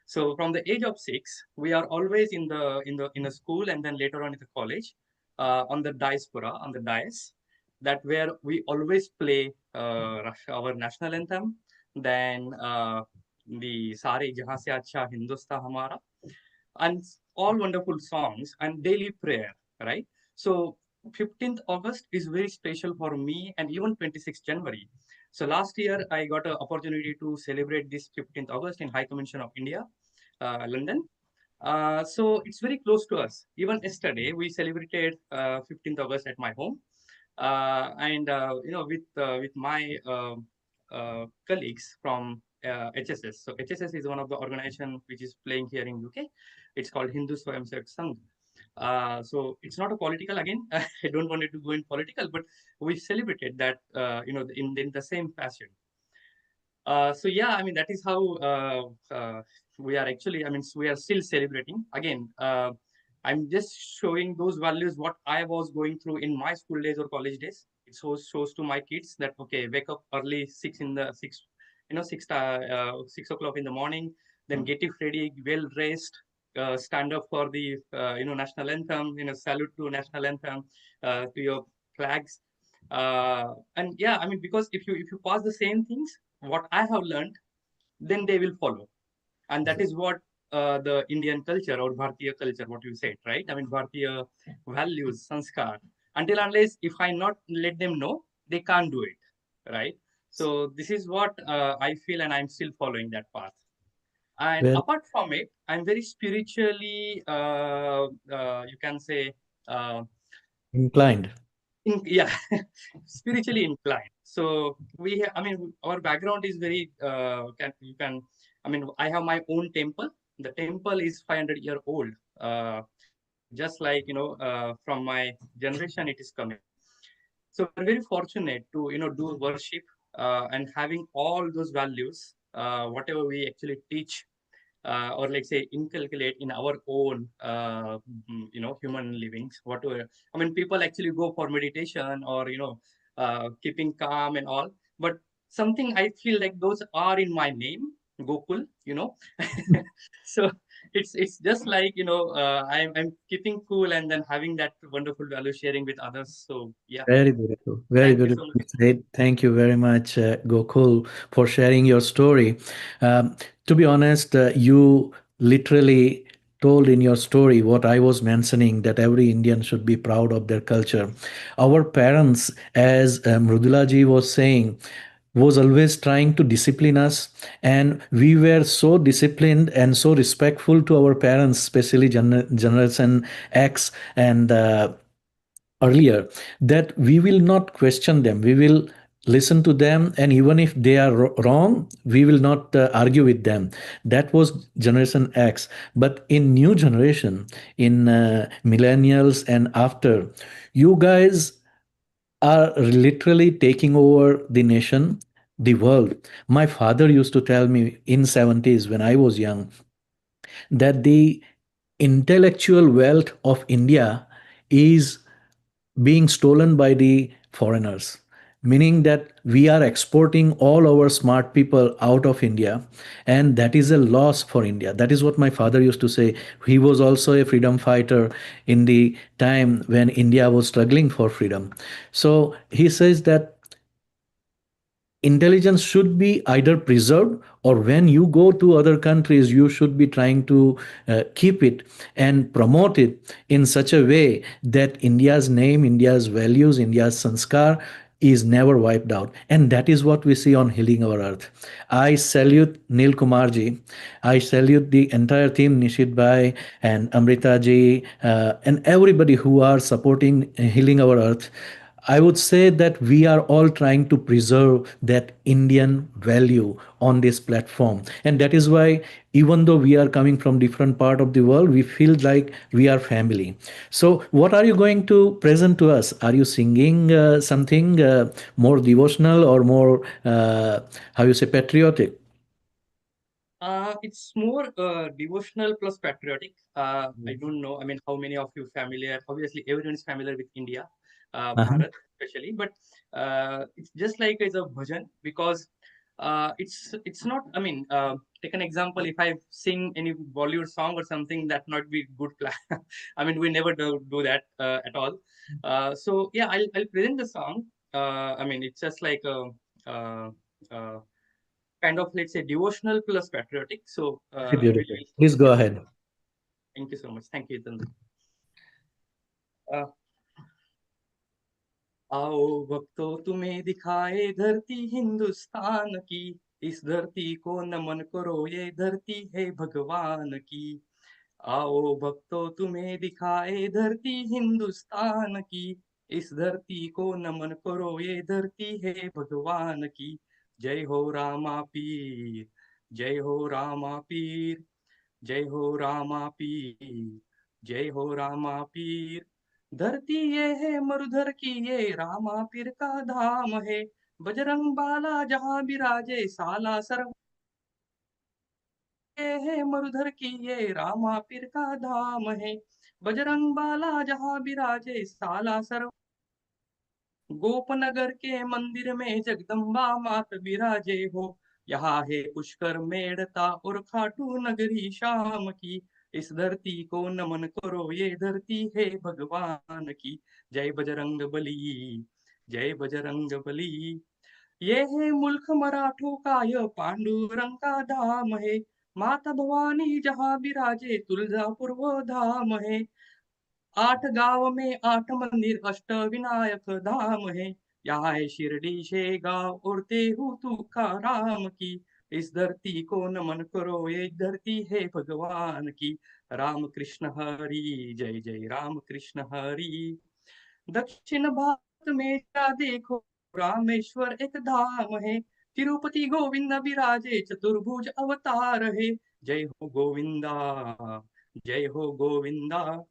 So from the age of 6, we are always in a school, and then later on in the college, on the diaspora, on the dais, that where we always play our national anthem, then the Sare Jahan Se Acha Hindustan Hamara, and all wonderful songs and daily prayer, right? So 15th August is very special for me, and even 26th January. So last year I got an opportunity to celebrate this 15th August in High Commission of India, London. So it's very close to us. Even yesterday we celebrated 15th August at my home, and with my colleagues from HSS. So HSS is one of the organization which is playing here in UK. It's called Hindu Swayamsevak Sangh. So it's not a political again. I don't want it to go in political, but we celebrated that in the same fashion. So yeah, I mean that is how we are actually. I mean we are still celebrating again. I'm just showing those values what I was going through in my school days or college days. It shows to my kids that okay, wake up early 6 o'clock in the morning, then get it ready, well dressed, stand up for the national anthem, salute to national anthem, to your flags, and yeah, I mean because if you pass the same things what I have learned, then they will follow, and that is what the Indian culture or Bharatiya culture, what you said, right? I mean, Bharatiya values, sanskar. Until unless if I not let them know, they can't do it, right? So this is what I feel, and I'm still following that path. And Well, apart from it, I'm very spiritually, you can say, uh, inclined. yeah, spiritually inclined. So I mean, our background is very, I mean, I have my own temple. The temple is 500-year old. Just like, from my generation, it is coming. So we are very fortunate to, do worship, and having all those values, whatever we actually teach, or like say inculcate in our own human livings, whatever. I mean people actually go for meditation or keeping calm and all, but something I feel like those are in my name, Gokul, so it's just like I'm keeping cool and then having that wonderful value sharing with others. So yeah, Very beautiful. Very thank you so beautiful. much. Said. Thank you very much, Gokul, for sharing your story. To be honest, you literally told in your story what I was mentioning, that every Indian should be proud of their culture. Our parents, as Mrudula ji was saying, was always trying to discipline us, and we were so disciplined and so respectful to our parents, especially generation X and earlier, that we will not question them, we will listen to them, and even if they are wrong, we will not argue with them. That was generation X. But in new generation, in millennials and after, you guys are literally taking over the nation, the world. My father used to tell me in 70s when I was young that the intellectual wealth of India is being stolen by the foreigners, meaning that we are exporting all our smart people out of India, and that is a loss for India. That is what my father used to say. He was also a freedom fighter in the time when India was struggling for freedom. So he says that intelligence should be either preserved, or when you go to other countries you should be trying to keep it and promote it in such a way that India's name, India's values, India's sanskar is never wiped out. And that is what we see on Healing Our Earth. I salute Neil Kumarji, I salute the entire team, Nishit Bhai and Amrita ji, and everybody who are supporting Healing Our Earth. I would say that we are all trying to preserve that Indian value on this platform. And that is why, even though we are coming from different part of the world, we feel like we are family. So what are you going to present to us? Are you singing something more devotional or more, how you say, patriotic? It's more devotional plus patriotic. I don't know. I mean, how many of you familiar? Obviously, everyone is familiar with India, Uh-huh. Bharat especially. But it's just like as a bhajan because it's not. I mean, take an example. If I sing any Bollywood song or something, that not be good plan. I mean, we never do that at all. So yeah, I'll present the song. I mean, it's just like uh, uh, kind of, let's say, devotional plus patriotic. So Very beautiful. we'll Please go yeah. ahead. Thank you so much. Thank you, Chandra. Uh, आओ भक्तों तुम्हें दिखाए धरती हिंदुस्तान की, इस धरती को नमन करो, ये धरती है भगवान की। आओ भक्तों तुम्हें दिखाए धरती हिंदुस्तान की, इस धरती को नमन करो, ये धरती है भगवान की। जय हो रामा पीर, जय हो रामा पीर, जय हो रामा पीर, जय हो रामा पीर। धरती ये है मरुधर की, ये रामा पीर का धाम है। बजरंग बाला जहाँ विराजे, साला सर ये है मरुधर की, ये रामा पीर का धाम है। बजरंग बाला जहाँ विराजे, साला सर गोपनगर के मंदिर में जगदम्बा मात विराजे हो। यहाँ है पुष्कर मेड़ता और खाटू नगरी शाम की, इस धरती को नमन करो, ये धरती है भगवान की। जय बजरंग बली, जय बजरंग बली। ये है मुल्क मराठों का, यह पांडुरंग का धाम है। माता भवानी जहाँ विराजे, तुलजापुर वो धाम है। 8 गांव में 8 मंदिर, अष्ट विनायक धाम है। यहाँ है शिरडी शेगांव और तेहू तुकाराम की, इस धरती को नमन करो, ये धरती है भगवान की। राम कृष्ण हरि, जय जय राम कृष्ण हरि। दक्षिण भारत में क्या देखो, रामेश्वर एक धाम है। तिरुपति गोविंद विराजे, चतुर्भुज अवतार है। जय हो गोविंदा, जय हो गोविंदा।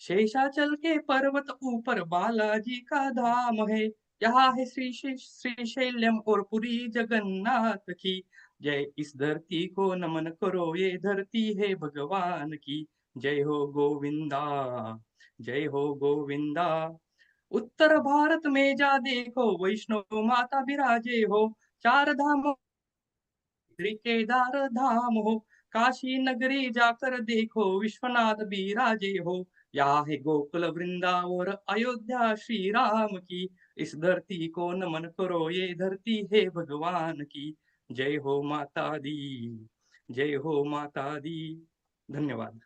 शेषाचल के पर्वत ऊपर बालाजी का धाम है। यहाँ है श्रीशैलम और पुरी जगन्नाथ की। जय, इस धरती को नमन करो, ये धरती है भगवान की। जय हो गोविंदा, जय हो गोविंदा। उत्तर भारत में जा देखो, वैष्णो माता विराजे हो। 4 धाम केदार धाम हो। काशी नगरी जाकर देखो, विश्वनाथ विराजे हो। यहाँ है गोकुल वृंदावन, अयोध्या श्री राम की। इस धरती को नमन करो, ये धरती है भगवान की। जय हो माता दी, जय हो माता दी। धन्यवाद।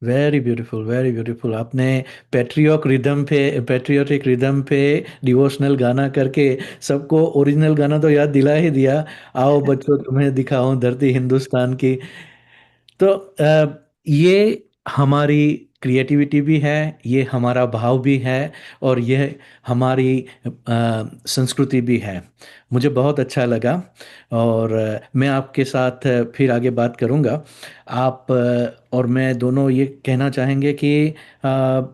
Very beautiful, very beautiful. आपने पैट्रियोटिक रिदम पे डिवोशनल गाना करके सबको ओरिजिनल गाना तो याद दिला ही दिया। आओ बच्चों तुम्हें दिखाऊं धरती हिंदुस्तान की। तो ये हमारी क्रिएटिविटी भी है, ये हमारा भाव भी है, और यह हमारी संस्कृति भी है। मुझे बहुत अच्छा लगा, और मैं आपके साथ फिर आगे बात करूँगा। आप और मैं दोनों ये कहना चाहेंगे कि अ,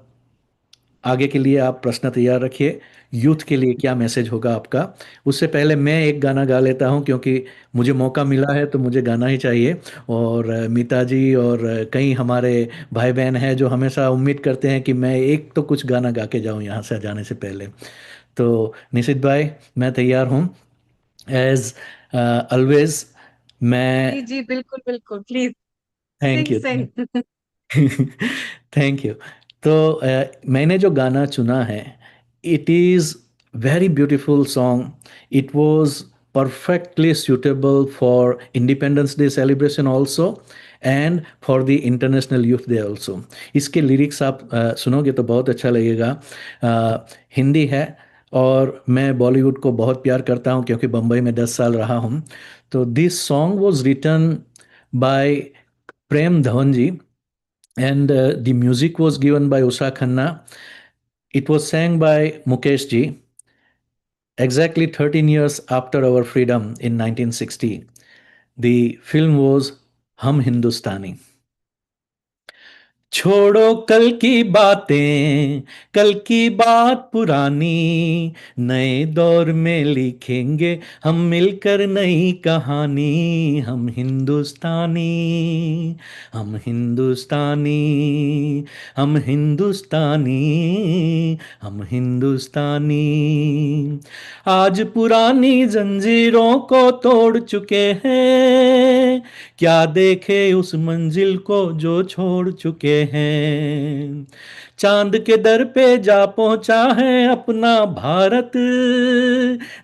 आगे के लिए आप प्रश्न तैयार रखिए। यूथ के लिए क्या मैसेज होगा आपका? उससे पहले मैं एक गाना गा लेता हूं, क्योंकि मुझे मौका मिला है तो मुझे गाना ही चाहिए। और मीता जी और कई हमारे भाई बहन हैं जो हमेशा उम्मीद करते हैं कि मैं एक तो कुछ गाना गा के जाऊं यहाँ से जाने से पहले। तो निशित भाई, मैं तैयार हूँ एज ऑलवेज। मैं जी जी, बिल्कुल बिल्कुल, please thank sing you. Sing. Thank you. तो मैंने जो गाना चुना है, it is very beautiful song. It was perfectly suitable for Independence Day celebration also, and for the International Youth Day also. इसके लिरिक्स आप सुनोगे तो बहुत अच्छा लगेगा। हिंदी है, और मैं बॉलीवुड को बहुत प्यार करता हूँ क्योंकि बम्बई में 10 साल रहा हूँ। तो this song was written by Prem Dhawan ji, and the music was given by Usha Khanna. It was sang by Mukesh ji exactly 13 years after our freedom in 1960. The film was Hum Hindustani. छोड़ो कल की बातें, कल की बात पुरानी, नए दौर में लिखेंगे हम मिलकर नई कहानी। हम हिंदुस्तानी, हम हिंदुस्तानी, हम हिंदुस्तानी, हम हिंदुस्तानी। आज पुरानी जंजीरों को तोड़ चुके हैं, क्या देखे उस मंजिल को जो छोड़ चुके हैं। चांद के दर पे जा पहुंचा है अपना भारत,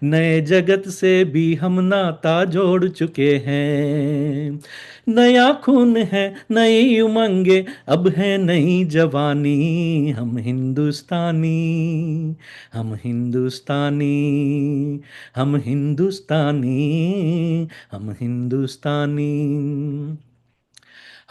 नए जगत से भी हम नाता जोड़ चुके हैं। नया खून है, नई उमंगे, अब है नई जवानी। हम हिंदुस्तानी, हम हिंदुस्तानी, हम हिंदुस्तानी, हम हिंदुस्तानी।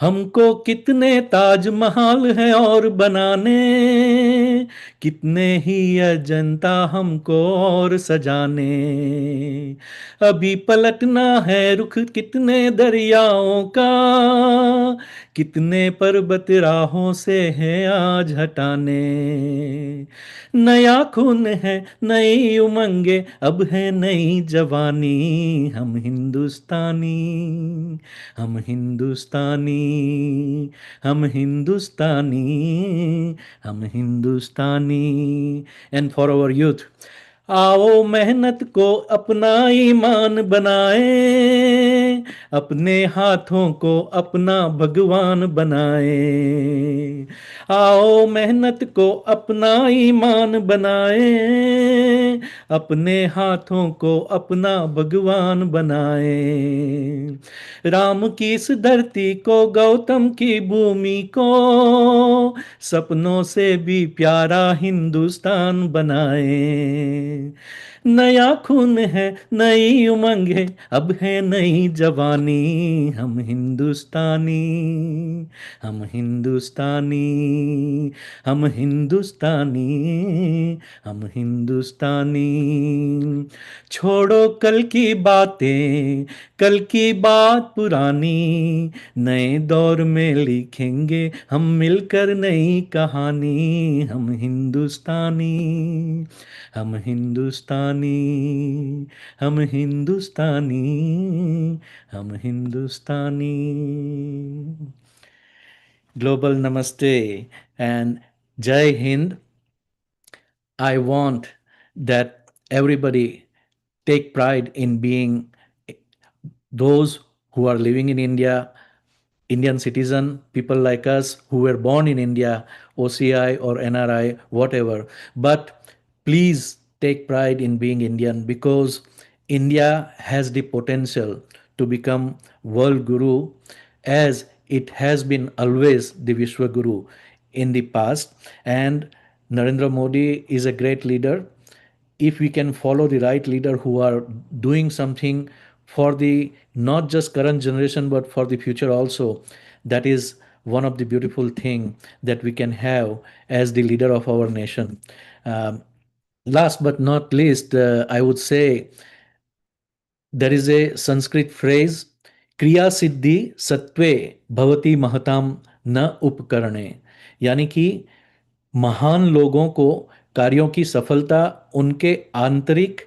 हमको कितने ताजमहल हैं और बनाने, कितने ही अजंता हमको और सजाने। अभी पलटना है रुख कितने दरियाओं का, कितने पर्वत राहों से है आज हटाने। नया खून है, नई उमंगे, अब है नई जवानी। हम हिंदुस्तानी, हम हिंदुस्तानी, हम हिंदुस्तानी, हम हिंदुस्तानी। एंड फॉर आवर यूथ, आओ मेहनत को अपना ईमान बनाए, अपने हाथों को अपना भगवान बनाए। आओ मेहनत को अपना ईमान बनाए, अपने हाथों को अपना भगवान बनाए। राम की इस धरती को, गौतम की भूमि को, सपनों से भी प्यारा हिंदुस्तान बनाए। नया खून है, नई उमंग है, अब है नई जवानी। हम हिंदुस्तानी, हम हिंदुस्तानी, हम हिंदुस्तानी, हम हिंदुस्तानी। छोड़ो कल की बातें, कल की बात पुरानी, नए दौर में लिखेंगे हम मिलकर नई कहानी। हम हिंदुस्तानी, हम हिंदुस्तानी, हम हिंदुस्तानी, हम हिंदुस्तानी। Global Namaste and Jai Hind. I want that everybody take pride in being those who are living in India, Indian citizen, people like us who were born in India, OCI or NRI, whatever. But please take pride in being Indian, because India has the potential to become world guru, as it has been always the Vishwa Guru in the past. And Narendra Modi is a great leader. If we can follow the right leader who are doing something for the not just current generation but for the future also, that is one of the beautiful thing that we can have as the leader of our nation. Um, Last but not least, I would say there is a Sanskrit phrase, Kriya Siddhi Sattve Bhavati Mahatam न उपकरणे, यानी कि महान लोगों को कार्यों की सफलता उनके आंतरिक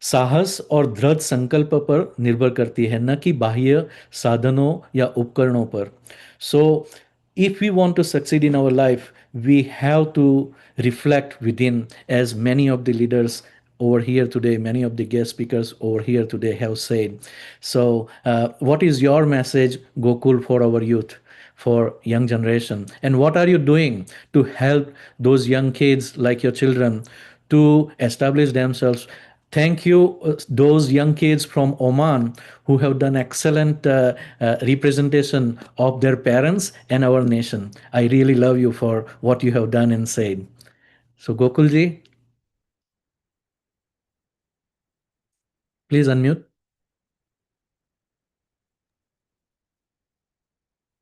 साहस और दृढ़ संकल्प पर निर्भर करती है, न कि बाह्य साधनों या उपकरणों पर. सो if we want to succeed in our life, we have to reflect within, as many of the leaders over here today, many of the guest speakers over here today have said. So, what is your message, Gokul, for our youth, for young generation, and what are you doing to help those young kids like your children to establish themselves? Thank you, those young kids from Oman who have done excellent representation of their parents and our nation. I really love you for what you have done and said. So, Gokulji, please unmute.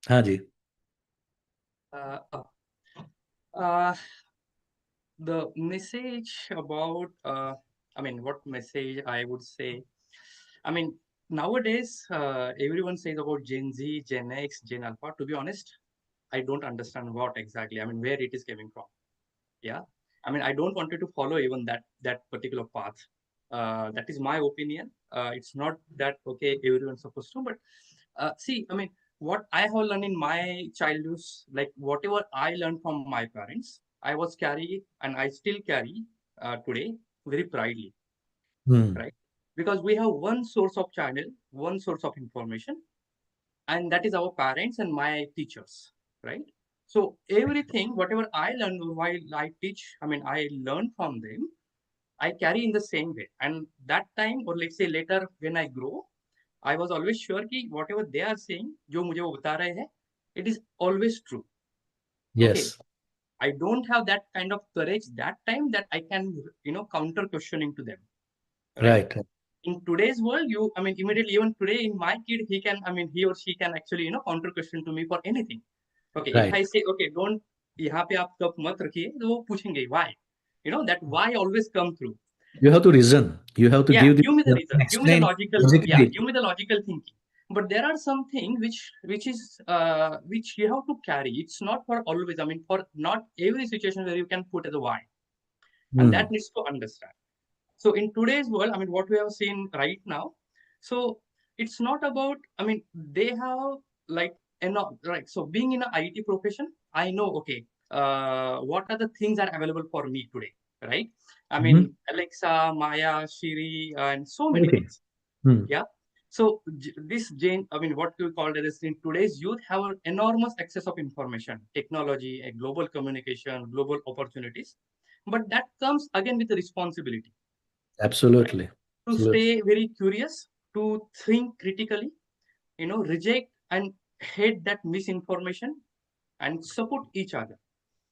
हाँ जी. Uh, uh, uh, the message about, what message I would say? I mean, nowadays, everyone says about Gen Z, Gen X, Gen Alpha. To be honest, I don't understand what exactly, where it is coming from. Yeah. I don't want you to follow even that particular path. That is my opinion. It's not that, okay, everyone's supposed to, but see, what I have learned in my childhood, like whatever I learned from my parents, I was carry and I still carry today very proudly, Hmm. right? Because we have one source of channel, one source of information, and that is our parents and my teachers, right? So everything, whatever I learn while I teach, I learn from them, I carry in the same way. And that time, or let's say later when I grow, I was always sure that whatever they are saying, जो मुझे वो बता रहे हैं, it is always true. Okay. Yes. I don't have that kind of courage that time that I can, counter questioning to them. Right. Right. In today's world, immediately, even today in my kid, he or she can actually, counter question to me for anything. Okay. If Right. I say, okay, don't, यहाँ पे आप cup मत रखिए, तो वो पूछेंगे why. That why always come through. You have to reason. You have to Yeah, give the give me the reason. Give me the explain logical. Yeah, logically. give me the logical thinking. But there are some things which you have to carry. It's not for always. For not every situation where you can put as a why, and Hmm. that needs to understand. So in today's world, what we have seen right now, so it's not about. They have like right. So being in an IT profession, I know okay. What are the things are available for me today, right? Mhm. Alexa, Maya, Siri, and so many Everything. things. Hmm. Yeah. So this Jane, what we call it is in today's youth have an enormous access of information, technology, a global communication, global opportunities. But that comes again with the responsibility, right? Absolutely. To Absolutely. stay very curious, to think critically, reject and hate that misinformation and support each other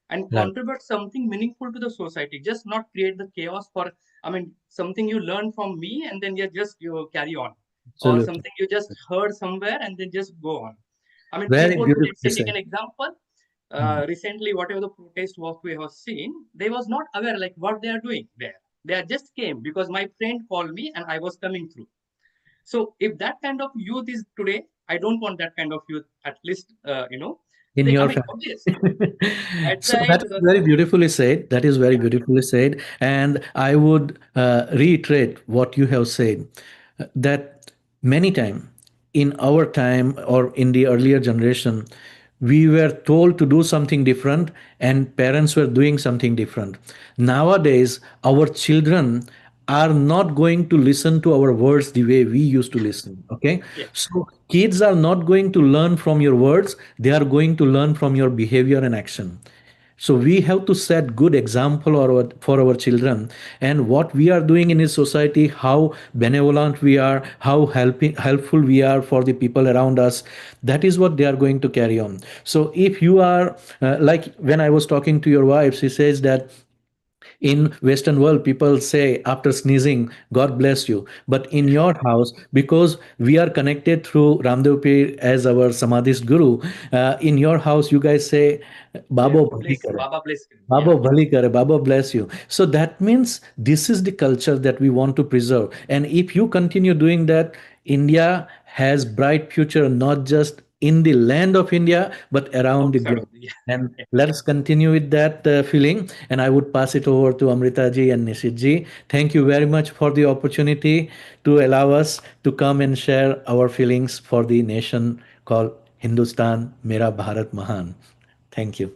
and Right. contribute something meaningful to the society. Just not create the chaos for, something you learn from me and then you carry on, or Absolutely. something you just heard somewhere and then just go on. Very People, let's beautifully say, take said. an example. Hmm. Recently, whatever the protest what we have seen, they was not aware like what they are doing there. They are just came because my friend called me and I was coming through. So if that kind of youth is today, I don't want that kind of youth. At least, In your family. obvious. At So side, that is very beautifully said. That is very yeah, beautifully said. And I would reiterate what you have said, that many times in our time or in the earlier generation, we were told to do something different and parents were doing something different. Nowadays, our children are not going to listen to our words the way we used to listen. Okay. yeah, So kids are not going to learn from your words, they are going to learn from your behavior and action. So we have to set good example for our children, and what we are doing in this society, how benevolent we are, how helpful we are for the people around us. That is what they are going to carry on. So if you are like when I was talking to your wife, she says that in western world people say after sneezing, god bless you, but in your house, because we are connected through Ramdev Pir as our samadhist guru, in your house you guys say babo bhali Bless, kare. Baba bless you. Baba Yeah. bhali kare, Baba bless you. So that means this is the culture that we want to preserve. And if you continue doing that, India has bright future, not just in the land of India, but around the Outside of globe. the And yeah. let's continue with that feeling. And I would pass it over to Amrita ji and Nishit ji. Thank you very much for the opportunity to allow us to come and share our feelings for the nation called Hindustan, Mera Bharat Mahan. Thank you.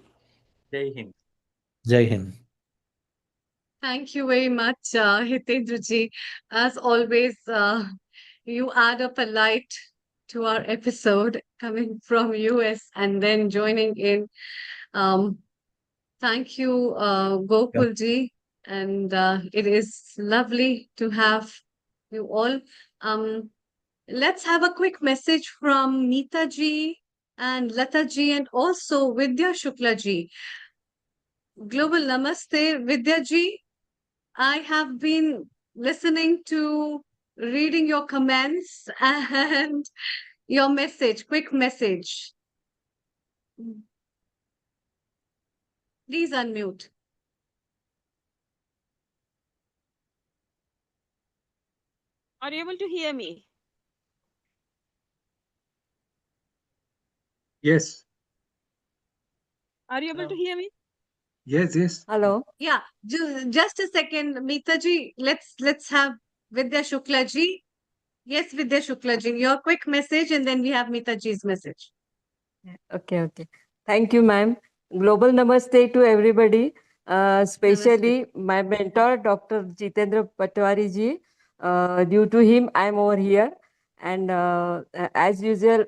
Jai Hind. Jai Hind. Thank you very much, Hitendraji. As always, you add up a light to our episode coming from US and then joining in. Um, thank you, Gokul and it is lovely to have you all. Let's have a quick message from Neeta ji and Lata ji and also Vidya Shukla ji. Global Namaste, Vidya ji. I have been listening to reading your comments and your message, quick message. Please unmute. Are you able to hear me? Yes. Are you able to hear me? Yes, yes. Hello. Yeah, just a second, Meeta ji. Let's have Vidya Shukla ji. Yes, Vidya Shukla ji, your quick message, and then we have Meeta ji's message. Okay, okay. Thank you, ma'am. Global namaste to everybody, especially my mentor, Dr. Jitendra Patwari ji. Due to him, I'm over here. And as usual,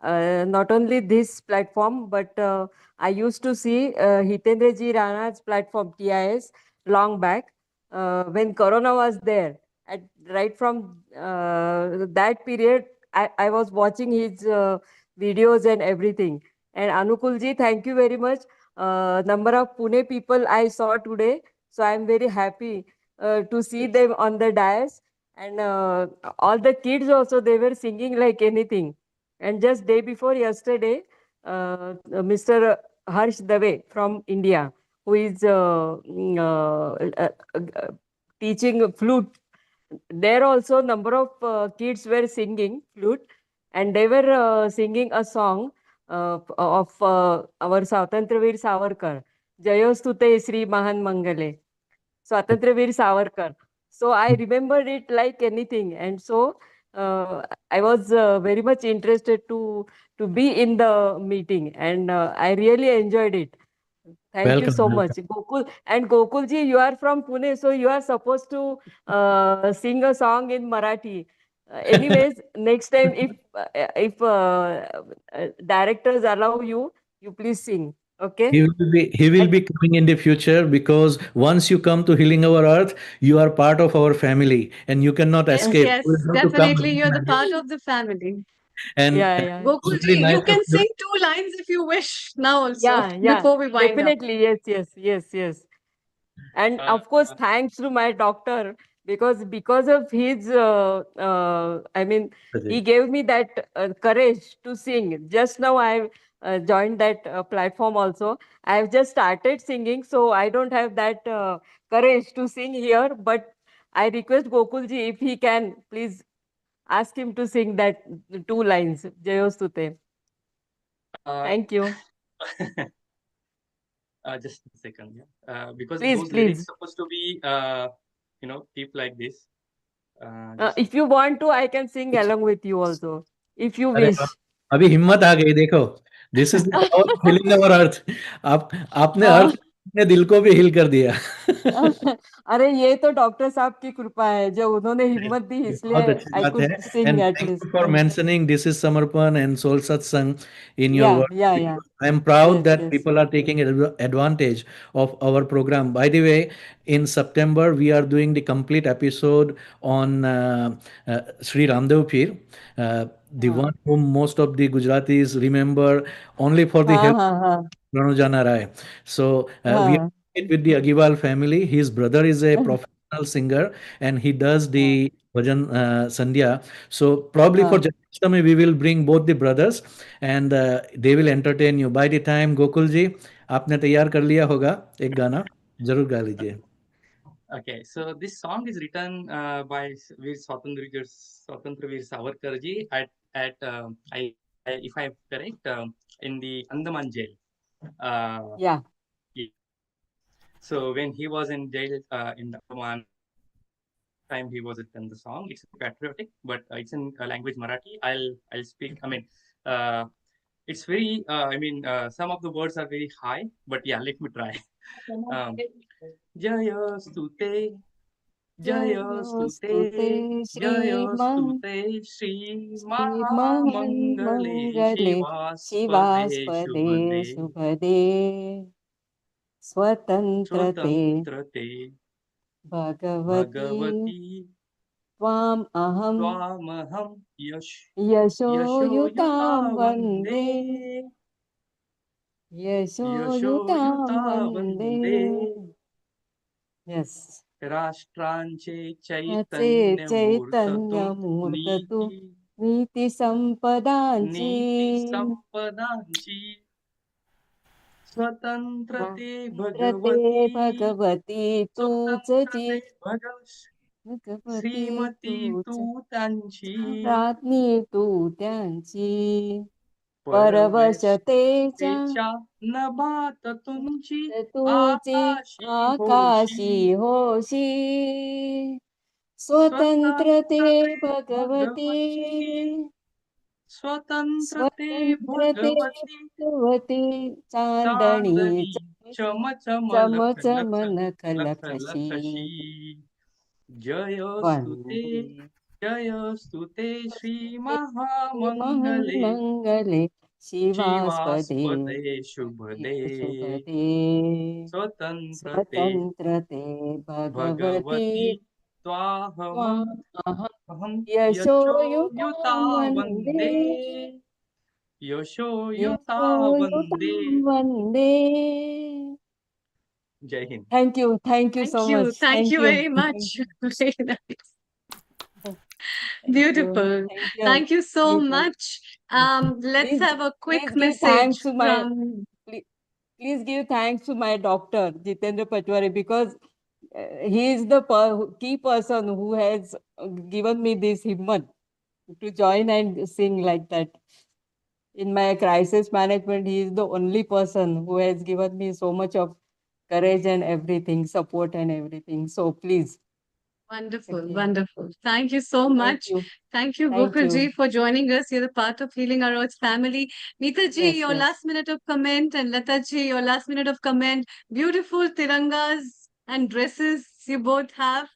not only this platform, but I used to see Hitendra ji Rana's platform, TIS, long back when Corona was there. Right from that period, I was watching his videos and everything. And Anukulji, thank you very much. Number of Pune people I saw today, so I'm very happy to see them on the dais. And all the kids also, they were singing like anything. And just day before yesterday, Mr. Harsh Dave from India, who is teaching flute. There also number of kids were singing flute, and they were singing a song of our Swatantraveer Savarkar, Jayostute Sri Mahan Mangale, Swatantraveer Savarkar. So I remembered it like anything, and so I was very much interested to be in the meeting, and I really enjoyed it. Thank you Welcome, so much, welcome. Gokul. And Gokulji, you are from Pune, so you are supposed to sing a song in Marathi. Anyways, next time, if directors allow you, you please sing. Okay. He will be coming in the future, because once you come to Healing Our Earth, you are part of our family and you cannot Yes, escape. yes, You will have to come definitely. again You're the and again. part of the family. And Yeah, it yeah. was very Gokulji, nice you of can you. sing 2 lines if you wish now also, Yeah, yeah. before we wind up. Definitely. Yes, yes, yes, yes. And Uh, of course, thanks to my doctor, because of his I mean, he gave me that courage to sing. Just now I joined that platform also. I've just started singing, so I don't have that courage to sing here, but I request Gokulji, if he can, please ask him to sing that 2 lines, Jayostute. uh, Thank you. just a second, yeah. Because Please, those lyrics please. supposed to be, keep like this. If you want to, I can sing along with you also, if you अरे वाह, wish. अभी हिम्मत आ गई देखो. This is the power of Healing Our Earth. आप आपने अर्थ हाँ. ने दिल को भी हिल कर दिया। अरे ये तो डॉक्टर साहब की कृपा है जो उन्होंने हिम्मत दी इसलिए बहुत अच्छी आई बात है। Could sing and at thank least you for mentioning this is समर्पण एंड सोल सत्संग in your words. या I am proud yes that yes people are taking advantage of our program. By the way, in September we are doing the complete episode on Sri Ramdev Pir, the one whom most of the Gujaratis remember only for the हाँ help हाँ हाँ of Ranujana Rai. So we are हाँ it with the Agiwal family. His brother is a professional singer and he does the bhajan sandhya. So probably for हाँ Janmashtami we will bring both the brothers and they will entertain you. By the time Gokul ji आपने तैयार कर लिया होगा एक गाना जरूर गा लीजिए. Okay, so this song is written by Veer Swatantra Veer Savarkar ji at if I'm correct, in the Andaman jail. या Yeah. So when he was in jail in the Andaman, time he was written the song. It's patriotic, but it's in language Marathi. I'll speak. I mean, uh, it's very. Some of the words are very high, but yeah, let me try. Um, Jaya Stute. जयोस्तु ते Jayostute Shri Mahamangale श्रीमङ्गले Shivaspade शिवास्पदे Shubhade शुभदे स्वतन्त्रते Swatantrate Bhagwati Bhagavati त्वाम् अहं Twamaham यशोयुतां Yashoyuta वन्दे Vande यशोयुतां Yashoyuta वन्दे Vande yes Rashtranche चे Chaitanya Murtatum चैतन्यमूर्ततु Niti नीतिसम्पदाञ्ची Niti Sampadanchi Swatantrate प्रते Bhagavati Bhagwati तूच जी Swatantrate Bhagav Bhagwati Srimati तूच Tutanchi राज्ञी तू त्यांची Parvesh परवशतेच्या Techa Nabata Tunchi तूची Akashi आकाशी Hoshi होशी स्वतंत्रते Swatantrate Bhagwati Bhagavati Swatantrate स्वतंत्रते Bhagavati Bhagwati चांदणी Chandani Chama Chama चम Lakha चम Lakha नख Lakha लखशी Lakhashi Jayostute वंदे Jayostute Shri Mahamangale मंगले शिवास्पदे Shivaspade Shubhade शुभदे Swatantrate स्वतंत्रते Bhagwati Bhagavati Twahamam त्वामहं Aham यशोयुतां Yashoyuta वन्दे Vande Yashoyuta यशोयुतां Vande वन्दे Jai Hind. Thank you so much. Thank you Thank you. very much. Very nice. Thank you. Beautiful. Thank you. Thank you so Beautiful. much. Let's Please, have a quick please give message thanks to my from please, please give thanks to my doctor Jitendra Patwari because he is the key person who has given me this himmat to join and sing like that. In my crisis management, he is the only person who has given me so much of courage and everything, support and everything. So please. Wonderful, Okay. wonderful. Thank you so Thank much. you. Thank you, Thank you. Gokulji, for joining us. You're the part of Healing Our Earth family. Neetaji, Yes, your yes. last minute of comment, and Lataji, your last minute of comment. Beautiful tirangas and dresses you both have,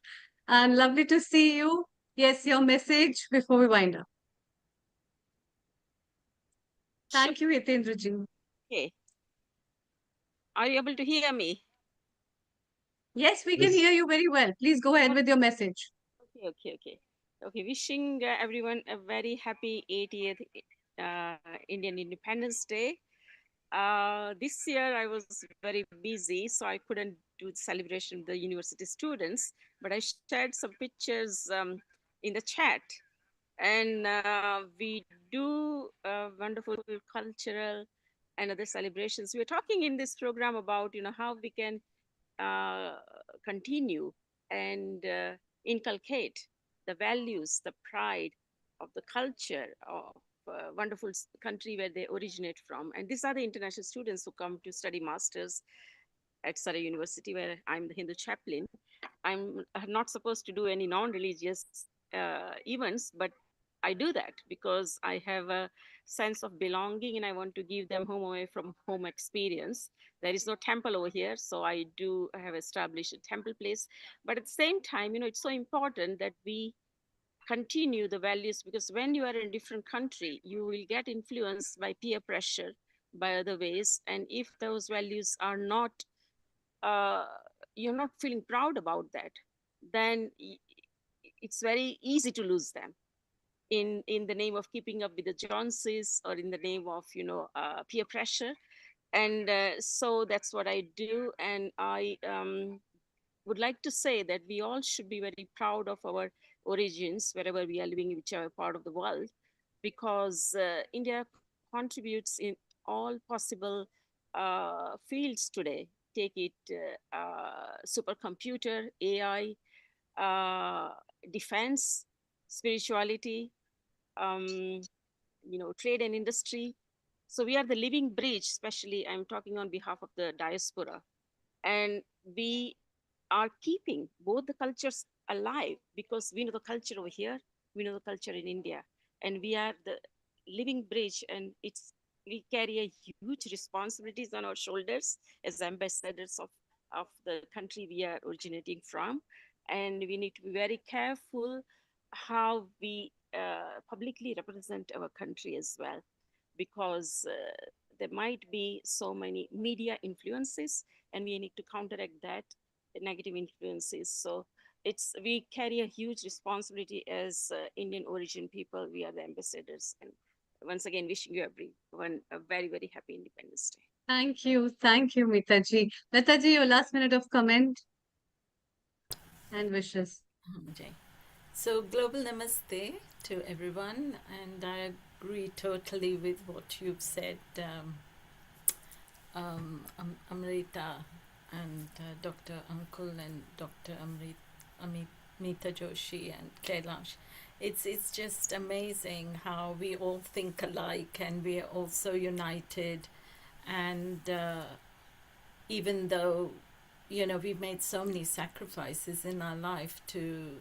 and lovely to see you. Yes, your message before we wind up. Thank you, Hitendraji. Okay. Are you able to hear me? Yes, we can hear you very well. Please go ahead with your message. Okay. Wishing everyone a very happy 80th Indian Independence Day. This year I was very busy, so I couldn't do the celebration with the university students, but I shared some pictures in the chat. And we do wonderful cultural and other celebrations. We're talking in this program about, how we can uh, continue and inculcate the values, the pride of the culture of wonderful country where they originate from. And these are the international students who come to study masters at Surrey University, where I'm the Hindu chaplain. I'm not supposed to do any non-religious events, but I do that because I have a sense of belonging and I want to give them home away from home experience. There is no temple over here, so I do have established a temple place. But at the same time, it's so important that we continue the values, because when you are in a different country, you will get influenced by peer pressure, by other ways. And if those values are not, uh, you're not feeling proud about that, then it's very easy to lose them in the name of keeping up with the Joneses, or in the name of peer pressure. And so that's what I do. And I would like to say that we all should be very proud of our origins wherever we are living, in whichever part of the world, because India contributes in all possible fields today. Take it supercomputer, AI, defense, spirituality, um, trade and industry. So we are the living bridge, especially I'm talking on behalf of the diaspora. And we are keeping both the cultures alive, because we know the culture over here, we know the culture in India, and we are the living bridge. And we carry a huge responsibilities on our shoulders as ambassadors of the country we are originating from. And we need to be very careful how we publicly represent our country as well, because there might be so many media influences, and we need to counteract that negative influences. So we carry a huge responsibility as Indian origin people. We are the ambassadors. And once again, wishing you everyone a very, very happy Independence Day. Thank you. Thank you, Mitaji. Mitaji, your last minute of comment and wishes. Okay. So, global namaste to everyone, and I agree totally with what you've said, Amrita and Dr. Ankul and Dr. Meeta Joshi and Kailash. It's just amazing how we all think alike and we are all so united. And even though, we've made so many sacrifices in our life to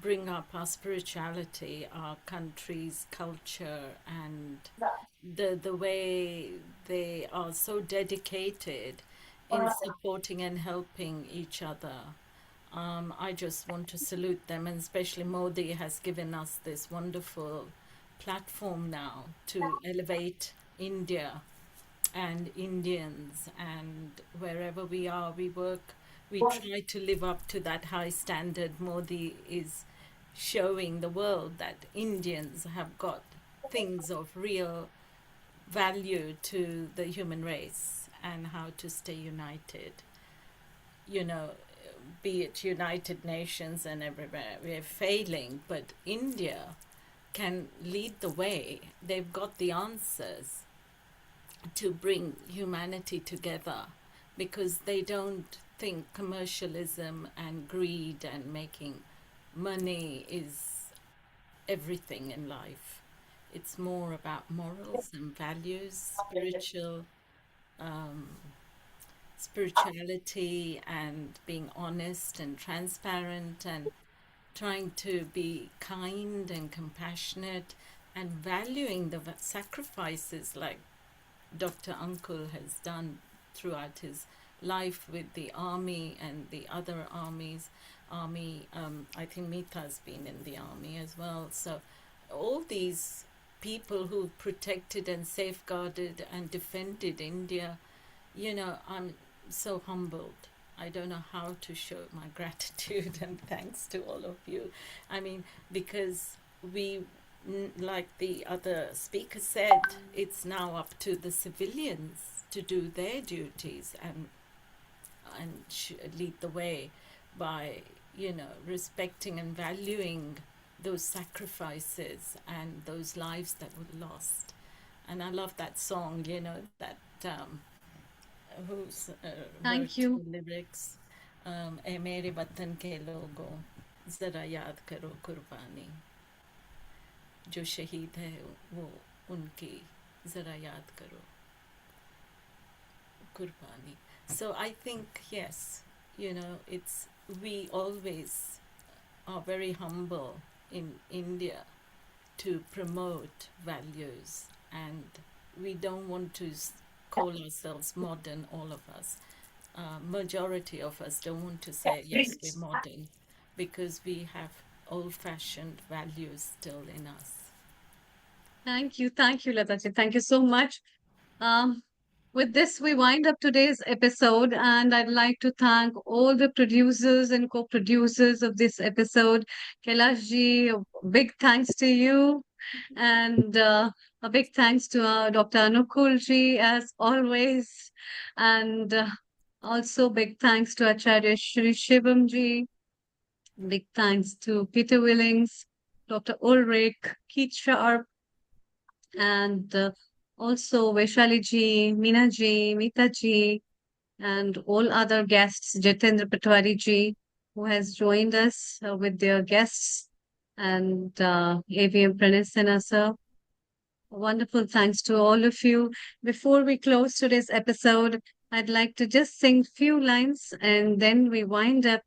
bring up our spirituality, our country's culture, and the way they are so dedicated in supporting and helping each other. I just want to salute them, and especially Modi has given us this wonderful platform now to elevate India and Indians, and wherever we are, we work, we try to live up to that high standard. Modi is showing the world that Indians have got things of real value to the human race and how to stay united. Be it United Nations and everywhere, we're failing, but India can lead the way. They've got the answers to bring humanity together, because they don't think commercialism and greed and making money is everything in life. It's more about morals and values, spirituality, and being honest and transparent, and trying to be kind and compassionate, and valuing the sacrifices like Dr. Ankul has done throughout his life with the army and the other army. I think Mita's been in the army as well. So all these people who protected and safeguarded and defended India, I'm so humbled. I don't know how to show my gratitude and thanks to all of you. I mean, because like the other speaker said, it's now up to the civilians to do their duties and lead the way by respecting and valuing those sacrifices and those lives that were lost. And I love that song, that who's Thank wrote you. the lyrics. "ए मेरे वतन के लोगों, जरा याद करो कुर्बानी, जो शहीद है वो उनकी, जरा याद करो कुर्बानी." So I think, yes, we always are very humble in India to promote values, and we don't want to call ourselves modern, all of us. Majority of us don't want to say, yes, we're modern, because we have old-fashioned values still in us. Thank you, Lataji. Thank you so much. With this, we wind up today's episode, and I'd like to thank all the producers and co-producers of this episode. Kailash ji, a big thanks to you, and a big thanks to Dr. Anukul ji, as always, and also big thanks to Acharya Shri Shivam ji. Big thanks to Peter Willings, Dr. Ulrich, Keith Sharp, and also Vaishali ji, Meena ji, Meeta ji, and all other guests, Jitendra Patwari ji, who has joined us with their guests, and AVM Pranay sir. Wonderful thanks to all of you. Before we close today's episode, I'd like to just sing few lines, and then we wind up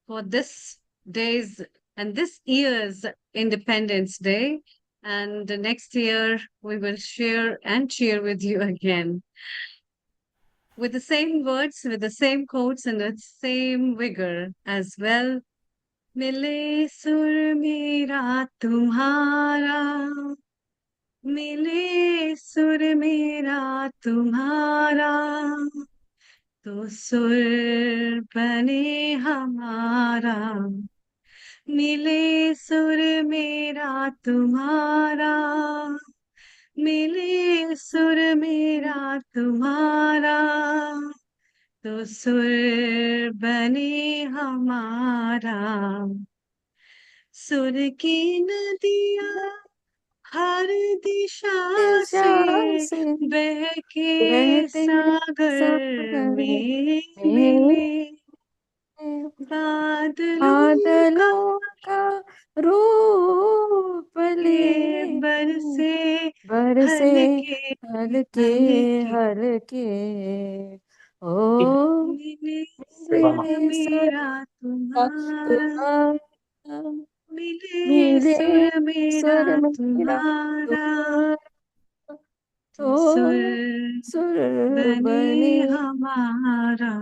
for this day's and this year's Independence Day. And the next year, we will share and cheer with you again. With the same words, with the same quotes, and the same vigor as well. Mile sur mera tumhara, mile sur mera tumhara, to sur bane hamara. मिले सुर मेरा तुम्हारा, मिले सुर मेरा तुम्हारा, तो सुर बने हमारा. सुर की नदियाँ हर दिशा से बह के सागर में मिले. बादलों का रूप ले बरसे बरसे हल्के हल्के ओ मिले मिले सुर मेरा तुम्हारा, तुम्हारा, मिले मिले सुर मेरा सुर मेरा तुम्हारा, तुम्हारा, तो सुर सुर बने बने हमारा,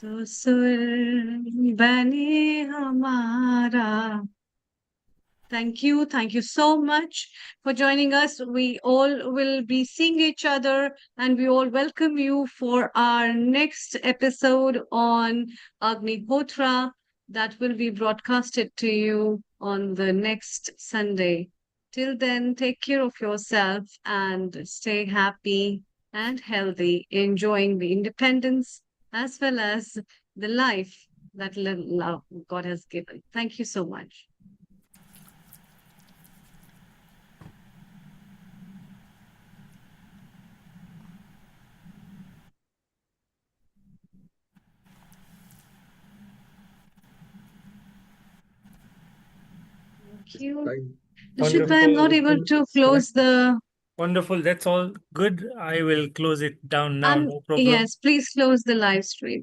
तो सुर बने हमारा. Thank you so much for joining us. We all will be seeing each other, and we all welcome you for our next episode on Agnihotra that will be broadcasted to you on the next Sunday. Till then, take care of yourself and stay happy and healthy, enjoying the independence as well as the life that love God has given. Thank you so much. Thank you. Nishit, I'm not able to close the. Wonderful. That's all good. I will close it down now. No problem. Yes, please close the live stream.